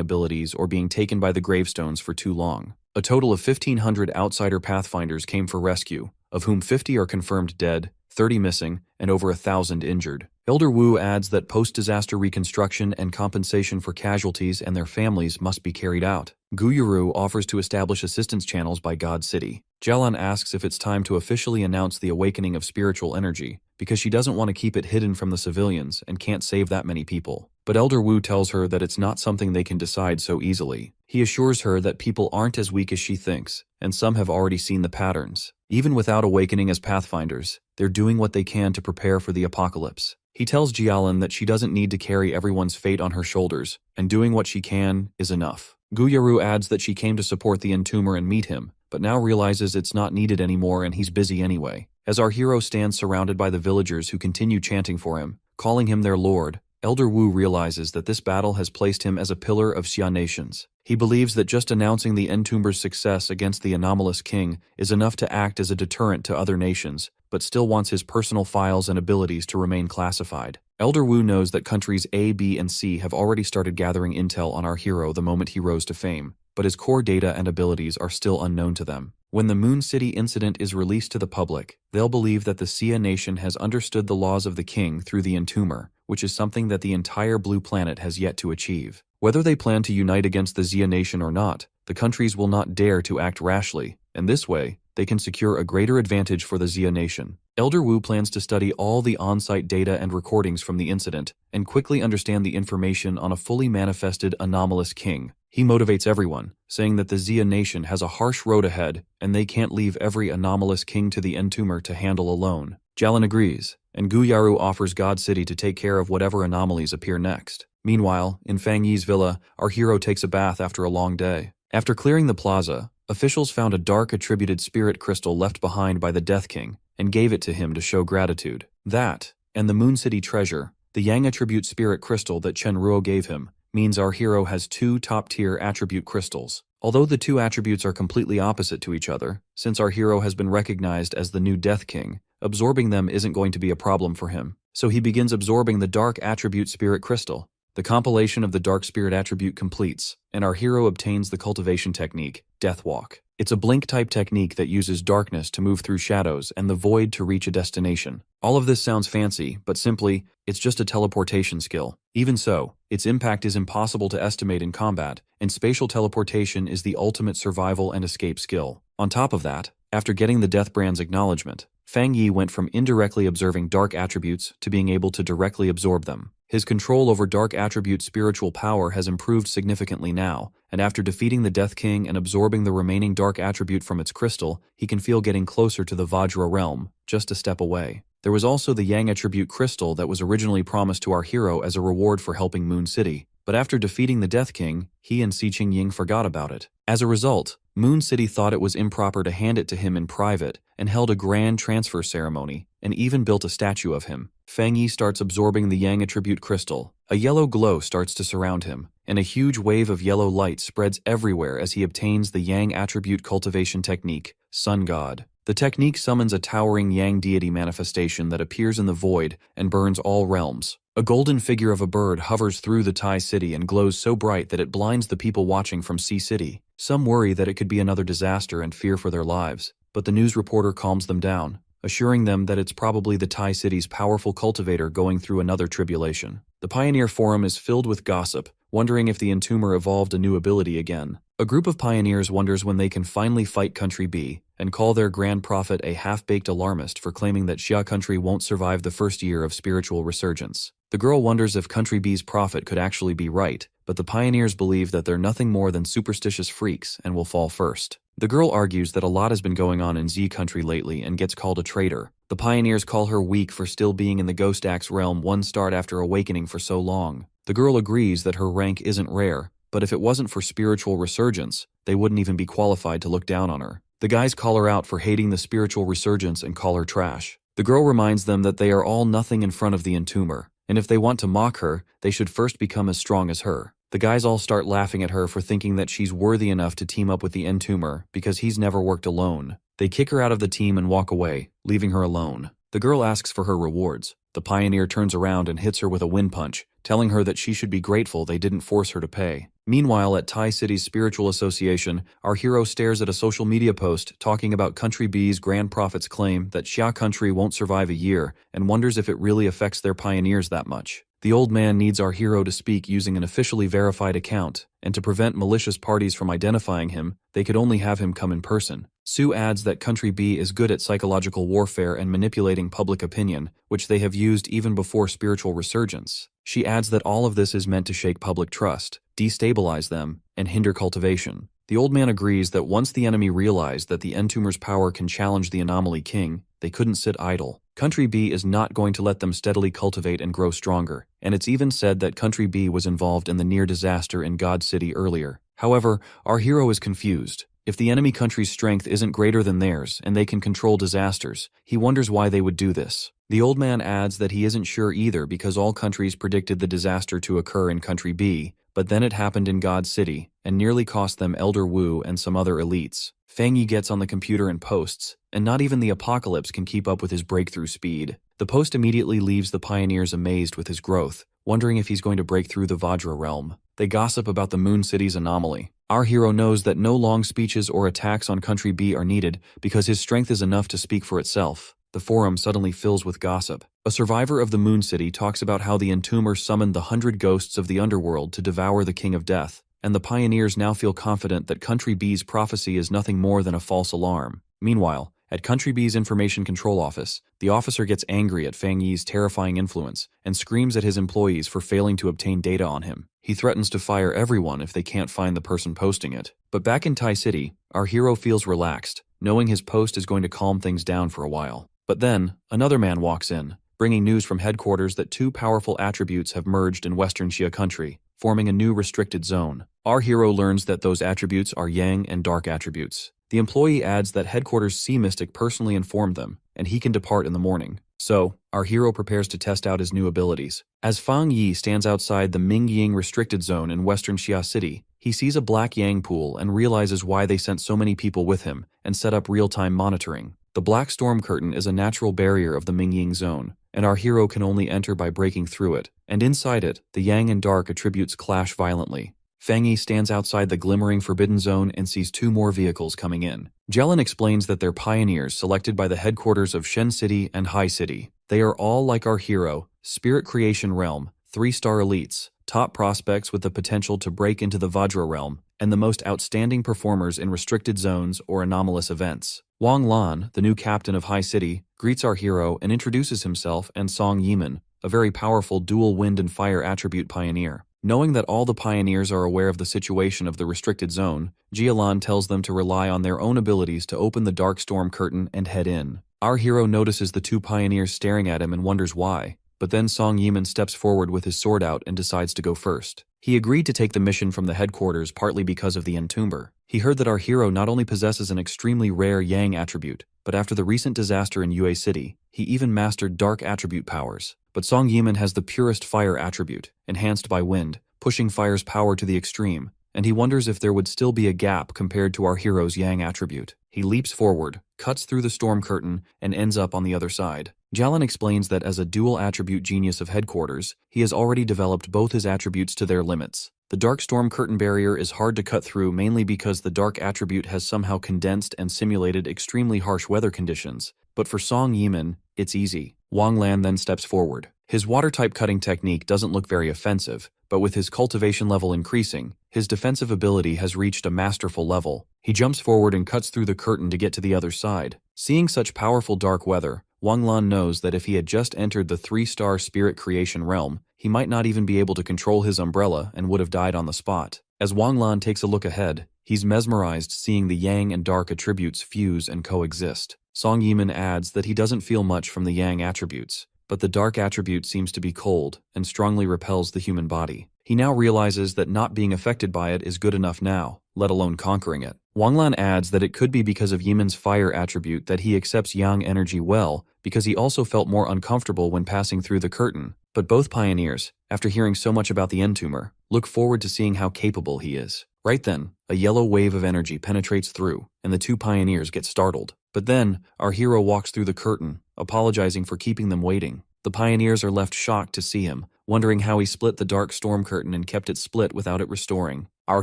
abilities or being taken by the gravestones for too long. A total of 1,500 outsider pathfinders came for rescue, of whom 50 are confirmed dead, 30 missing, and over 1,000 injured. Elder Wu adds that post-disaster reconstruction and compensation for casualties and their families must be carried out. Guyuru offers to establish assistance channels by God City. Jalan asks if it's time to officially announce the awakening of spiritual energy, because she doesn't want to keep it hidden from the civilians and can't save that many people. But Elder Wu tells her that it's not something they can decide so easily. He assures her that people aren't as weak as she thinks, and some have already seen the patterns. Even without awakening as pathfinders, they're doing what they can to prepare for the apocalypse. He tells Jialan that she doesn't need to carry everyone's fate on her shoulders, and doing what she can is enough. Guyuru adds that she came to support the Entomber and meet him, but now realizes it's not needed anymore and he's busy anyway. As our hero stands surrounded by the villagers who continue chanting for him, calling him their lord, Elder Wu realizes that this battle has placed him as a pillar of Xia nations. He believes that just announcing the Entomber's success against the anomalous king is enough to act as a deterrent to other nations, but still wants his personal files and abilities to remain classified. Elder Wu knows that countries A, B, and C have already started gathering intel on our hero the moment he rose to fame, but his core data and abilities are still unknown to them. When the Moon City incident is released to the public, they'll believe that the Xia nation has understood the laws of the king through the Entomber, which is something that the entire Blue Planet has yet to achieve. Whether they plan to unite against the Xia nation or not, the countries will not dare to act rashly, and this way, they can secure a greater advantage for the Xia nation. Elder Wu plans to study all the on-site data and recordings from the incident, and quickly understand the information on a fully manifested anomalous king. He motivates everyone, saying that the Xia nation has a harsh road ahead, and they can't leave every anomalous king to the Entomber to handle alone. Jalan agrees, and Guyaru offers God City to take care of whatever anomalies appear next. Meanwhile, in Fang Yi's villa, our hero takes a bath after a long day. After clearing the plaza, officials found a dark attributed spirit crystal left behind by the Death King, and gave it to him to show gratitude. That, and the Moon City treasure, the Yang attribute spirit crystal that Chen Ruo gave him, means our hero has two top-tier attribute crystals. Although the two attributes are completely opposite to each other, since our hero has been recognized as the new Death King, absorbing them isn't going to be a problem for him. So he begins absorbing the Dark Attribute Spirit Crystal. The compilation of the Dark Spirit attribute completes, and our hero obtains the cultivation technique, Death Walk. It's a blink-type technique that uses darkness to move through shadows and the void to reach a destination. All of this sounds fancy, but simply, it's just a teleportation skill. Even so, its impact is impossible to estimate in combat, and spatial teleportation is the ultimate survival and escape skill. On top of that, after getting the Death Brand's acknowledgement, Fang Yi went from indirectly observing dark attributes to being able to directly absorb them. His control over dark attribute spiritual power has improved significantly now, and after defeating the Death King and absorbing the remaining dark attribute from its crystal, he can feel getting closer to the Vajra realm, just a step away. There was also the Yang attribute crystal that was originally promised to our hero as a reward for helping Moon City, but after defeating the Death King, he and Si Qingying forgot about it. As a result, Moon City thought it was improper to hand it to him in private and held a grand transfer ceremony and even built a statue of him. Fang Yi starts absorbing the Yang attribute crystal. A yellow glow starts to surround him, and a huge wave of yellow light spreads everywhere as he obtains the Yang attribute cultivation technique, Sun God. The technique summons a towering Yang deity manifestation that appears in the void and burns all realms. A golden figure of a bird hovers through the Tai City and glows so bright that it blinds the people watching from Sea City. Some worry that it could be another disaster and fear for their lives, but the news reporter calms them down, assuring them that it's probably the Tai City's powerful cultivator going through another tribulation. The Pioneer Forum is filled with gossip, wondering if the Entomber evolved a new ability again. A group of pioneers wonders when they can finally fight Country B, and call their Grand Prophet a half-baked alarmist for claiming that Xia Country won't survive the first year of spiritual resurgence. The girl wonders if Country B's prophet could actually be right, but the pioneers believe that they're nothing more than superstitious freaks and will fall first. The girl argues that a lot has been going on in Z Country lately and gets called a traitor. The pioneers call her weak for still being in the Ghost Axe realm one start after awakening for so long. The girl agrees that her rank isn't rare, but if it wasn't for spiritual resurgence, they wouldn't even be qualified to look down on her. The guys call her out for hating the spiritual resurgence and call her trash. The girl reminds them that they are all nothing in front of the Entomber, and if they want to mock her, they should first become as strong as her. The guys all start laughing at her for thinking that she's worthy enough to team up with the Entomber because he's never worked alone. They kick her out of the team and walk away, leaving her alone. The girl asks for her rewards. The pioneer turns around and hits her with a wind punch, telling her that she should be grateful they didn't force her to pay. Meanwhile, at Tai City's Spiritual Association, our hero stares at a social media post talking about Country B's Grand Prophet's claim that Xia Country won't survive a year and wonders if it really affects their pioneers that much. The old man needs our hero to speak using an officially verified account, and to prevent malicious parties from identifying him, they could only have him come in person. Sue adds that Country B is good at psychological warfare and manipulating public opinion, which they have used even before spiritual resurgence. She adds that all of this is meant to shake public trust, destabilize them, and hinder cultivation. The old man agrees that once the enemy realized that the Entomber's power can challenge the Anomaly King, they couldn't sit idle. Country B is not going to let them steadily cultivate and grow stronger, and it's even said that Country B was involved in the near disaster in God City earlier. However, our hero is confused. If the enemy country's strength isn't greater than theirs and they can control disasters, he wonders why they would do this. The old man adds that he isn't sure either because all countries predicted the disaster to occur in Country B, but then it happened in God City and nearly cost them Elder Wu and some other elites. Fang Yi gets on the computer and posts, and not even the Apocalypse can keep up with his breakthrough speed. The post immediately leaves the pioneers amazed with his growth, wondering if he's going to break through the Vajra realm. They gossip about the Moon City's anomaly. Our hero knows that no long speeches or attacks on Country B are needed because his strength is enough to speak for itself. The forum suddenly fills with gossip. A survivor of the Moon City talks about how the Entomber summoned the 100 ghosts of the underworld to devour the King of Death, and the pioneers now feel confident that Country B's prophecy is nothing more than a false alarm. Meanwhile, at Country B's Information Control Office, the officer gets angry at Fang Yi's terrifying influence and screams at his employees for failing to obtain data on him. He threatens to fire everyone if they can't find the person posting it. But back in Tai City, our hero feels relaxed, knowing his post is going to calm things down for a while. But then, another man walks in, bringing news from headquarters that two powerful attributes have merged in Western Xia Country, forming a new restricted zone. Our hero learns that those attributes are Yang and Dark attributes. The employee adds that headquarters Sea Mystic personally informed them, and he can depart in the morning. So, our hero prepares to test out his new abilities. As Fang Yi stands outside the Mingying restricted zone in Western Xia City, he sees a black Yang pool and realizes why they sent so many people with him and set up real-time monitoring. The black storm curtain is a natural barrier of the Mingying zone, and our hero can only enter by breaking through it, and inside it, the Yang and Dark attributes clash violently. Fang Yi stands outside the glimmering forbidden zone and sees two more vehicles coming in. Jelen explains that they're pioneers selected by the headquarters of Shen City and Hai City. They are all like our hero, Spirit Creation Realm, 3-star elites, top prospects with the potential to break into the Vajra realm, and the most outstanding performers in restricted zones or anomalous events. Wang Lan, the new captain of High City, greets our hero and introduces himself and Song Yiman, a very powerful dual wind and fire attribute pioneer. Knowing that all the pioneers are aware of the situation of the restricted zone, Jialan tells them to rely on their own abilities to open the dark storm curtain and head in. Our hero notices the two pioneers staring at him and wonders why, but then Song Yiman steps forward with his sword out and decides to go first. He agreed to take the mission from the headquarters partly because of the entomber. He heard that our hero not only possesses an extremely rare yang attribute, but after the recent disaster in Yue City, he even mastered dark attribute powers. But Song Yiman has the purest fire attribute, enhanced by wind, pushing fire's power to the extreme, and he wonders if there would still be a gap compared to our hero's yang attribute. He leaps forward, cuts through the storm curtain, and ends up on the other side. Jialan explains that as a dual attribute genius of headquarters, he has already developed both his attributes to their limits. The dark storm curtain barrier is hard to cut through mainly because the dark attribute has somehow condensed and simulated extremely harsh weather conditions, but for Song Yiman, it's easy. Wang Lan then steps forward. His water-type cutting technique doesn't look very offensive, but with his cultivation level increasing, his defensive ability has reached a masterful level. He jumps forward and cuts through the curtain to get to the other side. Seeing such powerful dark weather, Wang Lan knows that if he had just entered the 3-star spirit creation realm, he might not even be able to control his umbrella and would have died on the spot. As Wang Lan takes a look ahead, he's mesmerized seeing the yang and dark attributes fuse and coexist. Song Yiman adds that he doesn't feel much from the yang attributes, but the dark attribute seems to be cold and strongly repels the human body. He now realizes that not being affected by it is good enough now, let alone conquering it. Wang Lan adds that it could be because of Yiman's fire attribute that he accepts yang energy well, because he also felt more uncomfortable when passing through the curtain. But both pioneers, after hearing so much about the entomber, look forward to seeing how capable he is. Right then, a yellow wave of energy penetrates through, and the two pioneers get startled. But then, our hero walks through the curtain, apologizing for keeping them waiting. The pioneers are left shocked to see him, wondering how he split the dark storm curtain and kept it split without it restoring. Our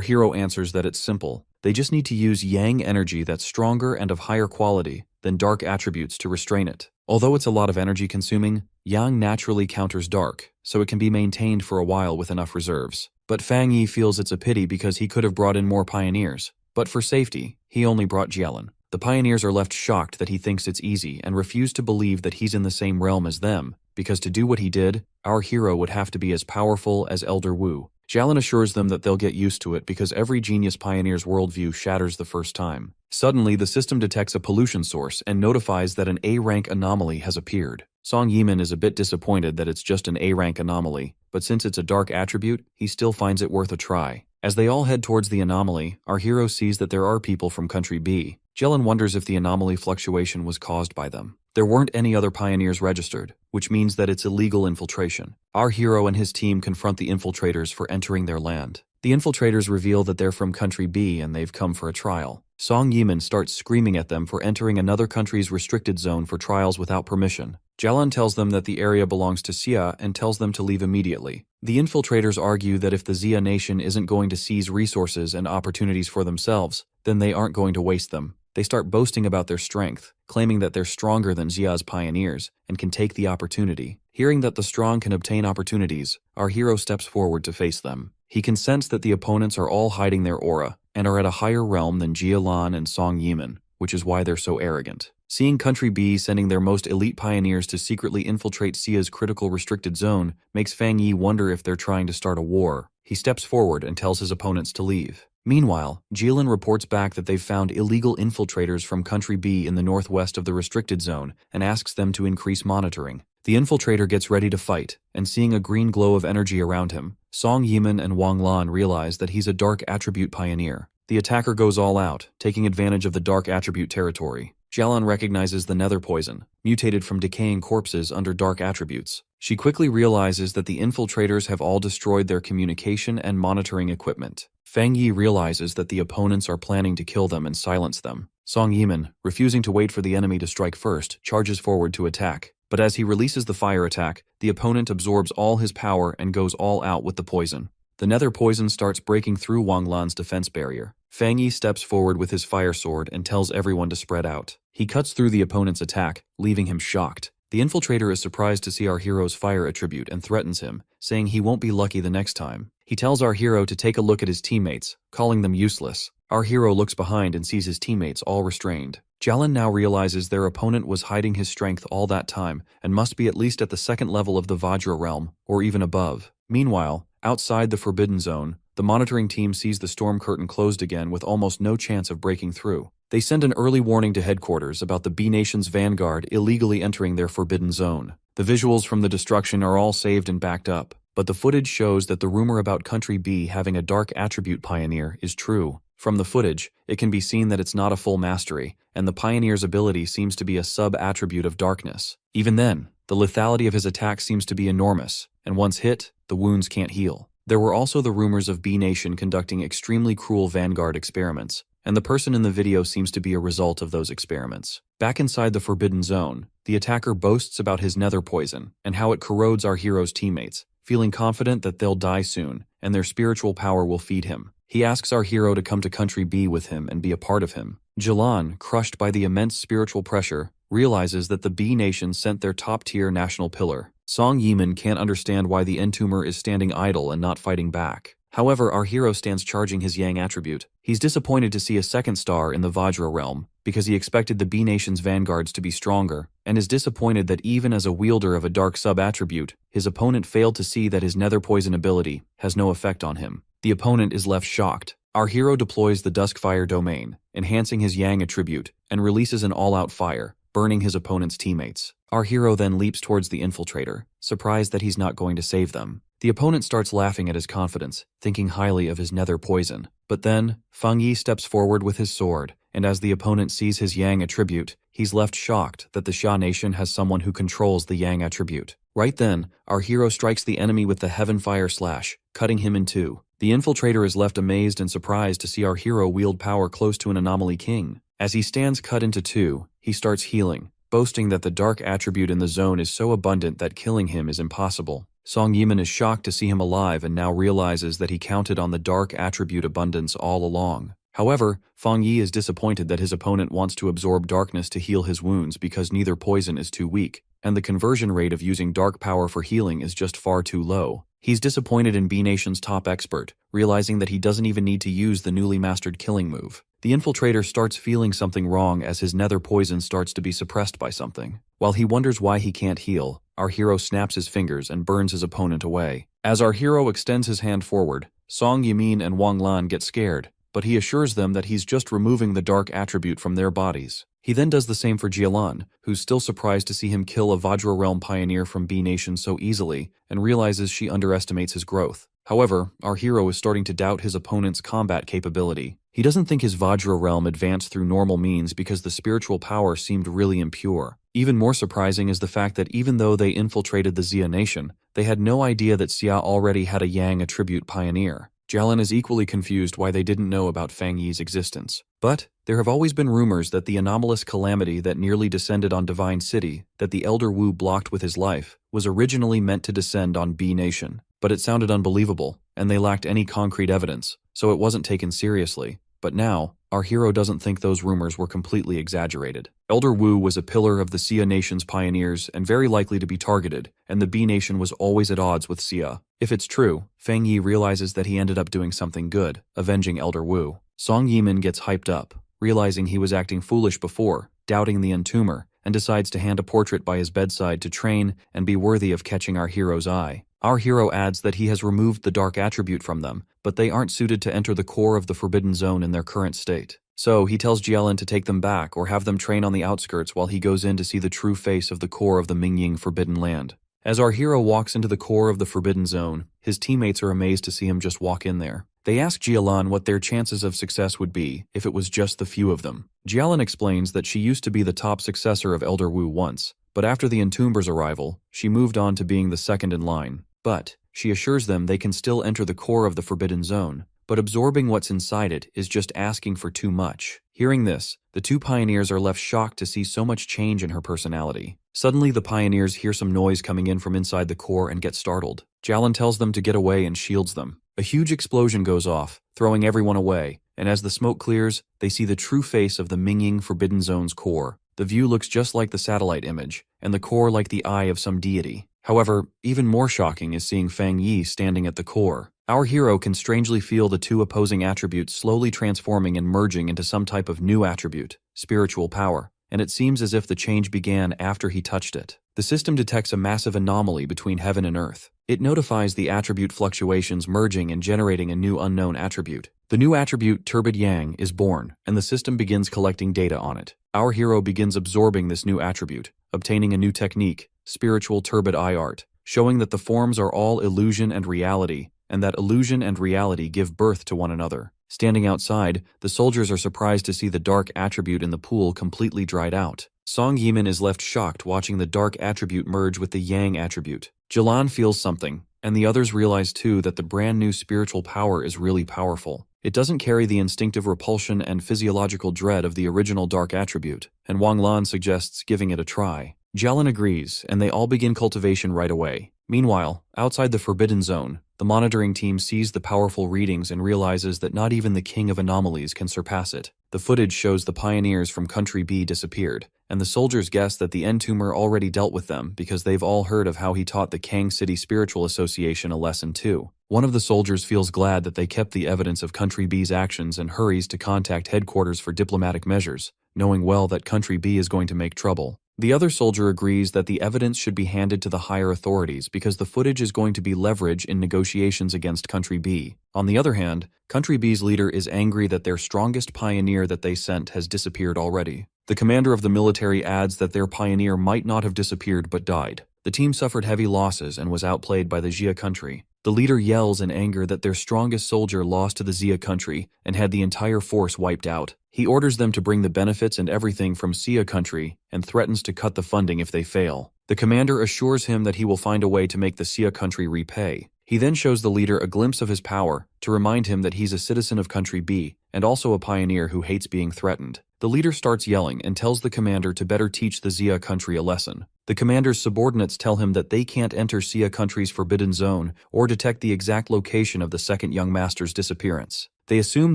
hero answers that it's simple. They just need to use yang energy that's stronger and of higher quality than dark attributes to restrain it. Although it's a lot of energy consuming, yang naturally counters dark, so it can be maintained for a while with enough reserves. But Fang Yi feels it's a pity because he could have brought in more pioneers. But for safety, he only brought Jialan. The pioneers are left shocked that he thinks it's easy and refuse to believe that he's in the same realm as them, because to do what he did, our hero would have to be as powerful as Elder Wu. Jialan assures them that they'll get used to it because every genius pioneer's worldview shatters the first time. Suddenly, the system detects a pollution source and notifies that an A-rank anomaly has appeared. Song Yiman is a bit disappointed that it's just an A-rank anomaly, but since it's a dark attribute, he still finds it worth a try. As they all head towards the anomaly, our hero sees that there are people from Country B. Jialan wonders if the anomaly fluctuation was caused by them. There weren't any other pioneers registered, which means that it's illegal infiltration. Our hero and his team confront the infiltrators for entering their land. The infiltrators reveal that they're from Country B and they've come for a trial. Song Yiman starts screaming at them for entering another country's restricted zone for trials without permission. Jialan tells them that the area belongs to Xia and tells them to leave immediately. The infiltrators argue that if the Xia nation isn't going to seize resources and opportunities for themselves, then they aren't going to waste them. They start boasting about their strength, claiming that they're stronger than Xia's pioneers and can take the opportunity. Hearing that the strong can obtain opportunities, our hero steps forward to face them. He can sense that the opponents are all hiding their aura and are at a higher realm than Jialan and Song Yiman, which is why they're so arrogant. Seeing Country B sending their most elite pioneers to secretly infiltrate Xia's critical restricted zone makes Fang Yi wonder if they're trying to start a war. He steps forward and tells his opponents to leave. Meanwhile, Jialan reports back that they've found illegal infiltrators from Country B in the northwest of the restricted zone and asks them to increase monitoring. The infiltrator gets ready to fight, and seeing a green glow of energy around him, Song Yiman and Wang Lan realize that he's a dark attribute pioneer. The attacker goes all out, taking advantage of the dark attribute territory. Jialan recognizes the nether poison, mutated from decaying corpses under dark attributes. She quickly realizes that the infiltrators have all destroyed their communication and monitoring equipment. Fang Yi realizes that the opponents are planning to kill them and silence them. Song Yiman, refusing to wait for the enemy to strike first, charges forward to attack. But as he releases the fire attack, the opponent absorbs all his power and goes all out with the poison. The nether poison starts breaking through Wang Lan's defense barrier. Fang Yi steps forward with his fire sword and tells everyone to spread out. He cuts through the opponent's attack, leaving him shocked. The infiltrator is surprised to see our hero's fire attribute and threatens him, saying he won't be lucky the next time. He tells our hero to take a look at his teammates, calling them useless. Our hero looks behind and sees his teammates all restrained. Jialin now realizes their opponent was hiding his strength all that time and must be at least at the second level of the Vajra realm, or even above. Meanwhile, outside the Forbidden Zone, the monitoring team sees the storm curtain closed again with almost no chance of breaking through. They send an early warning to headquarters about the B Nation's vanguard illegally entering their Forbidden Zone. The visuals from the destruction are all saved and backed up, but the footage shows that the rumor about Country B having a dark attribute pioneer is true. From the footage, it can be seen that it's not a full mastery, and the pioneer's ability seems to be a sub-attribute of darkness. Even then, the lethality of his attack seems to be enormous, and once hit, the wounds can't heal. There were also the rumors of B Nation conducting extremely cruel vanguard experiments, and the person in the video seems to be a result of those experiments. Back inside the Forbidden Zone, the attacker boasts about his nether poison and how it corrodes our hero's teammates, feeling confident that they'll die soon, and their spiritual power will feed him. He asks our hero to come to Country B with him and be a part of him. Jialin, crushed by the immense spiritual pressure, realizes that the B Nation sent their top-tier national pillar. Song Yimin can't understand why the Entomber is standing idle and not fighting back. However, our hero stands charging his Yang attribute. He's disappointed to see a second star in the Vajra realm, because he expected the B Nation's vanguards to be stronger, and is disappointed that even as a wielder of a dark sub-attribute, his opponent failed to see that his nether poison ability has no effect on him. The opponent is left shocked. Our hero deploys the Duskfire domain, enhancing his Yang attribute, and releases an all-out fire, burning his opponent's teammates. Our hero then leaps towards the infiltrator, surprised that he's not going to save them. The opponent starts laughing at his confidence, thinking highly of his nether poison. But then, Feng Yi steps forward with his sword, and as the opponent sees his Yang attribute, he's left shocked that the Xia Nation has someone who controls the Yang attribute. Right then, our hero strikes the enemy with the Heaven Fire Slash, cutting him in two. The infiltrator is left amazed and surprised to see our hero wield power close to an Anomaly King. As he stands cut into two, he starts healing, boasting that the dark attribute in the zone is so abundant that killing him is impossible. Song Yimin is shocked to see him alive and now realizes that he counted on the dark attribute abundance all along. However, Feng Yi is disappointed that his opponent wants to absorb darkness to heal his wounds because neither poison is too weak, and the conversion rate of using dark power for healing is just far too low. He's disappointed in B Nation's top expert, realizing that he doesn't even need to use the newly mastered killing move. The infiltrator starts feeling something wrong as his nether poison starts to be suppressed by something. While he wonders why he can't heal, our hero snaps his fingers and burns his opponent away. As our hero extends his hand forward, Song Yimin and Wang Lan get scared, but he assures them that he's just removing the dark attribute from their bodies. He then does the same for Jialin, who's still surprised to see him kill a Vajra Realm pioneer from B Nation so easily, and realizes she underestimates his growth. However, our hero is starting to doubt his opponent's combat capability. He doesn't think his Vajra Realm advanced through normal means because the spiritual power seemed really impure. Even more surprising is the fact that even though they infiltrated the Xia Nation, they had no idea that Xia already had a Yang attribute pioneer. Jialin is equally confused why they didn't know about Feng Yi's existence. But there have always been rumors that the anomalous calamity that nearly descended on Divine City, that the Elder Wu blocked with his life, was originally meant to descend on B Nation. But it sounded unbelievable, and they lacked any concrete evidence, so it wasn't taken seriously. But now, our hero doesn't think those rumors were completely exaggerated. Elder Wu was a pillar of the Xia Nation's pioneers and very likely to be targeted, and the B Nation was always at odds with Xia. If it's true, Feng Yi realizes that he ended up doing something good, avenging Elder Wu. Song Yimin gets hyped up, realizing he was acting foolish before, doubting the entomber, and decides to hand a portrait by his bedside to train and be worthy of catching our hero's eye. Our hero adds that he has removed the dark attribute from them, but they aren't suited to enter the core of the Forbidden Zone in their current state. So he tells Jialin to take them back or have them train on the outskirts while he goes in to see the true face of the core of the Mingying Forbidden Land. As our hero walks into the core of the Forbidden Zone, his teammates are amazed to see him just walk in there. They ask Jialin what their chances of success would be if it was just the few of them. Jialin explains that she used to be the top successor of Elder Wu once, but after the Entomber's arrival, she moved on to being the second in line. But she assures them they can still enter the core of the Forbidden Zone, but absorbing what's inside it is just asking for too much. Hearing this, the two pioneers are left shocked to see so much change in her personality. Suddenly, the pioneers hear some noise coming in from inside the core and get startled. Jialin tells them to get away and shields them. A huge explosion goes off, throwing everyone away, and as the smoke clears, they see the true face of the Mingying Forbidden Zone's core. The view looks just like the satellite image, and the core like the eye of some deity. However, even more shocking is seeing Feng Yi standing at the core. Our hero can strangely feel the two opposing attributes slowly transforming and merging into some type of new attribute. spiritual power, and it seems as if the change began after he touched it. The system detects a massive anomaly between heaven and earth. It notifies the attribute fluctuations merging and generating a new unknown attribute. The new attribute, Turbid Yang, is born, and the system begins collecting data on it. Our hero begins absorbing this new attribute, obtaining a new technique, Spiritual Turbid Eye Art, showing that the forms are all illusion and reality, and that illusion and reality give birth to one another. Standing outside, the soldiers are surprised to see the dark attribute in the pool completely dried out. Song Yimin is left shocked watching the dark attribute merge with the yang attribute. Jalan feels something, and the others realize too that the brand new spiritual power is really powerful. It doesn't carry the instinctive repulsion and physiological dread of the original dark attribute, and Wang Lan suggests giving it a try. Jalan agrees, and they all begin cultivation right away. Meanwhile, outside the Forbidden Zone, the monitoring team sees the powerful readings and realizes that not even the King of Anomalies can surpass it. The footage shows the pioneers from Country B disappeared, and the soldiers guess that the Entomber already dealt with them because they've all heard of how he taught the Kang City Spiritual Association a lesson too. One of the soldiers feels glad that they kept the evidence of Country B's actions and hurries to contact headquarters for diplomatic measures, knowing well that Country B is going to make trouble. The other soldier agrees that the evidence should be handed to the higher authorities because the footage is going to be leverage in negotiations against Country B. On the other hand, Country B's leader is angry that their strongest pioneer that they sent has disappeared already. The commander of the military adds that their pioneer might not have disappeared but died. The team suffered heavy losses and was outplayed by the Xia country. The leader yells in anger that their strongest soldier lost to the Xia country and had the entire force wiped out. He orders them to bring the benefits and everything from Xia country and threatens to cut the funding if they fail. The commander assures him that he will find a way to make the Xia country repay. He then shows the leader a glimpse of his power to remind him that he's a citizen of Country B and also a pioneer who hates being threatened. The leader starts yelling and tells the commander to better teach the Xia country a lesson. The commander's subordinates tell him that they can't enter Xia country's forbidden zone or detect the exact location of the second young master's disappearance. They assume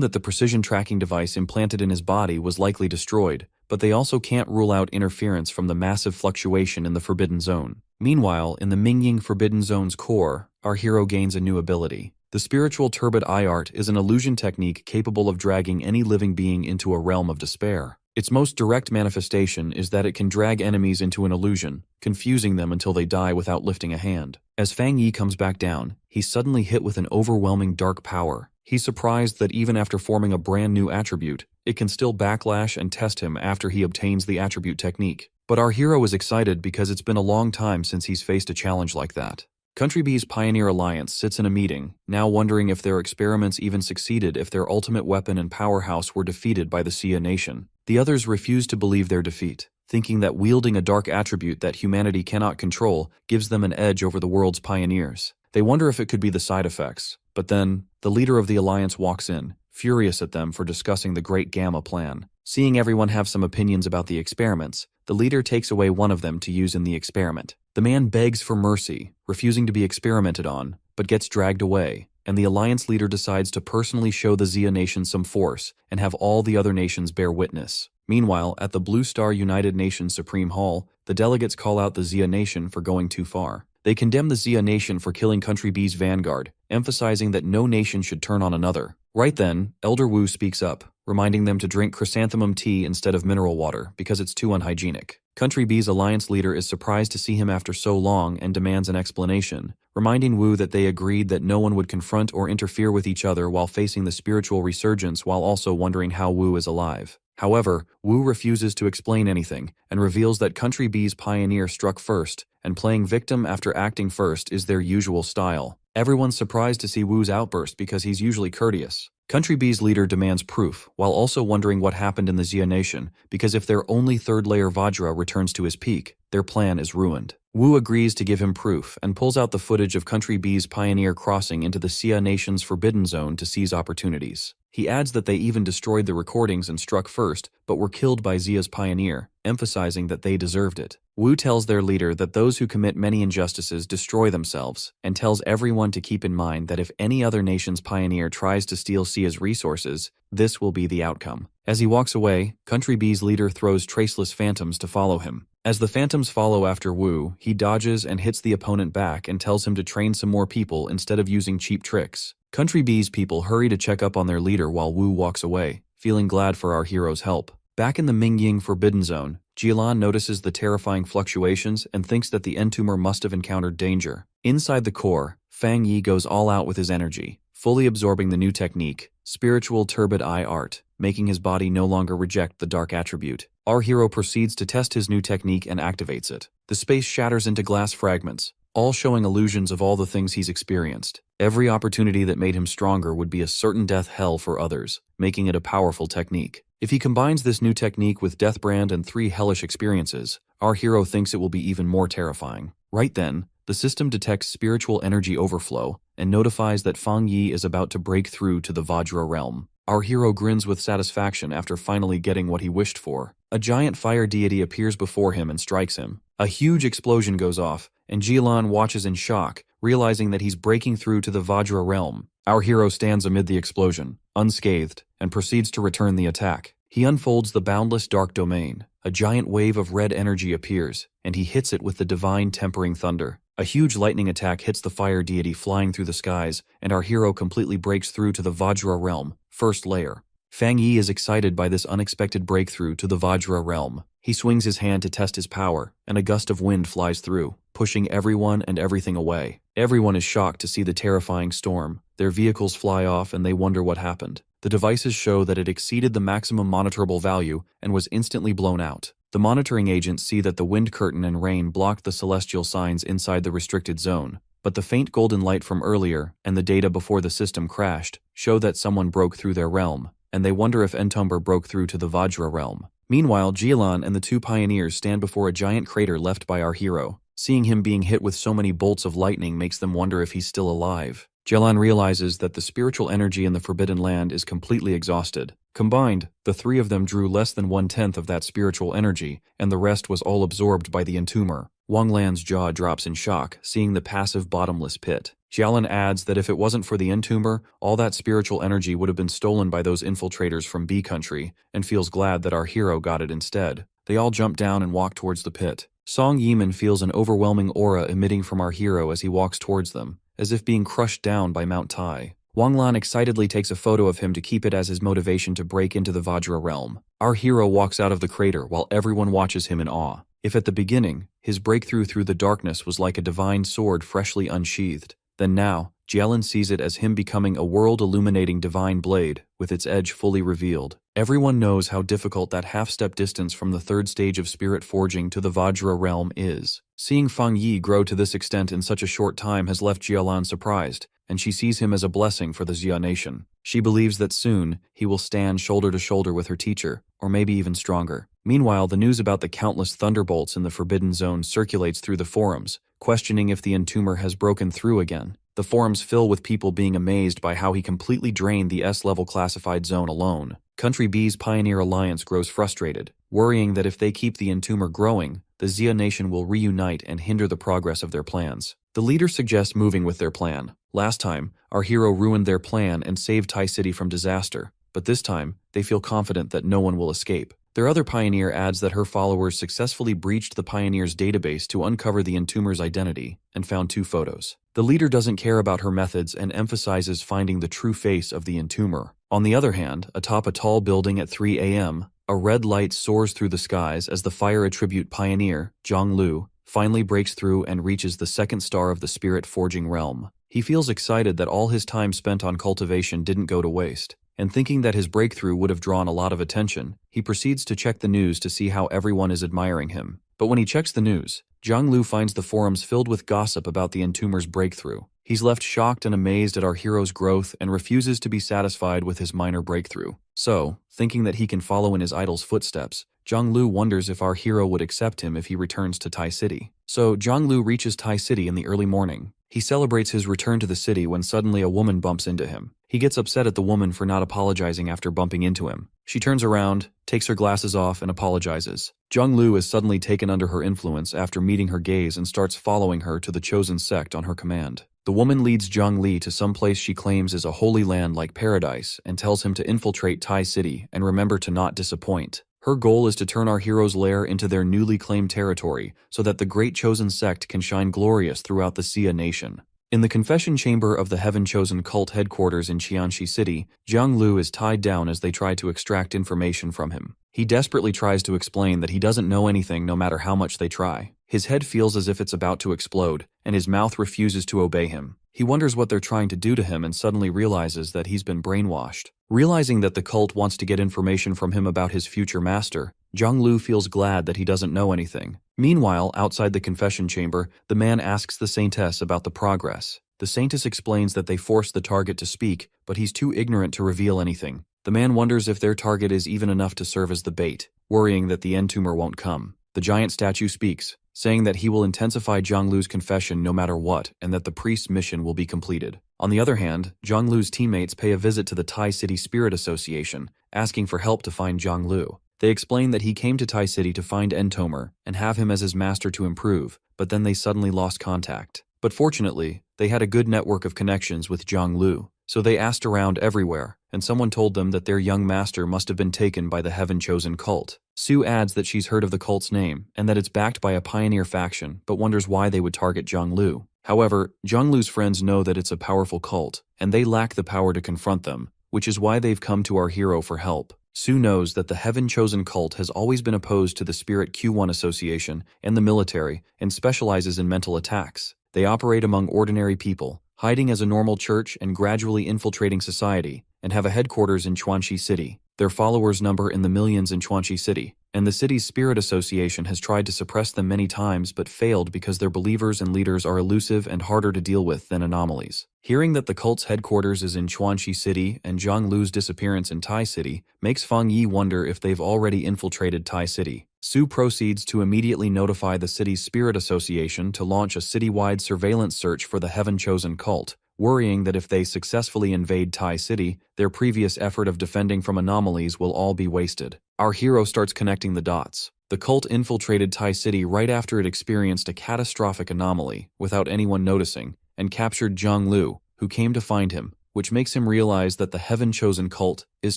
that the precision tracking device implanted in his body was likely destroyed, but they also can't rule out interference from the massive fluctuation in the forbidden zone. Meanwhile, in the Mingying Forbidden Zone's core, our hero gains a new ability. The Spiritual Turbid Eye Art is an illusion technique capable of dragging any living being into a realm of despair. Its most direct manifestation is that it can drag enemies into an illusion, confusing them until they die without lifting a hand. As Fang Yi comes back down, he's suddenly hit with an overwhelming dark power. He's surprised that even after forming a brand new attribute, it can still backlash and test him after he obtains the attribute technique. But our hero is excited because it's been a long time since he's faced a challenge like that. Country B's Pioneer Alliance sits in a meeting, now wondering if their experiments even succeeded if their ultimate weapon and powerhouse were defeated by the Xia nation. The others refuse to believe their defeat, thinking that wielding a dark attribute that humanity cannot control gives them an edge over the world's pioneers. They wonder if it could be the side effects, but then, the leader of the alliance walks in, furious at them for discussing the Great Gamma plan. Seeing everyone have some opinions about the experiments, the leader takes away one of them to use in the experiment. The man begs for mercy, refusing to be experimented on, but gets dragged away, and the alliance leader decides to personally show the Xia nation some force and have all the other nations bear witness. Meanwhile, at the Blue Star United Nations Supreme Hall, the delegates call out the Xia nation for going too far. They condemn the Xia nation for killing Country B's vanguard, emphasizing that no nation should turn on another. Right then, Elder Wu speaks up, reminding them to drink chrysanthemum tea instead of mineral water because it's too unhygienic. Country B's alliance leader is surprised to see him after so long and demands an explanation, reminding Wu that they agreed that no one would confront or interfere with each other while facing the spiritual resurgence while also wondering how Wu is alive. However, Wu refuses to explain anything and reveals that Country B's pioneer struck first, and playing victim after acting first is their usual style. Everyone's surprised to see Wu's outburst because he's usually courteous. Country B's leader demands proof, while also wondering what happened in the Xia nation, because if their only third-layer Vajra returns to his peak, their plan is ruined. Wu agrees to give him proof and pulls out the footage of Country B's pioneer crossing into the Xia nation's forbidden zone to seize opportunities. He adds that they even destroyed the recordings and struck first, but were killed by Xia's pioneer, emphasizing that they deserved it. Wu tells their leader that those who commit many injustices destroy themselves, and tells everyone to keep in mind that if any other nation's pioneer tries to steal Xia's resources, this will be the outcome. As he walks away, Country B's leader throws traceless phantoms to follow him. As the phantoms follow after Wu, he dodges and hits the opponent back and tells him to train some more people instead of using cheap tricks. Country B's people hurry to check up on their leader while Wu walks away, feeling glad for our hero's help. Back in the Mingying Forbidden Zone, Jilan notices the terrifying fluctuations and thinks that the entomber must have encountered danger. Inside the core, Fang Yi goes all out with his energy, fully absorbing the new technique, Spiritual Turbid Eye Art, making his body no longer reject the dark attribute. Our hero proceeds to test his new technique and activates it. The space shatters into glass fragments, all showing illusions of all the things he's experienced. Every opportunity that made him stronger would be a certain death hell for others, making it a powerful technique. If he combines this new technique with Deathbrand and 3 hellish experiences, our hero thinks it will be even more terrifying. Right then, the system detects spiritual energy overflow and notifies that Fang Yi is about to break through to the Vajra realm. Our hero grins with satisfaction after finally getting what he wished for. A giant fire deity appears before him and strikes him. A huge explosion goes off, and Jilan watches in shock, realizing that he's breaking through to the Vajra realm. Our hero stands amid the explosion, unscathed, and proceeds to return the attack. He unfolds the boundless dark domain. A giant wave of red energy appears, and he hits it with the divine tempering thunder. A huge lightning attack hits the fire deity flying through the skies, and our hero completely breaks through to the Vajra realm, first layer. Fang Yi is excited by this unexpected breakthrough to the Vajra realm. He swings his hand to test his power, and a gust of wind flies through, pushing everyone and everything away. Everyone is shocked to see the terrifying storm. Their vehicles fly off and they wonder what happened. The devices show that it exceeded the maximum monitorable value and was instantly blown out. The monitoring agents see that the wind curtain and rain blocked the celestial signs inside the restricted zone, but the faint golden light from earlier and the data before the system crashed show that someone broke through their realm, and they wonder if Entomber broke through to the Vajra realm. Meanwhile, Jilan and the 2 pioneers stand before a giant crater left by our hero. Seeing him being hit with so many bolts of lightning makes them wonder if he's still alive. Jilan realizes that the spiritual energy in the Forbidden Land is completely exhausted. Combined, the 3 of them drew less than 1/10 of that spiritual energy, and the rest was all absorbed by the entomber. Wang Lan's jaw drops in shock, seeing the passive bottomless pit. Jialan adds that if it wasn't for the entomber, all that spiritual energy would have been stolen by those infiltrators from B Country, and feels glad that our hero got it instead. They all jump down and walk towards the pit. Song Yiman feels an overwhelming aura emitting from our hero as he walks towards them, as if being crushed down by Mount Tai. Wang Lan excitedly takes a photo of him to keep it as his motivation to break into the Vajra realm. Our hero walks out of the crater while everyone watches him in awe. If at the beginning, his breakthrough through the darkness was like a divine sword freshly unsheathed, then now, Jialan sees it as him becoming a world-illuminating divine blade, with its edge fully revealed. Everyone knows how difficult that half-step distance from the 3rd stage of spirit forging to the Vajra realm is. Seeing Fang Yi grow to this extent in such a short time has left Jialan surprised, and she sees him as a blessing for the Xia nation. She believes that soon, he will stand shoulder to shoulder with her teacher, or maybe even stronger. Meanwhile, the news about the countless thunderbolts in the Forbidden Zone circulates through the forums, questioning if the entomber has broken through again. The forums fill with people being amazed by how he completely drained the S-level classified zone alone. Country B's Pioneer Alliance grows frustrated, worrying that if they keep the entomber growing, the Xia nation will reunite and hinder the progress of their plans. The leader suggests moving with their plan. Last time, our hero ruined their plan and saved Tai City from disaster, but this time, they feel confident that no one will escape. Their other pioneer adds that her followers successfully breached the pioneer's database to uncover the entomber's identity and found 2 photos. The leader doesn't care about her methods and emphasizes finding the true face of the entomber. On the other hand, atop a tall building at 3 a.m., a red light soars through the skies as the fire attribute pioneer, Zhang Lu, finally breaks through and reaches the 2nd star of the spirit forging realm. He feels excited that all his time spent on cultivation didn't go to waste, and thinking that his breakthrough would have drawn a lot of attention, he proceeds to check the news to see how everyone is admiring him. But when he checks the news, Zhang Lu finds the forums filled with gossip about the entomber's breakthrough. He's left shocked and amazed at our hero's growth and refuses to be satisfied with his minor breakthrough. So, thinking that he can follow in his idol's footsteps, Zhang Lu wonders if our hero would accept him if he returns to Tai City. So, Zhang Lu reaches Tai City in the early morning. He celebrates his return to the city when suddenly a woman bumps into him. He gets upset at the woman for not apologizing after bumping into him. She turns around, takes her glasses off, and apologizes. Zhang Lu is suddenly taken under her influence after meeting her gaze and starts following her to the chosen sect on her command. The woman leads Zhang Li to some place she claims is a holy land like paradise and tells him to infiltrate Tai City and remember to not disappoint. Her goal is to turn our hero's lair into their newly claimed territory so that the great chosen sect can shine glorious throughout the Xia nation. In the confession chamber of the heaven-chosen cult headquarters in Qianxi City, Zhang Lu is tied down as they try to extract information from him. He desperately tries to explain that he doesn't know anything no matter how much they try. His head feels as if it's about to explode, and his mouth refuses to obey him. He wonders what they're trying to do to him and suddenly realizes that he's been brainwashed. Realizing that the cult wants to get information from him about his future master, Zhonglu feels glad that he doesn't know anything. Meanwhile, outside the confession chamber, the man asks the saintess about the progress. The saintess explains that they forced the target to speak, but he's too ignorant to reveal anything. The man wonders if their target is even enough to serve as the bait, worrying that the end tumor won't come. The giant statue speaks, saying that he will intensify Zhonglu's confession no matter what and that the priest's mission will be completed. On the other hand, Zhonglu's teammates pay a visit to the Tai City Spirit Association, asking for help to find Zhonglu. They explain that he came to Tai City to find Entomer and have him as his master to improve, but then they suddenly lost contact. But fortunately, they had a good network of connections with Zhonglu, so they asked around everywhere, and someone told them that their young master must have been taken by the heaven-chosen cult. Sue adds that she's heard of the cult's name and that it's backed by a pioneer faction, but wonders why they would target Zhonglu. However, Zhonglu's friends know that it's a powerful cult, and they lack the power to confront them, which is why they've come to our hero for help. Sue knows that the heaven-chosen cult has always been opposed to the Spirit Q1 Association and the military and specializes in mental attacks. They operate among ordinary people, hiding as a normal church and gradually infiltrating society, and have a headquarters in Chuanxi City. Their followers number in the millions in Chuanxi City, and the city's Spirit Association has tried to suppress them many times but failed because their believers and leaders are elusive and harder to deal with than Anomalies. Hearing that the cult's headquarters is in Chuanxi City and Zhonglu's disappearance in Tai City makes Fang Yi wonder if they've already infiltrated Tai City. Sue proceeds to immediately notify the city's Spirit Association to launch a citywide surveillance search for the heaven-chosen cult, worrying that if they successfully invade Tai City, their previous effort of defending from Anomalies will all be wasted. Our hero starts connecting the dots. The cult infiltrated Tai City right after it experienced a catastrophic anomaly, without anyone noticing, and captured Zhonglu, who came to find him, which makes him realize that the heaven-chosen cult is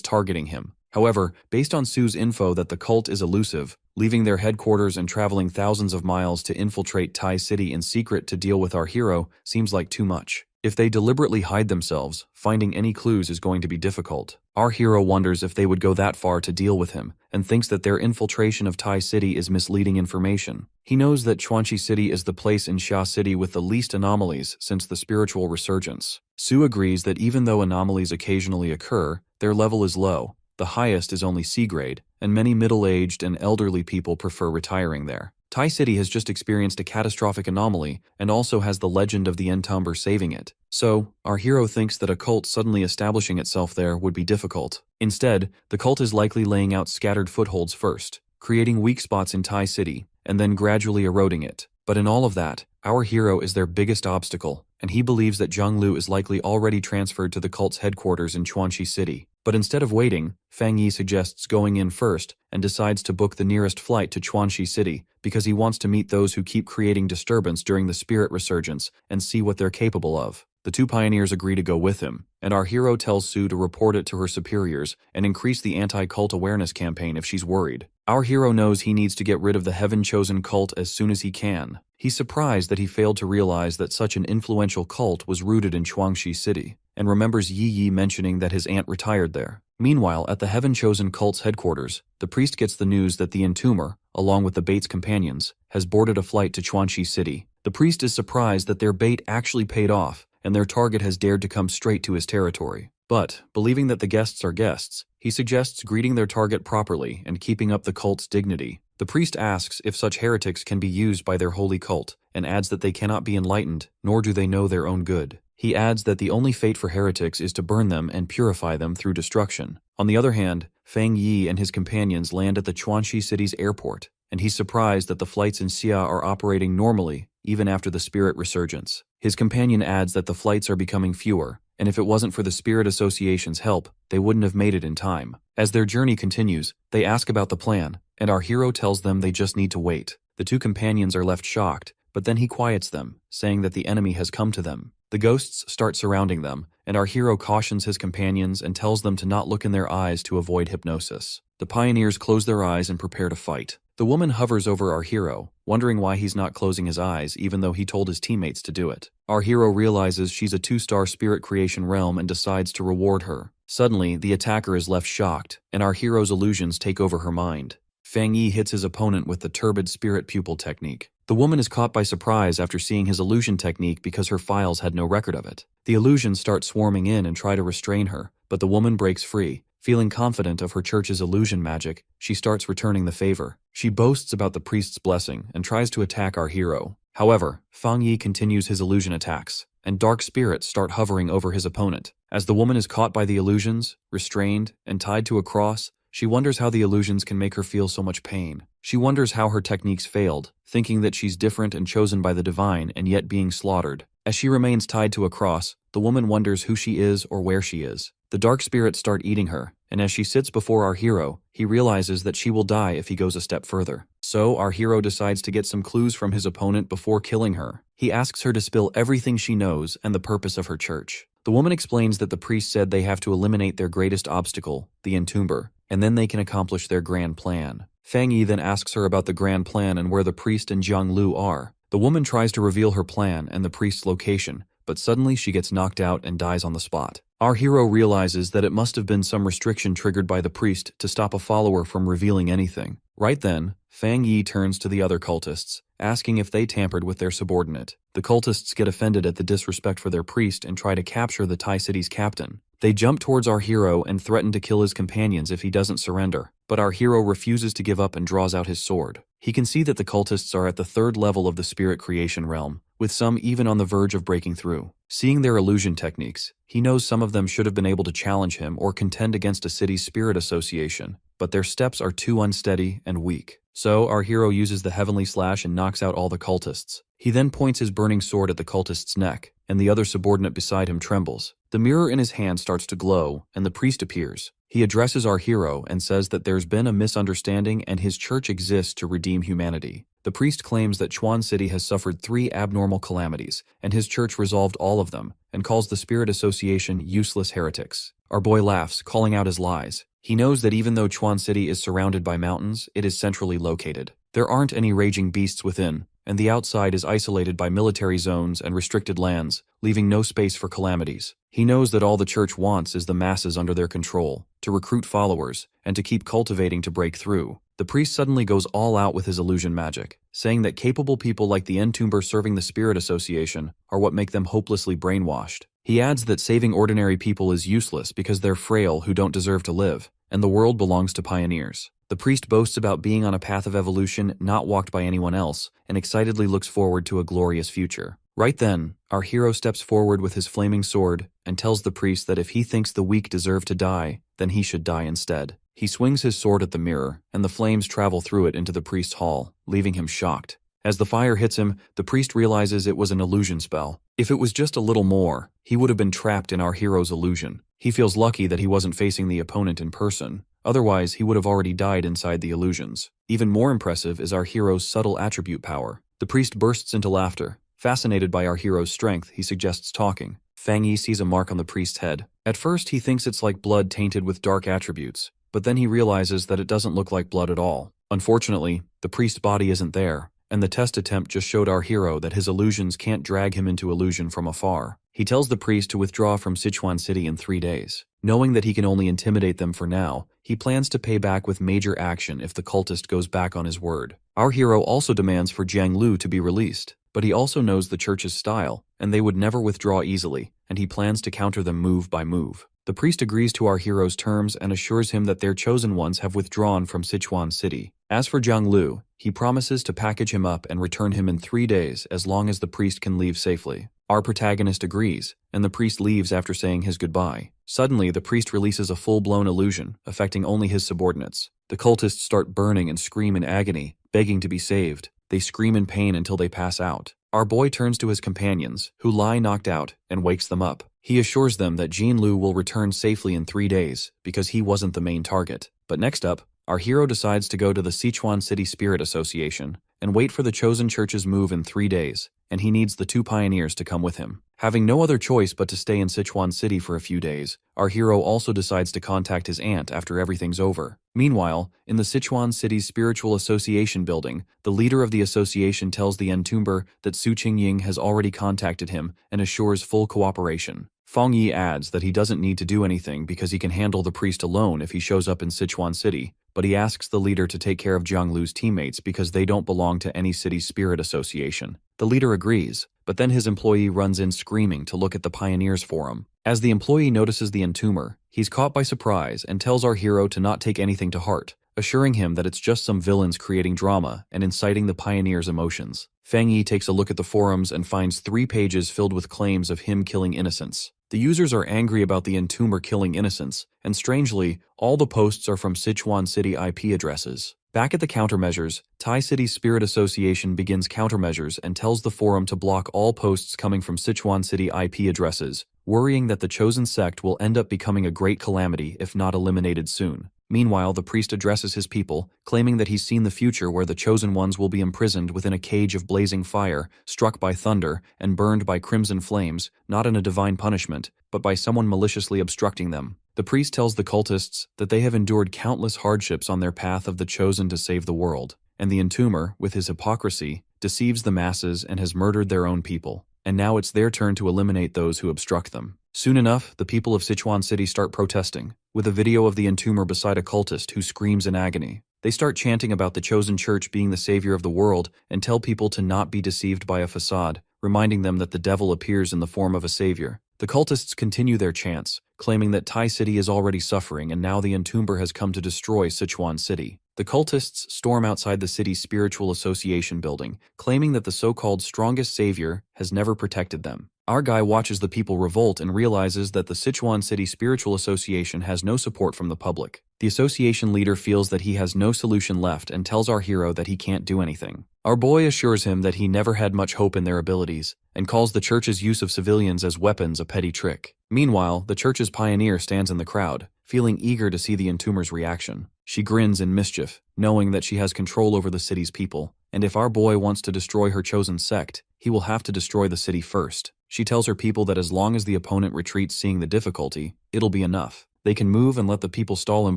targeting him. However, based on Sue's info that the cult is elusive, leaving their headquarters and traveling thousands of miles to infiltrate Tai City in secret to deal with our hero seems like too much. If they deliberately hide themselves, finding any clues is going to be difficult. Our hero wonders if they would go that far to deal with him, and thinks that their infiltration of Tai City is misleading information. He knows that Chuanxi City is the place in Xia City with the least anomalies since the spiritual resurgence. Sue agrees that even though anomalies occasionally occur, their level is low. The highest is only C grade, and many middle-aged and elderly people prefer retiring there. Tai City has just experienced a catastrophic anomaly and also has the legend of the Entomber saving it. So, our hero thinks that a cult suddenly establishing itself there would be difficult. Instead, the cult is likely laying out scattered footholds first, creating weak spots in Tai City, and then gradually eroding it. But in all of that, our hero is their biggest obstacle, and he believes that Zhonglu is likely already transferred to the cult's headquarters in Chuanxi City. But instead of waiting, Fang Yi suggests going in first and decides to book the nearest flight to Chuanxi City because he wants to meet those who keep creating disturbance during the spirit resurgence and see what they're capable of. The two pioneers agree to go with him, and our hero tells Sue to report it to her superiors and increase the anti-cult awareness campaign if she's worried. Our hero knows he needs to get rid of the heaven-chosen cult as soon as he can. He's surprised that he failed to realize that such an influential cult was rooted in Chuanxi City, and remembers Yi mentioning that his aunt retired there. Meanwhile, at the heaven-chosen cult's headquarters, the priest gets the news that the entomber, along with the bait's companions, has boarded a flight to Chuanxi City. The priest is surprised that their bait actually paid off, and their target has dared to come straight to his territory. But, believing that the guests are guests, he suggests greeting their target properly and keeping up the cult's dignity. The priest asks if such heretics can be used by their holy cult, and adds that they cannot be enlightened, nor do they know their own good. He adds that the only fate for heretics is to burn them and purify them through destruction. On the other hand, Fang Yi and his companions land at the Chuanxi City's airport, and he's surprised that the flights in Xia are operating normally, even after the spirit resurgence. His companion adds that the flights are becoming fewer, and if it wasn't for the Spirit Association's help, they wouldn't have made it in time. As their journey continues, they ask about the plan, and our hero tells them they just need to wait. The two companions are left shocked, but then he quiets them, saying that the enemy has come to them. The ghosts start surrounding them, and our hero cautions his companions and tells them to not look in their eyes to avoid hypnosis. The pioneers close their eyes and prepare to fight. The woman hovers over our hero, wondering why he's not closing his eyes even though he told his teammates to do it. Our hero realizes she's a 2-star spirit creation realm and decides to reward her. Suddenly, the attacker is left shocked, and our hero's illusions take over her mind. Fang Yi hits his opponent with the turbid spirit pupil technique. The woman is caught by surprise after seeing his illusion technique because her files had no record of it. The illusions start swarming in and try to restrain her, but the woman breaks free. Feeling confident of her church's illusion magic, she starts returning the favor. She boasts about the priest's blessing and tries to attack our hero. However, Fang Yi continues his illusion attacks, and dark spirits start hovering over his opponent. As the woman is caught by the illusions, restrained, and tied to a cross, she wonders how the illusions can make her feel so much pain. She wonders how her techniques failed, thinking that she's different and chosen by the divine and yet being slaughtered. As she remains tied to a cross, the woman wonders who she is or where she is. The dark spirits start eating her, and as she sits before our hero, he realizes that she will die if he goes a step further. So our hero decides to get some clues from his opponent before killing her. He asks her to spill everything she knows and the purpose of her church. The woman explains that the priest said they have to eliminate their greatest obstacle, the entomber, and then they can accomplish their grand plan. Fang Yi then asks her about the grand plan and where the priest and Jiang Lu are. The woman tries to reveal her plan and the priest's location, but suddenly she gets knocked out and dies on the spot. Our hero realizes that it must have been some restriction triggered by the priest to stop a follower from revealing anything. Right then, Fang Yi turns to the other cultists, asking if they tampered with their subordinate. The cultists get offended at the disrespect for their priest and try to capture the Tai City's captain. They jump towards our hero and threaten to kill his companions if he doesn't surrender, but our hero refuses to give up and draws out his sword. He can see that the cultists are at the third level of the spirit creation realm, with some even on the verge of breaking through. Seeing their illusion techniques, he knows some of them should have been able to challenge him or contend against a city's spirit association, but their steps are too unsteady and weak. So our hero uses the heavenly slash and knocks out all the cultists. He then points his burning sword at the cultist's neck, and the other subordinate beside him trembles. The mirror in his hand starts to glow, and the priest appears. He addresses our hero and says that there's been a misunderstanding and his church exists to redeem humanity. The priest claims that Chuan City has suffered 3 abnormal calamities, and his church resolved all of them, and calls the Spirit Association useless heretics. Our boy laughs, calling out his lies. He knows that even though Chuan City is surrounded by mountains, it is centrally located. There aren't any raging beasts within, and the outside is isolated by military zones and restricted lands, leaving no space for calamities. He knows that all the church wants is the masses under their control, to recruit followers, and to keep cultivating to break through. The priest suddenly goes all out with his illusion magic, saying that capable people like the entomber serving the Spirit Association are what make them hopelessly brainwashed. He adds that saving ordinary people is useless because they're frail who don't deserve to live, and the world belongs to pioneers. The priest boasts about being on a path of evolution not walked by anyone else, and excitedly looks forward to a glorious future. Right then, our hero steps forward with his flaming sword and tells the priest that if he thinks the weak deserve to die, then he should die instead. He swings his sword at the mirror, and the flames travel through it into the priest's hall, leaving him shocked. As the fire hits him, the priest realizes it was an illusion spell. If it was just a little more, he would have been trapped in our hero's illusion. He feels lucky that he wasn't facing the opponent in person. Otherwise, he would have already died inside the illusions. Even more impressive is our hero's subtle attribute power. The priest bursts into laughter. Fascinated by our hero's strength, he suggests talking. Fang Yi sees a mark on the priest's head. At first, he thinks it's like blood tainted with dark attributes, but then he realizes that it doesn't look like blood at all. Unfortunately, the priest's body isn't there, and the test attempt just showed our hero that his illusions can't drag him into illusion from afar. He tells the priest to withdraw from Sichuan City in 3 days. Knowing that he can only intimidate them for now, he plans to pay back with major action if the cultist goes back on his word. Our hero also demands for Jiang Lu to be released, but he also knows the church's style, and they would never withdraw easily, and he plans to counter them move by move. The priest agrees to our hero's terms and assures him that their chosen ones have withdrawn from Sichuan City. As for Jiang Lu, he promises to package him up and return him in 3 days as long as the priest can leave safely. Our protagonist agrees, and the priest leaves after saying his goodbye. Suddenly, the priest releases a full-blown illusion, affecting only his subordinates. The cultists start burning and scream in agony, begging to be saved. They scream in pain until they pass out. Our boy turns to his companions, who lie knocked out, and wakes them up. He assures them that Jiang Lu will return safely in 3 days, because he wasn't the main target. But next up, our hero decides to go to the Sichuan City Spirit Association and wait for the chosen church's move in 3 days, and he needs the 2 pioneers to come with him. Having no other choice but to stay in Sichuan City for a few days, our hero also decides to contact his aunt after everything's over. Meanwhile, in the Sichuan City's Spiritual Association building, the leader of the association tells the entomber that Su Qingying has already contacted him and assures full cooperation. Feng Yi adds that he doesn't need to do anything because he can handle the priest alone if he shows up in Sichuan City, but he asks the leader to take care of Jiang Lu's teammates because they don't belong to any city spirit association. The leader agrees, but then his employee runs in screaming to look at the Pioneers Forum. As the employee notices the entomber, he's caught by surprise and tells our hero to not take anything to heart, assuring him that it's just some villains creating drama and inciting the Pioneers' emotions. Feng Yi takes a look at the forums and finds 3 pages filled with claims of him killing innocents. The users are angry about the entomber killing innocents, and strangely, all the posts are from Sichuan City IP addresses. Back at the countermeasures, Thai City Spirit Association begins countermeasures and tells the forum to block all posts coming from Sichuan City IP addresses, worrying that the chosen sect will end up becoming a great calamity if not eliminated soon. Meanwhile, the priest addresses his people, claiming that he's seen the future where the chosen ones will be imprisoned within a cage of blazing fire, struck by thunder, and burned by crimson flames, not in a divine punishment, but by someone maliciously obstructing them. The priest tells the cultists that they have endured countless hardships on their path of the chosen to save the world, and the entomber, with his hypocrisy, deceives the masses and has murdered their own people, and now it's their turn to eliminate those who obstruct them. Soon enough, the people of Sichuan City start protesting, with a video of the entomber beside a cultist who screams in agony. They start chanting about the chosen church being the savior of the world and tell people to not be deceived by a facade, reminding them that the devil appears in the form of a savior. The cultists continue their chants, claiming that Thai City is already suffering and now the entomber has come to destroy Sichuan City. The cultists storm outside the city's spiritual association building, claiming that the so-called strongest savior has never protected them. Our guy watches the people revolt and realizes that the Sichuan City Spiritual Association has no support from the public. The association leader feels that he has no solution left and tells our hero that he can't do anything. Our boy assures him that he never had much hope in their abilities, and calls the church's use of civilians as weapons a petty trick. Meanwhile, the church's pioneer stands in the crowd, feeling eager to see the entomber's reaction. She grins in mischief, knowing that she has control over the city's people, and if our boy wants to destroy her chosen sect, he will have to destroy the city first. She tells her people that as long as the opponent retreats seeing the difficulty, it'll be enough. They can move and let the people stall him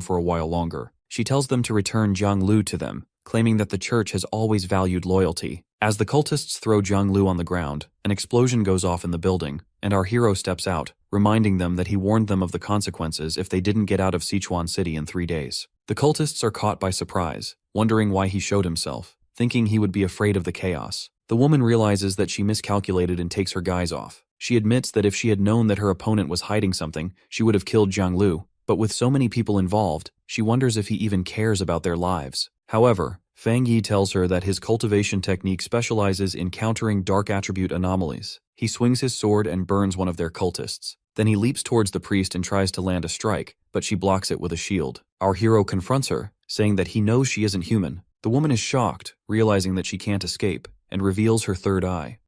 for a while longer. She tells them to return Jiang Lu to them, claiming that the church has always valued loyalty. As the cultists throw Jiang Lu on the ground, an explosion goes off in the building, and our hero steps out, reminding them that he warned them of the consequences if they didn't get out of Sichuan City in 3 days. The cultists are caught by surprise, wondering why he showed himself, thinking he would be afraid of the chaos. The woman realizes that she miscalculated and takes her guise off. She admits that if she had known that her opponent was hiding something, she would have killed Jiang Lu, but with so many people involved, she wonders if he even cares about their lives. However, Feng Yi tells her that his cultivation technique specializes in countering dark attribute anomalies. He swings his sword and burns one of their cultists. Then he leaps towards the priest and tries to land a strike, but she blocks it with a shield. Our hero confronts her, saying that he knows she isn't human. The woman is shocked, realizing that she can't escape, and reveals her third eye.